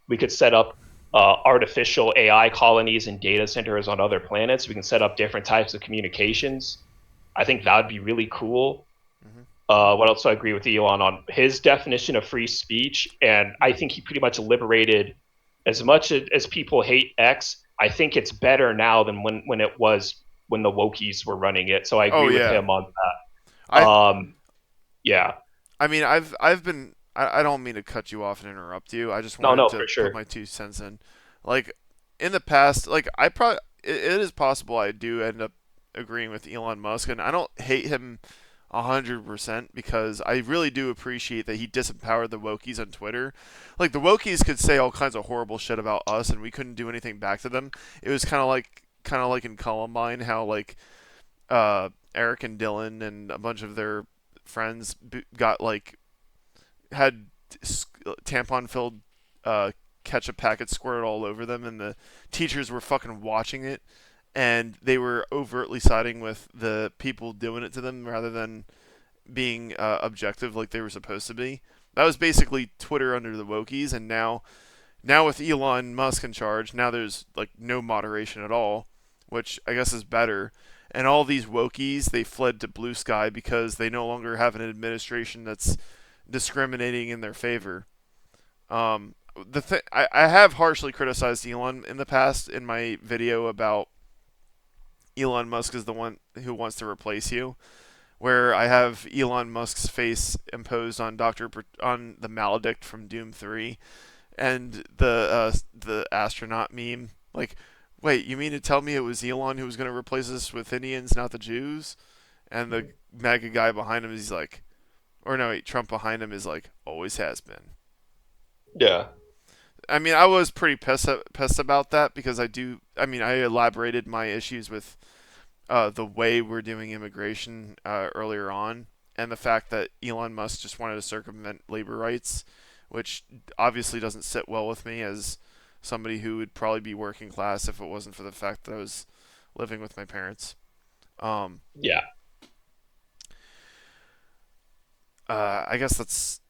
We could set up artificial AI colonies and data centers on other planets. We can set up different types of communications. I think that would be really cool. Hmm. What else do I agree with Elon on? His definition of free speech, and I think he pretty much liberated as much as people hate X. I think it's better now than when it was when the wokies were running it. So I Oh agree with yeah. him on that. I Yeah, I mean I've been I don't mean to cut you off and interrupt you. I just no, wanted no, to for put sure. my 2 cents in. Like in the past, like I probably it is possible I do end up agreeing with Elon Musk, and I don't hate him 100%, because I really do appreciate that he disempowered the wokies on Twitter. Like, the wokies could say all kinds of horrible shit about us, and we couldn't do anything back to them. It was kind of like in Columbine, how like Eric and Dylan and a bunch of their friends got like had tampon filled ketchup packets squirted all over them, and the teachers were fucking watching it, and they were overtly siding with the people doing it to them rather than being objective like they were supposed to be. That was basically Twitter under the wokies, and now with Elon Musk in charge, now there's like no moderation at all, which I guess is better. And all these wokies, they fled to Blue Sky because they no longer have an administration that's discriminating in their favor. I have harshly criticized Elon in the past in my video about Elon Musk is the one who wants to replace you, where I have Elon Musk's face imposed on on the Maledict from Doom 3, and the astronaut meme. Like, wait, you mean to tell me it was Elon who was going to replace us with Indians, not the Jews? And the MAGA guy behind him is like, or no, wait, Trump behind him is like, always has been. Yeah. I mean, I was pretty pissed about that because I do. I mean, I elaborated my issues with the way we're doing immigration earlier on, and the fact that Elon Musk just wanted to circumvent labor rights, which obviously doesn't sit well with me as somebody who would probably be working class if it wasn't for the fact that I was living with my parents. Um, Yeah. I guess that's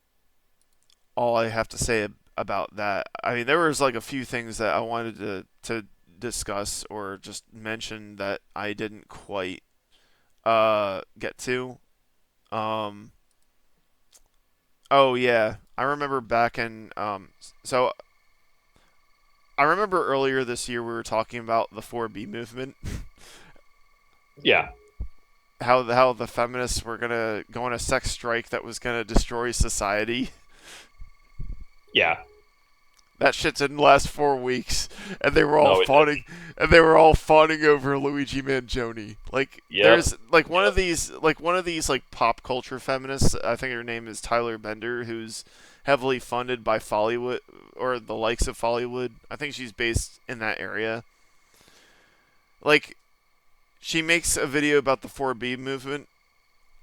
all I have to say about that. I mean, there was like a few things that I wanted to discuss or just mention that I didn't quite get to. Um, oh yeah, I remember back in so I remember earlier this year we were talking about the 4B movement, Yeah. how the feminists were gonna go on a sex strike that was gonna destroy society. Yeah. That shit didn't last 4 weeks, and they were all No, it didn't. fawning, and they were all fawning over Luigi Mangione. Like, Yep. there's like one of these like pop culture feminists. I think her name is Tyler Bender, who's heavily funded by Follywood or the likes of Follywood. I think she's based in that area. Like, she makes a video about the 4B movement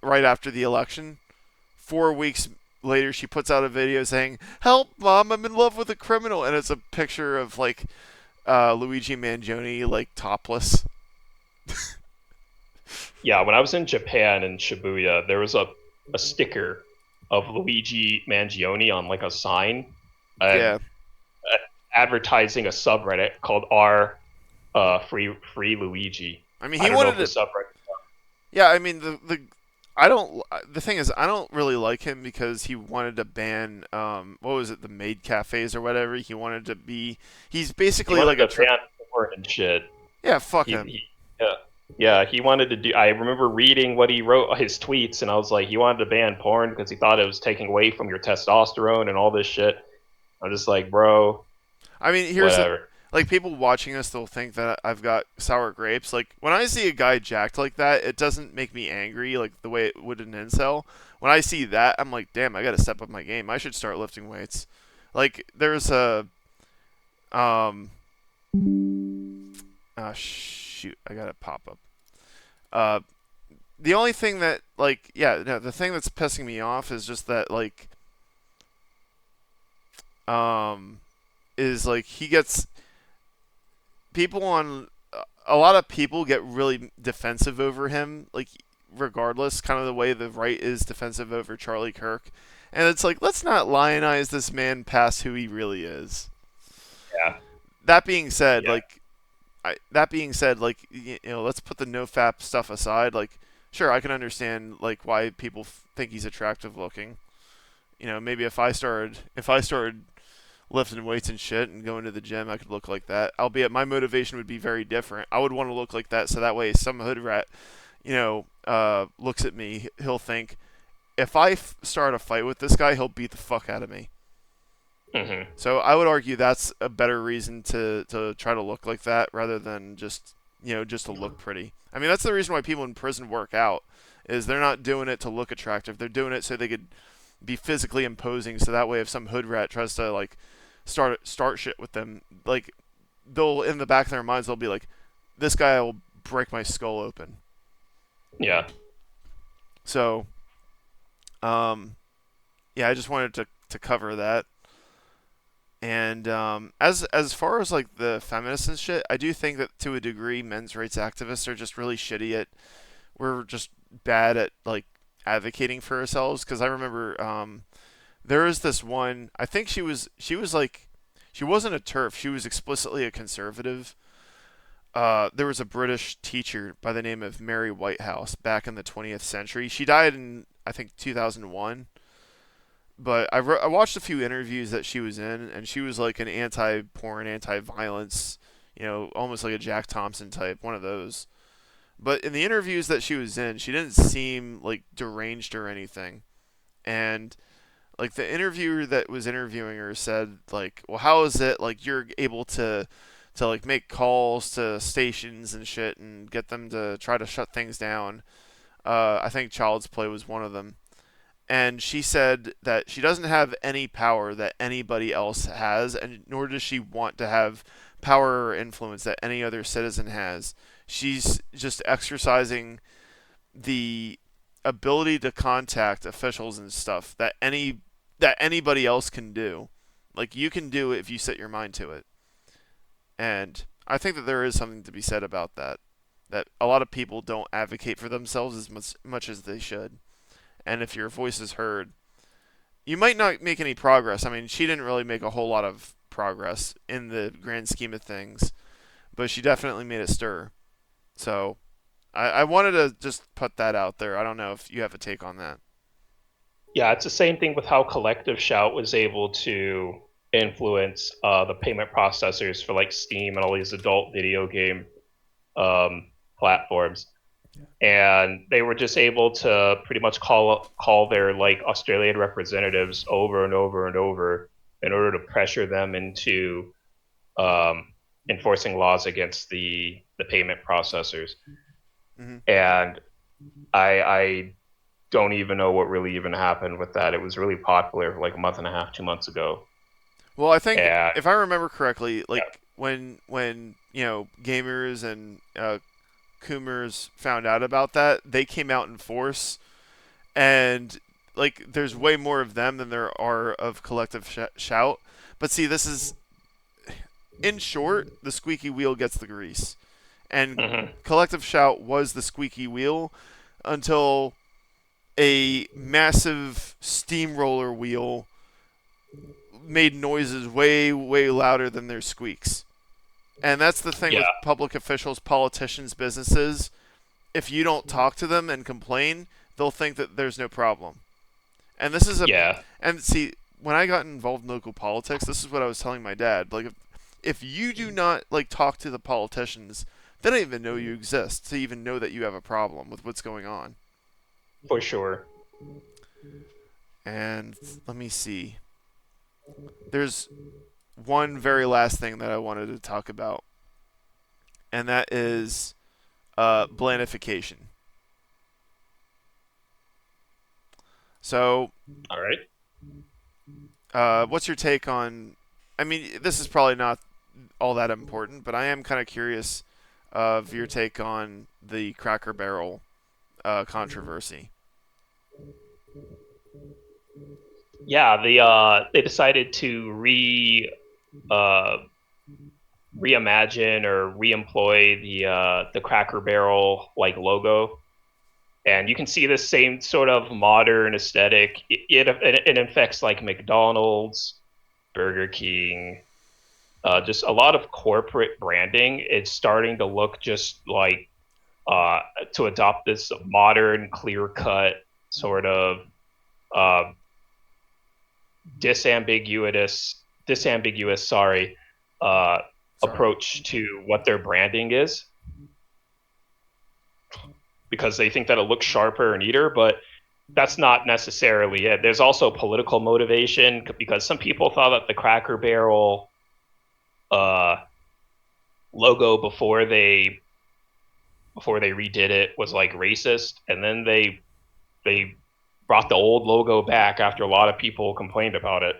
right after the election. 4 weeks later, she puts out a video saying, "Help, mom! I'm in love with a criminal," and it's a picture of like Luigi Mangione like topless. Yeah. When I was in Japan in Shibuya, there was a sticker of Luigi Mangione on like a sign, Yeah, uh, advertising a subreddit called R free Luigi. I mean, I he don't know wanted if the to. subreddit. Yeah, I mean the I don't. The thing is, I don't really like him because he wanted to ban what was it, the maid cafes or whatever. He wanted to be. He's He basically wanted like a. to ban porn and shit. Yeah, fuck He, him. he yeah. Yeah, he wanted to do. I remember reading what he wrote, his tweets, and I was like, he wanted to ban porn because he thought it was taking away from your testosterone and all this shit. I'm just like, bro, I mean, whatever. like people watching us, they'll think that I've got sour grapes. Like when I see a guy jacked like that, it doesn't make me angry like the way it would an incel. When I see that, I'm like, damn, I got to step up my game. I should start lifting weights. Like there's a oh shoot, I got to pop up. Uh, the only thing that like yeah, no, the thing that's pissing me off is just that like um is like he gets people on a lot of people get really defensive over him, like regardless, kind of the way the right is defensive over Charlie Kirk. And it's like, let's not lionize this man past who he really is. Yeah, That being said, yeah, let's put the no fap stuff aside. Like, sure, I can understand like why people think he's attractive looking. Maybe if I started lifting weights and shit and going to the gym, I could look like that. Albeit my motivation would be very different. I would want to look like that so that way some hood rat, looks at me, he'll think, if I start a fight with this guy, he'll beat the fuck out of me. hmm So I would argue that's a better reason to try to look like that rather than just to look pretty. I mean, that's the reason why people in prison work out is they're not doing it to look attractive. They're doing it so they could be physically imposing. So that way, if some hood rat tries to like start shit with them, like they'll in the back of their minds they'll be like, this guy will break my skull open. Yeah. So, yeah, I just wanted to cover that. And as far as like the feminists and shit, I do think that to a degree, men's rights activists are just really shitty at. We're just bad at like advocating for ourselves. Because I remember there was this one. I think she was like she wasn't a TERF. She was explicitly a conservative. There was a British teacher by the name of Mary Whitehouse back in the 20th century. She died in I think 2001. But I watched a few interviews that she was in, and she was like an anti-porn, anti-violence, almost like a Jack Thompson type, one of those. But in the interviews that she was in, she didn't seem like deranged or anything. And like the interviewer that was interviewing her said like, "Well, how is it like you're able to like make calls to stations and shit and get them to try to shut things down?" I think Child's Play was one of them. And she said that she doesn't have any power that anybody else has, and nor does she want to have power or influence that any other citizen has. She's just exercising the ability to contact officials and stuff that anybody else can do. Like you can do it if you set your mind to it. And I think that there is something to be said about that. That a lot of people don't advocate for themselves as much as they should. And if your voice is heard, you might not make any progress. I mean, she didn't really make a whole lot of progress in the grand scheme of things, but she definitely made a stir. So I wanted to just put that out there. I don't know if you have a take on that. Yeah, it's the same thing with how Collective Shout was able to influence the payment processors for like Steam and all these adult video game platforms. And they were just able to pretty much call their like Australian representatives over and over and over in order to pressure them into enforcing laws against the payment processors. Mm-hmm. And I don't even know what really even happened with that. It was really popular for like a month and a half, 2 months ago. Well, I think And if I remember correctly, like yeah, when gamers and Coomers found out about that, they came out in force, and like there's way more of them than there are of Collective Shout. But see, this is in short, the squeaky wheel gets the grease, and mhm. Collective Shout was the squeaky wheel until a massive steamroller wheel made noises way louder than their squeaks. And that's the thing Yeah, with public officials, politicians, businesses. If you don't talk to them and complain, they'll think that there's no problem. And this is a yeah, and see, when I got involved in local politics, this is what I was telling my dad. Like if you do not like talk to the politicians, they don't even know you exist to even know that you have a problem with what's going on. for sure. And let me see. There's one very last thing that I wanted to talk about, and that is blandification. So, All right. what's your take on? I mean, this is probably not all that important, but I am kind of curious of your take on the Cracker Barrel controversy. Yeah, they decided to uh, reimagine or reemploy the Cracker Barrel like logo, and you can see this same sort of modern aesthetic. It infects like McDonald's, Burger King, just a lot of corporate branding. It's starting to look just like to adopt this modern, clear cut sort of uh, disambiguous, sorry, uh, Sorry. approach to what their branding is, because they think that it looks sharper and neater, but that's not necessarily it. There's also political motivation, because some people thought that the Cracker Barrel uh, logo before they redid it was like racist, and then they brought the old logo back after a lot of people complained about it.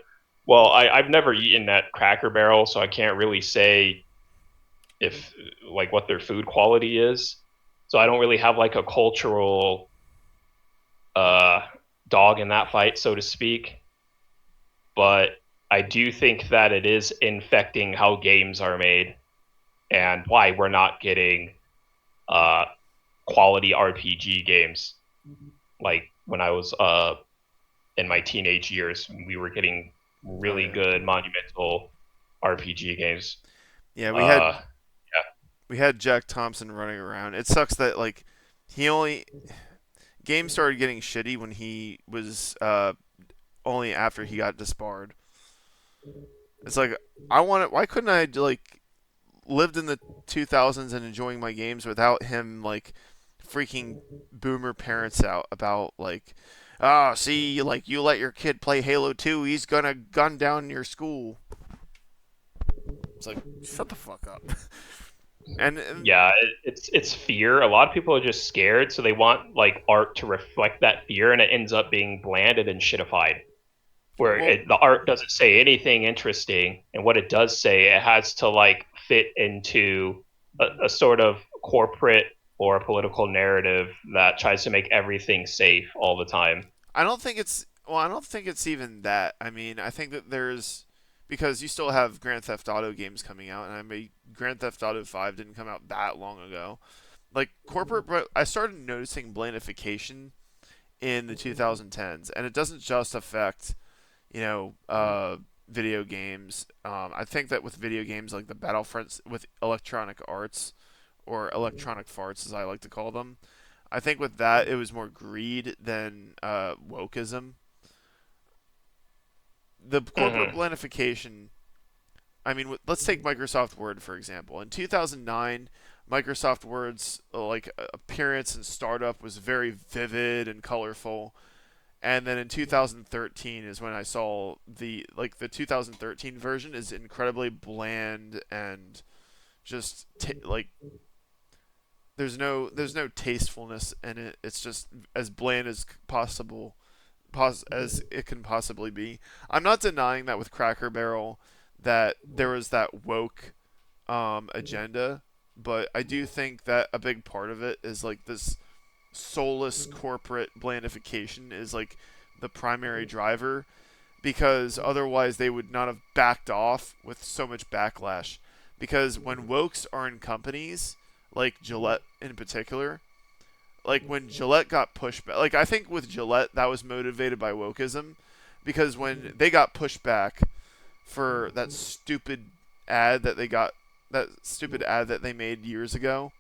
Well, I've never eaten at Cracker Barrel, so I can't really say if like what their food quality is. So I don't really have like a cultural uh, dog in that fight, so to speak. But I do think that it is infecting how games are made and why we're not getting uh, quality RPG games. Like when I was in my teenage years, we were getting Oh really yeah, good monumental RPG games. yeah. Uh, yeah. We had Jack Thompson running around. It sucks that like he only games started getting shitty when he was only after he got disbarred. It's like I want it. Why couldn't I like lived in the 2000s and enjoying my games without him like freaking boomer parents out about like, oh, see, like you let your kid play Halo 2, he's gonna gun down your school. It's like, shut the fuck up. and Yeah, it's fear. A lot of people are just scared, so they want like art to reflect that fear, and it ends up being blanded and shitified. Where well, the art doesn't say anything interesting, and what it does say, it has to like fit into a sort of corporate or a political narrative that tries to make everything safe all the time. I don't think it's even that. I mean, I think that there's because you still have Grand Theft Auto games coming out, and I mean, Grand Theft Auto 5 didn't come out that long ago. Like I started noticing blandification in the 2010s, and it doesn't just affect you know video games. I think that with video games like the Battlefronts with Electronic Arts or Electronic Farts as I like to call them, I think with that it was more greed than wokeism. The corporate Mm-hmm. blandification. I mean, let's take Microsoft Word for example. In 2009, Microsoft Word's like appearance and startup was very vivid and colorful. And then in 2013 is when I saw the 2013 version is incredibly bland and just like there's no tastefulness in it. It's just as bland as possible as it can possibly be. I'm not denying that with Cracker Barrel that there was that woke agenda, but I do think that a big part of it is like this soulless corporate blandification is like the primary driver because otherwise they would not have backed off with so much backlash. Because when wokes are in companies, like Gillette in particular, like when Gillette got pushed back, like I think with Gillette that was motivated by wokeism, because when they got pushed back for that stupid ad that they made years ago,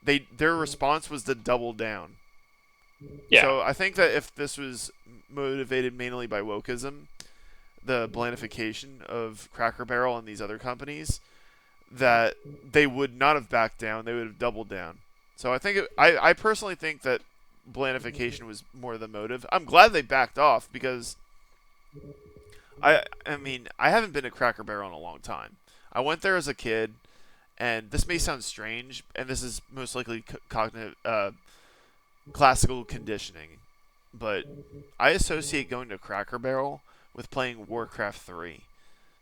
their response was to double down. Yeah. So I think that if this was motivated mainly by wokeism, the blandification of Cracker Barrel and these other companies, that they would not have backed down; they would have doubled down. So I personally think that blandification was more the motive. I'm glad they backed off because I mean I haven't been to Cracker Barrel in a long time. I went there as a kid, and this may sound strange, and this is most likely cognitive classical conditioning, but I associate going to Cracker Barrel with playing Warcraft 3.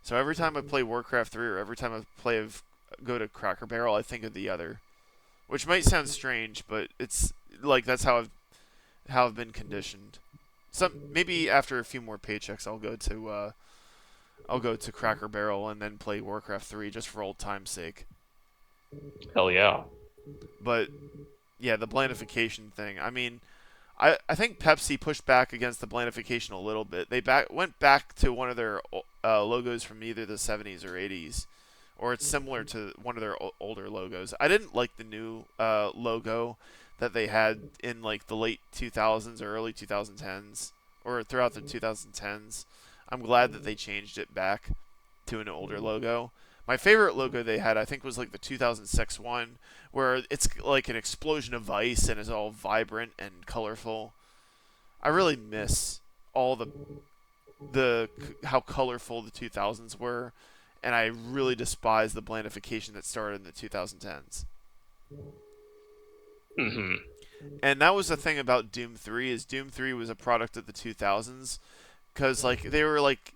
So every time I play Warcraft 3 or every time go to Cracker Barrel, I think of the other, which might sound strange, but it's like that's how I've been conditioned. Some maybe after a few more paychecks, I'll go to Cracker Barrel and then play Warcraft 3 just for old time's sake. Hell yeah. But yeah, the blandification thing. I mean, I think Pepsi pushed back against the blandification a little bit. They went back to one of their logos from either the 70s or 80s, or it's similar to one of their older logos. I didn't like the new logo that they had in like the late 2000s or early 2010s, or throughout the 2010s. I'm glad that they changed it back to an older logo. My favorite logo they had, I think, was like the 2006 one, where it's like an explosion of ice and is all vibrant and colorful. I really miss all the how colorful the 2000s were, and I really despise the blandification that started in the 2010s. Hmm. And that was the thing about Doom 3 is Doom 3 was a product of the 2000s cuz like they were like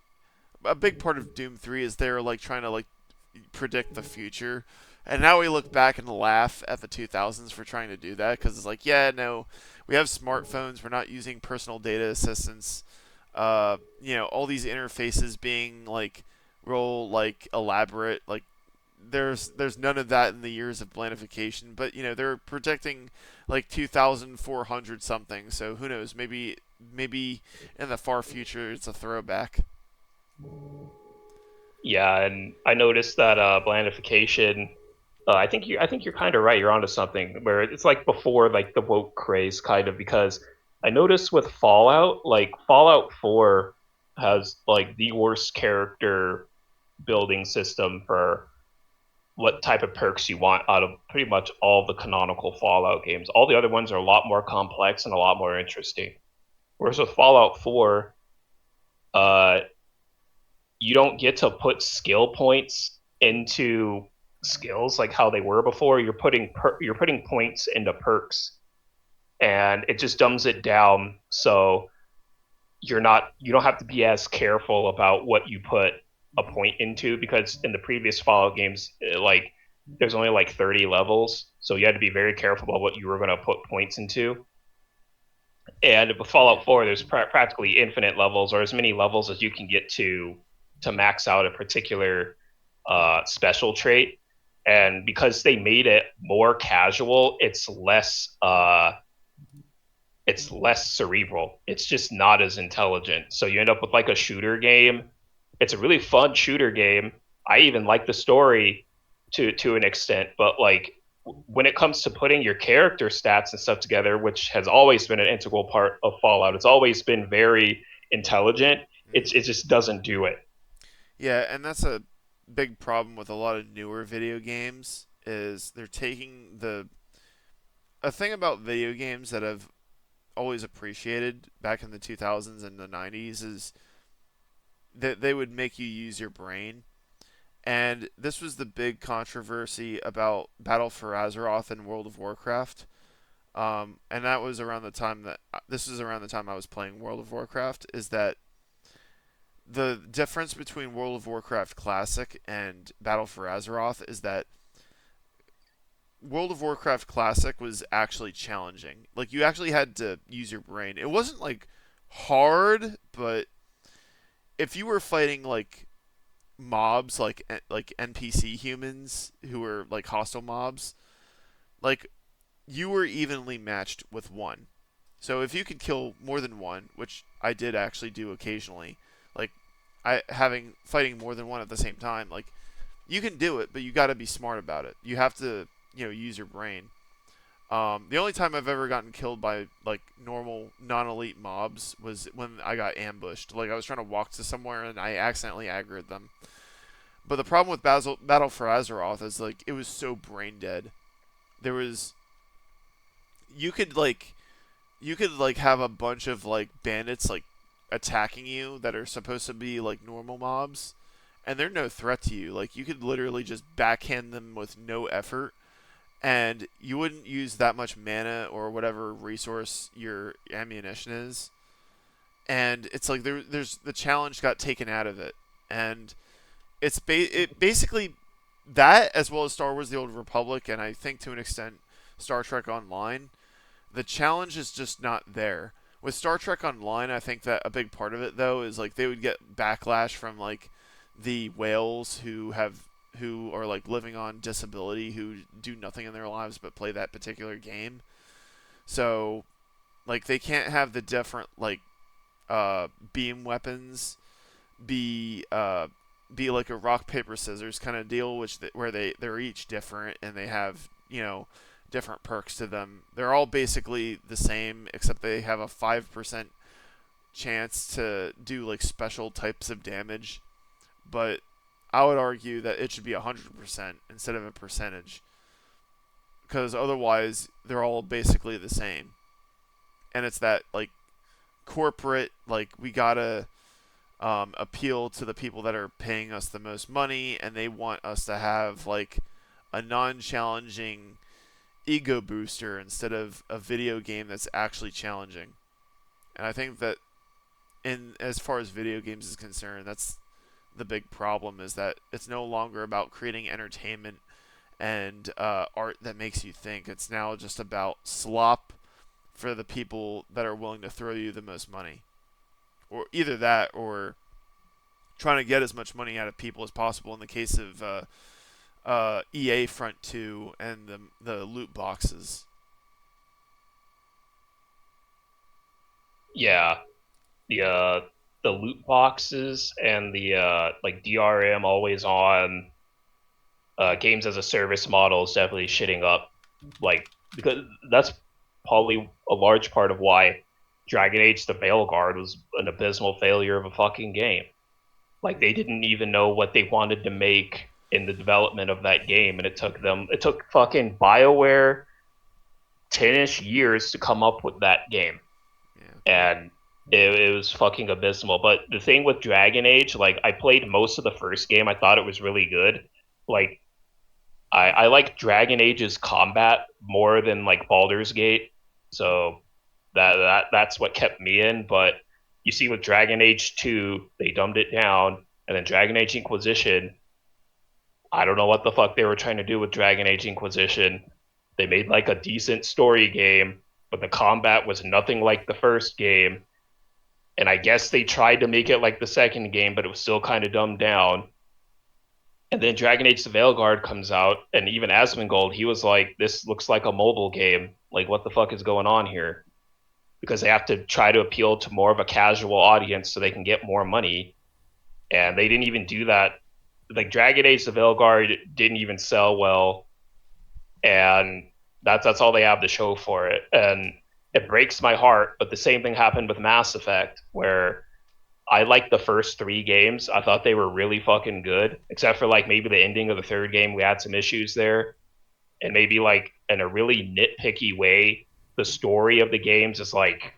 a big part of Doom 3 is they were like trying to like predict the future. And now we look back and laugh at the 2000s for trying to do that because it's like, yeah, no, we have smartphones. We're not using personal data assistants. All these interfaces being like real like elaborate. Like there's none of that in the years of blandification. But they're projecting like 2,400 something. So who knows? Maybe in the far future it's a throwback. Yeah, and I noticed that blandification. I think you're kind of right. You're onto something where it's like before like the woke craze, kind of, because I noticed with Fallout, like Fallout 4 has like the worst character building system for what type of perks you want out of pretty much all the canonical Fallout games. All the other ones are a lot more complex and a lot more interesting. Whereas with Fallout 4, uh, you don't get to put skill points into skills like how they were before. You're putting points into perks, and it just dumbs it down. So you don't have to be as careful about what you put a point into, because in the previous Fallout games, like there's only like 30 levels, so you had to be very careful about what you were going to put points into. And with Yeah. Fallout 4, there's practically infinite levels, or as many levels as you can get to max out a particular special trait. And because they made it more casual, it's less cerebral. It's just not as intelligent. So you end up with like a shooter game. It's a really fun shooter game. I even like the story to an extent, but like when it comes to putting your character stats and stuff together, which has always been an integral part of Fallout, it's always been very intelligent. Mm-hmm. It just doesn't do it. Yeah, and that's a big problem with a lot of newer video games is they're taking the a thing about video games that I've always appreciated back in the 2000s and the 90s is that they would make you use your brain. And this was the big controversy about Battle for Azeroth in World of Warcraft. And that was around the time that this was around the time I was playing World of Warcraft. Is that the difference between World of Warcraft Classic and Battle for Azeroth is that World of Warcraft Classic was actually challenging. Like you actually had to use your brain. It wasn't like hard, but if you were fighting like mobs like NPC humans who were like hostile mobs, like you were evenly matched with one. So if you could kill more than one, which I did actually do occasionally, like I having fighting more than one at the same time, like you can do it, but you got to be smart about it. You have to, use your brain. The only time I've ever gotten killed by like normal non-elite mobs was when I got ambushed. Like I was trying to walk to somewhere and I accidentally aggroed them. But the problem with Battle for Azeroth is like it was so brain dead. There was you could like have a bunch of like bandits like attacking you that are supposed to be like normal mobs, and they're no threat to you. Like you could literally just backhand them with no effort, and you wouldn't use that much mana or whatever resource your ammunition is. And it's like there's the challenge got taken out of it, and it basically that as well as Star Wars: The Old Republic, and I think to an extent Star Trek Online. The challenge is just not there. With Star Trek Online, I think that a big part of it though is like they would get backlash from like the whales who are like living on disability who do nothing in their lives but play that particular game. So like they can't have the different like beam weapons be be like a rock paper scissors kind of deal, where they're each different and they have different perks to them. They're all basically the same except they have a 5% chance to do like special types of damage. But I would argue that it should be 100% instead of a percentage because otherwise they're all basically the same. And it's that like corporate like we gotta appeal to the people that are paying us the most money, and they want us to have like a non-challenging ego booster instead of a video game that's actually challenging. And I think that in as far as video games is concerned, that's the big problem, is that it's no longer about creating entertainment and art that makes you think. It's now just about slop for the people that are willing to throw you the most money, or either that or trying to get as much money out of people as possible. In the case of EA Front 2 and the loot boxes. Yeah, the uh, the loot boxes and the like DRM always on games as a service model is definitely shitting up. Like, because that's probably a large part of why Dragon Age: The Veilguard was an abysmal failure of a fucking game. Like, they didn't even know what they wanted to make in the development of that game, and it took fucking BioWare 10-ish years to come up with that game. Yeah. And it was fucking abysmal. But the thing with Dragon Age, like, I played most of the first game. I thought it was really good. Like, I like Dragon Age's combat more than like Baldur's Gate, so that's what kept me in. But you see, with Dragon Age 2, they dumbed it down, and then Dragon Age Inquisition. I don't know what the fuck they were trying to do with Dragon Age Inquisition. They made like a decent story game, but the combat was nothing like the first game. And I guess they tried to make it like the second game, but it was still kind of dumbed down. And then Dragon Age: The Veilguard comes out, and even Asmongold, he was like, "This looks like a mobile game. Like, what the fuck is going on here?" Because they have to try to appeal to more of a casual audience so they can get more money, and they didn't even do that. Like, Dragon Age: The Veilguard didn't even sell well, and that's all they have to show for it. And it breaks my heart. But the same thing happened with Mass Effect, where I liked the first three games. I thought they were really fucking good, except for like maybe the ending of the third game. We had some issues there, and maybe like in a really nitpicky way, the story of the games is like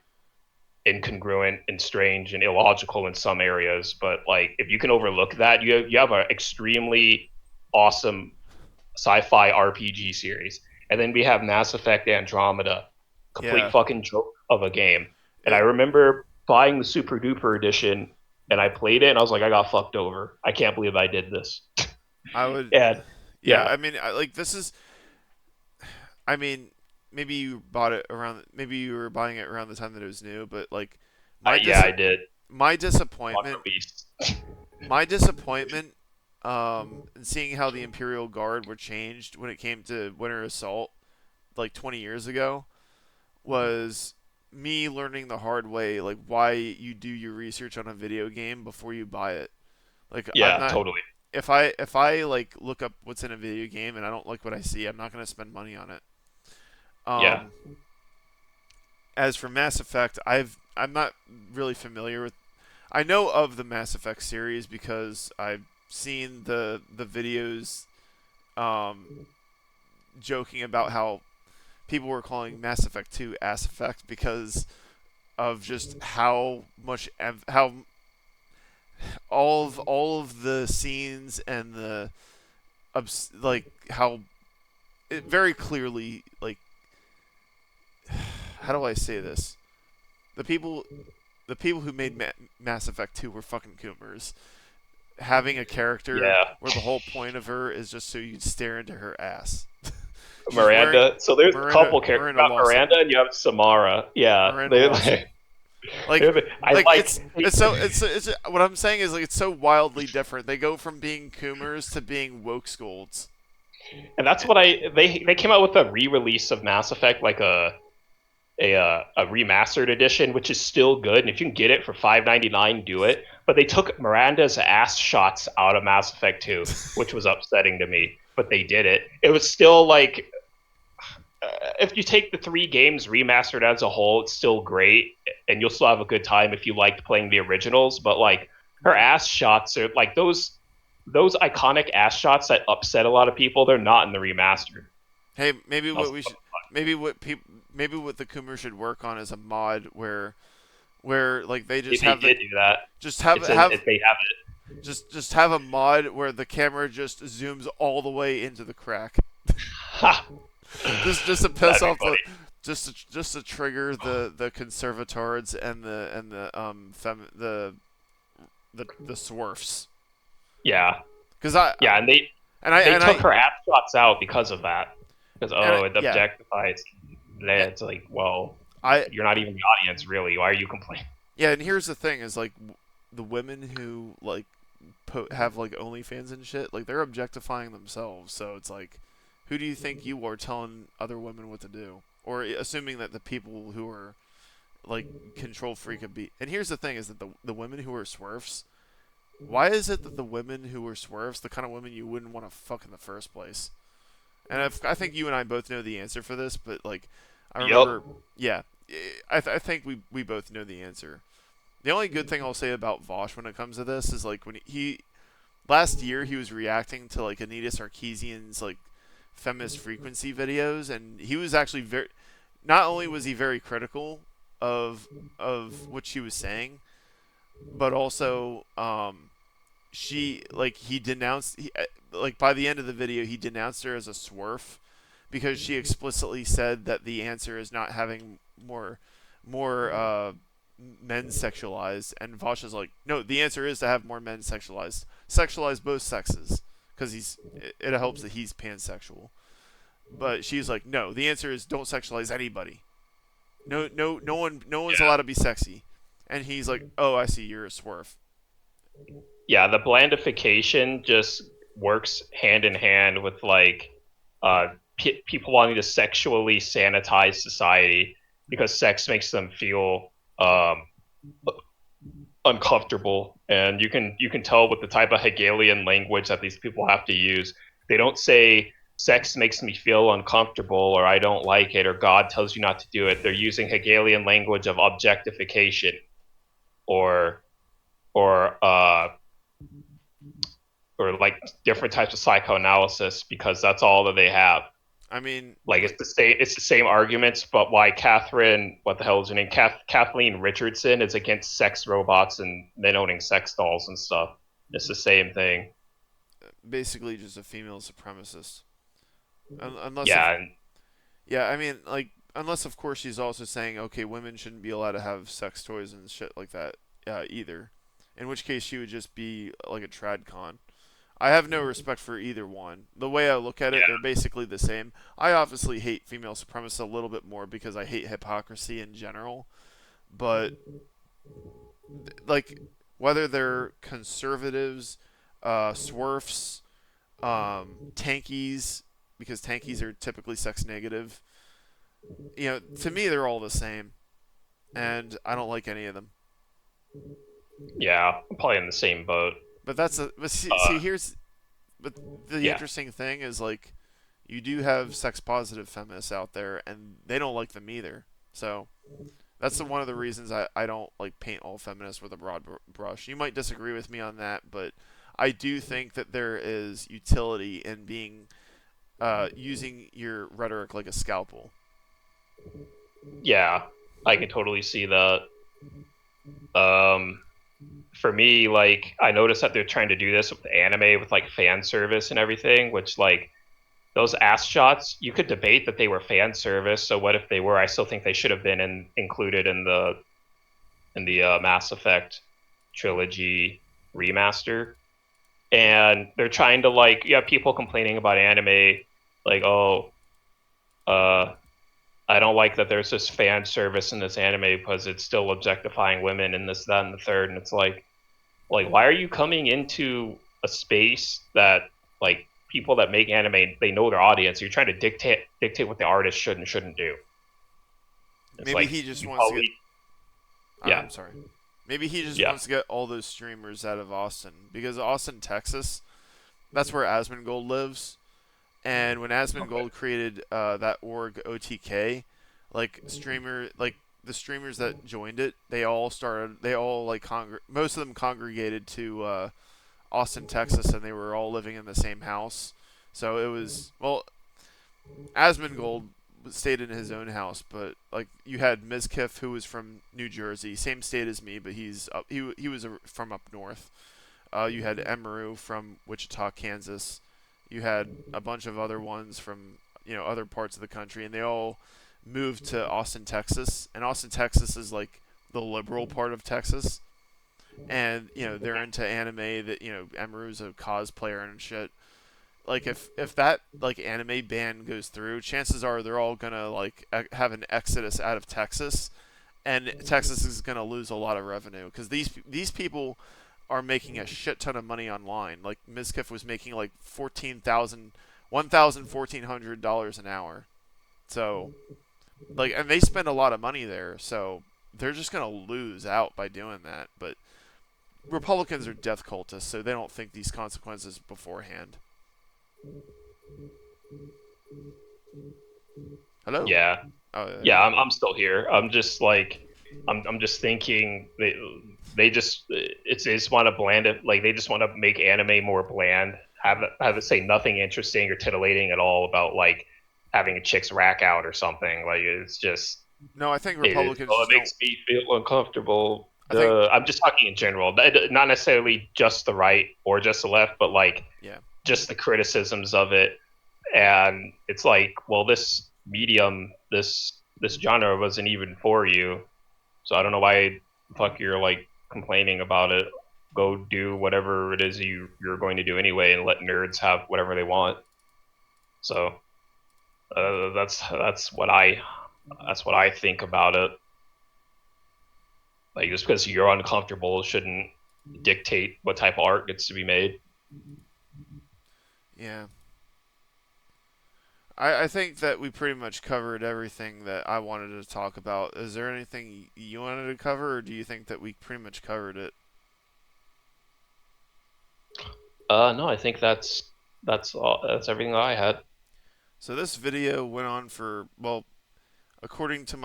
incongruent and strange and illogical in some areas. But like, if you can overlook that, you have an extremely awesome sci-fi RPG series. And then we have Mass Effect Andromeda, complete Yeah. fucking joke of a game. And I It, remember buying the Super Duper edition, and I played it, and I was like, I got fucked over. I can't believe I did this. I would. And Yeah. yeah, I mean, like this is. I mean, maybe you bought it around. Maybe you were buying it around the time that it was new. But like, my yeah, dis I did. my Fuck disappointment. release. My disappointment. In seeing how the Imperial Guard were changed when it came to Winter Assault, like 20 years ago, was me learning the hard way, like why you do your research on a video game before you buy it. Like I'm Yeah, not totally. if I like look up what's in a video game and I don't like what I see, I'm not gonna spend money on it. Yeah, Um, as for Mass Effect, I'm not really familiar with. I know of the Mass Effect series because I've seen the videos um, joking about how people were calling Mass Effect 2 Ass Effect because of just how much how all of the scenes and the like how it very clearly, like, how do I say this? The people the people who made Mass Effect 2 were fucking coomers. Having a character yeah. where the whole point of her is just so you stare into her ass. She's wearing Miranda. So there's a Miranda couple characters. Miranda You got Lawson. Miranda and you have Samara. Yeah, Miranda they Lawson. like. Like I like like. it's what I'm saying is, like, it's so wildly different. They go from being coomers to being woke scolds. And that's what they came out with a re-release of Mass Effect, like a remastered edition, which is still good. And if you can get it for $5.99, do it. But they took Miranda's ass shots out of Mass Effect 2, which was upsetting to me. But they did it. It was still like, if you take the three games remastered as a whole, it's still great, and you'll still have a good time if you liked playing the originals. But like, her ass shots are like those iconic ass shots that upset a lot of people. They're not in the remastered. Hey, maybe I was what like, we what should maybe what the Coomer should work on is a mod where like they the just they have the did do that. just have It's in have it, they have just have a mod where the camera just zooms all the way into the crack. it. Ha! just to piss That'd be off the funny. just to trigger the conservatards and the swerfs. Yeah, Because I yeah, and they and I they and took I her app shots out because of that. Because and I, it yeah, objectifies. and It's like, well, I you're not even the audience, really. Why are you complaining? yeah, and here's the thing: is like the women who like have like OnlyFans and shit, like they're objectifying themselves. So it's like, who do you think you are telling other women what to do, or assuming that the people who are like control freak a beat? And here's the thing: is that the women who are swerfs, why is it that the women who are swerfs, the kind of women you wouldn't want to fuck in the first place? And I think you and I both know the answer for this, but like, I Yep. remember, yeah, I think we both know the answer. The only good thing I'll say about Vaush when it comes to this is like when he last year he was reacting to like Anita Sarkeesian's like feminist frequency videos, and he was actually very. Not only was he very critical of what she was saying, but also she like he denounced like by the end of the video he denounced her as a swerf because she explicitly said that the answer is not having more men sexualized, and Vosh is like, no, the answer is to have more men sexualize both sexes because it helps that he's pansexual. But she's like, no, the answer is don't sexualize anybody. No one's allowed to be sexy. And he's like, oh, I see, you're a swerf. Yeah, the blandification just works hand in hand with like people wanting to sexually sanitize society because sex makes them feel uncomfortable, and you can tell with the type of Hegelian language that these people have to use. They don't say sex makes me feel uncomfortable or I don't like it or God tells you not to do it. They're using Hegelian language of objectification or or uh, or like different types of psychoanalysis because that's all that they have. I mean, Like like, it's the same arguments, but why Catherine, what the hell is her name? Kathleen Richardson is against sex robots and men owning sex dolls and stuff. It's the same thing. basically just a female supremacist. Unless of Yeah, and Yeah, I mean, like, unless of course she's also saying, okay, women shouldn't be allowed to have sex toys and shit like that either. In which case she would just be like a TradCon. I have no respect for either one. The way I look at it, they're yeah, basically the same. I obviously hate female supremacists a little bit more because I hate hypocrisy in general. But like, whether they're conservatives, swerfs, tankies, because tankies are typically sex negative, to me they're all the same, and I don't like any of them. yeah. I'm probably in the same boat. But see Uh, here's but the yeah, interesting thing is like you do have sex positive feminists out there, and they don't like them either. So that's one of the reasons I don't like paint all feminists with a broad brush. You might disagree with me on that, but I do think that there is utility in being using your rhetoric like a scalpel. yeah. I can totally see that. Um, for me, like I noticed that they're trying to do this with the anime with like fan service and everything, which like those ass shots, you could debate that they were fan service. So what if they were? I still think they should have been included in the Mass Effect trilogy remaster. And they're trying to like, you have people complaining about anime, like, oh, uh, I don't like that there's this fan service in this anime because it's still objectifying women and this, that, and the third. And it's like, why are you coming into a space that like people that make anime, they know their audience? You're trying to dictate what the artist should and shouldn't do. It's Maybe like he just you wants to get. probably yeah I'm sorry. Maybe he just yeah wants to get all those streamers out of Austin because Austin, Texas, that's where Asmongold lives. And when okay Asmongold created that org OTK, like the streamers that joined it, they all like most of them congregated to Austin, Texas, and they were all living in the same house. So it was well, Asmongold stayed in his own house, but like you had Mizkif, who was from New Jersey, same state as me, but he was from up north. You had Emeru from Wichita, Kansas. You had a bunch of other ones from other parts of the country, and they all moved to Austin, Texas. And Austin, Texas is like the liberal part of Texas, and they're into anime. That Emeru's a cosplayer and shit. Like if that like anime ban goes through, chances are they're all gonna like have an exodus out of Texas, and Texas is gonna lose a lot of revenue because these people are making a shit ton of money online. Like Mizkif was making like $1,400 an hour. So like, and they spend a lot of money there, so they're just gonna lose out by doing that. But Republicans are death cultists, so they don't think these consequences beforehand. Hello. Yeah, Oh yeah, yeah. I'm still here. I'm just like, I'm just thinking they just they just want to bland it, like they just want to make anime more bland, have it say nothing interesting or titillating at all about like having a chick's rack out or something. Like it's just No, I think it, Republicans oh, just it don't. makes me feel uncomfortable. I think I'm just talking in general, not necessarily just the right or just the left, but like yeah. just the criticisms of it. And it's like, well, this medium, this genre wasn't even for you, so I don't know why the fuck you're like complaining about it. Go do whatever it is you're going to do anyway, and let nerds have whatever they want. So that's what I think about it. Like just because you're uncomfortable shouldn't dictate what type of art gets to be made. Yeah. I think that we pretty much covered everything that I wanted to talk about. Is there anything you wanted to cover, or do you think that we pretty much covered it? No, I think that's all. That's everything I had. So this video went on for, well, according to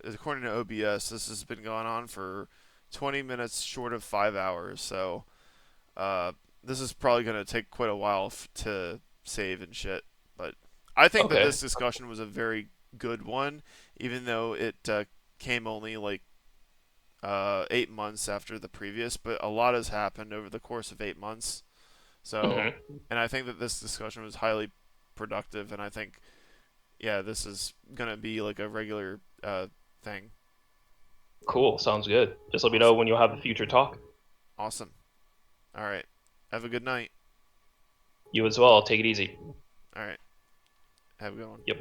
according to OBS, this has been going on for 20 minutes short of 5 hours. So uh, this is probably going to take quite a while to save and shit. But I think that Okay. this discussion was a very good one, even though it came only like 8 months after the previous. But a lot has happened over the course of 8 months. So, Hmm. and I think that this discussion was highly productive, and I think yeah, this is gonna be like a regular thing. Cool. Sounds good. Just let me know Awesome. when you'll have the future talk. Awesome. All right. Have a good night. You as well. Take it easy. All right. Have a good one. Yep.